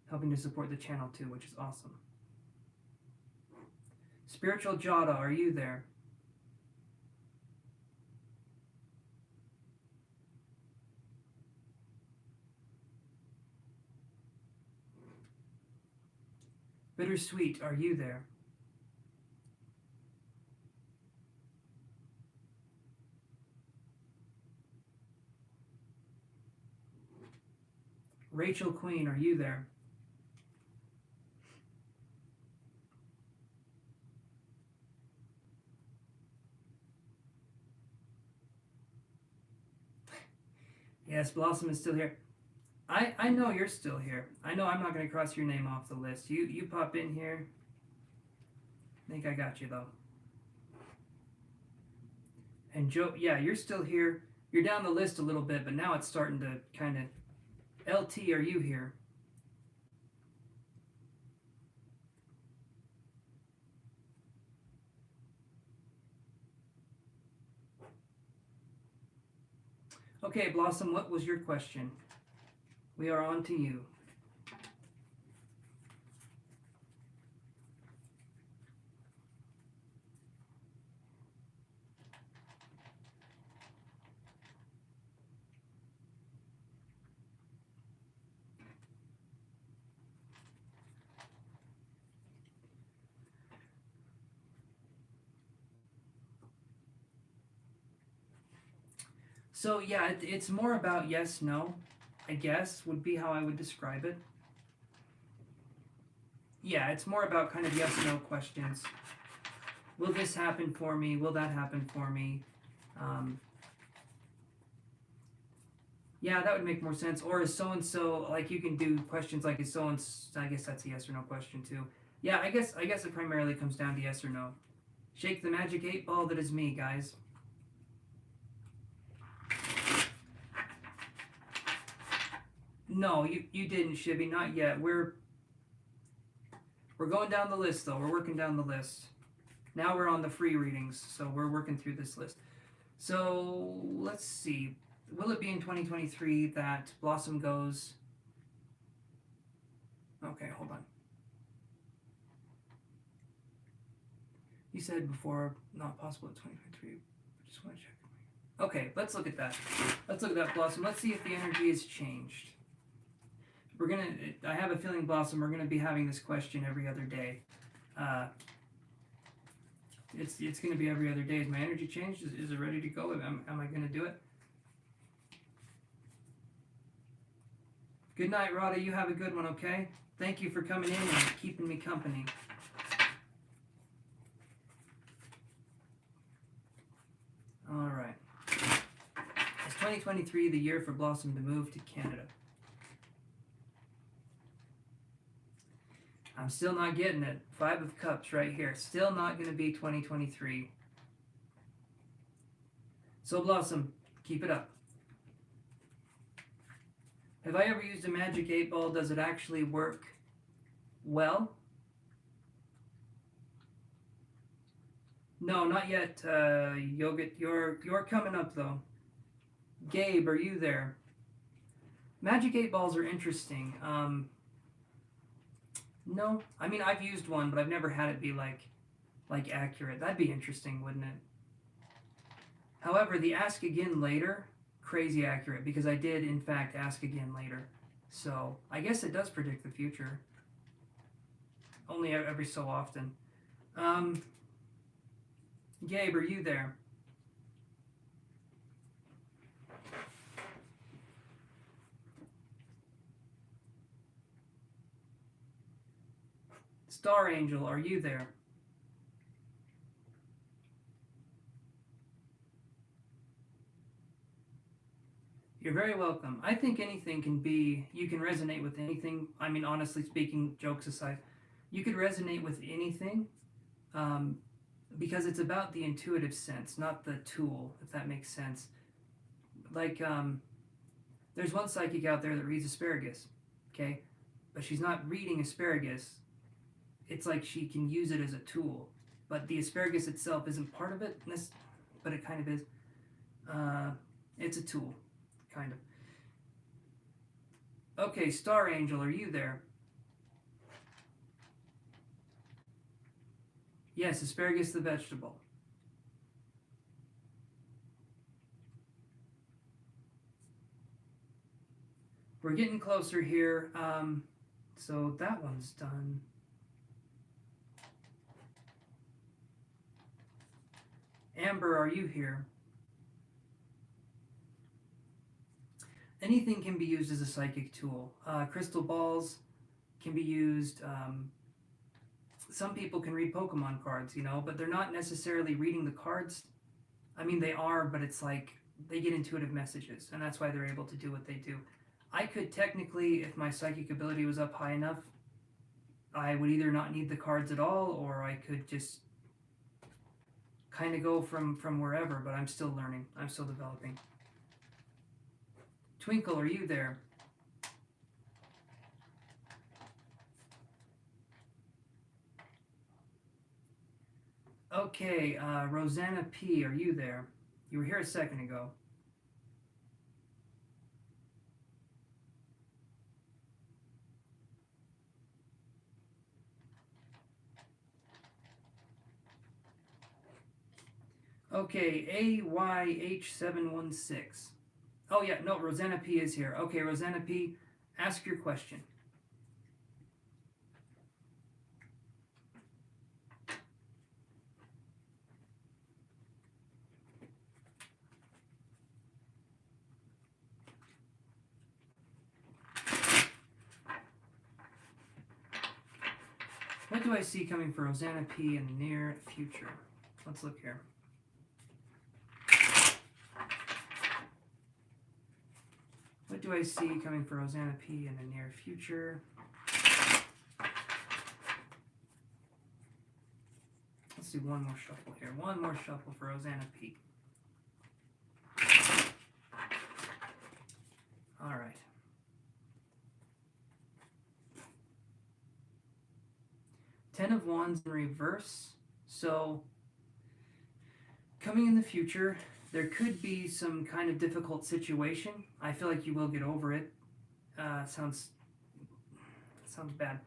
Speaker 1: Helping to support the channel too, which is awesome. Spiritual Jada, are you there? Bittersweet, are you there? Rachel Queen, are you there? Yes, Blossom is still here. I know you're still here. I know I'm not going to cross your name off the list. You pop in here. I think I got you, though. And Joe, yeah, you're still here. You're down the list a little bit, but now it's starting to kind of... LT, are you here? Okay, Blossom, what was your question? We are on to you. So yeah, it's more about yes, no. I guess, would be how I would describe it. Yeah, it's more about kind of yes/no questions. Will this happen for me? Will that happen for me? Yeah, that would make more sense. Or is so-and-so, like you can do questions like is so-and-so, I guess that's a yes or no question too. Yeah, I guess it primarily comes down to yes or no. Shake the magic 8 ball that is me, guys. No, you didn't, Shibby, not yet. We're going down the list though. We're working down the list. Now we're on the free readings, so we're working through this list. So let's see. Will it be in 2023 that Blossom goes? Okay, hold on. You said before not possible in 2023. I just want to check. Okay, let's look at that. Let's look at that, Blossom. Let's see if the energy has changed. I have a feeling, Blossom, we're gonna be having this question every other day. It's gonna be every other day. Is my energy changed? Is it ready to go? Am I gonna do it? Good night, Rada. You have a good one, okay? Thank you for coming in and keeping me company. Alright. Is 2023 the year for Blossom to move to Canada? I'm still not getting it. 5 of Cups right here. Still not going to be 2023. So Blossom, keep it up. Have I ever used a magic 8 ball? Does it actually work well? No, not yet, Yogurt. You're coming up though. Gabe, are you there? Magic 8 balls are interesting. No, I mean I've used one, but I've never had it be like accurate. That'd be interesting, wouldn't it? However, the ask again later, crazy accurate, because I did in fact ask again later. So I guess it does predict the future. Only every so often. Gabe, are you there? Star Angel, are you there? You're very welcome. I think anything can be, you can resonate with anything. I mean, honestly speaking, jokes aside, you could resonate with anything because it's about the intuitive sense, not the tool, if that makes sense. Like, there's one psychic out there that reads asparagus, okay? But she's not reading asparagus. It's like she can use it as a tool, but the asparagus itself isn't part of it, but it kind of is. It's a tool, kind of. Okay, Star Angel, are you there? Yes, asparagus the vegetable. We're getting closer here. So that one's done. Amber, are you here? Anything can be used as a psychic tool. Crystal balls can be used. Some people can read Pokemon cards, but they're not necessarily reading the cards. I mean, they are, but it's like they get intuitive messages, and that's why they're able to do what they do. I could technically, if my psychic ability was up high enough, I would either not need the cards at all, or I could just kind of go from wherever, but I'm still learning. I'm still developing. Twinkle, are you there? Okay, Rosanna P., are you there? You were here a second ago. Okay, AYH716. Oh yeah, no, Rosanna P. is here. Okay, Rosanna P., ask your question. What do I see coming for Rosanna P in the near future? Let's look here. What do I see coming for Rosanna P in the near future? Let's do one more shuffle here. One more shuffle for Rosanna P. All right. Ten of Wands in reverse. So, coming in the future, there could be some kind of difficult situation. I feel like you will get over it. Sounds bad.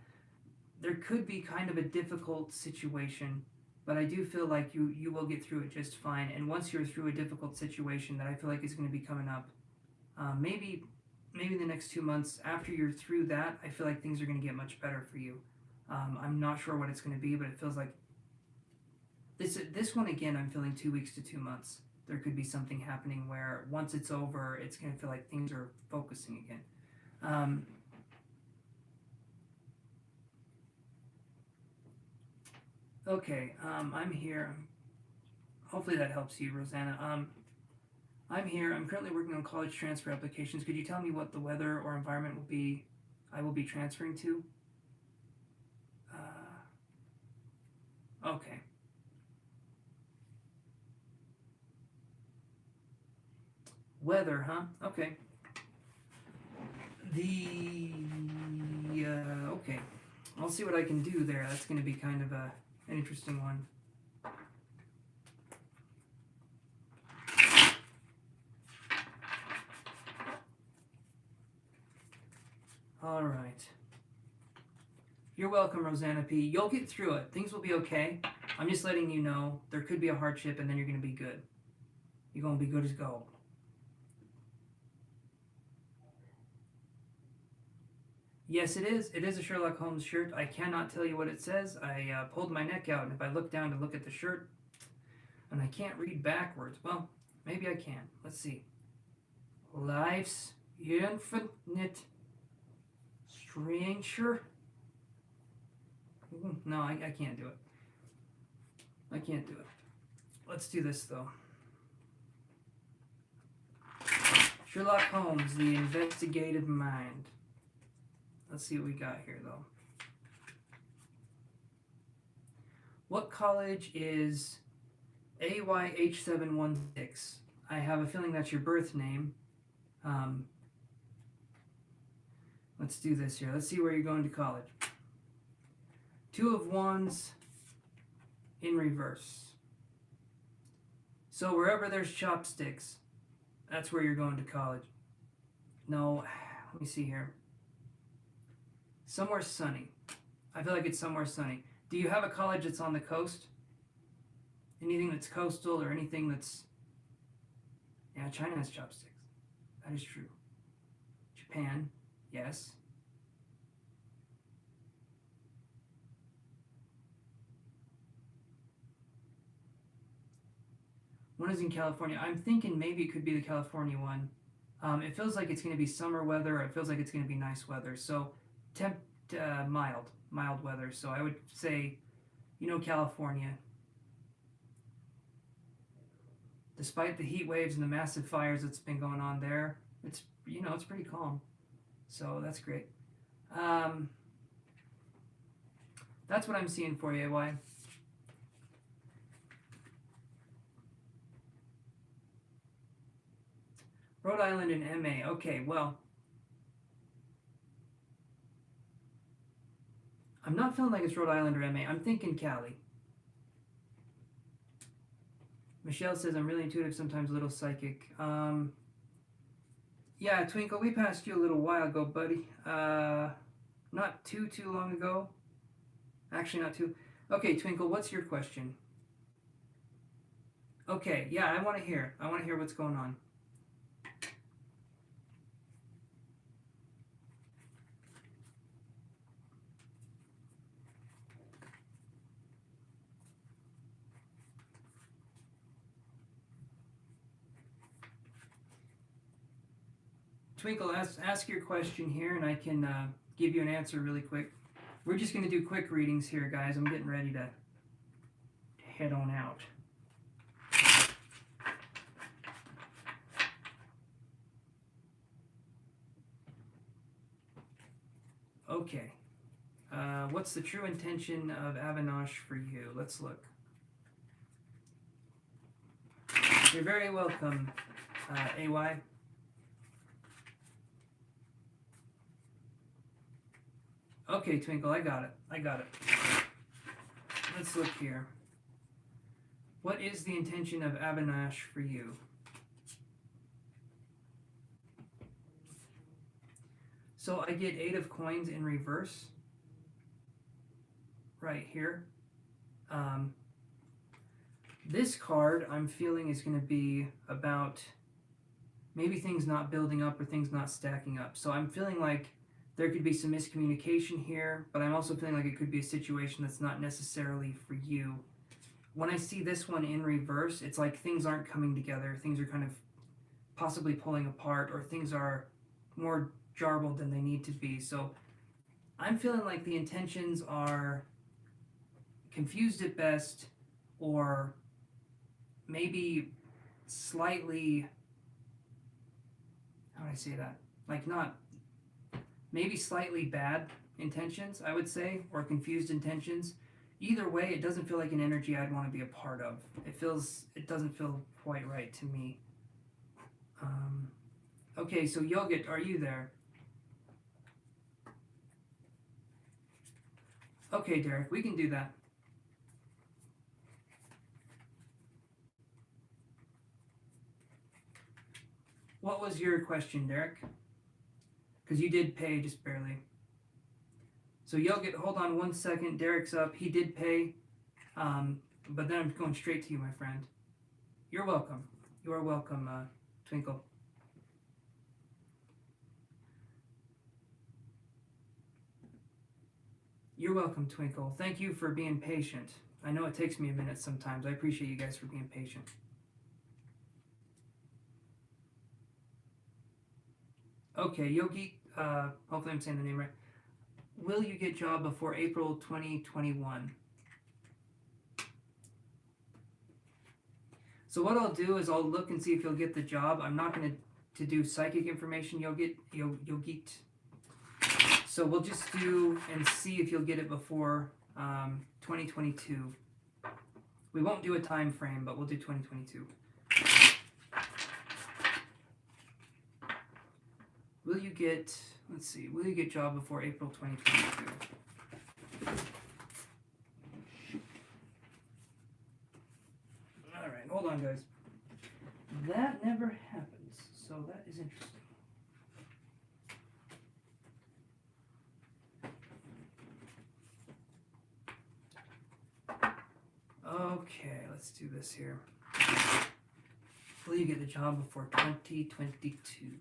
Speaker 1: There could be kind of a difficult situation, but I do feel like you will get through it just fine. And once you're through a difficult situation that I feel like is going to be coming up, maybe the next 2 months after you're through that, I feel like things are going to get much better for you. I'm not sure what it's going to be, but it feels like this one again. I'm feeling 2 weeks to 2 months. There could be something happening where once it's over, it's going to feel like things are focusing again. Okay, I'm here. Hopefully that helps you, Rosanna. I'm here. I'm currently working on college transfer applications. Could you tell me what the weather or environment will be I will be transferring to? Okay. Weather, huh? Okay. Okay. I'll see what I can do there. That's going to be kind of an interesting one. All right. You're welcome, Rosanna P. You'll get through it. Things will be okay. I'm just letting you know there could be a hardship and then you're going to be good. You're going to be good as gold. Yes, it is. It is a Sherlock Holmes shirt. I cannot tell you what it says. I pulled my neck out, and if I look down to look at the shirt, and I can't read backwards, well, maybe I can. Let's see. Life's infinite stranger. No, I can't do it. I can't do it. Let's do this, though. Sherlock Holmes, the investigative mind. Let's see what we got here, though. What college is AYH716? I have a feeling that's your birth name. Let's do this here. Let's see where you're going to college. Two of Wands in reverse. So wherever there's chopsticks, that's where you're going to college. No, let me see here. Somewhere sunny. I feel like it's somewhere sunny. Do you have a college that's on the coast? Anything that's coastal or anything that's... Yeah, China has chopsticks. That is true. Japan, yes. One is in California. I'm thinking maybe it could be the California one. It feels like it's going to be summer weather. It feels like it's going to be nice weather. So mild weather. So I would say, California. Despite the heat waves and the massive fires that's been going on there, it's pretty calm. So that's great. That's what I'm seeing for you, AY. Rhode Island and MA. Okay, well, I'm not feeling like it's Rhode Island or MA. I'm thinking Cali. Michelle says, I'm really intuitive, sometimes a little psychic. Yeah, Twinkle, we passed you a little while ago, buddy. Not too long ago. Actually, not too. Okay, Twinkle, what's your question? Okay, yeah, I want to hear. What's going on. Twinkle, ask your question here, and I can give you an answer really quick. We're just going to do quick readings here, guys. I'm getting ready to head on out. Okay. What's the true intention of Avinash for you? Let's look. You're very welcome, AY. Okay, Twinkle, I got it. I got it. Let's look here. What is the intention of Avinash for you? So I get 8 of coins in reverse. Right here. This card I'm feeling is going to be about maybe things not building up or things not stacking up. So I'm feeling like there could be some miscommunication here, but I'm also feeling like it could be a situation that's not necessarily for you. When I see this one in reverse, it's like things aren't coming together. Things are kind of possibly pulling apart, or things are more jarbled than they need to be. So I'm feeling like the intentions are confused at best, or maybe slightly, how do I say that? Like not, maybe slightly bad intentions, I would say, or confused intentions. Either way, it doesn't feel like an energy I'd want to be a part of. It doesn't feel quite right to me. Okay, so Yogit, are you there? Okay, Derek, we can do that. What was your question, Derek? Because you did pay, just barely. So Yogit, hold on 1 second. Derek's up. He did pay, but then I'm going straight to you, my friend. You're welcome. You are welcome, Twinkle. You're welcome, Twinkle. Thank you for being patient. I know it takes me a minute sometimes. I appreciate you guys for being patient. Okay, Yogi, hopefully I'm saying the name right. Will you get job before April 2021? So what I'll do is I'll look and see if you'll get the job. I'm not going to do psychic information, Yogit. So we'll just do and see if you'll get it before 2022. We won't do a time frame, but we'll do 2022. Will you get, let's see, will you get job before April 2022? All right, hold on, guys. That never happens, so that is interesting. Okay, let's do this here. Will you get the job before 2022?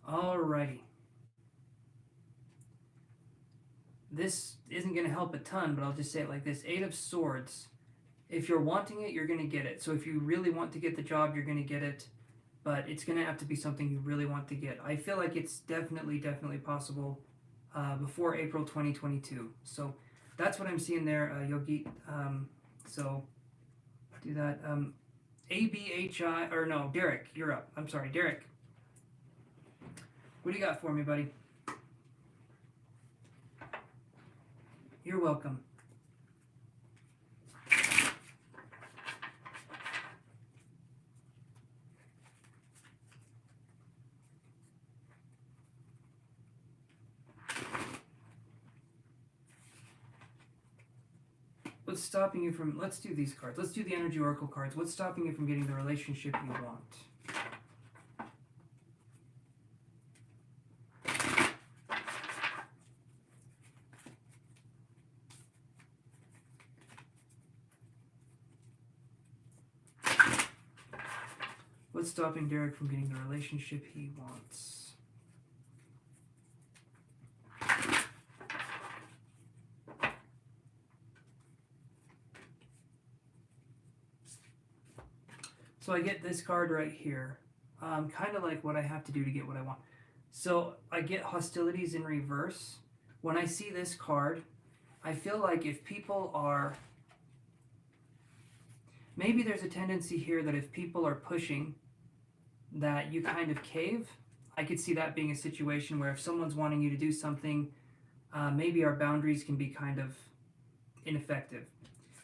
Speaker 1: Alrighty. This isn't going to help a ton, but I'll just say it like this. 8 of Swords. If you're wanting it, you're going to get it. So if you really want to get the job, you're going to get it. But it's going to have to be something you really want to get. I feel like it's definitely possible before April 2022. So that's what I'm seeing there, Yogi. So do that. ABHI, or no, Derek, you're up. I'm sorry, Derek. What do you got for me, buddy? You're welcome. What's stopping you from, let's do these cards. Let's do the Energy Oracle cards. What's stopping you from getting the relationship you want? What's stopping Derek from getting the relationship he wants? So I get this card right here. Kind of like what I have to do to get what I want. So I get hostilities in reverse. When I see this card, I feel like if people are... Maybe there's a tendency here that if people are pushing, that you kind of cave. I could see that being a situation where if someone's wanting you to do something, maybe our boundaries can be kind of ineffective.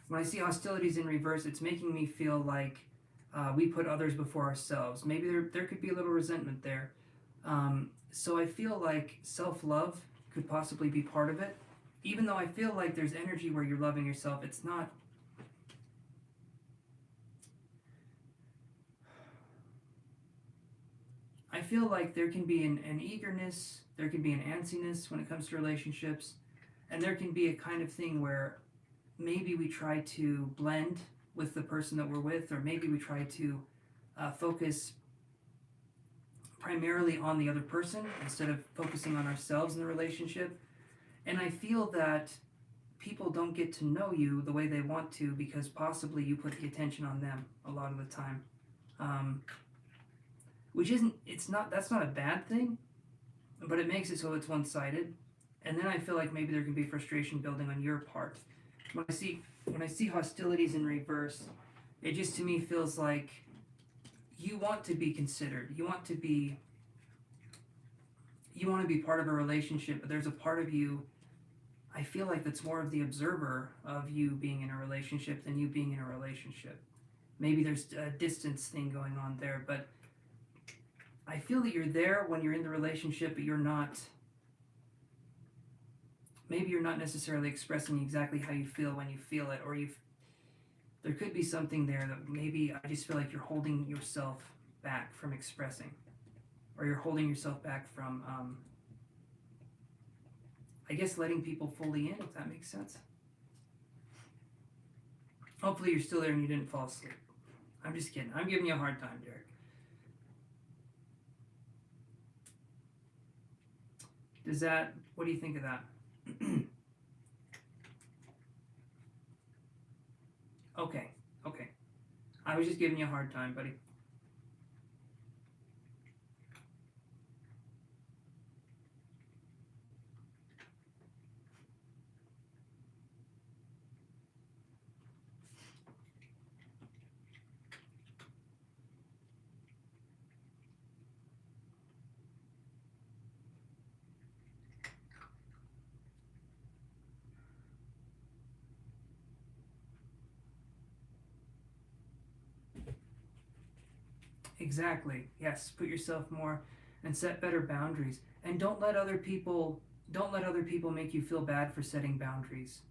Speaker 1: When I see hostilities in reverse, it's making me feel like we put others before ourselves. Maybe there could be a little resentment there. So I feel like self-love could possibly be part of it. Even though I feel like there's energy where you're loving yourself, it's not... I feel like there can be an eagerness, there can be an antsiness when it comes to relationships, and there can be a kind of thing where maybe we try to blend with the person that we're with, or maybe we try to focus primarily on the other person instead of focusing on ourselves in the relationship. And I feel that people don't get to know you the way they want to because possibly you put the attention on them a lot of the time. That's not a bad thing, but it makes it so it's one-sided. And then I feel like maybe there can be frustration building on your part. When I see hostilities in reverse, it just to me feels like you want to be considered. You want to be part of a relationship, but there's a part of you, I feel like, that's more of the observer of you being in a relationship than you being in a relationship. Maybe there's a distance thing going on there, but I feel that you're there when you're in the relationship, but you're not... Maybe you're not necessarily expressing exactly how you feel when you feel it, or there could be something there that maybe I just feel like you're holding yourself back from expressing, or you're holding yourself back from, I guess, letting people fully in, if that makes sense. Hopefully you're still there and you didn't fall asleep. I'm just kidding. I'm giving you a hard time, Derek. What do you think of that? Okay. I was just giving you a hard time, buddy. Exactly. Yes, put yourself more and set better boundaries. And don't let other people make you feel bad for setting boundaries.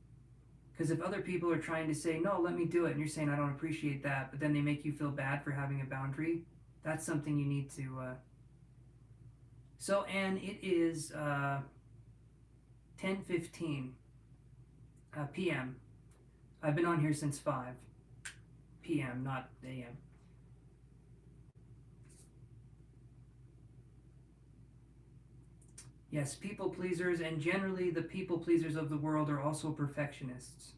Speaker 1: Because if other people are trying to say, "No, let me do it," and you're saying, "I don't appreciate that," but then they make you feel bad for having a boundary, that's something you need to So, and it is 10:15 p.m. I've been on here since 5 p.m., not a.m. Yes, people pleasers, and generally the people pleasers of the world are also perfectionists.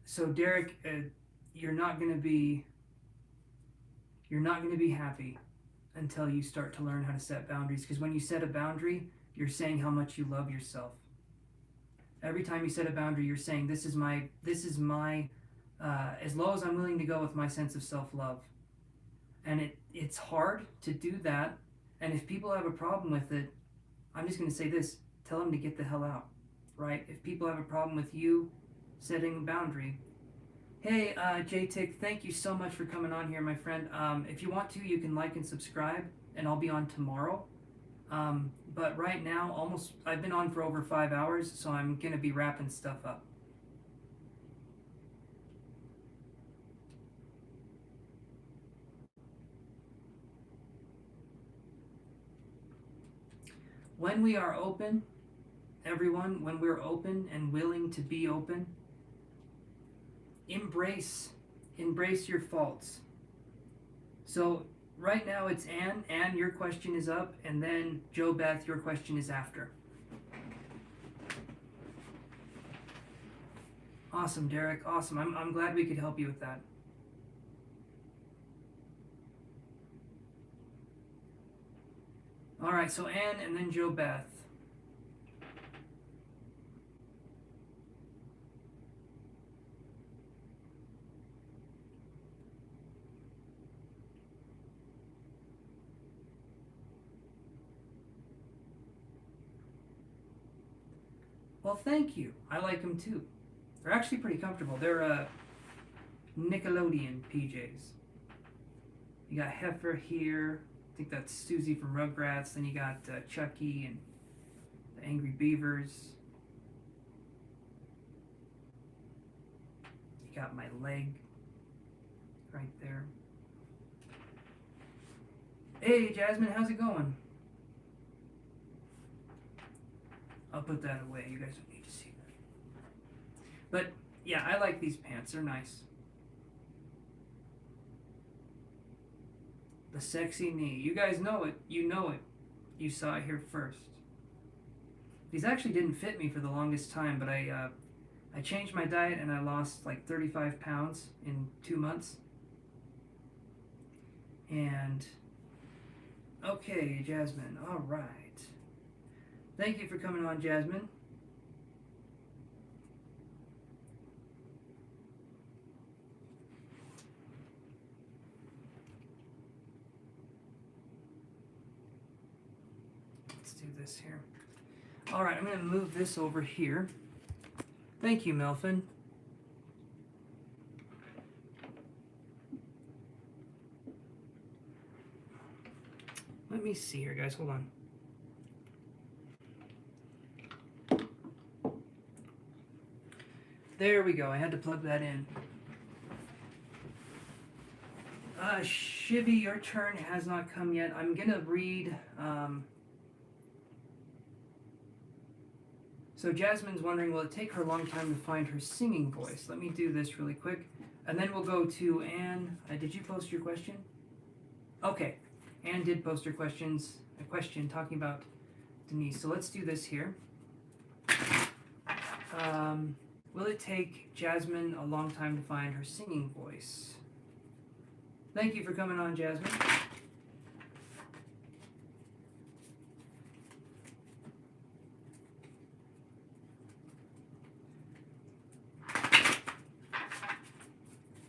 Speaker 1: So Derek, you're not going to be happy until you start to learn how to set boundaries, because when you set a boundary, you're saying how much you love yourself. Every time you set a boundary, you're saying, this is my as low as I'm willing to go with my sense of self-love. And it's hard to do that, and if people have a problem with it, I'm just going to say this: tell them to get the hell out, right? If people have a problem with you setting a boundary. Hey, J-Tick, thank you so much for coming on here, my friend. If you want to, you can like and subscribe, and I'll be on tomorrow. But right now, I've been on for over 5 hours, so I'm going to be wrapping stuff up. When we are open everyone, when we're open and willing to be open, embrace your faults. So right now it's Anne. Anne, your question is up, and then Joe Beth, your question is after. Awesome, Derek. Awesome. I'm glad we could help you with that. All right, so Anne and then Joe Beth. Well, thank you. I like them too. They're actually pretty comfortable. They're Nickelodeon PJs. You got Heifer here. I think that's Susie from Rugrats. Then you got Chucky and the Angry Beavers. You got my leg right there. Hey, Jasmine, how's it going? I'll put that away. You guys don't need to see that. But yeah, I like these pants. They're nice. The sexy knee. You guys know it. You know it. You saw it here first. These actually didn't fit me for the longest time, but I changed my diet and I lost like 35 pounds in 2 months. And okay, Jasmine. All right. Thank you for coming on, Jasmine. Let's do this here. All right, I'm going to move this over here. Thank you, Melvin. Let me see here, guys. Hold on. There we go. I had to plug that in. Shivy, your turn has not come yet. I'm going to read... So Jasmine's wondering, will it take her a long time to find her singing voice? Let me do this really quick. And then we'll go to Anne. Did you post your question? Okay. Anne did post her a question talking about Denise. So let's do this here. Will it take Jasmine a long time to find her singing voice? Thank you for coming on, Jasmine.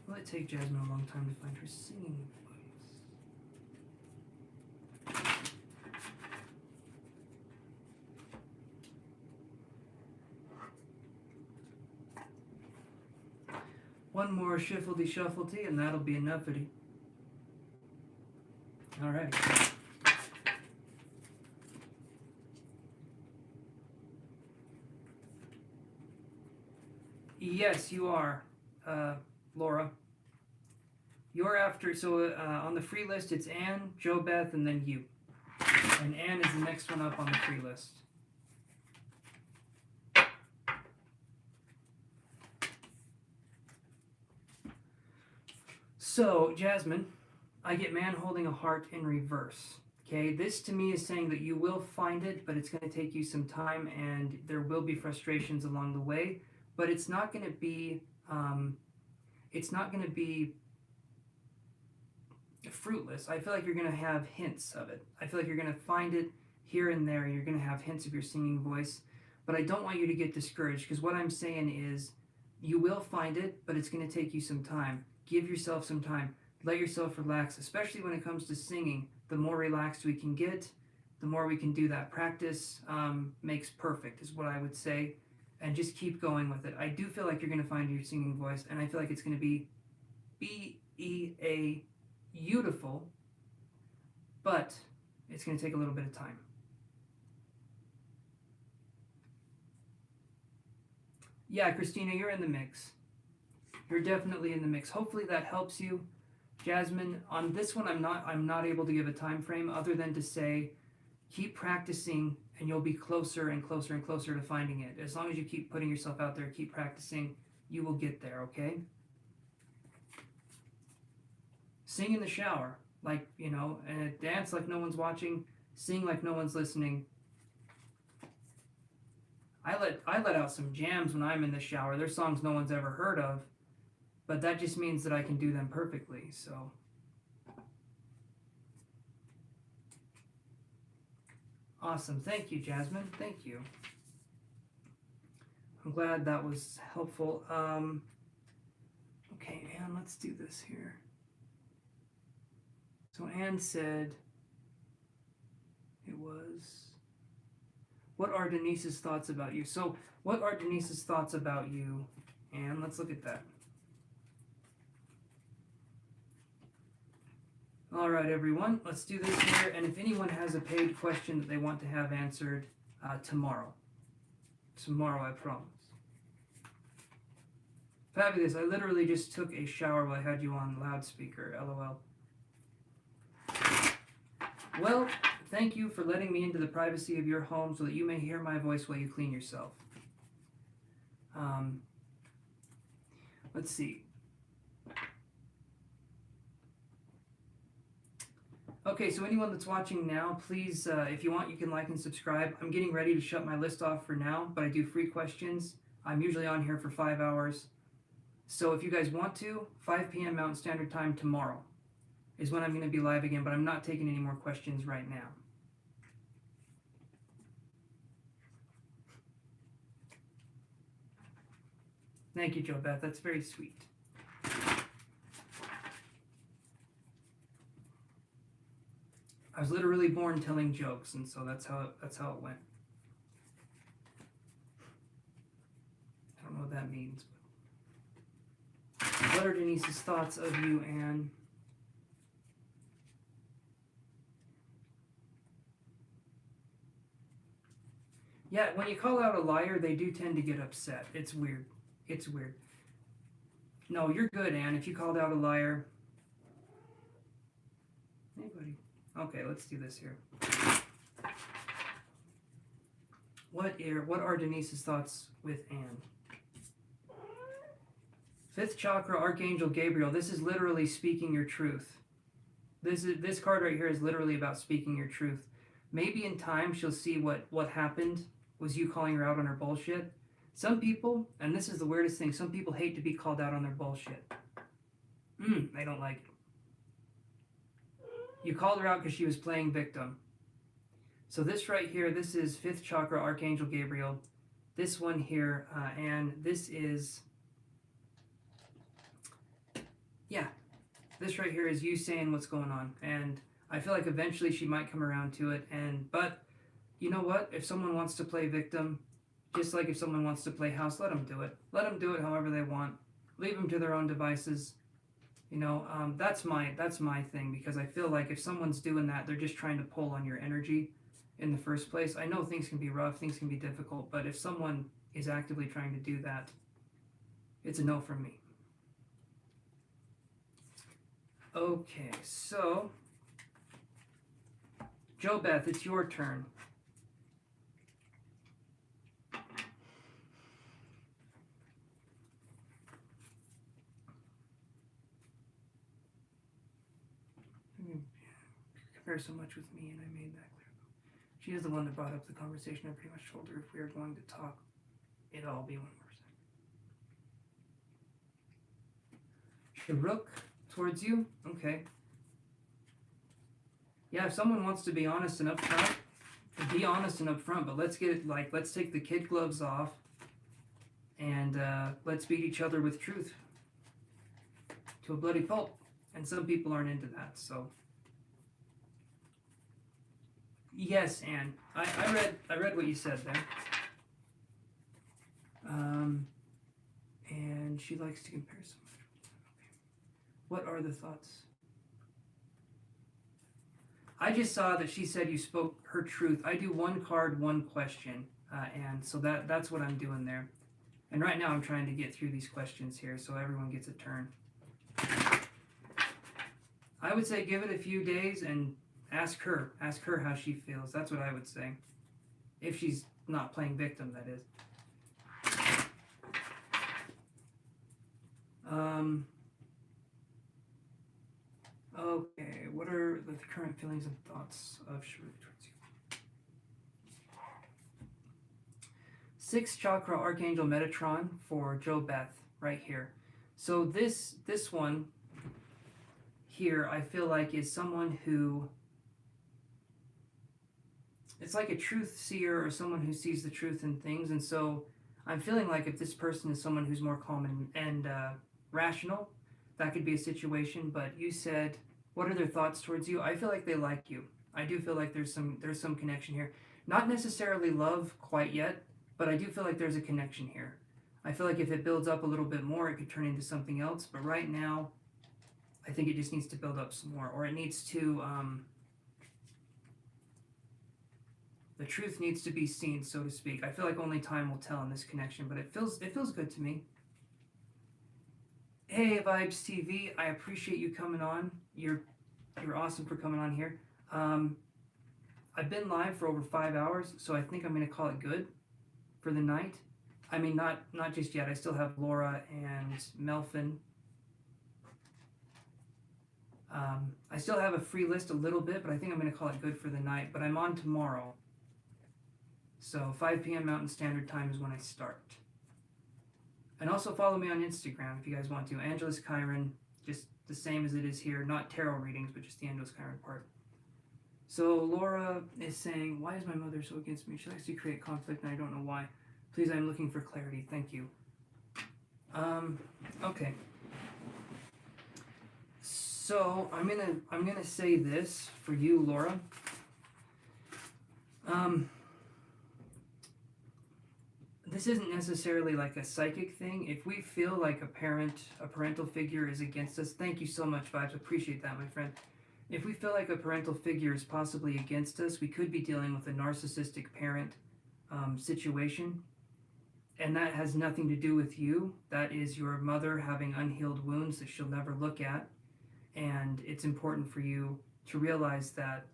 Speaker 1: Will it take Jasmine a long time to find her singing voice? One more shufflety and that'll be enoughy. Alright. Yes, you are, Laura. You're after, so on the free list it's Anne, Joe Beth, and then you. And Anne is the next one up on the free list. So, Jasmine, I get man holding a heart in reverse. Okay, this to me is saying that you will find it, but it's going to take you some time and there will be frustrations along the way, but it's not going to be fruitless. I feel like you're going to have hints of it. I feel like you're going to find it here and there. You're going to have hints of your singing voice, but I don't want you to get discouraged because what I'm saying is you will find it, but it's going to take you some time. Give yourself some time. Let yourself relax, especially when it comes to singing. The more relaxed we can get, the more we can do that. Practice makes perfect, is what I would say. And just keep going with it. I do feel like you're going to find your singing voice, and I feel like it's going to be beautiful, but it's going to take a little bit of time. Yeah, Christina, you're in the mix. You're definitely in the mix. Hopefully that helps you. Jasmine, on this one I'm not able to give a time frame other than to say keep practicing and you'll be closer and closer and closer to finding it. As long as you keep putting yourself out there, keep practicing, you will get there, okay? Sing in the shower, like, you know, and dance like no one's watching, sing like no one's listening. I let out some jams when I'm in the shower. They're songs no one's ever heard of, but that just means that I can do them perfectly, so. Awesome. Thank you, Jasmine. Thank you. I'm glad that was helpful. Okay, Anne, let's do this here. So Anne said it was, what are Denise's thoughts about you? So what are Denise's thoughts about you, Anne? Let's look at that. All right, everyone, let's do this here. And if anyone has a paid question that they want to have answered tomorrow, I promise. Fabulous. I literally just took a shower while I had you on loudspeaker. LOL. Well, thank you for letting me into the privacy of your home so that you may hear my voice while you clean yourself. Let's see. Okay, so anyone that's watching now, please, if you want, you can like and subscribe. I'm getting ready to shut my list off for now, but I do free questions. I'm usually on here for 5 hours. So if you guys want to, 5 p.m. Mountain Standard Time tomorrow is when I'm going to be live again, but I'm not taking any more questions right now. Thank you, Jo Beth. That's very sweet. I was literally born telling jokes, and so that's how it went. I don't know what that means. But what are Denise's thoughts of you, Anne? Yeah, when you call out a liar, they do tend to get upset. It's weird. It's weird. No, you're good, Anne. If you called out a liar... Anybody? Okay, let's do this here. What are Denise's thoughts with Anne? 5th chakra, Archangel Gabriel. This is literally speaking your truth. This card right here is literally about speaking your truth. Maybe in time she'll see what happened was you calling her out on her bullshit. Some people, and this is the weirdest thing, some people hate to be called out on their bullshit. They don't like it. You called her out because she was playing victim. So this right here, this is 5th chakra, Archangel Gabriel. This one here, and this is, yeah, this right here is you saying what's going on. And I feel like eventually she might come around to it. But you know what? If someone wants to play victim, just like if someone wants to play house, let them do it. Let them do it however they want. Leave them to their own devices. You know, that's my thing, because I feel like if someone's doing that, they're just trying to pull on your energy in the first place. I know things can be rough, things can be difficult, but if someone is actively trying to do that, it's a no from me. Okay, so Jo Beth, it's your turn. Compare so much with me, and I made that clear. She is the one that brought up the conversation. I pretty much told her if we are going to talk, it'll all be 1%. The Rook towards you? Okay. Yeah, if someone wants to be honest and upfront, be honest and upfront, but let's get it, like, let's take the kid gloves off and let's beat each other with truth to a bloody pulp. And some people aren't into that, so. Yes, Anne. I read what you said there. And she likes to compare so much. Okay. What are the thoughts? I just saw that she said you spoke her truth. I do 1 card, 1 question, and so that's what I'm doing there. And right now I'm trying to get through these questions here so everyone gets a turn. I would say give it a few days and ask her how she feels. That's what I would say. If she's not playing victim, that is. Okay, what are the current feelings and thoughts of Shirley towards you? 6th chakra Archangel Metatron for Joe Beth, right here. So this one here, I feel like is someone who, it's like a truth seer or someone who sees the truth in things. And so I'm feeling like if this person is someone who's more calm and rational, that could be a situation. But you said, what are their thoughts towards you? I feel like they like you. I do feel like there's some connection here. Not necessarily love quite yet, but I do feel like there's a connection here. I feel like if it builds up a little bit more, it could turn into something else. But right now, I think it just needs to build up some more, or it needs to, the truth needs to be seen, so to speak. I feel like only time will tell in this connection, but it feels good to me. Hey, Vibes TV, I appreciate you coming on. You're awesome for coming on here. I've been live for over 5 hours, so I think I'm going to call it good for the night. I mean, not just yet. I still have Laura and Melfin. I still have a free list a little bit, but I think I'm going to call it good for the night. But I'm on tomorrow. So 5 p.m. Mountain Standard Time is when I start. And also follow me on Instagram if you guys want to. Angelus Chiron, just the same as it is here. Not tarot readings, but just the Angelus Chiron part. So Laura is saying, why is my mother so against me? She likes to create conflict and I don't know why. Please, I'm looking for clarity. Thank you. Okay. So I'm gonna say this for you, Laura. This isn't necessarily like a psychic thing. If we feel like a parental figure is against us, thank you so much, Vibes. Appreciate that, my friend. If we feel like a parental figure is possibly against us, we could be dealing with a narcissistic parent situation. And that has nothing to do with you. That is your mother having unhealed wounds that she'll never look at. And it's important for you to realize that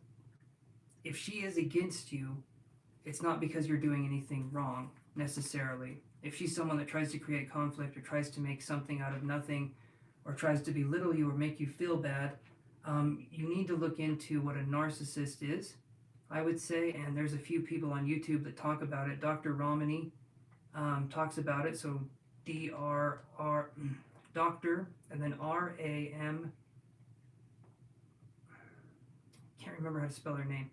Speaker 1: if she is against you, it's not because you're doing anything wrong, necessarily. If she's someone that tries to create conflict or tries to make something out of nothing or tries to belittle you or make you feel bad, you need to look into what a narcissist is, I would say. And there's a few people on YouTube that talk about it. Dr. Romani talks about it. So D-R-R, Doctor, and then R-A-M, can't remember how to spell her name.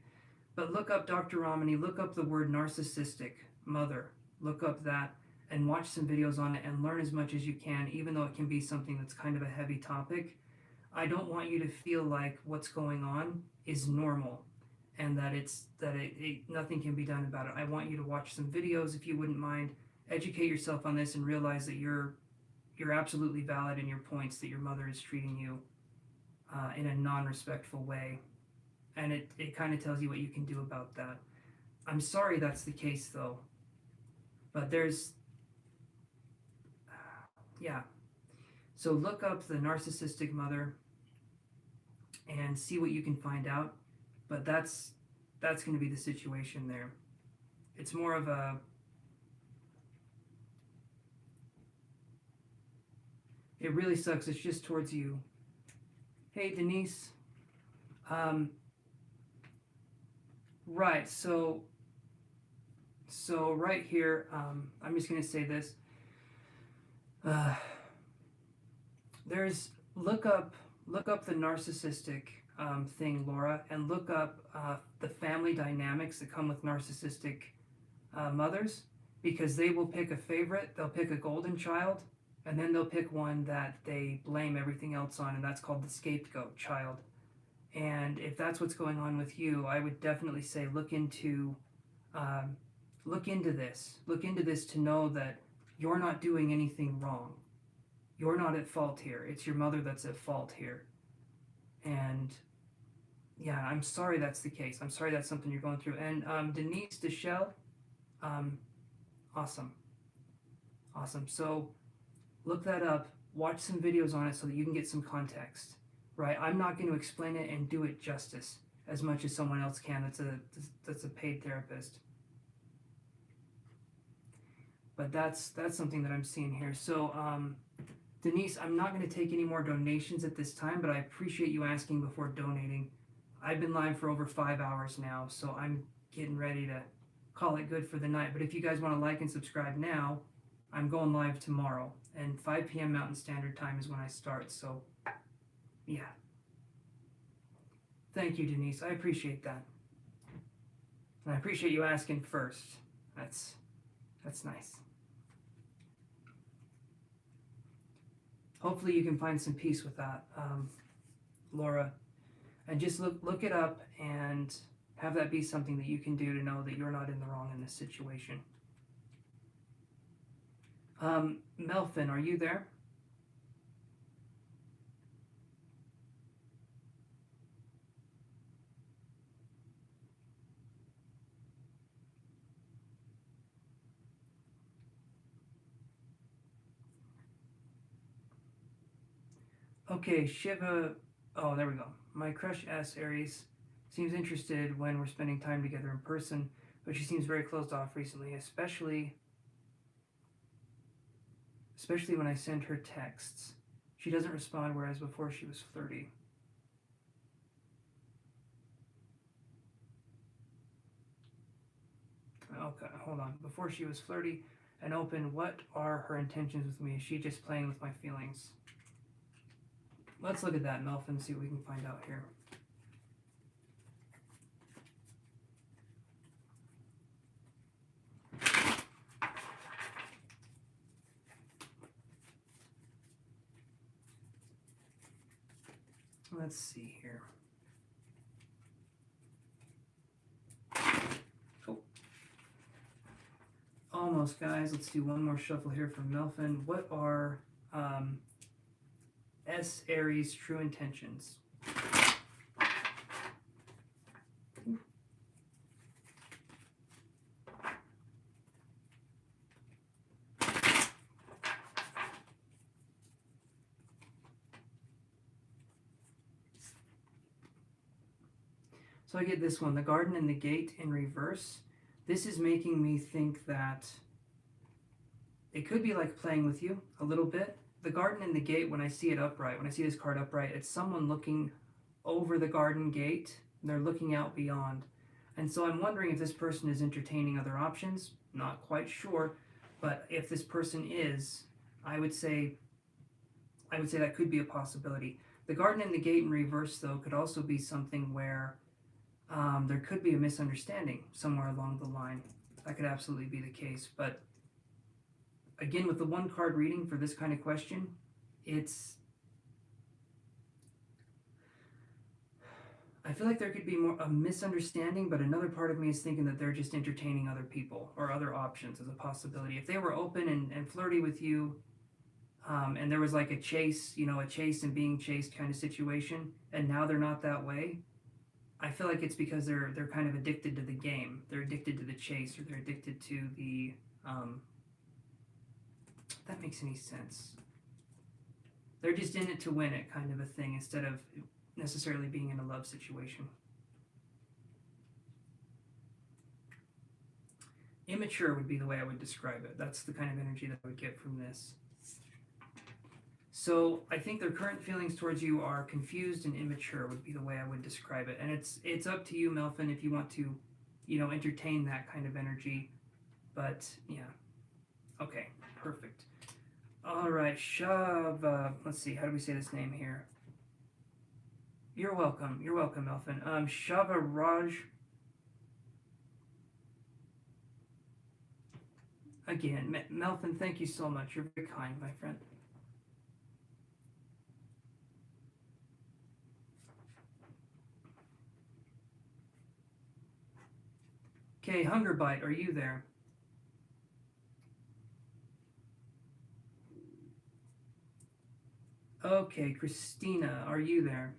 Speaker 1: But look up Dr. Romani, look up the word narcissistic mother, look up that and watch some videos on it and learn as much as you can, even though it can be something that's kind of a heavy topic. I don't want you to feel like what's going on is normal and that nothing can be done about it. I want you to watch some videos if you wouldn't mind, educate yourself on this and realize that you're absolutely valid in your points, that your mother is treating you in a non-respectful way. And it kind of tells you what you can do about that. I'm sorry that's the case, though. But yeah. So look up the narcissistic mother and see what you can find out. But that's going to be the situation there. It's more of a... It really sucks. It's just towards you. Hey, Denise. Right, so right here, I'm just going to say this. Look up the narcissistic thing, Laura, and look up the family dynamics that come with narcissistic mothers, because they will pick a favorite, they'll pick a golden child, and then they'll pick one that they blame everything else on, and that's called the scapegoat child. And if that's what's going on with you, I would definitely say look into this. Look into this to know that you're not doing anything wrong. You're not at fault here. It's your mother that's at fault here. And yeah, I'm sorry that's the case. I'm sorry that's something you're going through. And Denise Deschelle, awesome. So look that up. Watch some videos on it so that you can get some context. Right, I'm not going to explain it and do it justice as much as someone else can that's a paid therapist. But that's something that I'm seeing here. So, Denise, I'm not going to take any more donations at this time, but I appreciate you asking before donating. I've been live for over 5 hours now, so I'm getting ready to call it good for the night. But if you guys want to like and subscribe now, I'm going live tomorrow, and 5 p.m. Mountain Standard Time is when I start. So, yeah. Thank you, Denise. I appreciate that. And I appreciate you asking first. That's nice. Hopefully you can find some peace with that, Laura. And just look it up and have that be something that you can do to know that you're not in the wrong in this situation. Melfin, are you there? Okay, Shiva. Oh, there we go. My crush S Aries seems interested when we're spending time together in person, but she seems very closed off recently, especially when I send her texts. She doesn't respond, whereas before she was flirty. Okay, hold on. Before she was flirty and open, what are her intentions with me? Is she just playing with my feelings? Let's look at that, Melfin, and see what we can find out here. Let's see here. Oh. Almost, guys. Let's do one more shuffle here from Melfin. What are S Aries true intentions? So I get this one, the garden and the gate in reverse. This is making me think that it could be like playing with you a little bit. The garden and the gate, when I see it upright, when I see this card upright, it's someone looking over the garden gate. They're looking out beyond. And so I'm wondering if this person is entertaining other options. Not quite sure. But if this person is, I would say that could be a possibility. The garden and the gate in reverse, though, could also be something where there could be a misunderstanding somewhere along the line. That could absolutely be the case. But again, with the one card reading for this kind of question, I feel like there could be a misunderstanding, but another part of me is thinking that they're just entertaining other people or other options as a possibility. If they were open and flirty with you, and there was like a chase and being chased kind of situation, and now they're not that way, I feel like it's because they're kind of addicted to the game. They're addicted to the chase, or they're addicted to the if that makes any sense. They're just in it to win it kind of a thing, instead of necessarily being in a love situation. Immature would be the way I would describe it. That's the kind of energy that I would get from this. So I think their current feelings towards you are confused and immature would be the way I would describe it. And it's up to you, Melfin, if you want to, entertain that kind of energy. But yeah. Okay, perfect. All right, Shav. Let's see, how do we say this name here? You're welcome, Melfin. Shava Raj. Again, Melfin, thank you so much. You're very kind, my friend. Okay, Hungerbite, are you there? Okay, Christina, are you there?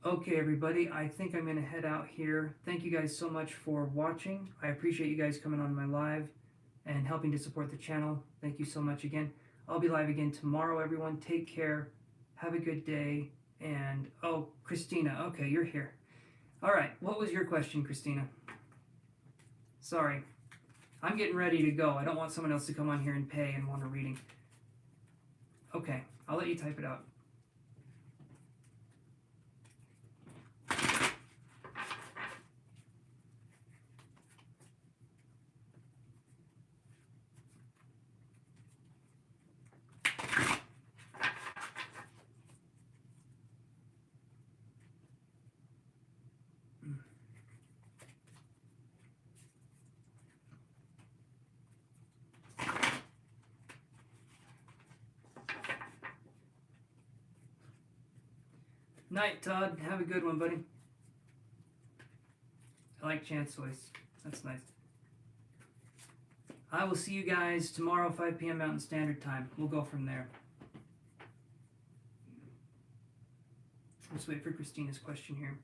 Speaker 1: Okay, everybody, I think I'm going to head out here. Thank you guys so much for watching. I appreciate you guys coming on my live and helping to support the channel. Thank you so much again. I'll be live again tomorrow, everyone. Take care. Have a good day. And, oh, Christina. Okay, you're here. All right. What was your question, Christina? Sorry. I'm getting ready to go. I don't want someone else to come on here and pay and want a reading. Okay. I'll let you type it out. Night, Todd. Have a good one, buddy. I like Chance voice. That's nice. I will see you guys tomorrow, 5 p.m. Mountain Standard Time. We'll go from there. Let's wait for Christina's question here.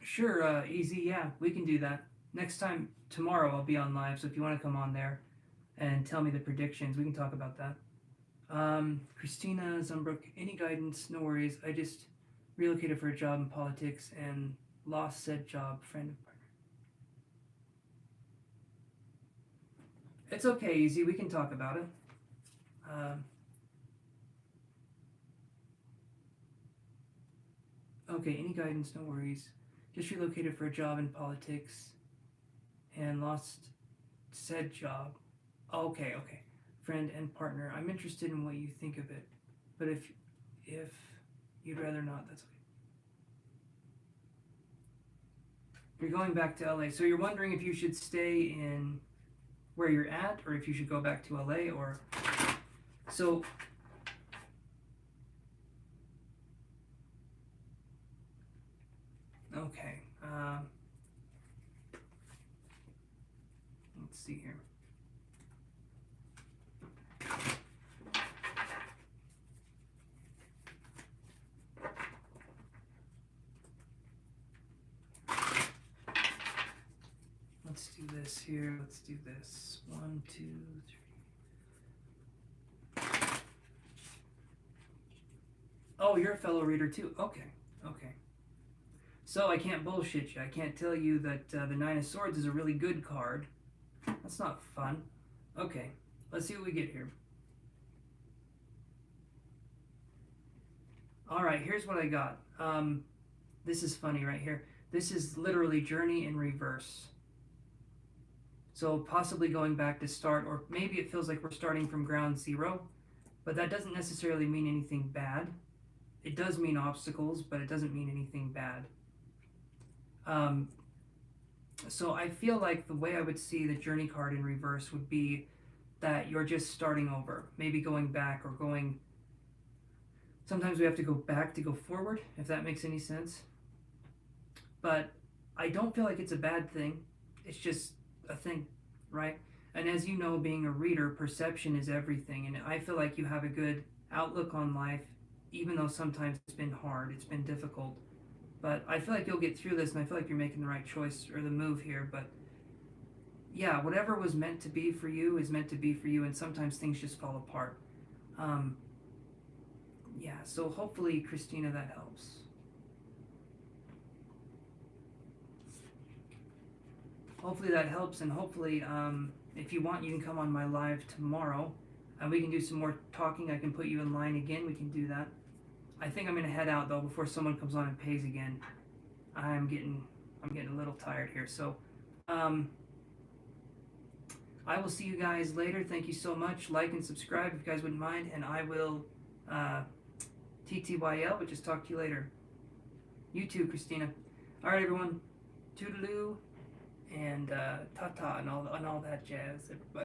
Speaker 1: Sure, Easy. Yeah, we can do that. Next time, tomorrow, I'll be on live, so if you want to come on there and tell me the predictions, we can talk about that. Christina Zumbrook, any guidance? No worries. I just relocated for a job in politics and lost said job, friend and partner. It's okay, Easy. We can talk about it. Okay, any guidance? No worries. Just relocated for a job in politics and lost said job. Okay. Friend and partner. I'm interested in what you think of it, but if you'd rather not, that's okay. You're going back to LA, so you're wondering if you should stay in where you're at or if you should go back to LA, or so. Okay. Let's see here. Let's do this here. Let's do this. 1, 2, 3. Oh, you're a fellow reader too. Okay. So I can't bullshit you. I can't tell you that the 9 of Swords is a really good card. That's not fun. Okay, let's see what we get here. All right, here's what I got. This is funny right here. This is literally Journey in reverse. So possibly going back to start, or maybe it feels like we're starting from ground zero, but that doesn't necessarily mean anything bad. It does mean obstacles, but it doesn't mean anything bad. So I feel like the way I would see the Journey card in reverse would be that you're just starting over, maybe going back or going. Sometimes we have to go back to go forward, if that makes any sense. But I don't feel like it's a bad thing. It's just a thing, right? And as you know, being a reader, perception is everything. And I feel like you have a good outlook on life, even though sometimes it's been hard, it's been difficult. But I feel like you'll get through this, and I feel like you're making the right choice or the move here. But yeah, whatever was meant to be for you is meant to be for you, and sometimes things just fall apart. Yeah, so hopefully, Christina, that helps. Hopefully that helps, and hopefully, if you want, you can come on my live tomorrow, and we can do some more talking. I can put you in line again. We can do that. I think I'm gonna head out though before someone comes on and pays again. I'm getting a little tired here, so I will see you guys later. Thank you so much. Like and subscribe if you guys wouldn't mind, and I will TTYL, but just talk to you later. You too, Christina. All right, everyone. Toodaloo and ta-ta and all that jazz, everybody.